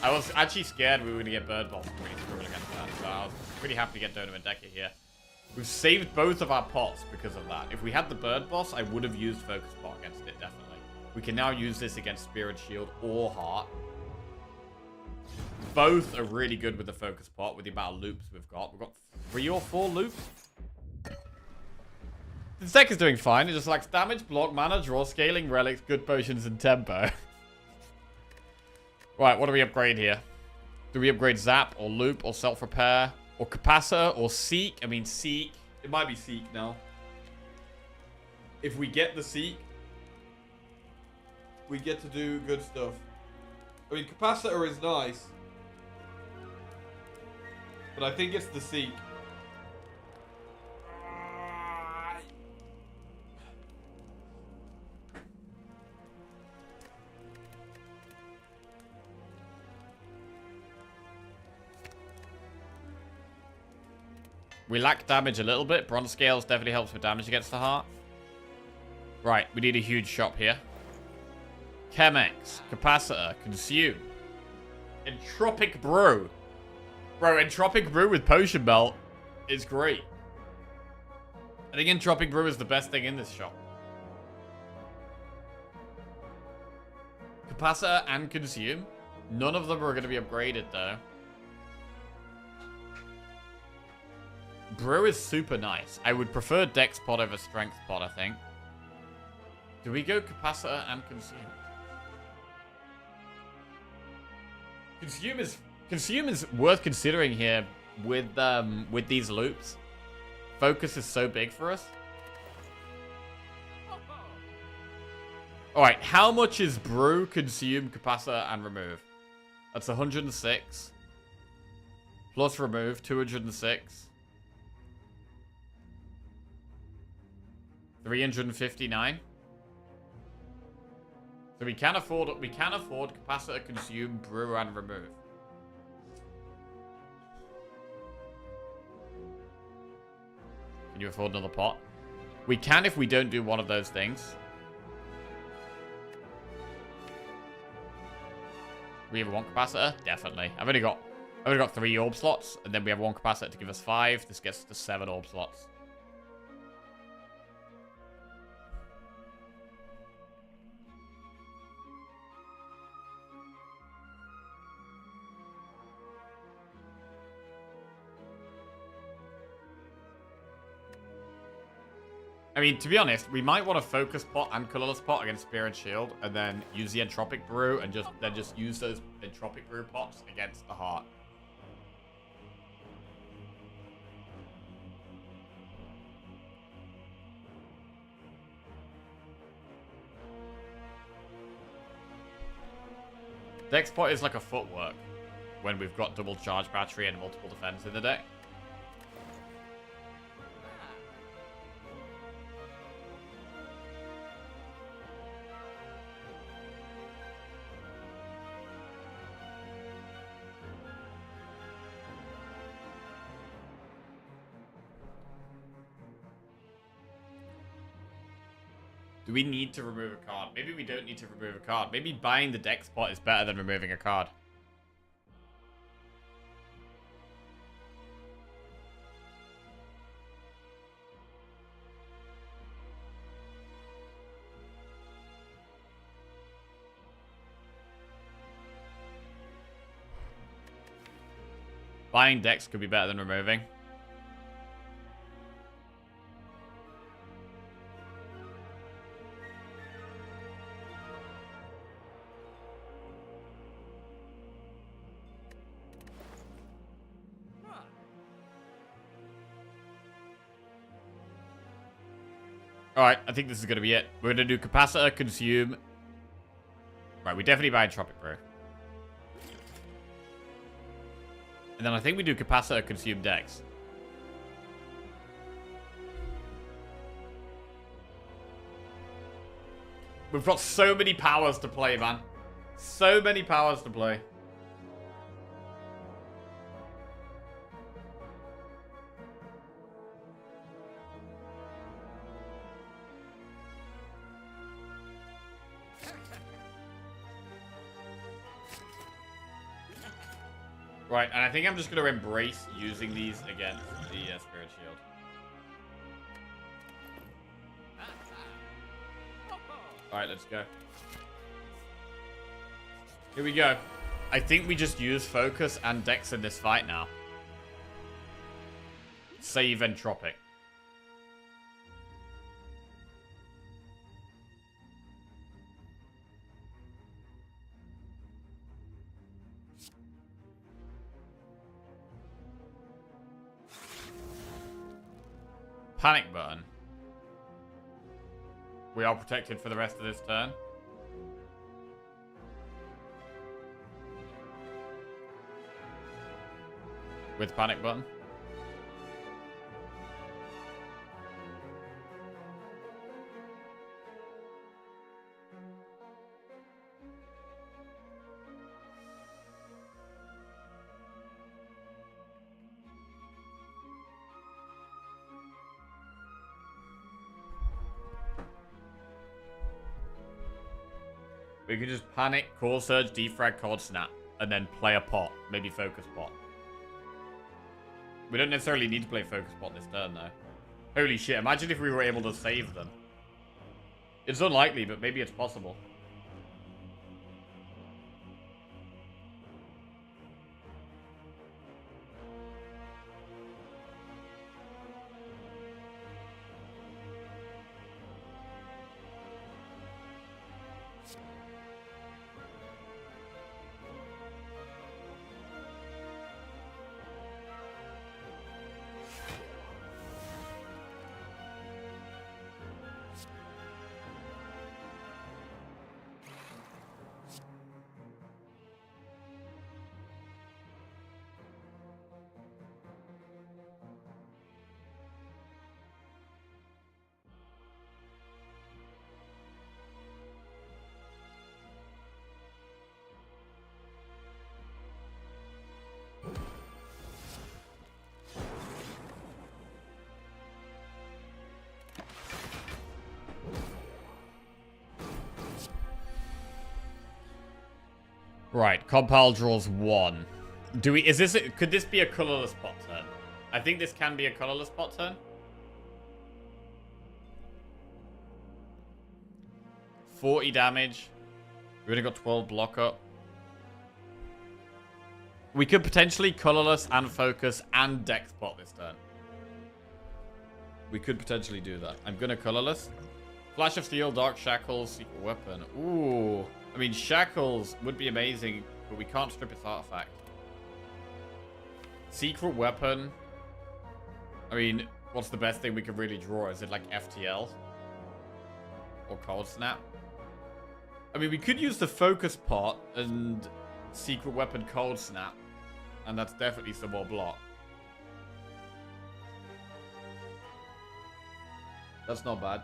I was actually scared we were going to get Bird Boss and really struggle against that. So I was pretty happy to get Donut Decker here. We've saved both of our pots because of that. If we had the Bird Boss, I would have used Focus Pot against it, definitely. We can now use this against Spirit Shield or Heart. Both are really good with the Focus Pot, with the amount of loops we've got. We've got 3 or 4 loops. This deck is doing fine. It just lacks damage, block, mana, draw, scaling, relics, good potions, and tempo. Right, what do we upgrade here? Do we upgrade Zap, or Loop, or Self-Repair, or Capacitor, or Seek? I mean, Seek. It might be Seek now. If we get the Seek, we get to do good stuff. I mean, Capacitor is nice. But I think it's the Seek. We lack damage a little bit. Bronze Scales definitely helps with damage against the heart. Right, we need a huge shop here. Chemex, Capacitor, Consume. Entropic Brew. Bro, Entropic Brew with Potion Belt is great. I think Entropic Brew is the best thing in this shop. Capacitor and Consume. None of them are going to be upgraded, though. Brew is super nice. I would prefer Dex Pod over Strength Pod, I think. Do we go Capacitor and Consume? Consume is worth considering here with these loops. Focus is so big for us. Alright, how much is Brew, Consume, Capacitor, and Remove? That's 106. Plus Remove, 206. 359. So we can afford Capacitor, Consume, Brew, and Remove. Can you afford another pot? We can if we don't do one of those things. We ever want Capacitor? Definitely. I've only got 3 orb slots, and then we have 1 Capacitor to give us 5. This gets us to 7 orb slots. I mean, to be honest, we might want to Focus Pot and Colorless Pot against Spear and Shield, and then use the Entropic Brew, and just use those Entropic Brew pots against the Heart. Dex Pot is like a footwork when we've got double charge battery and multiple defense in the deck. Do we need to remove a card? Maybe we don't need to remove a card. Maybe buying the deck spot is better than removing a card. Buying decks could be better than removing. Alright, I think this is going to be it. We're going to do Capacitor, Consume. Right, we definitely buy Tropic Brew. And then I think we do Capacitor, Consume Dex. We've got so many powers to play, man. So many powers to play. Right, and I think I'm just going to embrace using these against the Spirit Shield. Alright, let's go. Here we go. I think we just use Focus and Dex in this fight now. Save Entropic. Panic button. We are protected for the rest of this turn. With panic button. We can just panic, Core Surge, Defrag, Cold Snap, and then play a pot. Maybe Focus Pot. We don't necessarily need to play Focus Pot this turn, though. Holy shit, imagine if we were able to save them. It's unlikely, but maybe it's possible. Right, Compile draws 1. Do we, could this be a colorless pot turn? I think this can be a colorless pot turn. 40 damage. We've only got 12 block up. We could potentially colorless and focus and dex pot this turn. We could potentially do that. I'm gonna colorless. Flash of Steel, Dark Shackles, Secret Weapon. Ooh. I mean, Shackles would be amazing, but we can't strip its artifact. Secret Weapon. I mean, what's the best thing we could really draw? Is it like FTL? Or Cold Snap? I mean, we could use the Focus Pot and Secret Weapon Cold Snap. And that's definitely some more block. That's not bad.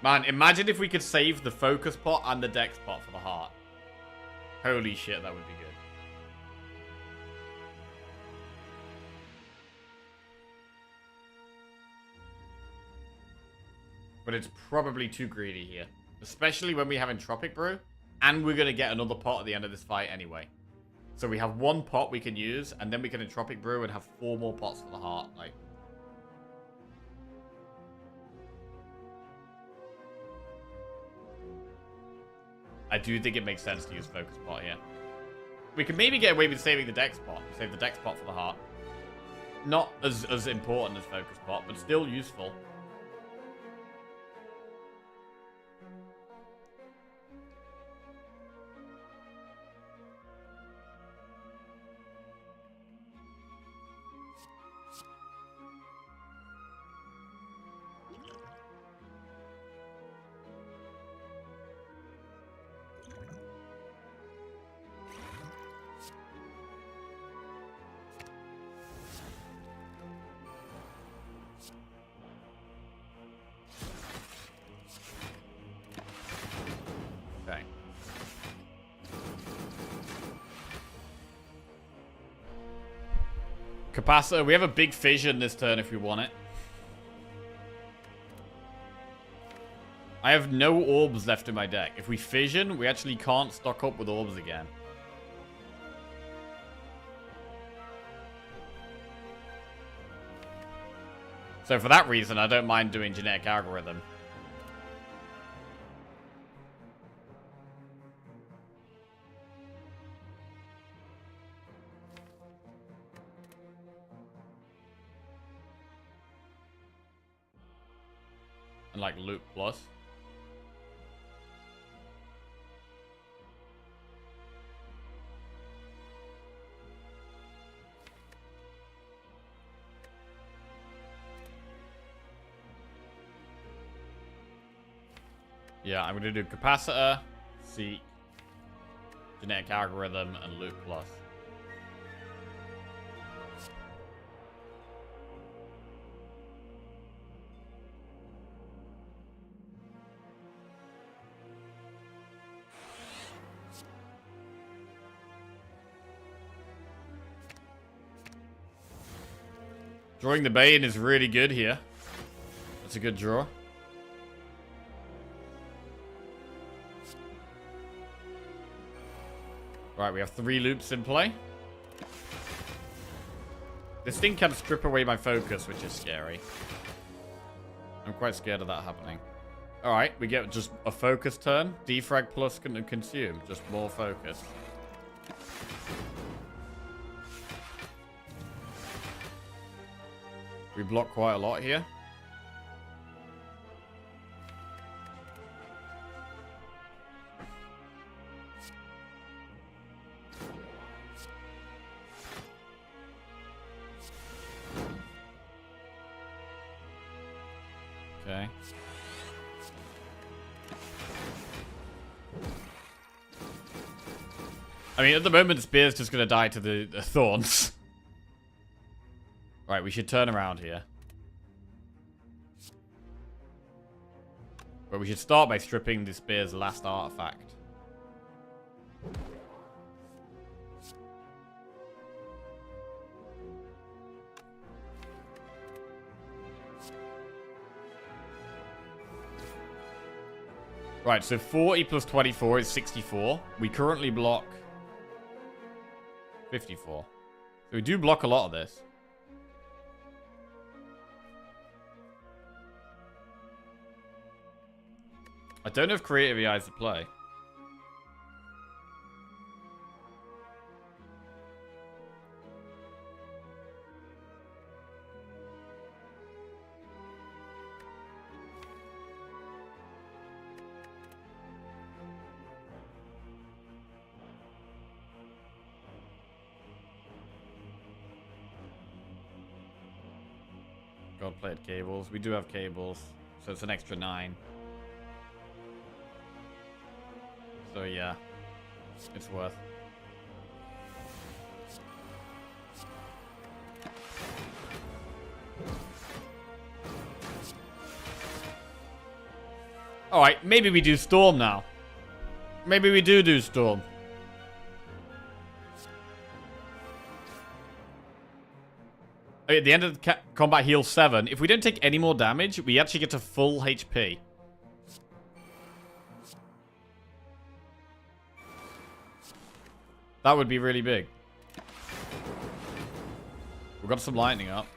Man, imagine if we could save the Focus Pot and the Dex Pot for the heart. Holy shit, that would be good. But it's probably too greedy here. Especially when we have Entropic Brew. And we're going to get another pot at the end of this fight anyway. So we have 1 pot we can use. And then we can Entropic Brew and have 4 more pots for the heart. Like... I do think it makes sense to use Focus Pot here. We can maybe get away with saving the Dex Pot. Save the Dex Pot for the heart. Not as important as Focus Pot, but still useful. Okay. Capacitor, we have a big fission this turn if we want it. I have no orbs left in my deck. If we fission, we actually can't stock up with orbs again. So for that reason, I don't mind doing genetic algorithm. And like loot plus. Yeah, I'm going to do Capacitor, Seek, Genetic Algorithm, and Loot Plus. Drawing the Bane is really good here. That's a good draw. Right, we have 3 loops in play. This thing can strip away my focus, which is scary. I'm quite scared of that happening. Alright, we get just a focus turn. Defrag plus can consume. Just more focus. We block quite a lot here. Okay. I mean, at the moment, Spear's just going to die to the thorns. Right, we should turn around here. But we should start by stripping the Spear's last artifact. Right, so 40 plus 24 is 64. We currently block 54. So we do block a lot of this. I don't know if Creative AI is the play. God played cables. We do have cables, so it's an extra 9. So yeah, it's worth. Alright, maybe we do Storm now. Maybe we do Storm. At the end of the combat, heal 7. If we don't take any more damage, we actually get to full HP. That would be really big. We've got some lightning up.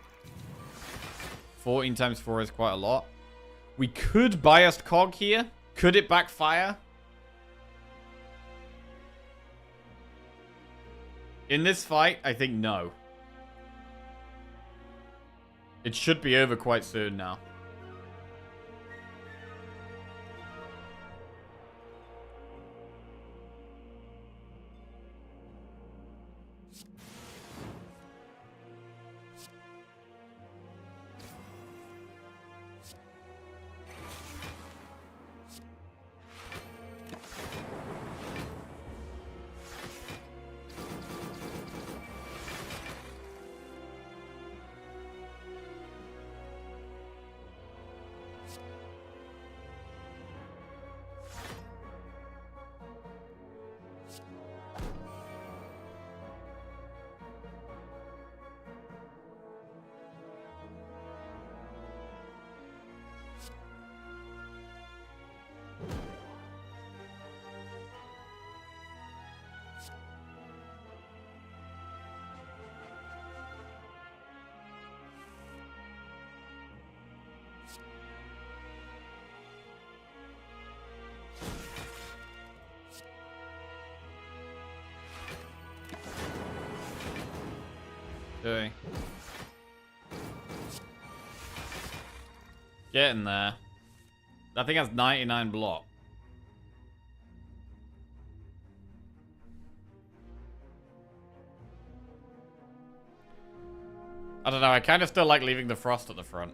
14 times 4 is quite a lot. We could biased cog here. Could it backfire? In this fight, I think no. It should be over quite soon now. Doing. Getting there. That thing has 99 block. I don't know, I kind of still like leaving the frost at the front.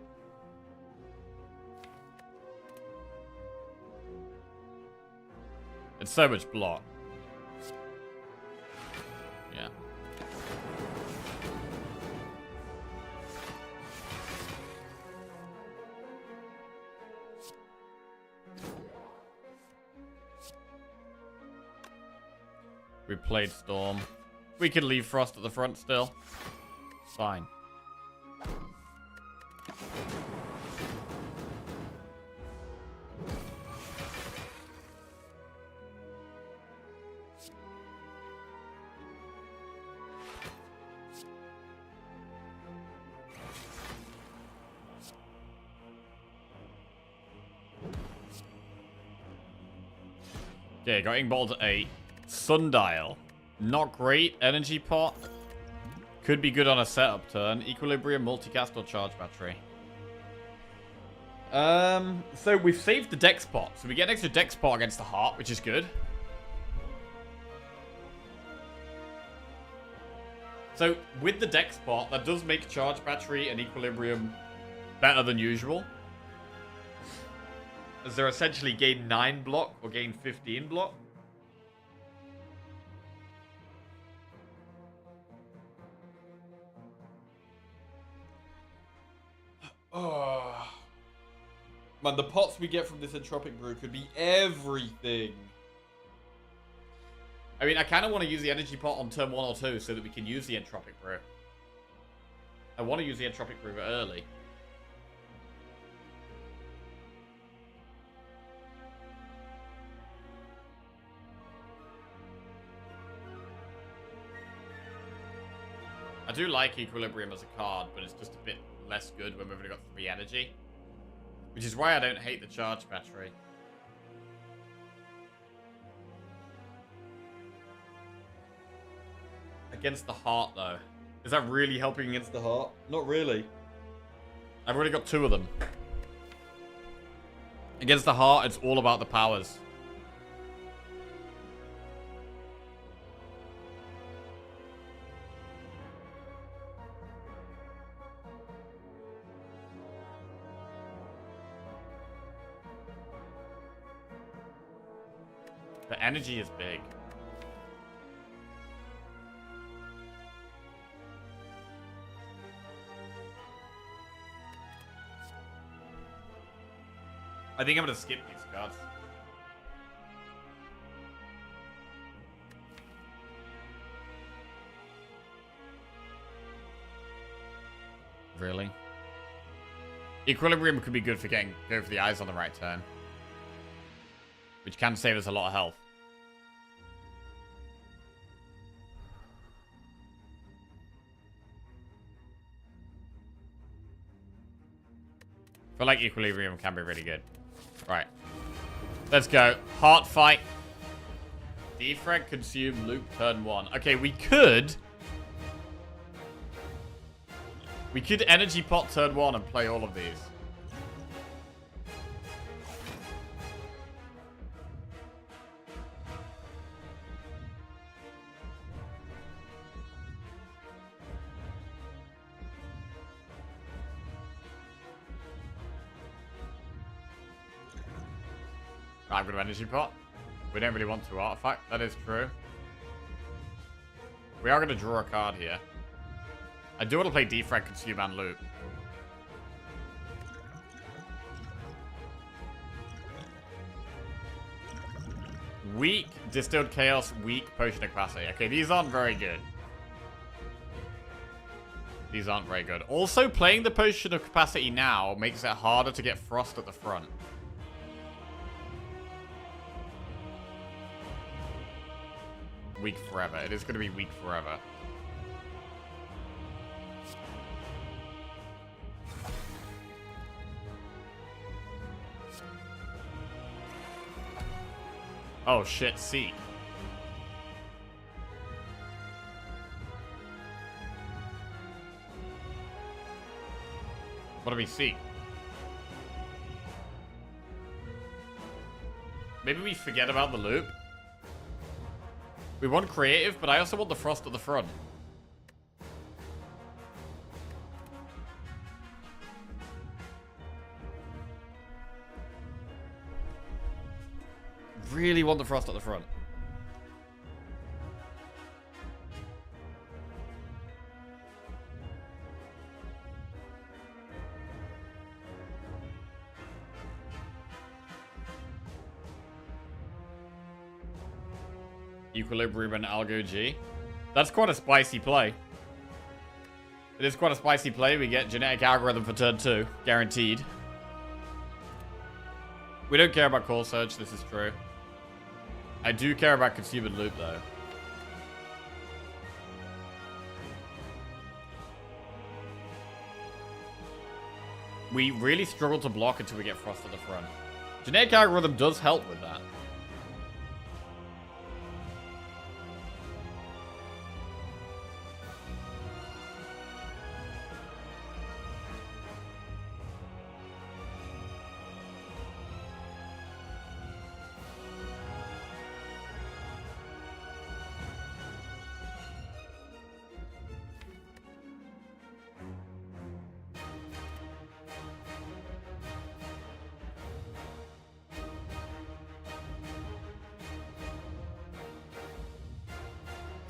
It's so much block. Yeah. We played Storm. We could leave Frost at the front still. Fine. Okay, got bottled at 8. Sundial. Not great. Energy pot. Could be good on a setup turn. Equilibrium, multicast, or charge battery. So we've saved the dex pot. So we get an extra dex pot against the heart, which is good. So with the dex pot, that does make charge battery and equilibrium better than usual. As they're essentially gain 9 block or gain 15 block. Oh. Man, the pots we get from this entropic brew could be everything. I mean, I kind of want to use the energy pot on turn 1 or 2 so that we can use the entropic brew. I want to use the entropic brew early. I do like Equilibrium as a card, but it's just a bit less good when we've only got 3 energy. Which is why I don't hate the charge battery. Against the heart, though. Is that really helping against the heart? Not really. I've already got 2 of them. Against the heart, it's all about the powers. The energy is big. I think I'm gonna skip these cards. Really? Equilibrium could be good for going for the eyes on the right turn. Which can save us a lot of health. I feel like Equilibrium can be really good. Right. Let's go. Heart fight. Defrag, consume, loop, turn 1. Okay, we could... We could energy pot turn 1 and play all of these. I'm going to energy pot. We don't really want to artifact. That is true. We are going to draw a card here. I do want to play Defrag, Consume, and Loop. Weak Distilled Chaos, weak Potion of Capacity. Okay, these aren't very good. These aren't very good. Also, playing the Potion of Capacity now makes it harder to get Frost at the front. Weak forever. It is going to be weak forever. Oh shit, C. What do we see? Maybe we forget about the loop. We want creative, but I also want the Frost at the front. Really want the Frost at the front. Equilibrium and Algo G. That's quite a spicy play. It is quite a spicy play. We get Genetic Algorithm for turn 2. Guaranteed. We don't care about Core Surge, this is true. I do care about Consume and Loop, though. We really struggle to block until we get Frost at the front. Genetic Algorithm does help with that.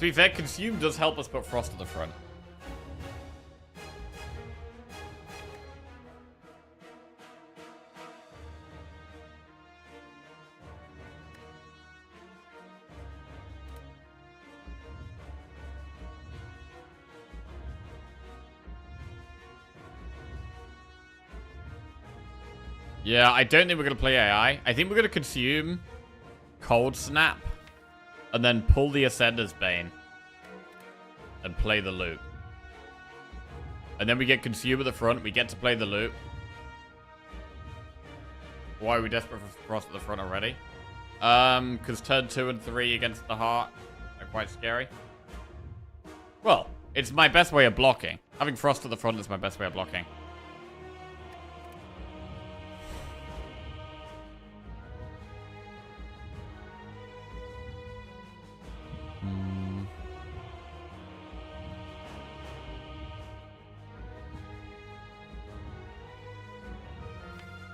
To be fair, Consume does help us put Frost at the front. Yeah, I don't think we're going to play AI. I think we're going to Consume, Cold Snap, and then pull the Ascender's Bane. And play the loop. And then we get Consume at the front. We get to play the loop. Why are we desperate for Frost at the front already? Because turn 2 and 3 against the Heart are quite scary. Well, it's my best way of blocking. Having Frost at the front is my best way of blocking.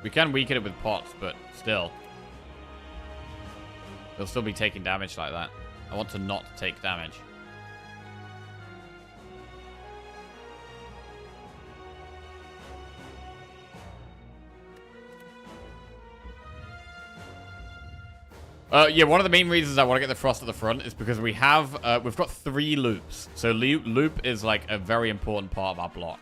We can weaken it with pots, but still. They'll still be taking damage like that. I want to not take damage. Yeah, one of the main reasons I want to get the Frost at the front is because we've got 3 loops. So loop is like a very important part of our block.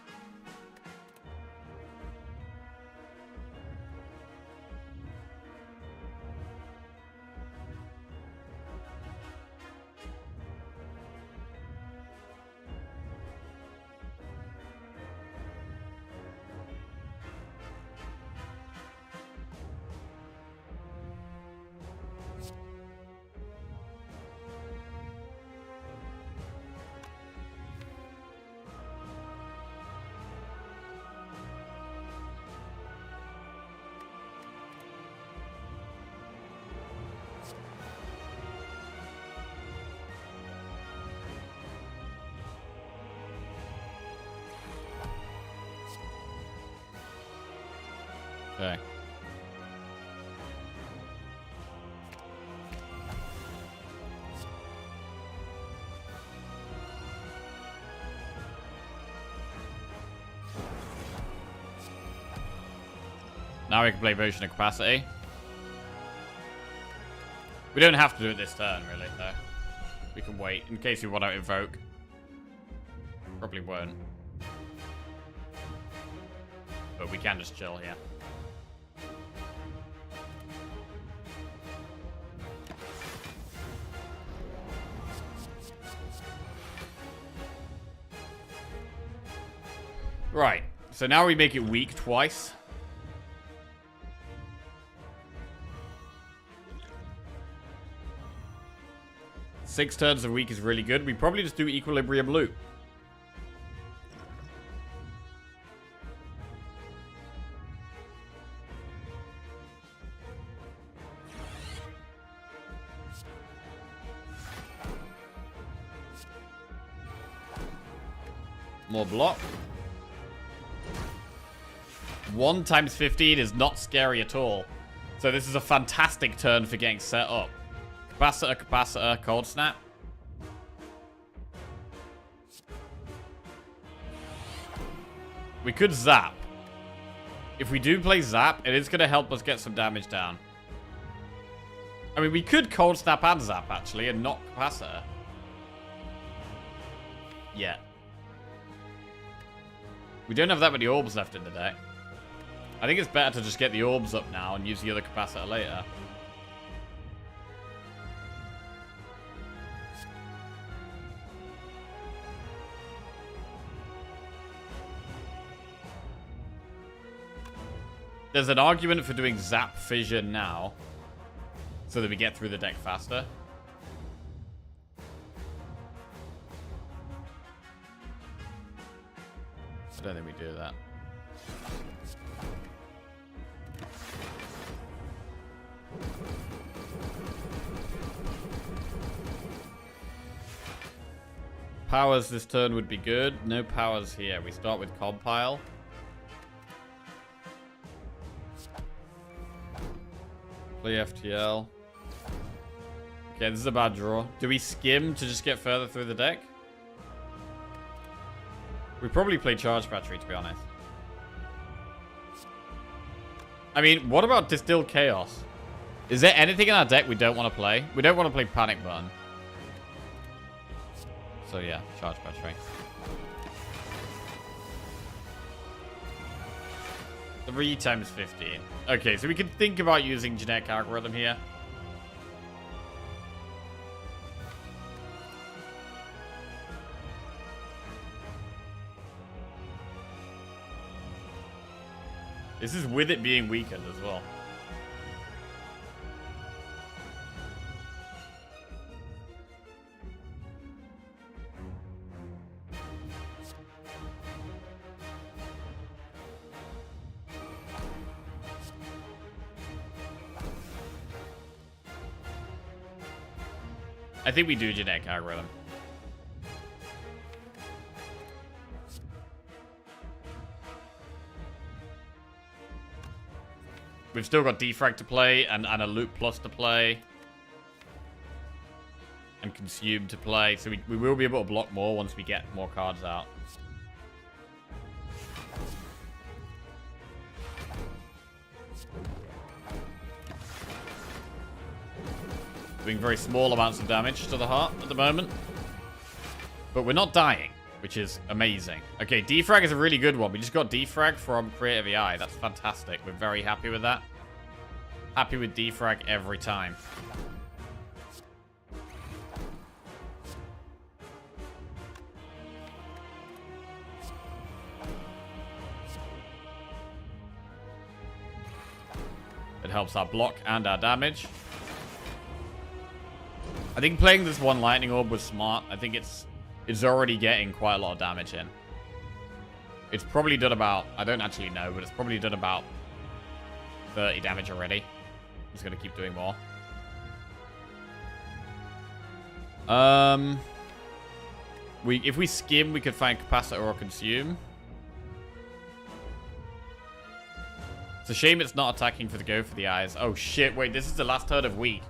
Okay. Now we can play Potion of Capacity. We don't have to do it this turn, really, though. We can wait, in case we want to invoke. Probably won't. But we can just chill here. Right, so now we make it weak twice. Six turns a week is really good. We probably just do Equilibrium Loop. More block. 1 times 15 is not scary at all. So this is a fantastic turn for getting set up. Capacitor, capacitor, cold snap. We could zap. If we do play zap, it is going to help us get some damage down. I mean, we could cold snap and zap, actually, and not capacitor. Yeah. We don't have that many orbs left in the deck. I think it's better to just get the orbs up now and use the other capacitor later. There's an argument for doing Zap Fission now, so that we get through the deck faster. I don't think we do that. Powers this turn would be good. No powers here. We start with Compile. Play FTL. Okay, this is a bad draw. Do we skim to just get further through the deck? We probably play Charge Battery, to be honest. I mean, what about Distilled Chaos? Is there anything in our deck we don't want to play? We don't want to play Panic Button. So yeah, Charge Battery. 3 times 15. Okay, so we can think about using Genetic Algorithm here. This is with it being weakened as well. I think we do Genetic Algorithm. We've still got Defrag to play and a Loop Plus to play. And Consume to play. So we will be able to block more once we get more cards out. Doing very small amounts of damage to the heart at the moment. But we're not dying, which is amazing. Okay, Defrag is a really good one. We just got Defrag from Creative AI. That's fantastic. We're very happy with that. Happy with Defrag every time. It helps our block and our damage. I think playing this one Lightning Orb was smart. I think it's already getting quite a lot of damage in. It's probably done about, I don't actually know, but it's probably done about 30 damage already. It's going to keep doing more. If we skim, we could find Capacitor or Consume. It's a shame it's not attacking for the go for the eyes. Oh shit, wait, this is the last turn of wheat.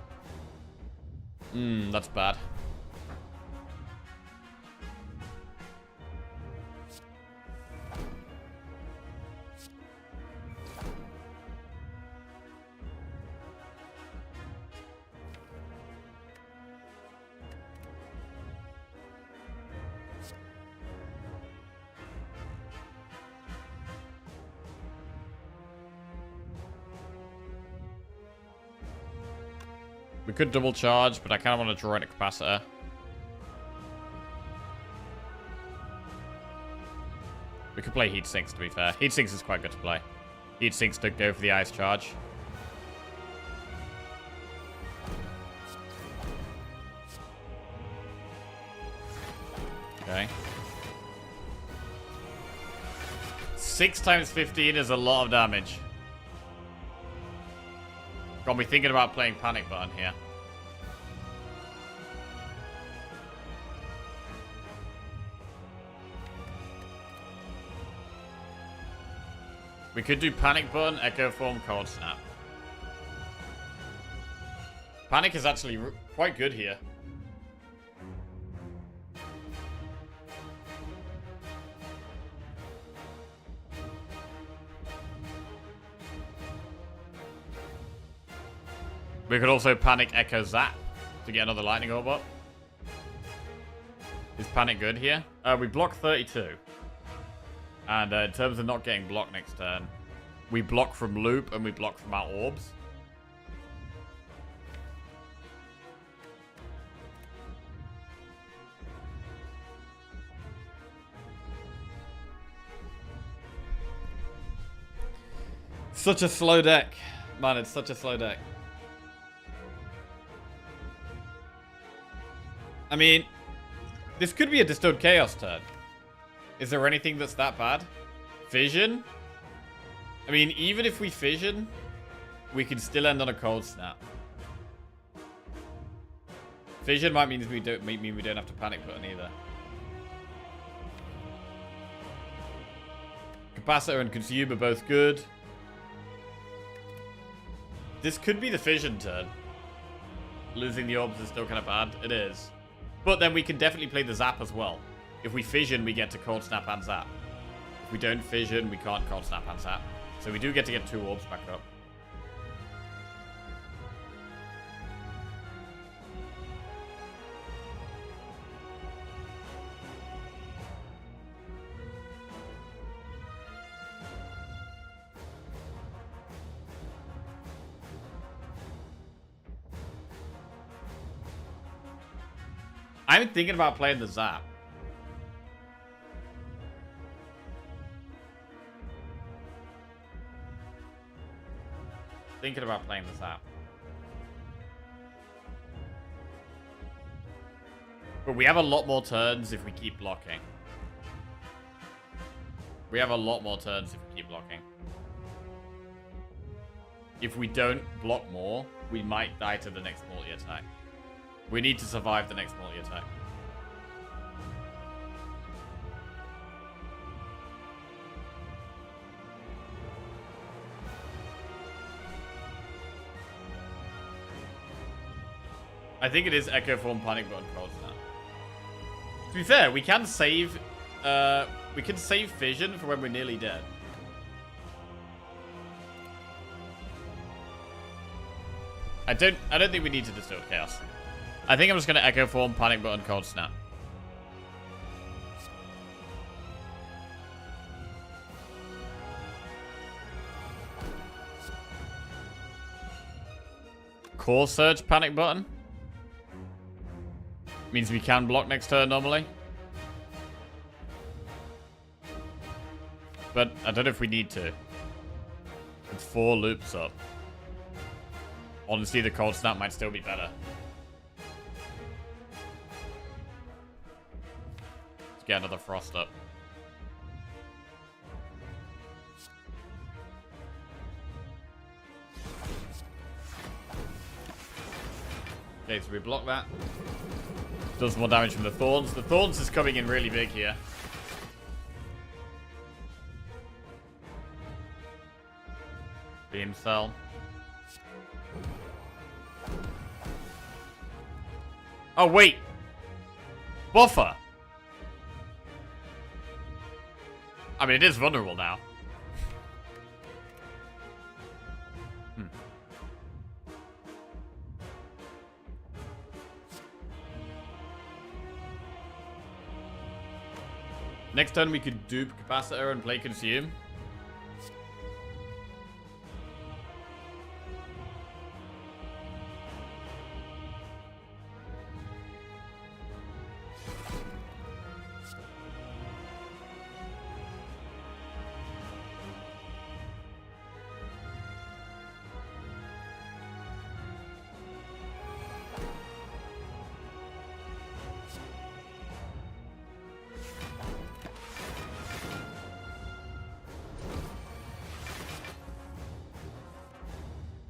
That's bad. We could double charge, but I kind of want to draw in a capacitor. We could play heat sinks, to be fair. Heat sinks is quite good to play. Heat sinks to go for the ice charge. Okay. 6 times 15 is a lot of damage. Got me thinking about playing Panic Button here. We could do Panic Button, Echo Form, Cold Snap. Panic is actually quite good here. We could also Panic Echo Zap to get another Lightning Orb up. Is Panic good here? We block 32. And in terms of not getting blocked next turn, we block from Loop and we block from our Orbs. Such a slow deck. Man, it's such a slow deck. I mean, this could be a Distilled Chaos turn. Is there anything that's that bad? Fission? I mean, even if we Fission, we can still end on a Cold Snap. Fission might mean we don't have to Panic Button either. Capacitor and Consume are both good. This could be the Fission turn. Losing the Orbs is still kind of bad. It is. But then we can definitely play the Zap as well. If we Fission, we get to Cold Snap and Zap. If we don't Fission, we can't Cold Snap and Zap. So we do get to get 2 Orbs back up. I'm thinking about playing the Zap. Thinking about playing the Zap. But we have a lot more turns if we keep blocking. We have a lot more turns if we keep blocking. If we don't block more, we might die to the next multi-attack. We need to survive the next multi-attack. I think it is Echo Form, Panic Button, Cold Snap. To be fair, we can save Fission for when we're nearly dead. I don't think we need to Distill Chaos. I think I'm just going to Echo Form, Panic Button, Cold Snap. Core Surge, Panic Button. Means we can block next turn normally. But I don't know if we need to. It's 4 loops up. Honestly, the Cold Snap might still be better. Get another Frost up. Okay, so we block that. Does more damage from the Thorns. The Thorns is coming in really big here. cell. Oh, wait. Buffer. I mean, it is vulnerable now. Next turn we could dupe capacitor and play consume.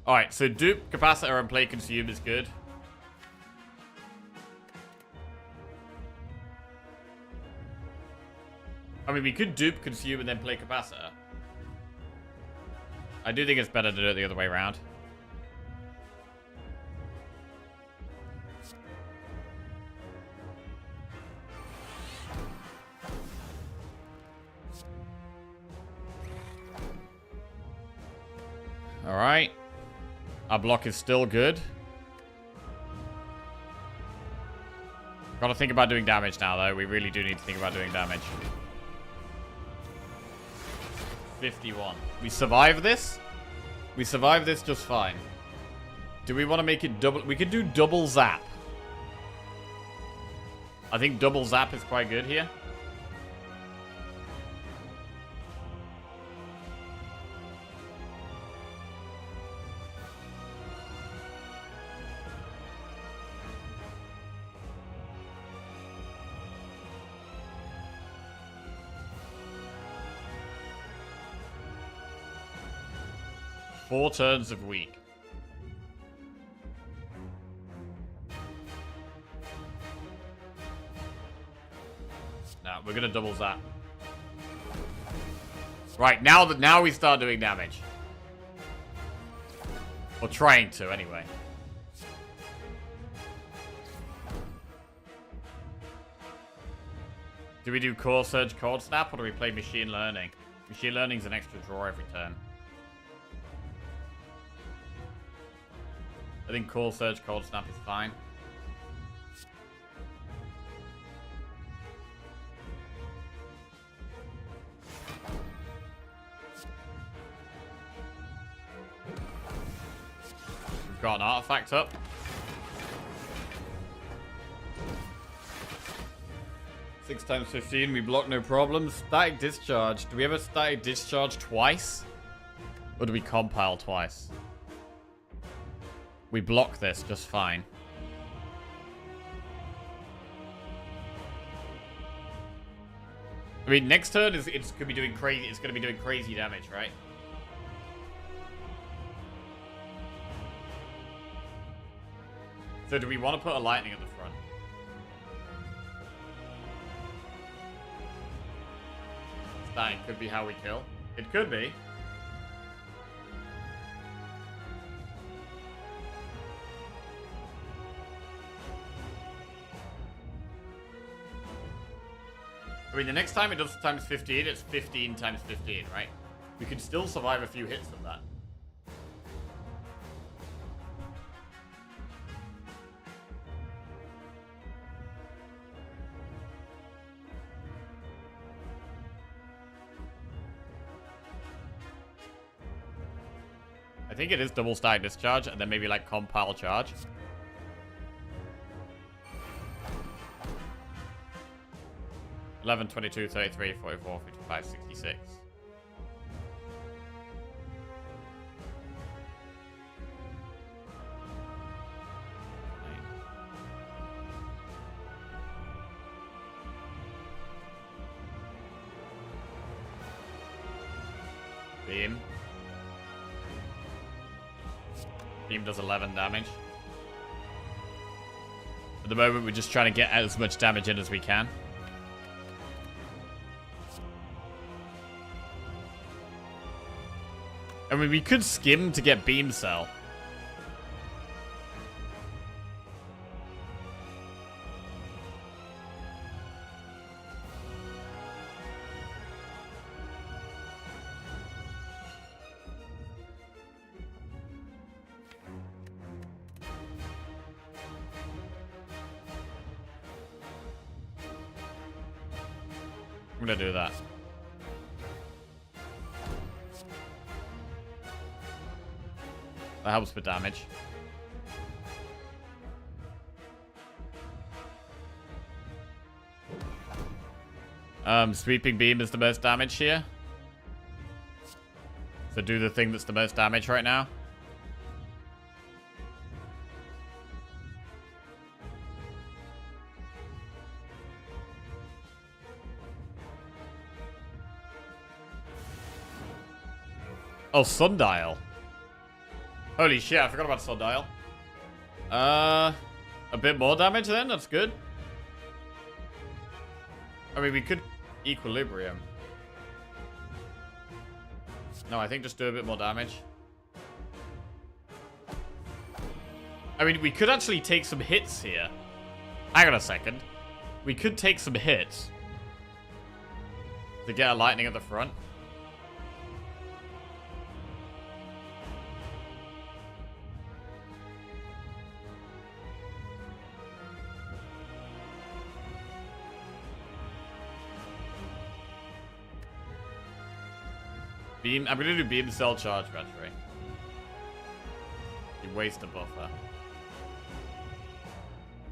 Alright, so dupe capacitor and play consume is good. I mean, we could dupe consume and then play capacitor. I do think it's better to do it the other way around. Alright. Our block is still good. Gotta think about doing damage now, though. We really do need to think about doing damage. 51. We survive this? We survive this just fine. Do we want to make it double? We could do double zap. I think double zap is quite good here. Four turns of weak. No, we're gonna double zap. Right, now we start doing damage. Or trying to, anyway. Do we do Core Surge Cold Snap, or do we play Machine Learning? Machine Learning's an extra draw every turn. I think Core Surge Cold Snap is fine. We've got an artifact up. Six times 15, we block no problem. Static Discharge. Do we ever Static Discharge twice? Or do we compile twice? We block this just fine. I mean, next turn it's gonna be doing crazy. It's gonna be doing crazy damage, right? So do we want to put a lightning at the front? That could be how we kill. It could be. I mean, the next time it does times 15, it's 15 times 15, right? We could still survive a few hits of that. I think it is double static discharge, and then maybe like compile charge. $11, $22, $33, $44, $55, $66. Beam. Beam does 11 damage. At the moment, we're just trying to get as much damage in as we can. I mean, we could skim to get beam cell. I'm gonna do that. That helps with damage. Sweeping beam is the most damage here. So do the thing that's the most damage right now. Oh, sundial. Holy shit, I forgot about sundial. A bit more damage then? That's good. I mean, we could equilibrium. No, I think just do a bit more damage. I mean, we could actually take some hits here. Hang on a second. We could take some hits to get a lightning at the front. Beam. I'm gonna do beam cell charge battery. You waste a buffer.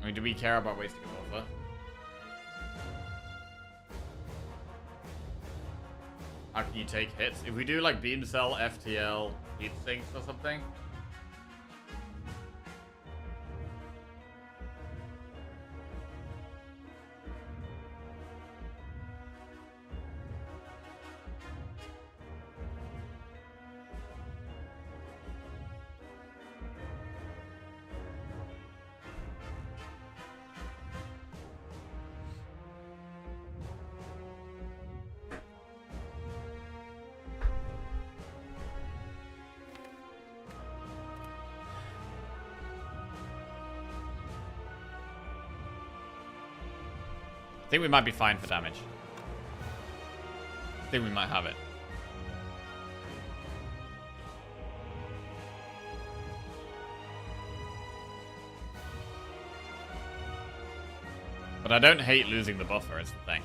I mean, do we care about wasting a buffer? How can you take hits? If we do like beam cell, FTL, heat sinks or something. I think we might be fine for damage. I think we might have it. But I don't hate losing the buffer, is the thing.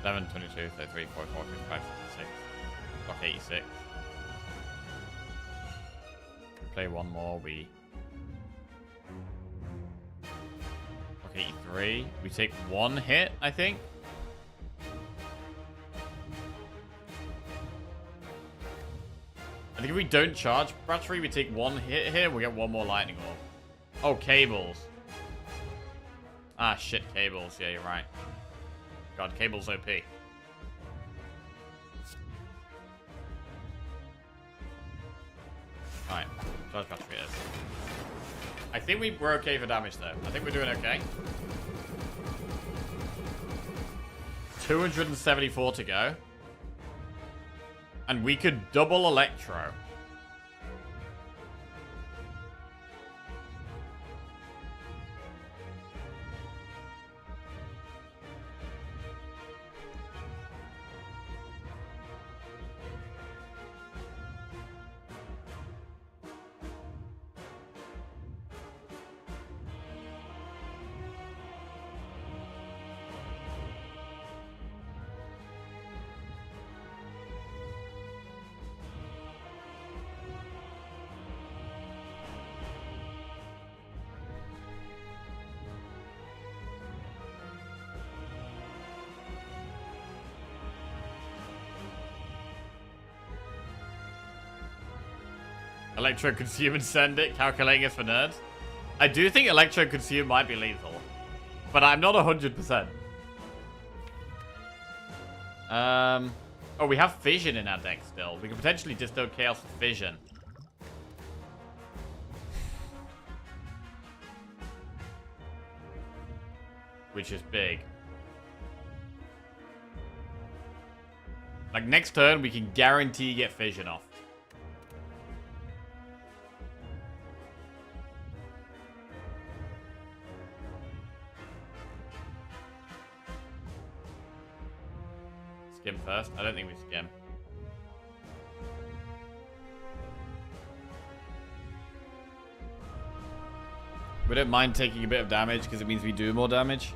Seven, 22, 33, 44, 55, 66. Block 86. We play one more, we... Block 83. We take one hit, I think. I think if we don't charge battery, we take one hit here, we get one more lightning orb. Oh, cables. Ah, shit, cables. Yeah, you're right. God, cable's OP. Alright, charge battery is. I think we're okay for damage though. I think we're doing okay. 274 to go. And we could double Electro. Electro Consume and send it, calculating it for nerds. I do think Electro Consume might be lethal, but I'm not 100%. Oh, we have Fission in our deck still. We could potentially disto Chaos with Fission. which is big. Like, next turn, we can guarantee get Fission off. Skim first? I don't think we skim. We don't mind taking a bit of damage because it means we do more damage.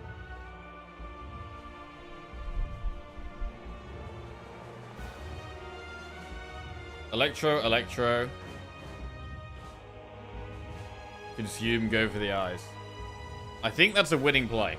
Electro, Electro. Consume, go for the eyes. I think that's a winning play.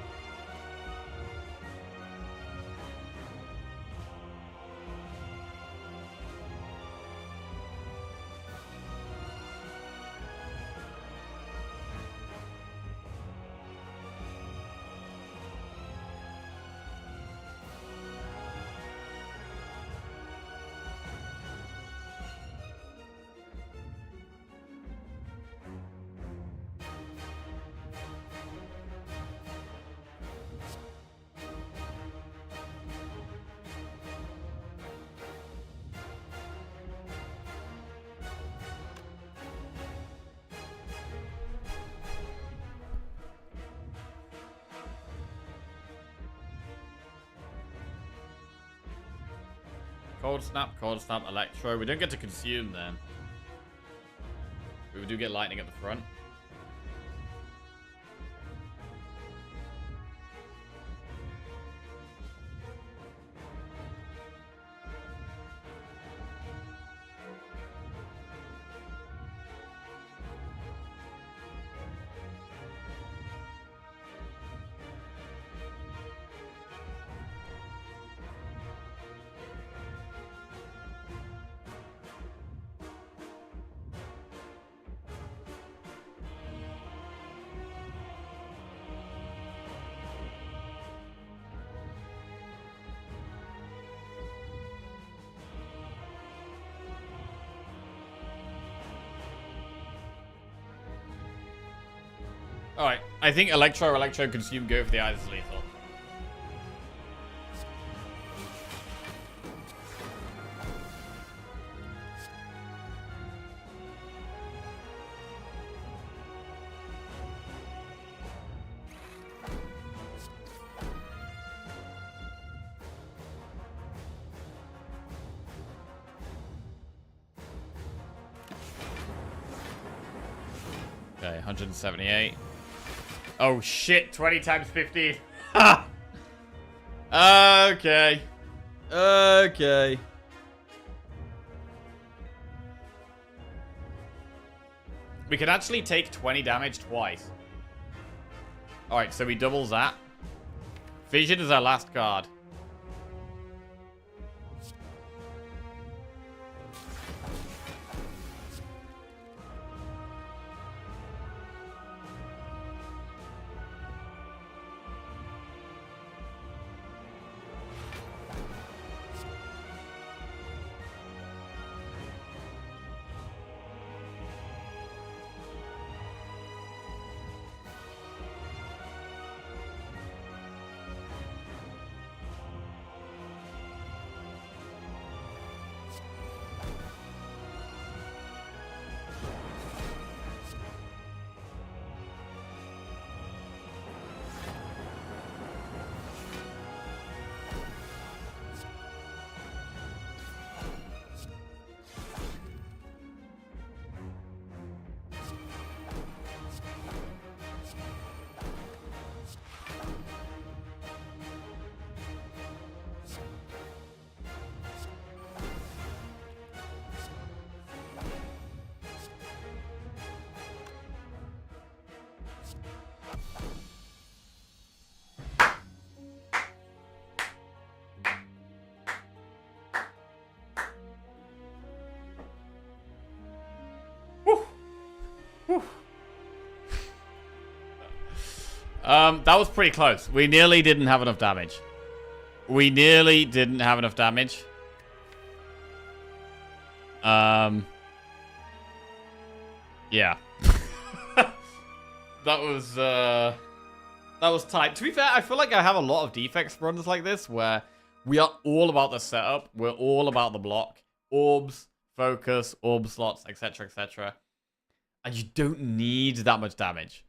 Cold Snap, Electro. We don't get to consume then. We do get lightning at the front. Alright, I think Electro, Consume, go for the eyes is lethal. Okay, 178. Oh shit, 20 times 15. Ha! Okay. Okay. We can actually take 20 damage twice. Alright, so we doubles that. Fission is our last card. That was pretty close. We nearly didn't have enough damage. Yeah. That was, That was tight. To be fair, I feel like I have a lot of defects runs like this where we are all about the setup. We're all about the block. Orbs, focus, orb slots, etc., etc. And you don't need that much damage.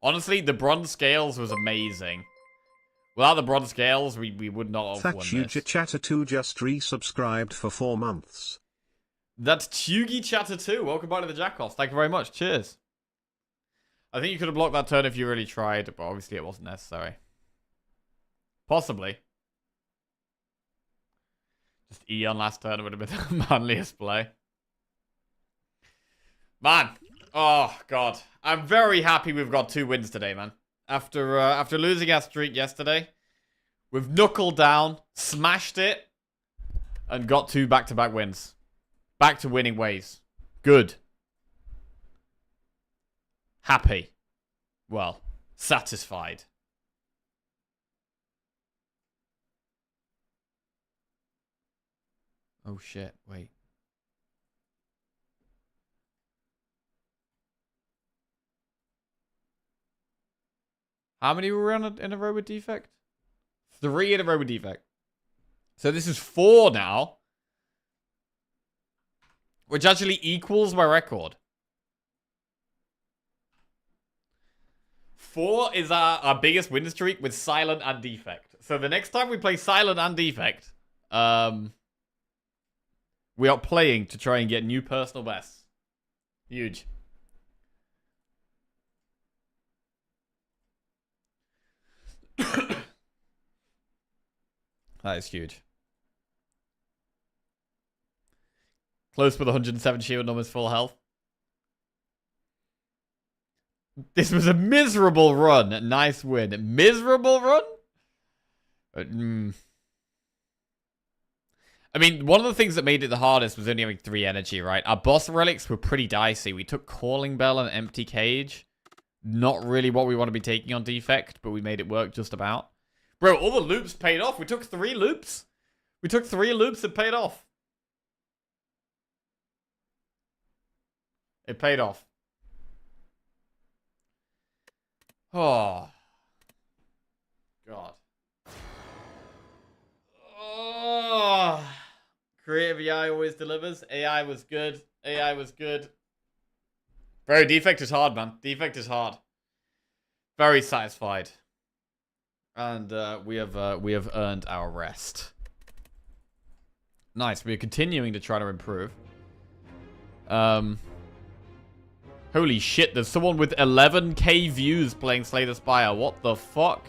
Honestly, the bronze scales was amazing. Without the bronze scales, we would not have won this. Chatter2 just resubscribed for 4 months. That's Chugi Chatter2. Welcome back to the Jackoffs. Thank you very much. Cheers. I think you could have blocked that turn if you really tried, but obviously it wasn't necessary. Possibly. Just E on last turn would have been the manliest play. Man. Oh, God. I'm very happy we've got 2 wins today, man. After losing our streak yesterday, we've knuckled down, smashed it, and got 2 back-to-back wins. Back to winning ways. Good. Happy. Well, satisfied. Oh shit, wait. How many were we in a row with defect? 3 in a row with defect. So this is 4 now. Which actually equals my record. 4 is our biggest win streak with Silent and Defect. So the next time we play Silent and Defect, we are playing to try and get new personal bests. Huge. That is huge. Close with 107 shield and almost full health. This was a miserable run. Nice win. Miserable run? I mean, one of the things that made it the hardest was only having 3 energy, right? Our boss relics were pretty dicey. We took Calling Bell and Empty Cage. Not really what we want to be taking on Defect, but we made it work just about. Bro, all the loops paid off. We took 3 loops. We took 3 loops and paid off. It paid off. Oh. God. Oh. Creative AI always delivers. AI was good. AI was good. Bro, Defect is hard, man. Defect is hard. Very satisfied. And we have earned our rest. Nice. We are continuing to try to improve. Holy shit, there's someone with 11k views playing Slay the Spire. What the fuck?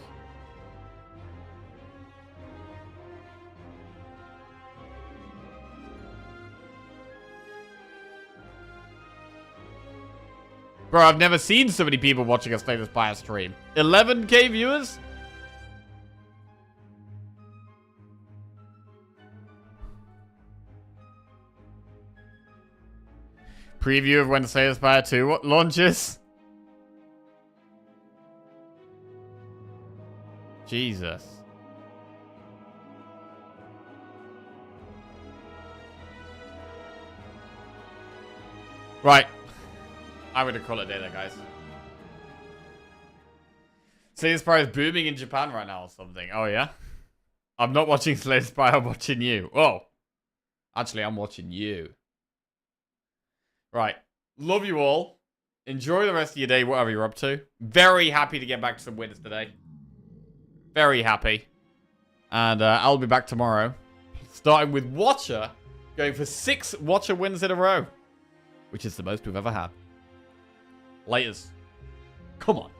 Bro, I've never seen so many people watching a Slay the Spire stream. 11k viewers? Preview of when Slay the Spire 2 launches. Jesus. Right. I'm going to call it a day there, guys. Slay the Spire is booming in Japan right now or something. Oh, yeah? I'm not watching Slay the Spire, I'm watching you. Oh. Actually, I'm watching you. Right. Love you all. Enjoy the rest of your day, whatever you're up to. Very happy to get back to some wins today. Very happy. And I'll be back tomorrow. Starting with Watcher. Going for 6 Watcher wins in a row. Which is the most we've ever had. Laters. Come on.